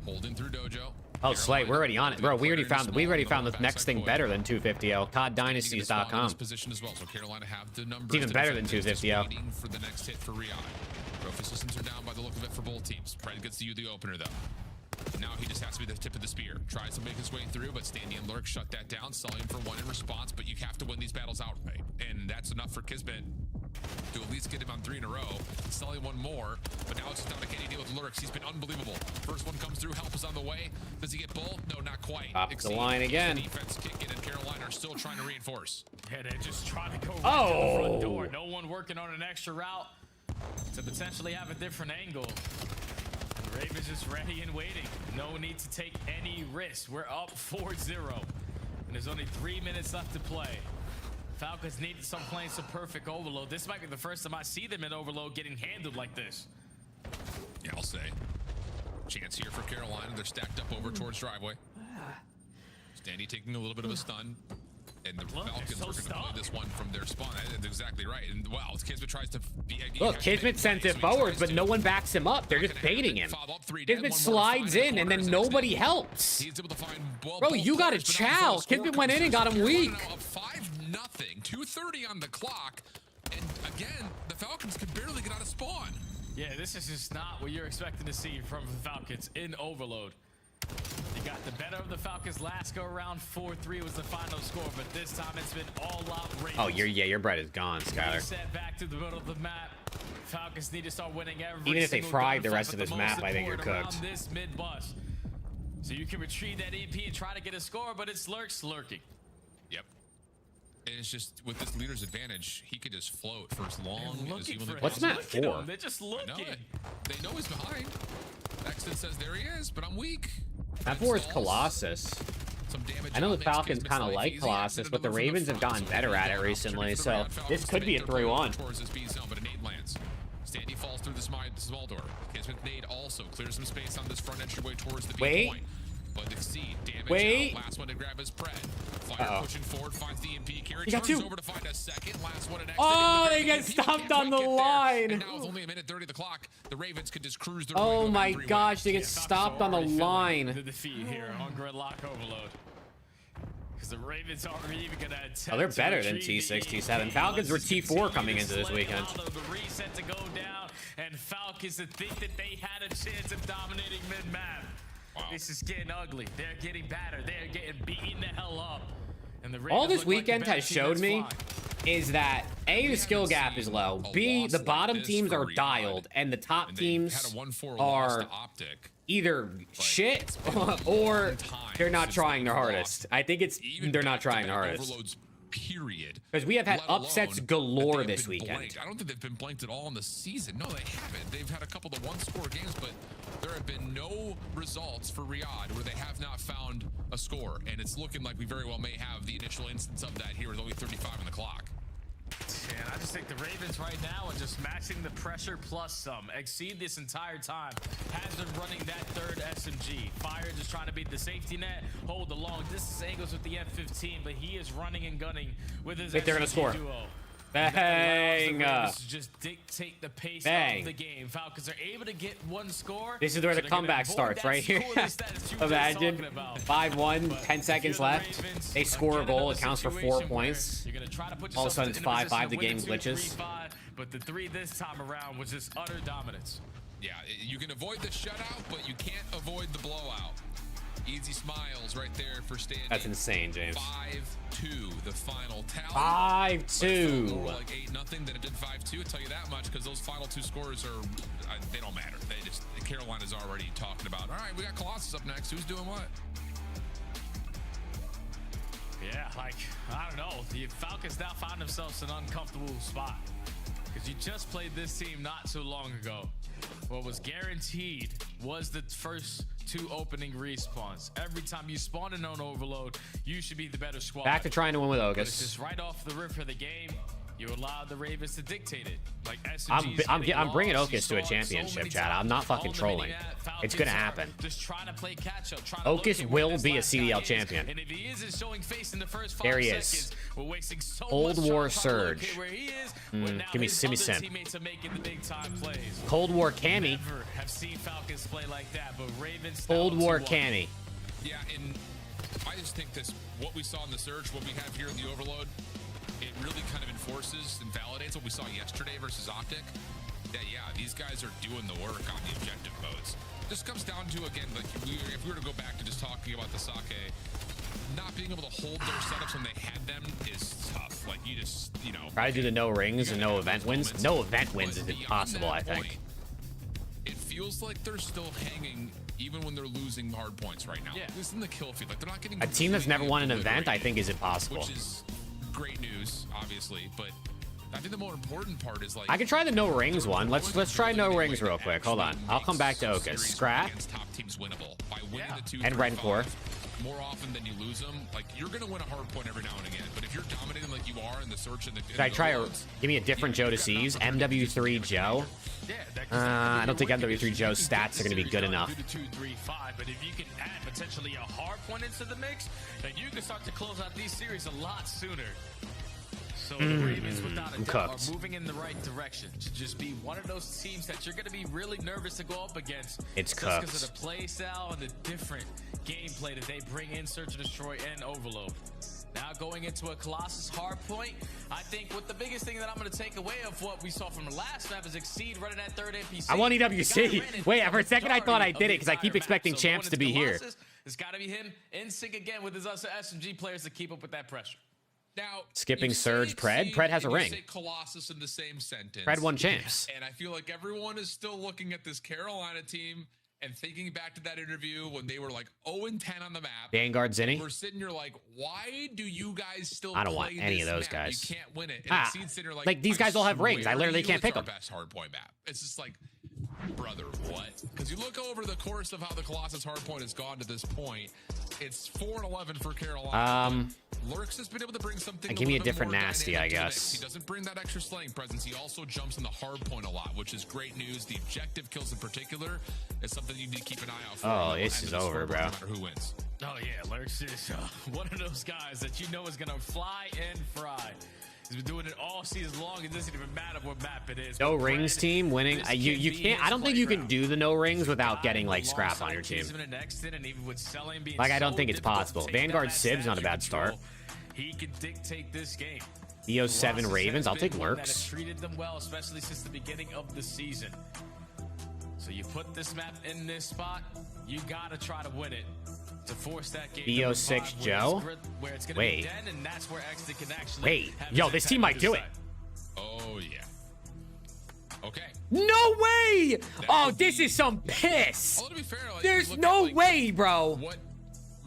holding through Dojo. Oh, Slate, we're already on it, bro. We already found the next thing better than 250-0. CODDynasties.com. Position as well, so Carolina have the numbers. It's even better than 250-0. For the next hit for Riyadh. Trophy systems are down by the look of it for both teams. Pred gets to you the opener though. Now he just has to be the tip of the spear. Tries to make his way through, but Standy and Lurk shut that down. Sully for one in response, but you have to win these battles outright. And that's enough for Kismet to at least get him on 3 in a row. Sully one more, but now it's just down to KD with Lurks. He's been unbelievable. First one comes through, help is on the way. Does he get bull? No, not quite. Top the line again. Defense kicking, and Carolina are still trying to reinforce. Yeah, they're just trying to go right to the front door. No one working on an extra route to potentially have a different angle. And Ravens just ready and waiting. No need to take any risks. We're up 4-0. And there's only 3 minutes left to play. Falcons need some playing some perfect overload. This might be the first time I see them in overload getting handled like this. Yeah, I'll say. Chance here for Carolina. They're stacked up over towards driveway. Standy taking a little bit of a stun. And the Falcons are going to play this one from their spawn. That's exactly right. And wow, Kismet tries to be. Look, Kismet sent it forward, but no one backs him up. They're just baiting him. Kismet slides in, and then nobody helps. He's able to find Bro, you got to chow. Kismet went in and got him weak. 5-0, 2:30 on the clock, and again, the Falcons can barely get out of spawn. Yeah, this is just not what you're expecting to see from the Falcons in overload. You got the better of the Falcons last go around. 4-3 was the final score, but this time it's been all out Ravens. Oh, your bread is gone, Skyler. Set back to the middle of the map. Falcons need to start winning every Even if they fried the rest of this the map, I think you're cooked. This mid bus, so you can retrieve that EP and try to get a score, but it's Lurks lurking. Yep. And it's just with this leader's advantage, he could just float for as long as he wants. What's map 4? They're just looking. They know he's behind. Exton says there he is, but I'm weak. Map 4 is Colossus. I know the Falcons kind of like Colossus, but the Ravens have gotten better at it recently, so this could be a 3-1. Standy falls through the small door. Kismet nade also clears some space on this front entryway towards the B point. But Exceed damage out. Last one to grab his Pred. Fire pushing forward, finds the MP carry. Turns over to find a second. Last one at exit. Oh, they get stopped on the line. And now with only a minute 30 the clock, the Ravens could just cruise their Oh my gosh, they get stopped on the line. The defeat here on gridlock overload. Because the Ravens aren't even gonna attempt. Oh, they're better than T6, T7. Falcons were T4 coming into this weekend. The reset to go down, and Falcons to think that they had a chance of dominating mid-map. Wow. This is getting ugly. They're getting battered. They're getting beaten the hell up. And the all this weekend has showed me is that A, the skill gap is low. B, the bottom teams are dialed, and the top teams are either shit or they're not trying their hardest. I think it's they're not trying their hardest. Period. Because we have had upsets galore this weekend. Blanked. I don't think they've been blanked at all in the season. No, they haven't. They've had a couple of one-score games, but there have been no results for Riyadh where they have not found a score. And it's looking like we very well may have the initial instance of that here with only 35 on the clock. And I just think the Ravens right now are just matching the pressure plus some. Exceed this entire time has been running that third SMG. Fire just trying to beat the safety net, hold the long distance angles with the F-15, but he is running and gunning with his they're gonna score. Duo. Bang! Just dictate the pace Bang. of the game. Falcons are able to get one score. This is where the comeback starts, right here. Imagine 5-1, 10 seconds left. They score a goal, it counts for 4 points. All of a sudden it's 5-5, the game glitches. But the 3 this time around was just utter dominance. Yeah, you can avoid the shutout, but you can't avoid the blowout. Easy smiles right there for Standy. That's insane, James. 5-2, the final tally. 5-2. More like 8-0 than it did 5-2. I'll tell you that much because those final 2 scores are, they don't matter. They just, Carolina's already talking about, all right, we got Colossus up next. Who's doing what? Yeah, like, I don't know. The Falcons now find themselves in an uncomfortable spot because you just played this team not too long ago. What was guaranteed was the first 2 opening respawns. Every time you spawn in on overload, you should be the better squad. Back to trying to win with But Ogus. it's just right off the rip for the game. You allow the Ravens to dictate it. Like I'm bringing Okus to a championship, Chad. I'm not fucking trolling. It's gonna happen. Just trying to play catch up. Okus will be a CDL champion. And if he isn't showing face in the first 5 there he seconds, is. we're wasting so Cold much War time trying to locate Surge. where he is, Give me other Sim. teammates are making the big time plays. Cold War Cammy. Never have seen Falcons play like that, but Ravens. Cold War Cammy. Yeah, and I just think this, what we saw in the Surge, what we have here in the Overload, it really kind of enforces and validates what we saw yesterday versus Optic. that, yeah, these guys are doing the work on the objective modes. This comes down to, again, like if we were to go back to just talking about the Sake, not being able to hold their setups when they had them is tough. Like, you just, you know. Try to do the no rings and no event wins. No event wins is impossible, I think. It feels like they're still hanging even when they're losing hard points right now. Yeah. This is in the kill feed. Like, they're not getting A team that's never won an event, I think, is impossible. Which is great news, obviously, but I think the more important part is like I can try the no rings one. Let's try no rings real quick. Hold on. I'll come back to Okus. Scrap top teams winnable by winning the 2, and 3, Rencore. 5 more often than you lose them. Like, you're gonna win a hard point every now and again, but if you're dominating like you are in the search and the Should I try a give me a different Joe to seize? MW3 Joe. I don't think MW3 Joe's stats are gonna be good enough. 2, 3, 5, but if you can add potentially a hard point into the mix, then you can start to close out these series a lot sooner. So the Ravens, without a doubt, are moving in the right direction to just be one of those teams that you're going to be really nervous to go up against. It's just because of the play style and the different gameplay that they bring in Search and Destroy and Overload. Now going into a Colossus hardpoint, I think what the biggest thing that I'm going to take away of what we saw from the last map is Exceed running at third NPC. I want EWC. Wait, for a second I thought I did it because I keep expecting champs to be here. It's got to be him in sync again with his SMG players to keep up with that pressure. Now, skipping Surge, Pred has a ring. Say Colossus in the same sentence. Pred won champs. And I feel like everyone is still looking at this Carolina team and thinking back to that interview when they were like 0-10 on the map. Vanguard Zinni. We're sitting here like, why do you guys still I don't want play any of this those map? guys. You can't win it. And Exceed's sitting here like these guys all have rings. I literally can't pick them. Best hardpoint map. It's just like, brother, what? Because you look over the course of how the Colossus hardpoint has gone to this point, it's 4-11 for Carolina. Lurks has been able to bring something. Give me a different nasty, I guess. He doesn't bring that extra slaying presence. He also jumps in the hard point a lot, which is great news. The objective kills in particular is something you need to keep an eye out for. Oh, this is over, bro. No matter who wins. Oh yeah, Lurks is one of those guys that you know is gonna fly and fry. He's been doing it all season long. It doesn't even matter what map it is. No rings team winning. You can't. I don't think you can do the no rings without getting like scrap on your team. Like I don't think it's possible. Vanguard Sib's not a bad start. He can dictate this game. EO7 Ravens. I'll take Lurks. That has treated them well, especially since the beginning of the season. So you put this map in this spot, you gotta try to win it to force that game. EO6 Joe. Wait. And that's where XD can actually wait. Yo, this team might do it. Oh yeah. Okay. No way! Oh, this is some piss. Although to be fair, like, there's no way, bro. What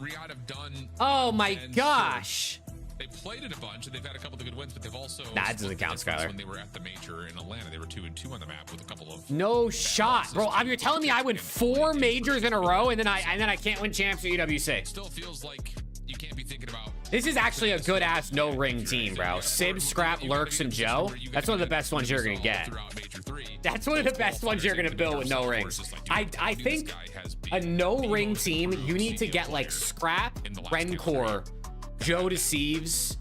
Riyadh have done. Oh my gosh. They played it a bunch, and they've had a couple of good wins, but they've also. That doesn't count, Skylar. When they were at the major in Atlanta, they were 2-2 on the map with a couple of. No shot, bro. You're telling me I win 4 majors in a row, and then I can't win champs or EWC. Still feels like you can't be thinking about. This is actually a good ass no ring team, bro. Sib, Scrap, Lurks, and Joe. That's one of the best ones you're gonna get. That's one of the best ones you're gonna build with no rings. I think a no ring team, you need to get like Scrap, Rencore, Joe Deceives,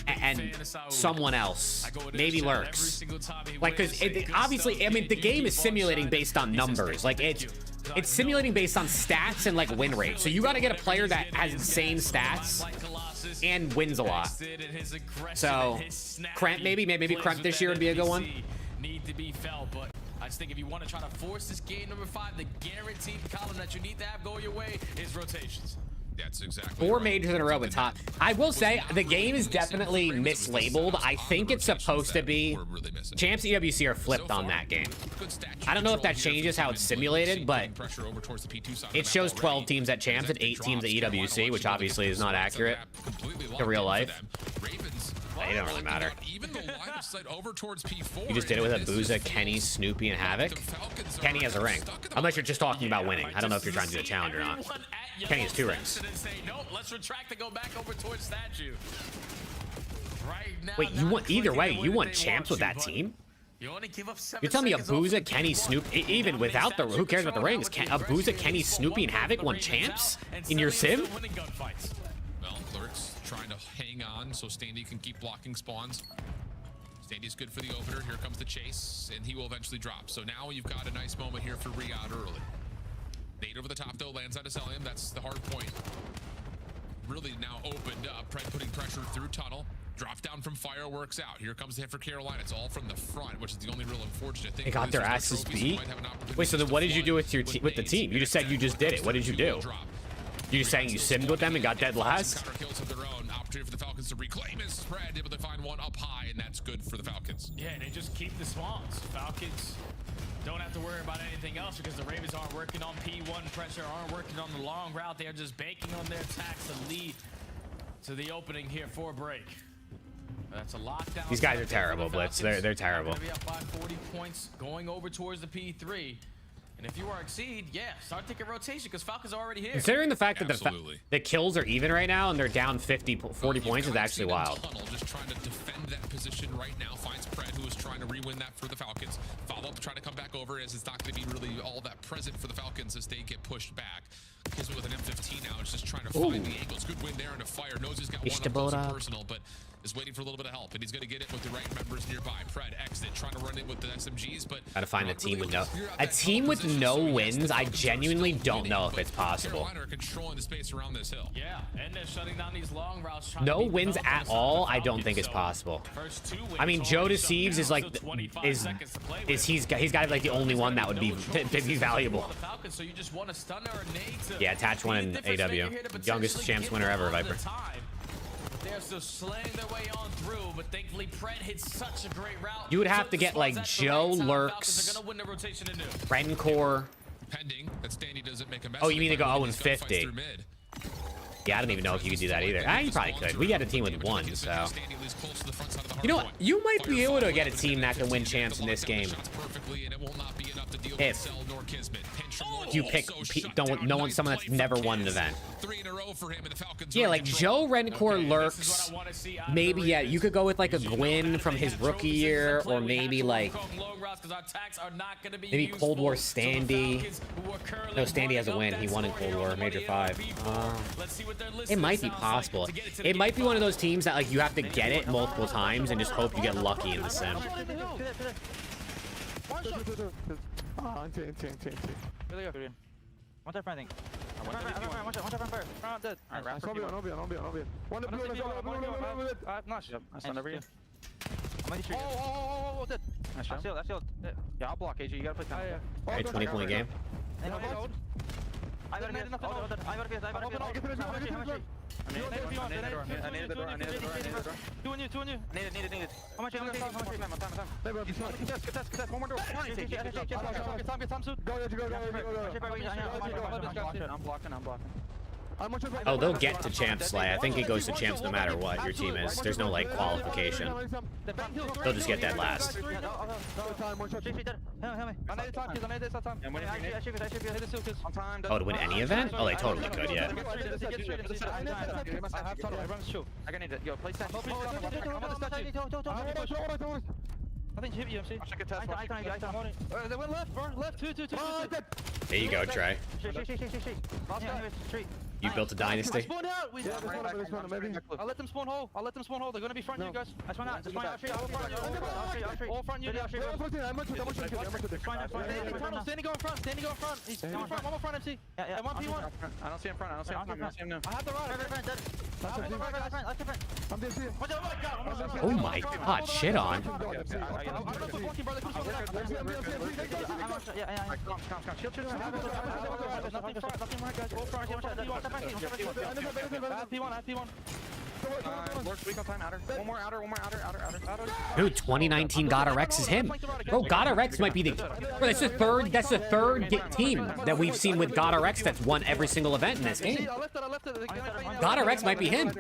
and someone else. Maybe Lurks. Like, because obviously, I mean, the game is simulating based on numbers. Like, it's simulating based on stats and like win rate. So you got to get a player that has insane stats and wins a lot. So Kremp, maybe Kremp this year would be a good one. Need to be felt, but I just think if you want to try to force this game number 5, the guaranteed column that you need to have go your way is rotations. That's exactly 4 majors in a row with top. I will say the game is definitely mislabeled. I think it's supposed to be champs EWC are flipped on that game. I don't know if that changes how it's simulated, but it shows 12 teams at champs and 8 teams at EWC, which obviously is not accurate to real life. It don't really matter. You just did it with a Booza, Kenny, Snoopy, and Havoc. Kenny has a ring. Unless you're just talking about winning. I don't know if you're trying to do a challenge or not. Kenny has 2 rings. Let's retract to go back over towards statue. Wait, you want either way? You want champs with that team? You only give up 7 You're telling me a Booza, Kenny, Snoopy, even without the who cares about the rings? A Booza, Kenny, Snoopy, and Havoc won champs in your sim? Well, Lurks trying to hang on so Standy can keep blocking spawns. Standy's good for the opener. Here comes the chase, and he will eventually drop. So now you've got a nice moment here for Riyadh early. Nade over the top, though, lands out of Celium. That's the hard point. Really now opened up. Pred putting pressure through tunnel. Drop down from fireworks out. Here comes the hit for Carolina. It's all from the front, which is the only real unfortunate thing. They got their asses beat. Wait, so then what did you do with your with the team? You just said you just did it. What did you do? You just saying you simmed with them and got dead last? Counter kills of their own. Opportunity for the Falcons to reclaim his spread, able to find one up high, and that's good for the Falcons. Yeah, they just keep the spawns. Falcons don't have to worry about anything else because the Ravens aren't working on P1 pressure, aren't working on the long route. They are just banking on their attacks to lead to the opening here for break. That's a lockdown. These guys are terrible, Blitz. They're terrible. Gonna be up by 40 points going over towards the P3. And if you are Exceed, yeah, start taking rotation because Falcons are already here. Considering the fact that the kills are even right now and they're down 40 points is actually wild. Tunnel just trying to defend that position right now. Finds Pred, who is trying to re-win that for the Falcons. Follow up, trying to come back over as it's not going to be really all that present for the Falcons as they get pushed back. Kismet with an M15 now. It's just trying to find the angles. Good win there and a fire. Knows he's got one up close and personal, but is waiting for a little bit of help, and he's going to get it with the right members nearby. Pred, exit, trying to run it with the SMGs, but gotta find a team with no wins. I genuinely don't know if it's possible. Carolina are controlling the space around this hill. Yeah, and they're shutting down these long routes. No wins at all. I don't think it's possible. I mean, Joe Deceives is like he's got like the only one that would be valuable. So you just want a stunner or nade to Yeah, attach one in AW. Youngest champs winner ever, Viper. They're still slaying their way on through, but thankfully Pred hits such a great route. You would have to get like Joe, Lurks, Rencor. Pending that Standy doesn't make a mess. Oh, you mean to go 0-50? Yeah, I don't even know if you could do that either. You probably could. We had a team with one, so. You know what? You might be able to get a team that can win champs in this game. If you pick someone that's never won an event. Yeah, like Joe, Rencor, Lurks. Maybe, yeah, you could go with like a Gwyn from his rookie year, or maybe like Cold War Standy. No, Standy has a win. He won in Cold War, Major 5. It might be possible. It might be one of those teams that like you have to get it multiple times and just hope you get lucky in the sim. One tap thing. One tap first. Dead. Alright, nice. I stand over you. Oh, dead. Nice shot. That's shield. Yeah, I'll block AJ. You gotta play time. Alright, 20-point game. I got nothing. I got a I needed the door. Two on you. Needed. How much? Time. One more door. Get time soon. Go. I'm blocking. Oh, they'll get to champ slay. I think it goes to champs no matter what your team is. There's no like qualification. They'll just get that last. Oh, to win any event? Oh, they totally could, yeah. I can need it. Yo, play set. Nothing hit you, MC. They went left, bro. Left. Two. There you go, Trey. You built a dynasty. Spawn out. I'll let them spawn hole. They're gonna be front you guys. I spawn out. All front you. Standing go in front. He's in front. One more front, MC. Yeah. One P1. I don't see him front. I see him now. I have the right. Oh my god, shit on. Dude, 2019 God Rex is him. Bro, God Rex might be the. Bro, that's the third team that we've seen with God Rex that's won every single event in this game. God Rex might be him.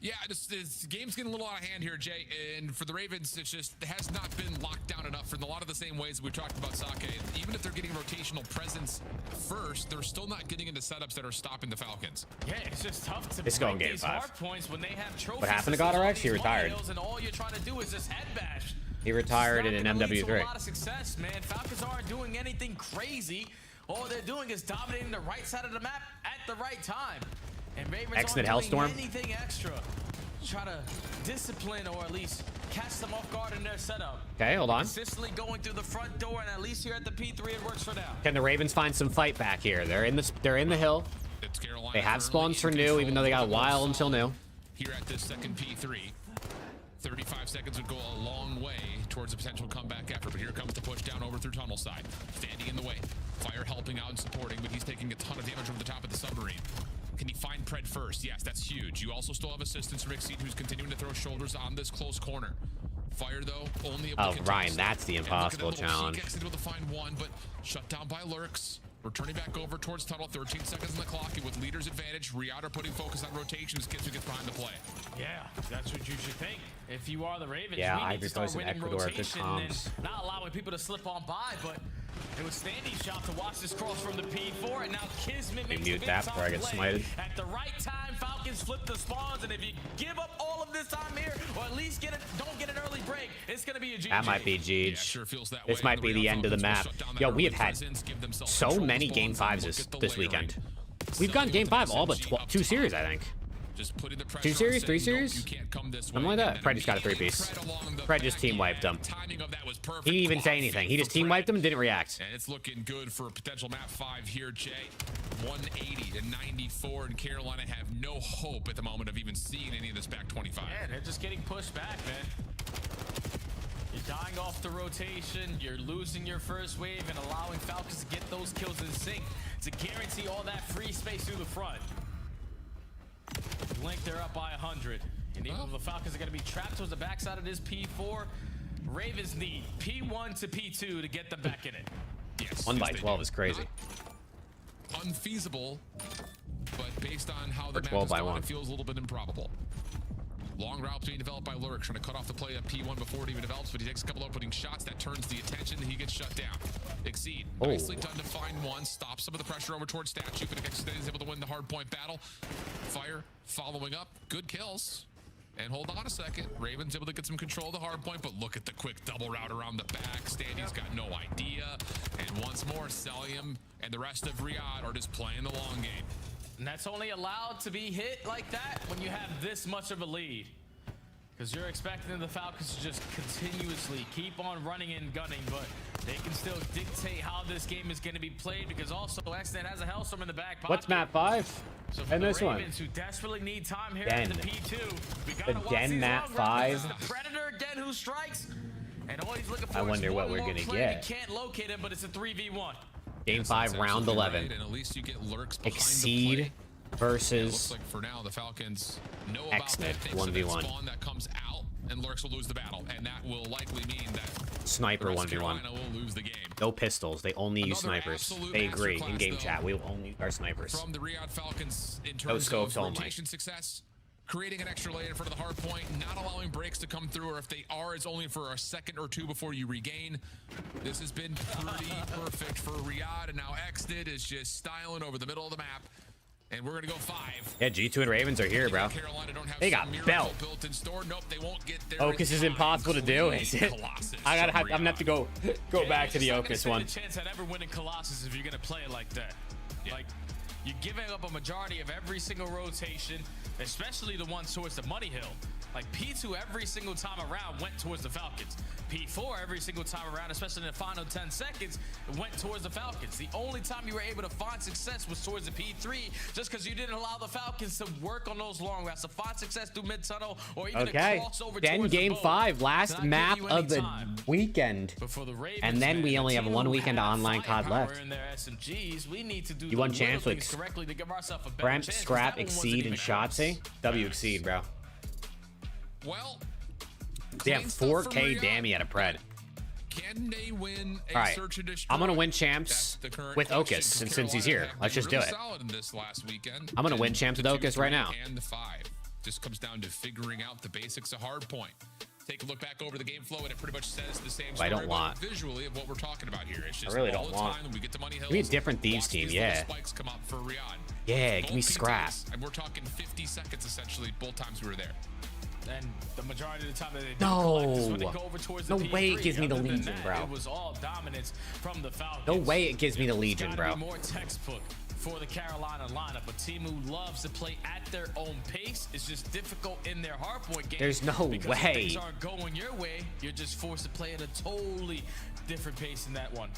Yeah, this game's getting a little out of hand here, Jay. And for the Ravens, it has not been locked down enough in a lot of the same ways we talked about Sake. Even if they're getting rotational presence first, they're still not getting into setups that are stopping the Falcons. Yeah, it's just tough to break going game these 5. hard points when they have trophies. What happened to God Rex? He retired. And all you're trying to do is just head bash. He retired in an MW3. A lot of success, man. Falcons aren't doing anything crazy. All they're doing is dominating the right side of the map at the right time. And Ravens aren't doing anything extra. try to discipline or at least catch them off guard in their setup. Okay, hold on. Consistently going through the front door, and at least here at the P3, it works for now. Can the Ravens find some fight back here? They're in the hill. They have spawns for new, even though they got a while until new. Here at this second P3, 35 seconds would go a long way towards a potential comeback effort, but here comes the push down over through tunnel side. Standing in the way. Fire helping out and supporting, but he's taking a ton of damage over the top of the submarine. Can he find Pred first? Yes, that's huge. You also still have assistance from Exceed, who's continuing to throw shoulders on this close corner. Fire, though, only able to Ryan, that's the impossible challenge. Able to find one, but shut down by Lurks. Returning back over towards tunnel, 13 seconds on the clock, and with leader's advantage, Riyadh are putting focus on rotations. Gibbs who gets behind the play. Yeah, that's what you should think. If you are the Ravens, yeah, we need to start winning Ecuador, rotation and not allowing people to slip on by, but it was Standy's shot to watch this cross from the P4, and now Kismet makes mute that before I get smited. At the right time, Falcons flip the spawns, and if you give up all of this time here, or at least don't get an early break, it's going to be a GG. That might be GG. Yeah, sure feels that this way. might be the end of the map. Yo, we have had so many Game 5s this weekend. We've gone Game 5 all but 2 series, I think. Just putting the 2 series, 3 series? Something like that. Pred just got a 3-piece. Pred just team wiped him. He didn't even say anything. He just team wiped him and didn't react. And it's looking good for a potential map 5 here, Jay. 180 to 94, and Carolina have no hope at the moment of even seeing any of this back 25. Yeah, they're just getting pushed back, man. You're dying off the rotation. You're losing your first wave and allowing Falcons to get those kills in sync to guarantee all that free space through the front. Blink, they're up by 100. And even though the Falcons are going to be trapped towards the backside of this P4, Ravens need P1 to P2 to get them back in it. Yes. 1 by 12 is crazy. Not unfeasible, but based on how the map is going, it feels a little bit improbable. Long route being developed by Lurk, trying to cut off the play at P1 before it even develops, but he takes a couple opening shots. That turns the attention. He gets shut down. Exceed. Nicely done to find one. Stops some of the pressure over towards Statue, but Exceed is able to win the hard point battle. Fire following up. Good kills. And hold on a second. Ravens able to get some control of the hard point, but look at the quick double route around the back. Standy's got no idea. And once more, Salium and the rest of Riyadh are just playing the long game. And that's only allowed to be hit like that when you have this much of a lead. Because you're expecting the Falcons to just continuously keep on running and gunning, but they can still dictate how this game is going to be played, because also Exnet has a Hellstorm in the back pocket. What's map 5? So and this Ravens, who desperately need time here Den. at the P2, we The Den map 5. The Predator again who strikes, and all he's looking for I wonder is what one we're more gonna play. get. He can't locate him, but it's a 3v1. Game 5, round 11. Right, and at least you get Lurks Exceed versus looks like for now the Falcons know about Exnet that 1v1. spawn that comes out, and Lurks will lose the battle, and that will likely mean that Sniper 1v1. will lose the game. No pistols. They only use snipers. They agree in game chat. We will only use our snipers. From the Riyadh Falcons in No terms scopes of only. rotation success, creating an extra lane in front of the hard point, not allowing breaks to come through, or if they are, it's only for a second or two before you regain. This has been pretty perfect for Riyadh, and now Exnet is just styling over the middle of the map. And we're gonna go 5. Yeah, G2 and Ravens are here, bro. They got belt. Built in store. Nope, they won't get there. Ocus is impossible to do, is it? I'm gonna have to go back to the Ocus one. A chance at ever winning Colossus if you're gonna play it like that. Yeah. Like, you're giving up a majority of every single rotation, especially the ones towards the money hill. Like P2 every single time around went towards the Falcons. P4 every single time around, especially in the final 10 seconds, it went towards the Falcons. The only time you were able to find success was towards the P3, just because you didn't allow the Falcons to work on those long routes, to find success through mid-tunnel, or even to cross over then towards game the boat. 5, last map of the weekend. But for the Ravens, And then we man, only have team 1 who weekend have online COD firepower left. in their SMGs, we need to do You won the little chance with things correctly to give ourselves a better Bremp, chance, 'cause Scrap, that one wasn't Exceed, and even close. Shotzi. W Exceed, bro. Well, They have 4K Dammy at a Pred. Can they win a All right, search and destroy? I'm gonna win champs That's the current with question, Ocus, because and since he's Carolina here, have let's been just do really it. solid in this last weekend. I'm gonna win champs with The 2, Ocus right 3, now. And the 5 just comes down to figuring out the basics of hard point. Take a look back over the game flow, and it pretty much says the same I story don't want. visually of what we're talking about here. It's just I really all don't the want. time when we get to Money Hills. Give me a different Thieves watch team, these little yeah. spikes come up for Riyadh. Yeah, give me Both Scrap. PTs, and we're talking 50 seconds essentially both times we were there. and the majority of the time that they No. go over towards No the way it P3. gives me the Other than Legion, that, bro. It was all dominance from the Falcons. No way it gives me the It's Legion, gotta bro. be more textbook for the Carolina lineup. A team who loves to play at their own pace. It's just difficult in their hardpoint game. There's no because if way. things aren't going your way, you're just forced to play at a totally different pace in that one.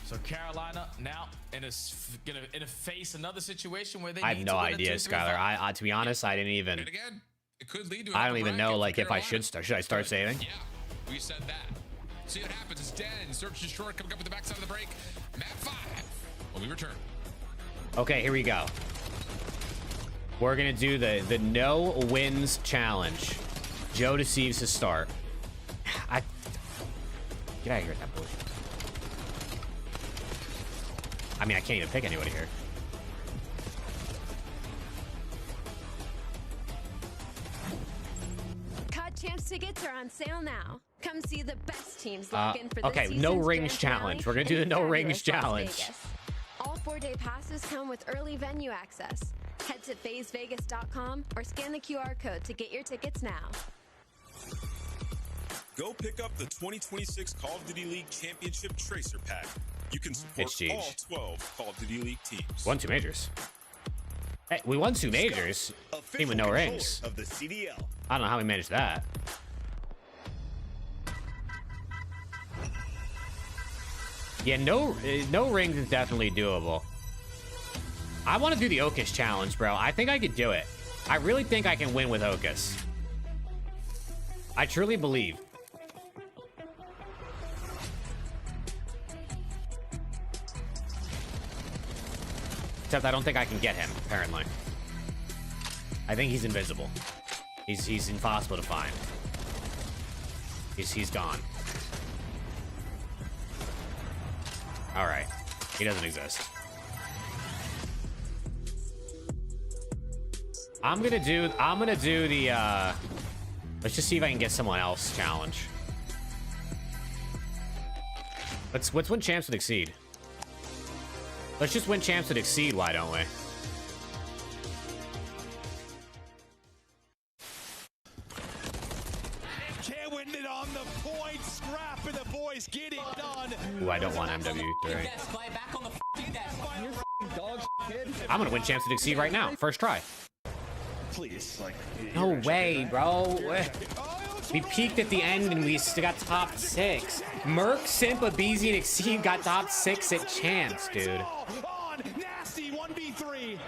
So Carolina now gonna face another situation where they I have need no to win a idea, 2-3-5. Skylar. I to be honest, I didn't even. And again, it could lead to I don't even know, like, if I Carolina. should start. Should I start saving? Yeah, we said that. See what happens. It's Den. Search is short. Coming up with the backside of the break. Map 5. When we return. Okay, here we go. We're gonna do the no wins challenge. Joe deceives to start. Get out of here with that bullshit. I mean, I can't even pick anybody here. COD Champs tickets are on sale now. Come see the best teams lock in for this Okay, season's no grand rings finale challenge. We're gonna do the in no rings fabulous Las challenge. Vegas. All 4-day passes come with early venue access. Head to phasevegas.com or scan the QR code to get your tickets now. Go pick up the 2026 Call of Duty League Championship Tracer Pack. You can support It's huge. all 12 Call of Duty League teams. Won 2 majors. Hey, we won 2 majors. Team with no rings. Of the CDL. I don't know how we managed that. Yeah, no rings is definitely doable. I want to do the Okus challenge, bro. I think I could do it. I really think I can win with Okus. I truly believe. Except I don't think I can get him, apparently. I think he's invisible. He's impossible to find. He's gone. All right. He doesn't exist. I'm gonna do the let's just see if I can get someone else challenge. Let's win champs with Exceed. Let's just win champs with Exceed, why don't we? Can't win it on the point. Scrap and the boys get it done. Ooh, I don't want MW3. I'm gonna win champs with Exceed right now. First try. Please, like. No way, bro. We peaked at the end and we still got top 6. Merc, Simpa, BZ, and Exceed got top 6 at champs, dude. On nasty 1v3.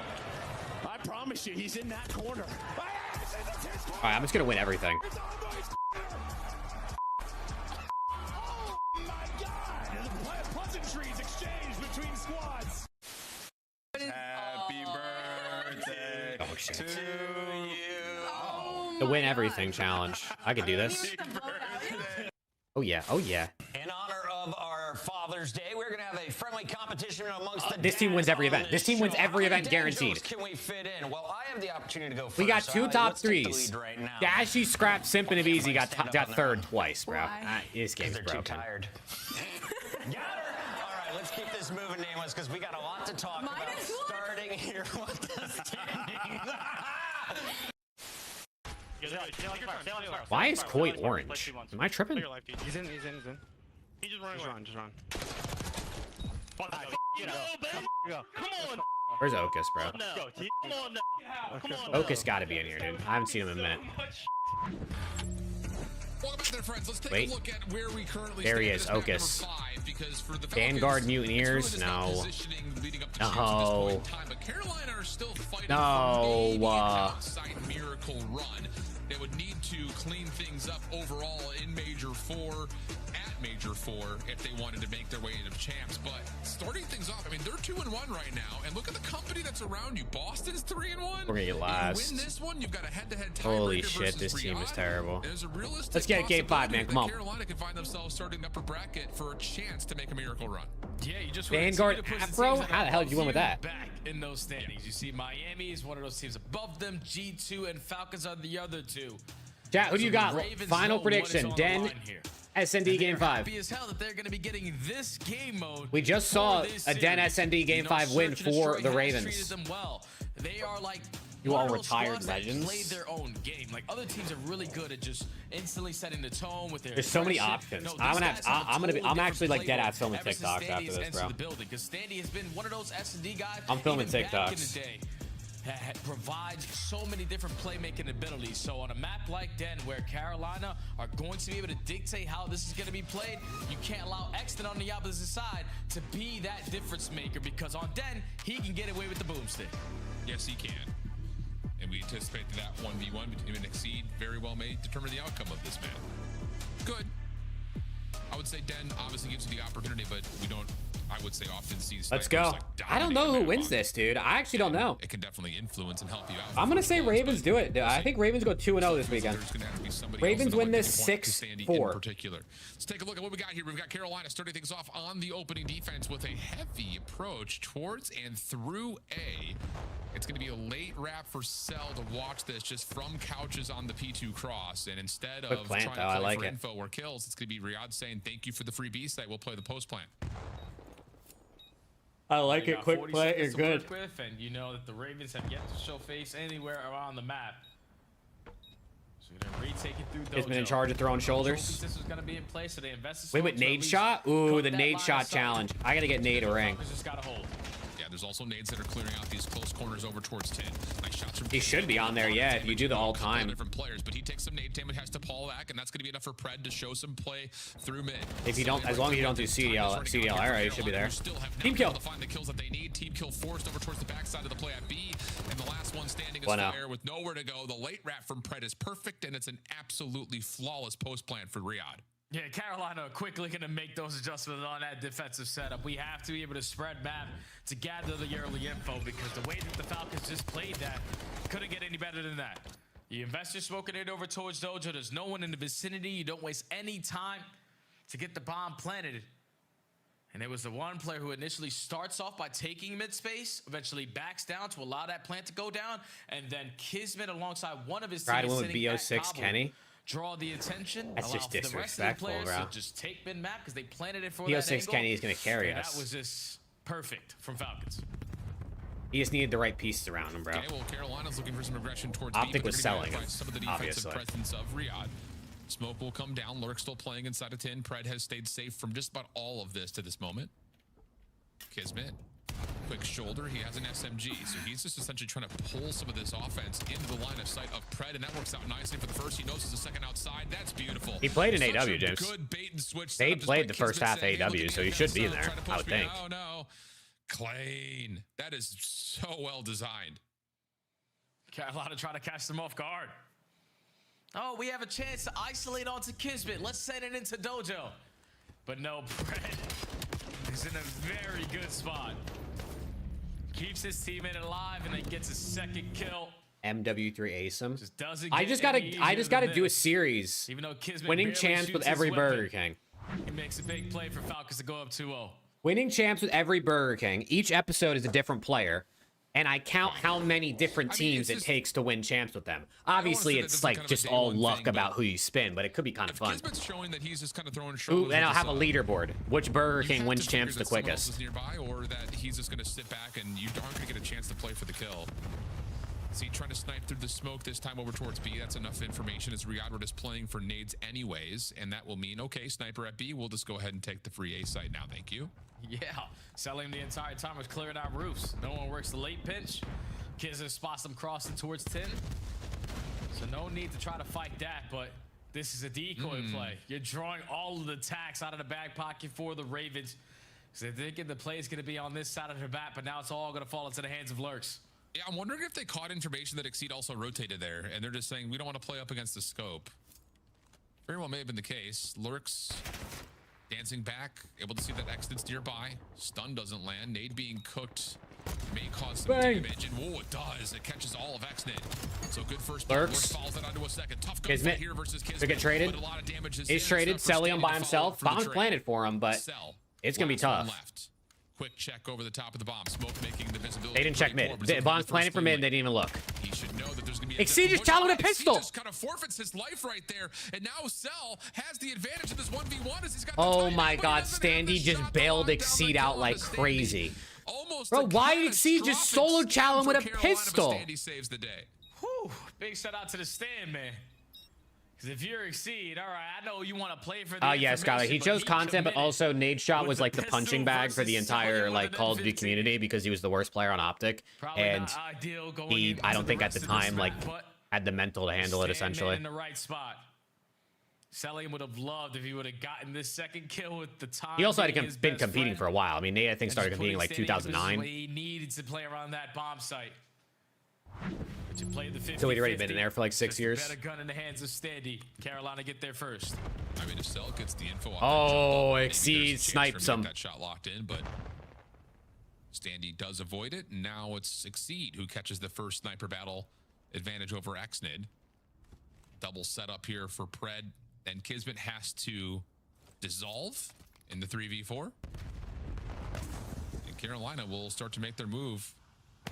I promise you, he's in that corner. All right, I'm just gonna win everything. Oh my God! Pleasantries exchanged between squads. Happy birthday to you. The win everything challenge. I could do this. Oh yeah, oh yeah. In honor of our Father's Day, we're gonna have a friendly competition amongst the This team wins every dads on event. This team show. wins every How many event, dad guaranteed. jokes can we fit in? Well, I have the opportunity to go first. We got 2 top Let's take the 3s. lead right now. Dashy, Scrap, Simp, and Easy got third twice, bro. This game's They're too broken. tired. Got her. All right, let's keep this moving, nameless, because we got a lot to talk about. Starting here with the standings. Why is Koi orange? Am I tripping? He's in. He's just running. Just run. Come on. Where's Okus, bro? Come on now. Come on. Okus gotta be in here, dude. I haven't seen him in a minute. Welcome back there, friends. Let's take Wait. a look at where we currently There he stand is, at this Okus. map number 5, because for the Vanguard Falcons, Mutineers? it's really just about No. positioning leading up to champs at this No. point in time, but Carolina are still fighting No, for maybe an outside miracle run. They would need to clean things up overall in Major 4, at Major 4, if they wanted to make their way into champs. But starting things off, I mean, they're 2-1 right now, and look at the company that's around you. Boston's 3-1. We're gonna get last. If you win this one, you've got a head-to-head tiebreaker Holy shit, versus this team is Riyadh. terrible. There's a realistic Let's get it game 5, man. possibility Come that on. Carolina could find themselves starting the upper bracket for a chance to make a miracle run. Yeah, you just Vanguard want to push the Afro? teams that How the are hell did you win with above that? Back in those standings, you see Miami is one of those teams above them. G2 and Falcons are the other 2. Chat, who do you So the got? Ravens Final know what is prediction. on the Den, line here. SND And game they're 5. happy as hell that they're going to be getting this game mode. We just for saw this a Den series. SND game 5 win Search and for Destroy the has Ravens. treated them well. They are like You all one of those retired squads that legends. played their own game. Like other teams are really good at just instantly setting the tone with their. There's so many aggression. options. No, I'm these gonna guys have, have a totally I'm actually like different dead ass filming playbook ever since TikToks after Standy's this, entered bro. the building, because Standy has been one of those S&D guys. I'm filming even back in TikToks. the day, provides so many different playmaking abilities. So on a map like Den, where Carolina are going to be able to dictate how this is going to be played, you can't allow Exton on the opposite side to be that difference maker, because on Den, he can get away with the boomstick. Yes, he can. And we anticipate that 1v1 between him and Exceed very well may determine the outcome of this, man. Good. I would say Den obviously gives you the opportunity, but we don't, I would say, often see Let's snipers, go. like, I don't know who wins this, dude. I actually don't know. It can definitely influence and help you out. I'm gonna say Ravens do it. I think Ravens go 2-0 this weekend. Ravens win this 6-4. Particular. Let's take a look at what we got here. We've got Carolina starting things off on the opening defense with a heavy approach towards and through A. It's going to be a late wrap for Cell to watch this just from couches on the P2 cross. And instead of trying to play for info or kills, it's going to be Riyadh saying, thank you for the free B site. We'll play the post plan. I like it. Quick play. You're good. And you know that the Ravens have yet to show face anywhere around the map. So they're retaking through Dojo. He's been in charge of throwing shoulders. This was going to be in place, so they invested. Wait, with nade shot? Ooh, the nade shot challenge. I gotta get nade a ring. Just got to hold. Yeah, there's also nades that are clearing out these close corners over towards 10. Nice shots from. He should be on there, yeah, if you do the all-time. Different players, but he takes some nade damage, has to pull back, and that's going to be enough for Pred to show some play through mid. If you don't, as long as you don't do CDL era, you should be there. Team kill. To find the kills that they need. Team kill forced over towards the backside of the play at B, and the last one standing is fire with nowhere to go. The late wrap from Pred is perfect, and it's an absolutely flawless post plan for Riyadh. Yeah, Carolina quickly going to make those adjustments on that defensive setup. We have to be able to spread map to gather the early info, because the way that the Falcons just played that, couldn't get any better than that. The investors smoking it over towards Dojo. There's no one in the vicinity. You don't waste any time to get the bomb planted. And it was the one player who initially starts off by taking mid space, eventually backs down to allow that plant to go down, and then Kismet alongside one of his teammates with BO6 Kenny. Draw the attention. That's just disrespectful, bro. Just take mid map because they planted it for BO6 that angle. Kenny is going to carry us. That was just perfect from Falcons. He just needed the right pieces around him, bro. Okay, well, Carolina's looking for some aggression towards Optic B, was selling him, some of the defensive obviously. presence of Riyadh. Smoke will come down. Lurk still playing inside of 10. Pred has stayed safe from just about all of this to this moment. Kismet. Quick shoulder. He has an SMG, so he's just essentially trying to pull some of this offense into the line of sight of Pred, and that works out nicely for the first. He knows there's a second outside. That's beautiful. He played in AW, James. Good bait and switch. They played the first half AW, so he should be in there, I would think. Oh, no. Clean. That is so well designed. Carolina trying to catch them off guard. Oh, we have a chance to isolate onto Kismet. Let's send it into Dojo. But no, Pred is in a very good spot. Keeps his teammate alive and then gets a second kill. MW3 ace him. Just doesn't I just gotta do a series. Even though Kismet winning champs with every Burger King. He makes a big play for Falcons to go up 2-0. Winning champs with every Burger King. Each episode is a different player. And I count how many different teams it takes to win champs with them. Obviously, it's like just all luck about who you spin, but it could be kind of fun. Kismet's showing that he's just kind of throwing Ooh, and I'll have a leaderboard. Which Burger King wins champs the quickest? Is nearby, or that he's just going to sit back and you aren't going to get a chance to play for the kill. See, trying to snipe through the smoke this time over towards B. That's enough information as Riyadh is playing for nades anyways, and that will mean, okay, sniper at B, we'll just go ahead and take the free A site now. Thank you. Yeah, selling the entire time was clearing out roofs. No one works the late pinch. Kismet spots them crossing towards 10. So no need to try to fight that, but this is a decoy play. You're drawing all of the attacks out of the back pocket for the Ravens. So they're thinking the play is going to be on this side of the map, but now it's all going to fall into the hands of Lurks. Yeah, I'm wondering if they caught information that Exceed also rotated there, and they're just saying, we don't want to play up against the scope. Very well may have been the case. Lurks dancing back, able to see that Exton's nearby. Stun doesn't land. Nade being cooked may cause some damage, and whoa, it does. It catches all of Exnid. So good first blood. Lurks falls that onto a second. Tough Kismet here versus Kismet. To get traded. He's traded. Sellium by himself. Bomb's planted for him, but it's going to be tough. Left. Quick check over the top of the bomb. Smoke making the visibility. They didn't check mid. The bomb's planted for mid. They didn't even look. He should know that there's going to be Exceed just shot with a pistol. He just kind of forfeits his life right there. And now Cell has the advantage of this 1v1 as he's got Oh my god, Standy just bailed Exceed out like crazy. almost. Bro, why did Exceed just solo challenge with a pistol? Standy saves the day. Whew, big shout out to the stand, man. Because if you're Exceed, all right, I know you want to play for the Yeah, Skylar. He chose content, but also Nade Shot was like the punching bag for the entire like Call of Duty community because he was the worst player on Optic, and he, I don't think at the time like had the mental to handle it essentially. In the right spot. Selling would have loved if he would have gotten this second kill with the time. He also had been competing for a while. I mean, Nate I think started competing like Standy 2009. He needed to play around that bomb site. But you played the 50, So he'd already been in there for like 6 years. Better gun in the hands of Standy. Carolina get there first. I mean, if Cell gets the info. Oh, Exceed sniped some. That shot locked in, but Standy does avoid it. Now it's Exceed who catches the first sniper battle advantage over Xnid. Double setup here for Pred. And Kismet has to dissolve in the 3v4. And Carolina will start to make their move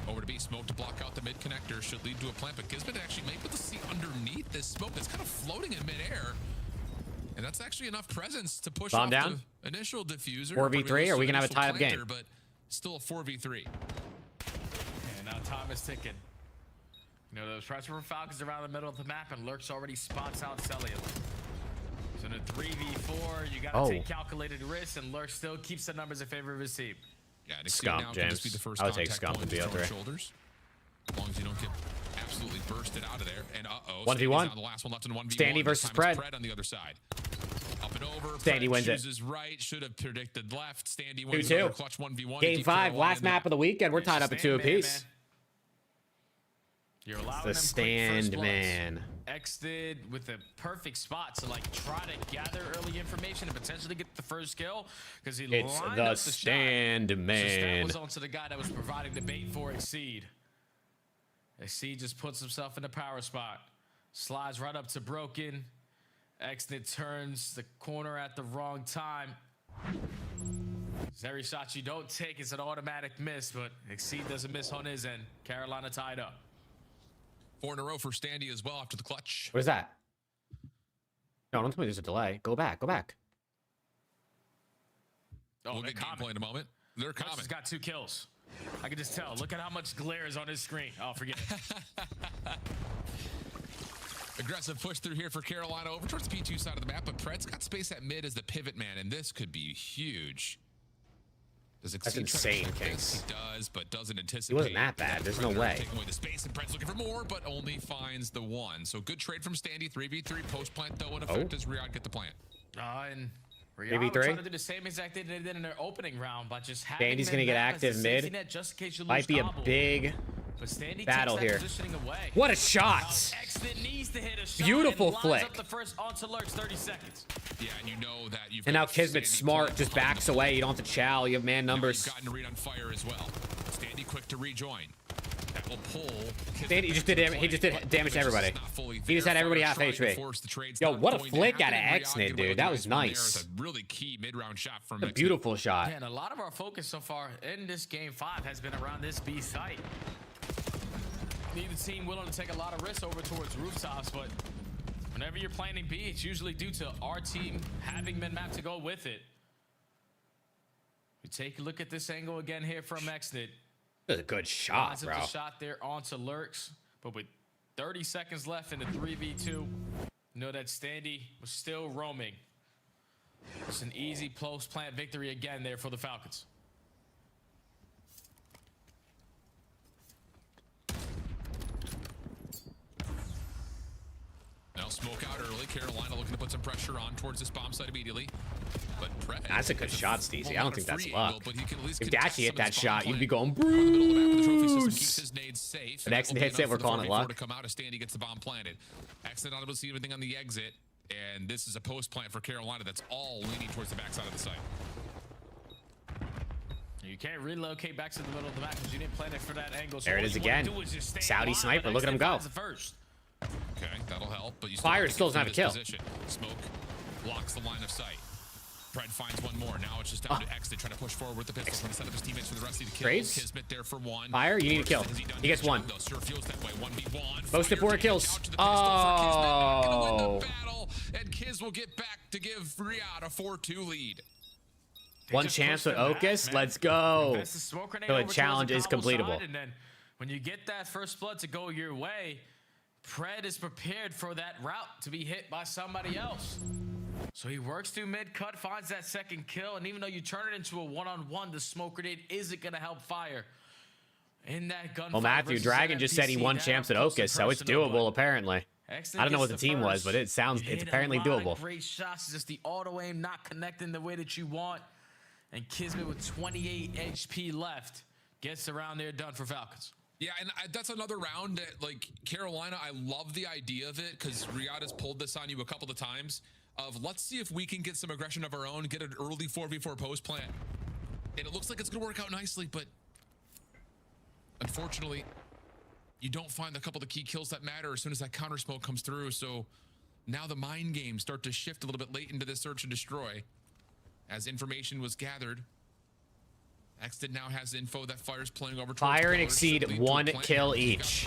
over to B. Smoke to block out the mid connector should lead to a plant, but Kismet actually may be able to see underneath this smoke that's kind of floating in midair. And that's actually enough presence to push Bomb off down. the initial diffuser. 4v3, or we can have a tie-up game. But still a 4v3. And now time is ticking. You know, those pressure from Falcons around the middle of the map, and Lurks already spots out Cellium. So in a 3v4, you got to take calculated risks, and Lurk still keeps the numbers in favor of his team. Yeah, Scump, James. I would take Scump in BO3. Shoulders. As long as you don't get absolutely bursted out of there. And 1v1. The last one left in 1v1. Standy versus Pred. On the other side. Up and over. Standy wins it. Chooses right. Should have predicted left. Standy wins 2-2. clutch 1v1. Game 5, last map of the weekend. We're tied up at 2 apiece. You're allowing The stand man. Xnid with a perfect spot to like try to gather early information and potentially get the first kill because he It's lined the up the stand shot. man. So that was onto the guy that was providing the bait for Exceed. Exceed just puts himself in the power spot, slides right up to Broken. Xnid turns the corner at the wrong time. Every shot you don't take is an automatic miss, but Exceed doesn't miss on his end. Carolina tied up. 4 in a row for Standy as well after the clutch. What is that? No, don't tell me there's a delay. Go back. Go back. Oh, we'll get gameplay in a moment. They're coming. He's got 2 kills. I can just tell. Look at how much glare is on his screen. Oh, forget it. Aggressive push through here for Carolina over towards the P2 side of the map, but Pred's got space at mid as the pivot man, and this could be huge. That's insane, Kings. He does, but doesn't anticipate. He wasn't that bad. There's no way. Taking away the space, and Pred's looking for more, but only finds the one. So good trade from Standy. 3v3 post plant though in effect as Riyadh get the plant. And Riyadh trying to do the same exact thing they did in their opening round, but just having Standy's gonna get active mid. Just in case you lose Might be a big battle here. What a shot! Xnid needs to hit a shot. Beautiful and flick. Up the first onto Lurks, 30 seconds. Yeah, and you know that you've. And now Kismet smart, just backs away. You don't have to chow. You have man numbers. You've gotten to read on fire as well. Standy quick to rejoin. That will pull. Standy just did damage to everybody. He just had everybody half HP. Yo, what a flick out of Xnid, dude. That was nice. A really key mid-round shot from a beautiful shot. Man, a lot of our focus so far in this game 5 has been around this B site. Neither team willing to take a lot of risks over towards rooftops, but whenever you're playing in B, it's usually due to our team having mid-map to go with it. We take a look at this angle again here from Xnid. That's a good shot, bro. The shot there onto Lurks, but with 30 seconds left in the 3v2, you know that Standy was still roaming. It's an easy post plant victory again there for the Falcons. Now smoke out early. Carolina looking to put some pressure on towards this bomb site immediately. But Pred, that's a good shot, Steezy. I don't think that's luck. If Dachi hit that shot, you'd be going Bruce. But Xnid hits it, we're calling it luck. To come out as Standy gets the bomb planted. Xnid not able to see anything on the exit, and this is a post plant for Carolina that's all leaning towards the backside of the site. You can't relocate back to the middle of the map because you didn't plan it for that angle. So there it is again. Saudi sniper. Look at him go. Okay, that'll help. But you Fire still doesn't have a kill. Smoke blocks the line of sight. Pred finds one more. Now it's just down to Xnid trying to push forward with the pistol, trying to set up his teammates for the rest of the kills. Kismet there for one. Fire, you need a kill. He gets one. Sure feels that way. 1v1. Posted 4 kills. And Kiz will get back to give Riyadh a 4-2 lead. One chance with Ocus. Let's go. So the challenge is completable. And then when you get that first blood to go your way, Pred is prepared for that route to be hit by somebody else. So he works through mid-cut, finds that second kill, and even though you turn it into a one-on-one, the smoke grenade isn't going to help fire in that gunfight. Well, Matthew Dragon just said he won champs at Ocus, so it's doable apparently. I don't know what the team was, but it's apparently doable. Great shots, just the auto aim not connecting the way that you want. And Kismet with 28 HP left gets the round there done for Falcons. Yeah, and that's another round that, like, Carolina, I love the idea of it because Riyadh has pulled this on you a couple of times of let's see if we can get some aggression of our own, get an early 4v4 post plant. And it looks like it's going to work out nicely, but unfortunately, you don't find a couple of the key kills that matter as soon as that counter smoke comes through. So now the mind games start to shift a little bit late into this search and destroy. As information was gathered, Exton now has info that Fire's playing over. Fire and Exceed 1 kill each.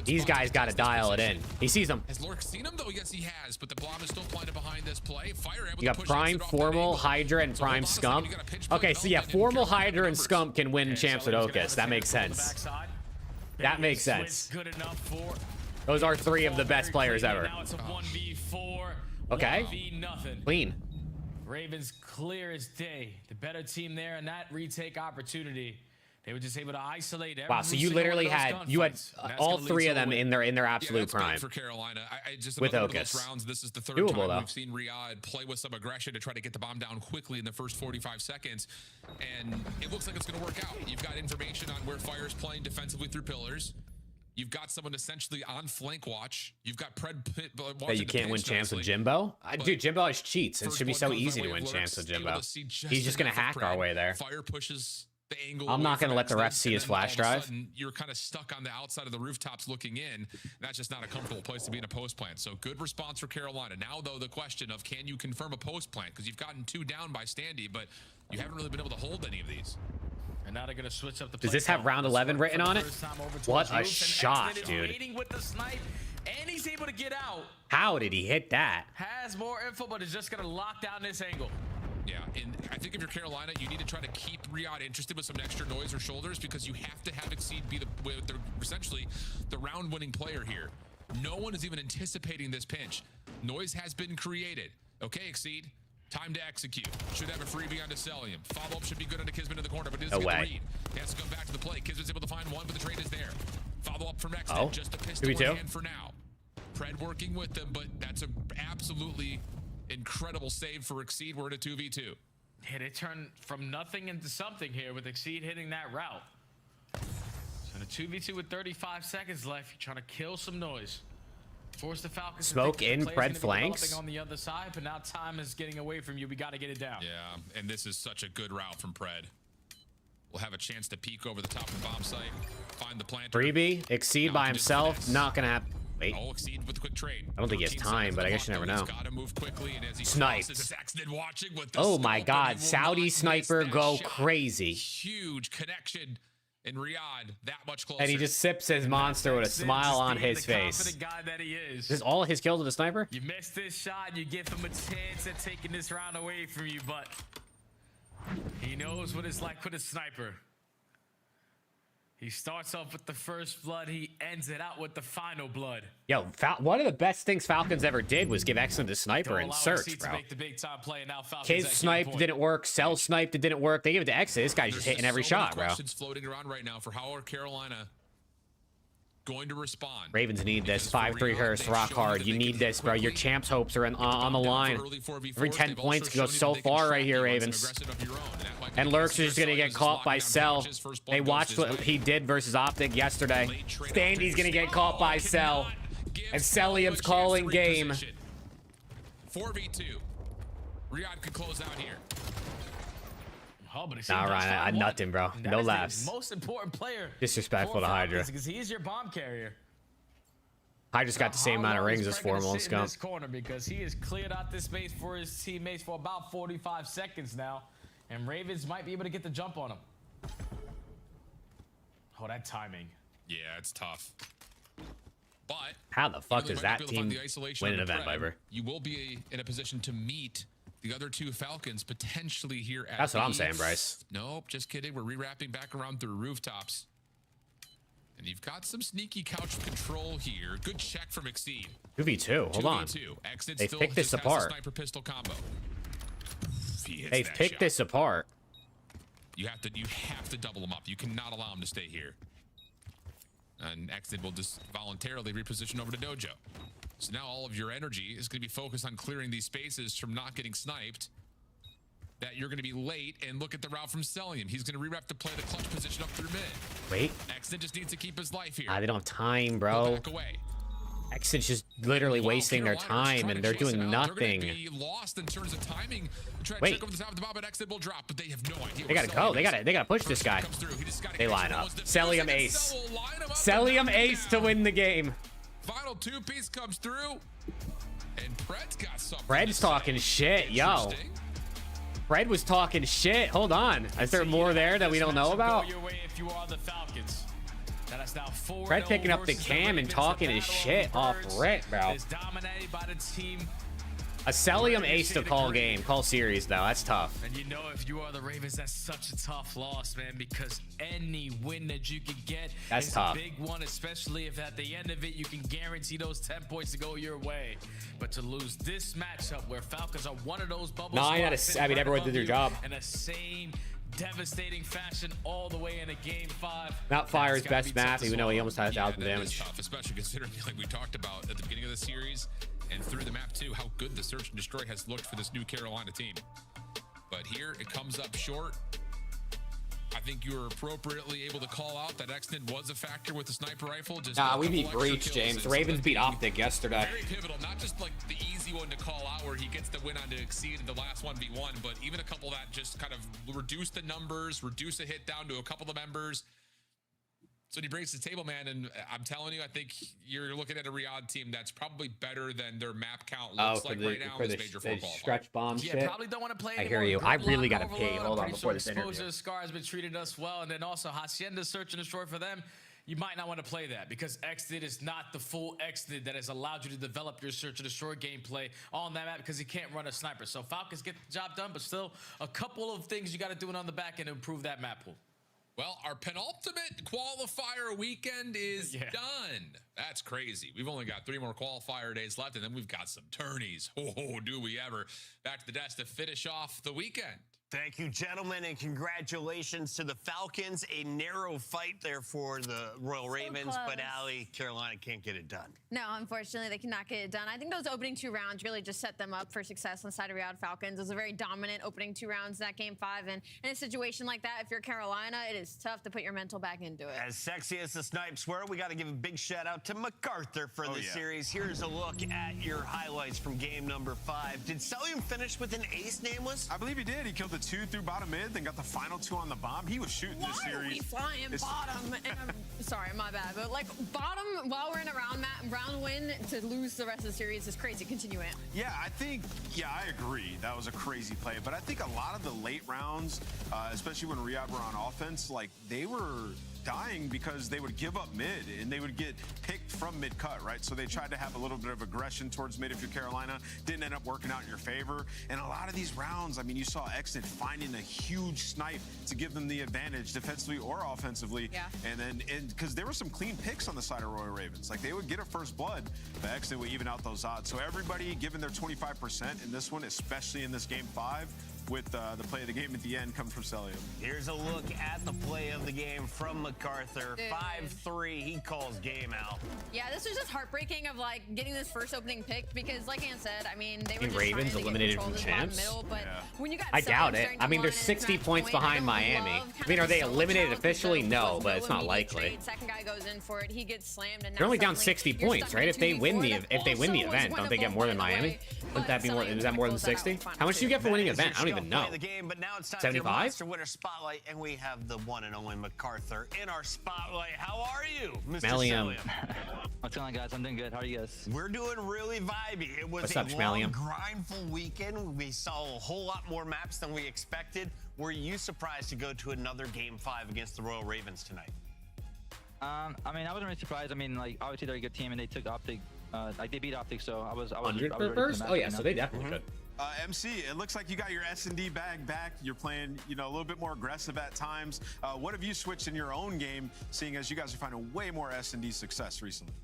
These guys got to dial it in. He sees them. Has Lurk seen him though? Yes, he has. But the bomb is still planted behind this play. Fire able you got Prime, Formal, Hydra, and Prime Scump. Okay, so yeah, Formal, Hydra, and Scump can win champs at Ocus. That makes sense. That makes sense. Those are 3 of the best players ever. Now it's a 1v4. Okay. Clean. Ravens clear as day. The better team there and that retake opportunity. They were just able to isolate every. Wow, so you literally had all 3 of them in their absolute prime. For Carolina, I just with Ocus. Rounds, this is the third Doable, time we've seen Riyadh play with some aggression to try to get the bomb down quickly in the first 45 seconds, and it looks like it's going to work out. You've got information on where Fire's playing defensively through pillars. You've got someone essentially on flank watch. You've got Pred that you can't win champs with Jimbo? Dude, Jimbo has cheats. It should be so easy to win champs with Jimbo. He's just going to hack our way there. Fire pushes the angle. I'm not going to let the refs see his flash drive. You're kind of stuck on the outside of the rooftops looking in. That's just not a comfortable place to be in a post plant. So good response for Carolina. Now, though, the question of can you confirm a post plant? Because you've gotten 2 down by Standy, but you haven't really been able to hold any of these. And now they're going to switch up the. Does this have round 11 written on it? What a shot, dude. With the snipe, and he's able to get out. How did he hit that? Has more info, but is just going to lock down this angle. Yeah, and I think if you're Carolina, you need to try to keep Riyadh interested with some extra noise or shoulders because you have to have Exceed be essentially the round-winning player here. No one is even anticipating this pinch. Noise has been created. Okay, Exceed. Time to execute. Should have a freebie onto Celium. Follow-up should be good onto Kismet in the corner, but it doesn't get the read. He has to come back to the play. Kismet's able to find one, but the trade is there. Follow-up from Exton. Just a pistol in hand for now. Pred working with them, but that's an absolutely incredible save for Exceed. We're in a 2v2. Yeah, they turn from nothing into something here with Exceed hitting that route. So in a 2v2 with 35 seconds left, you're trying to kill some noise. Force the Falcons smoke in Pred flanks on the other side, but now time is getting away from you. We got to get it down. Yeah, and this is such a good route from Pred. We'll have a chance to peek over the top of the bomb site, find the planter. Freebie, Exceed by himself, not gonna happen. Wait. Exceed with a quick trade. I don't think he has time, but I guess you never know. Gotta move quickly, and as he sniped. Watching with oh my God, Saudi sniper go crazy. Huge connection. In Riyadh, that much closer. And he just sips his monster with a smile on his face. The guy that he is. Is all his kills with a sniper? You missed this shot, you give him a chance at taking this round away from you, but he knows what it's like with a sniper. He starts off with the first blood. He ends it out with the final blood. Yo, one of the best things Falcons ever did was give Excellent the sniper and search, bro. Kiz sniped, didn't work. Cell sniped, it didn't work. They give it to Exit. This guy's just hitting every shot, bro. Questions floating around right now for how are Carolina going to respond. Ravens need this. 5-3 Hearst, rock hard. You need this, bro. Your champs' hopes are on the line. Every 10 points can go so far right here, Ravens. And Lurks is just going to get caught by Cell. They watched what he did versus Optic yesterday. Standy's going to get caught by Cell. And Celium's calling game. 4v2. Riyadh could close out here. Oh, but nah, Ryan, I nut him, bro. No laughs. Most important player. Disrespectful to Hydra. Because he's your bomb carrier. Hydra's got the same amount of rings as Formal and Scump. This corner because he has cleared out this space for his teammates for about 45 seconds now, and Ravens might be able to get the jump on him. Oh, that timing. Yeah, it's tough. But how the fuck does that team win an event, Viper? You will be in a position to meet the other two Falcons potentially here at That's what I'm B. saying, Bryce. Nope, just kidding. We're rewrapping back around through rooftops. And you've got some sneaky couch control here. Good check from Exceed. 2v2. Hold on. They've picked this apart. Sniper pistol combo. They've picked this apart. You have to double them up. You cannot allow them to stay here. And Exit will just voluntarily reposition over to Dojo. So now all of your energy is going to be focused on clearing these spaces from not getting sniped. That you're going to be late, and look at the route from Celium. He's going to re-rep to play the clutch position up through mid. Wait. Exit just needs to keep his life here. They don't have time, bro. Back away. Exit's just literally wasting their time, and they're doing nothing. They're going to be lost in terms of timing. Try to Wait. check over the top of the bomb, but Exit will drop, but they have no idea. They gotta go. They gotta push this guy. They line up. Celium ace. Celium ace to win the game. Final two-piece comes through, and Fred's got something. Fred's talking shit, yo. Fred was talking shit. Hold on. Is there more there that we don't know about? Fred picking up the cam and talking his shit off rip, bro. A Celium ace to call game. Call series, though. That's tough. And you know, if you are the Ravens, that's such a tough loss, man, because any win that you can get is a tough. big one, especially if at the end of it, you can guarantee those 10 points to go your way. But to lose this matchup where Falcons are one of those bubble spots, everyone did their job. in the same devastating fashion all the way into game 5. Not Fire's best map, even though he almost had 1,000 damage. Tough, especially considering, like we talked about at the beginning of the series, and through the map too, how good the search and destroy has looked for this new Carolina team. But here it comes up short. I think you were appropriately able to call out that Exton was a factor with the sniper rifle. Just we beat Breach, James. The Ravens beat Optic yesterday. Very pivotal, not just like the easy one to call out where he gets the win on to Exceed in the last 1v1, but even a couple that just kind of reduce the numbers, reduce a hit down to a couple of members. So when he brings to the table, man, and I'm telling you, I think you're looking at a Riyadh team that's probably better than their map count looks like right now in this major four qualifier. Stretch bomb shit. Probably don't want to play I anymore. hear you. Good I really luck, got to pee. Overlord. Hold on Pretty before sure this interview. Exposure Scar has been treating us well, and then also Hacienda search and destroy for them. You might not want to play that because Exit is not the full Exit that has allowed you to develop your search and destroy gameplay on that map because he can't run a sniper. So Falcons get the job done, but still a couple of things you got to do on the back end to improve that map pool. Well, our penultimate qualifier weekend is done. That's crazy. We've only got 3 more qualifier days left, and then we've got some tourneys. Oh, do we ever. Back to the desk to finish off the weekend. Thank you, gentlemen, and congratulations to the Falcons. A narrow fight there for the Royal Ravens, but Allie, Carolina can't get it done. No, unfortunately, they cannot get it done. I think those opening 2 rounds really just set them up for success on the side of Riyadh Falcons. It was a very dominant opening 2 rounds in that game 5, and in a situation like that, if you're Carolina, it is tough to put your mental back into it. As sexy as the snipes were, we got to give a big shout out to MacArthur for this series. Here's a look at your highlights from game number 5. Did Celium finish with an ace, Nameless? I believe he did. He killed the 2 through bottom mid, then got the final 2 on the bomb. He was shooting this series. Why are we flying bottom? And I'm sorry, my bad. But like bottom while we're in a round win to lose the rest of the series is crazy. Continue it. Yeah, I agree. That was a crazy play. But I think a lot of the late rounds, especially when Riyadh were on offense, like they were dying because they would give up mid and they would get picked from mid cut, right? So they tried to have a little bit of aggression towards mid if you're Carolina. Didn't end up working out in your favor. And a lot of these rounds, I mean, you saw Exit finding a huge snipe to give them the advantage defensively or offensively. Yeah. And because there were some clean picks on the side of Royal Ravens. Like they would get a first blood, but Exit would even out those odds. So everybody giving their 25% in this one, especially in this game 5, with the play of the game at the end comes from Celium. Here's a look at the play of the game from MacArthur. 5-3, he calls game out. Yeah, this was just heartbreaking of like getting this first opening pick because like Ann said, I mean, they were just Ravens trying to eliminated get from control of this champs? bottom middle, but when you got I doubt Celium it. starting I to mean, they're run at 60 that points point, behind I Miami. love I mean, are they kind of eliminated solo officially? goes No, but it's not immediate likely. trade, second guy goes in for it, he gets slammed, and They're now only down suddenly 60 you're points, stuck right? in If they 2v4. win the That event, don't they get more than Miami? Wouldn't that be more? Is that more than 60? How much do you get for winning an event? I don't even know. The game, but now it's time 75? for your Monster Winner Spotlight, and we have the one and only MacArthur in our spotlight. How are you, Mr. Schmelium. What's going on, guys? I'm doing good. How are you guys? We're doing really vibey. It was What's a up, long, Schmelium? grindful weekend. We saw a whole lot more maps than we expected. Were you surprised to go to another game 5 against the Royal Ravens tonight? I mean, I wasn't really surprised. I mean, like, obviously they're a good team and they took Optic. Like, they beat Optic, so I was 100 ready for the first? match, Oh, yeah, you know? so they definitely could. MC, it looks like you got your S&D bag back. You're playing, you know, a little bit more aggressive at times. What have you switched in your own game, seeing as you guys are finding way more S&D success recently?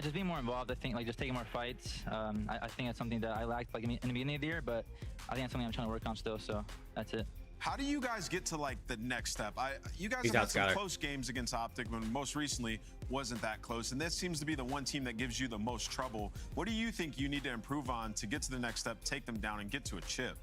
Just being more involved. I think like just taking more fights. I think that's something that I lacked like in the beginning of the year, but I think that's something I'm trying to work on still. So that's it. How do you guys get to like the next step? You guys have had some close games against Optic, but most recently wasn't that close. And this seems to be the one team that gives you the most trouble. What do you think you need to improve on to get to the next step, take them down, and get to a chip?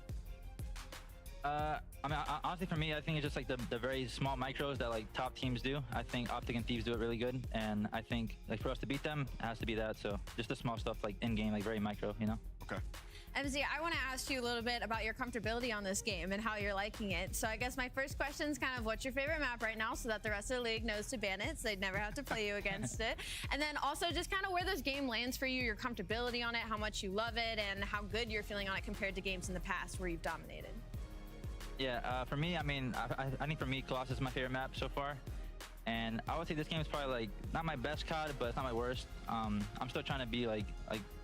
I mean, honestly, for me, I think it's just like the very small micros that like top teams do. I think Optic and Thieves do it really good, and I think like for us to beat them, it has to be that. So just the small stuff like in game, like very micro, you know. Okay. MZ, I want to ask you a little bit about your comfortability on this game and how you're liking it. So I guess my first question is kind of what's your favorite map right now so that the rest of the league knows to ban it so they'd never have to play you against it. And then also just kind of where this game lands for you, your comfortability on it, how much you love it, and how good you're feeling on it compared to games in the past where you've dominated. Yeah, for me, I mean, I think for me, Colossus is my favorite map so far. And I would say this game is probably like not my best COD, but it's not my worst. I'm still trying to be like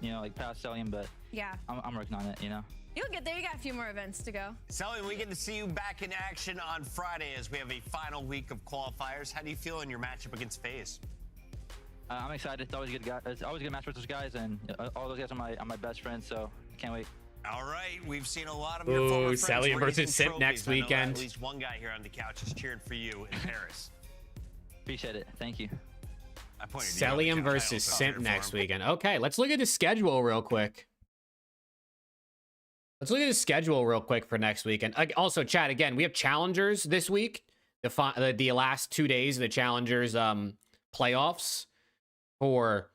you know, like past Cellium, but yeah, I'm working on it, you know. You'll get there. You got a few more events to go. Cellium, we get to see you back in action on Friday as we have a final week of qualifiers. How do you feel in your matchup against FaZe? I'm excited. It's always a good guy. It's always a good match with those guys, and all those guys are my best friends. So I can't wait. All right, we've seen a lot of your former friends. Cellium versus Simp next weekend. At least one guy here on the couch is cheering for you in Paris. Appreciate it. Thank you. Cellium versus Simp next weekend. Okay, let's look at the schedule real quick. Let's look at the schedule real quick for next weekend. Also, chat again. We have challengers this week. The last 2 days of the challengers playoffs for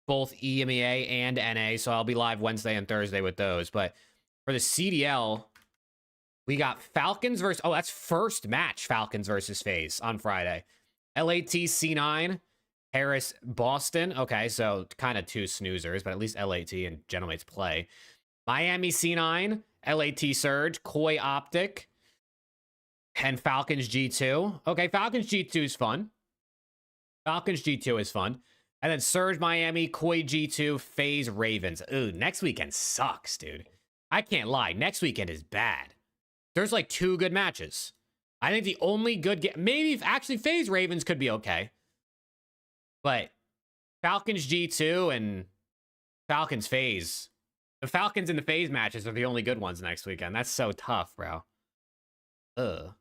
both EMEA and NA. So I'll be live Wednesday and Thursday with those. But for the CDL, we got Falcons versus. Oh, that's first match. Falcons versus FaZe on Friday. LAT C9, Paris, Boston. Okay, so kind of two snoozers, but at least LAT and Gentlemates play. Miami C9, LAT Surge, Koi Optic, and Falcons G2. Okay, Falcons G2 is fun. Falcons G2 is fun. And then Surge Miami, Koi G2, FaZe Ravens. Ooh, next weekend sucks, dude. I can't lie. Next weekend is bad. There's like 2 good matches. I think the only good game, maybe actually FaZe Ravens could be okay. But Falcons G2 and Falcons FaZe. The Falcons and the FaZe matches are the only good ones next weekend. That's so tough, bro. Ugh.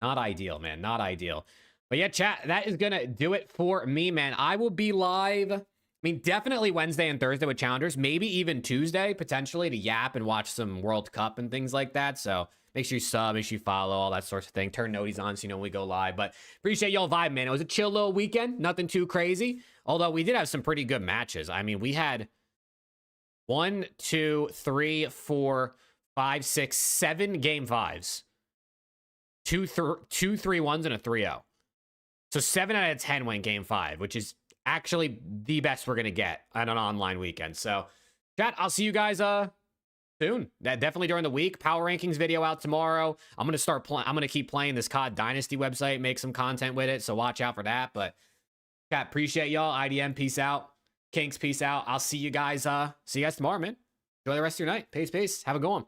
Not ideal, man. Not ideal. But yeah, chat, that is going to do it for me, man. I will be live. I mean, definitely Wednesday and Thursday with challengers. Maybe even Tuesday, potentially, to yap and watch some World Cup and things like that. So make sure you sub, make sure you follow, all that sorts of thing. Turn noties on so you know when we go live. But appreciate y'all vibe, man. It was a chill little weekend. Nothing too crazy. Although we did have some pretty good matches. I mean, we had 1, 2, 3, 4, 5, 6, 7 game 5s. 2 3-1s and a 3-0. So 7 out of 10 went game 5, which is actually the best we're going to get on an online weekend. So, chat, I'll see you guys soon. Definitely during the week. Power rankings video out tomorrow. I'm going to keep playing this COD Dynasty website, make some content with it. So watch out for that. But, chat, appreciate y'all. IDM, peace out. Kinks, peace out. I'll see you guys tomorrow, man. Enjoy the rest of your night. Peace, peace. Have a good one.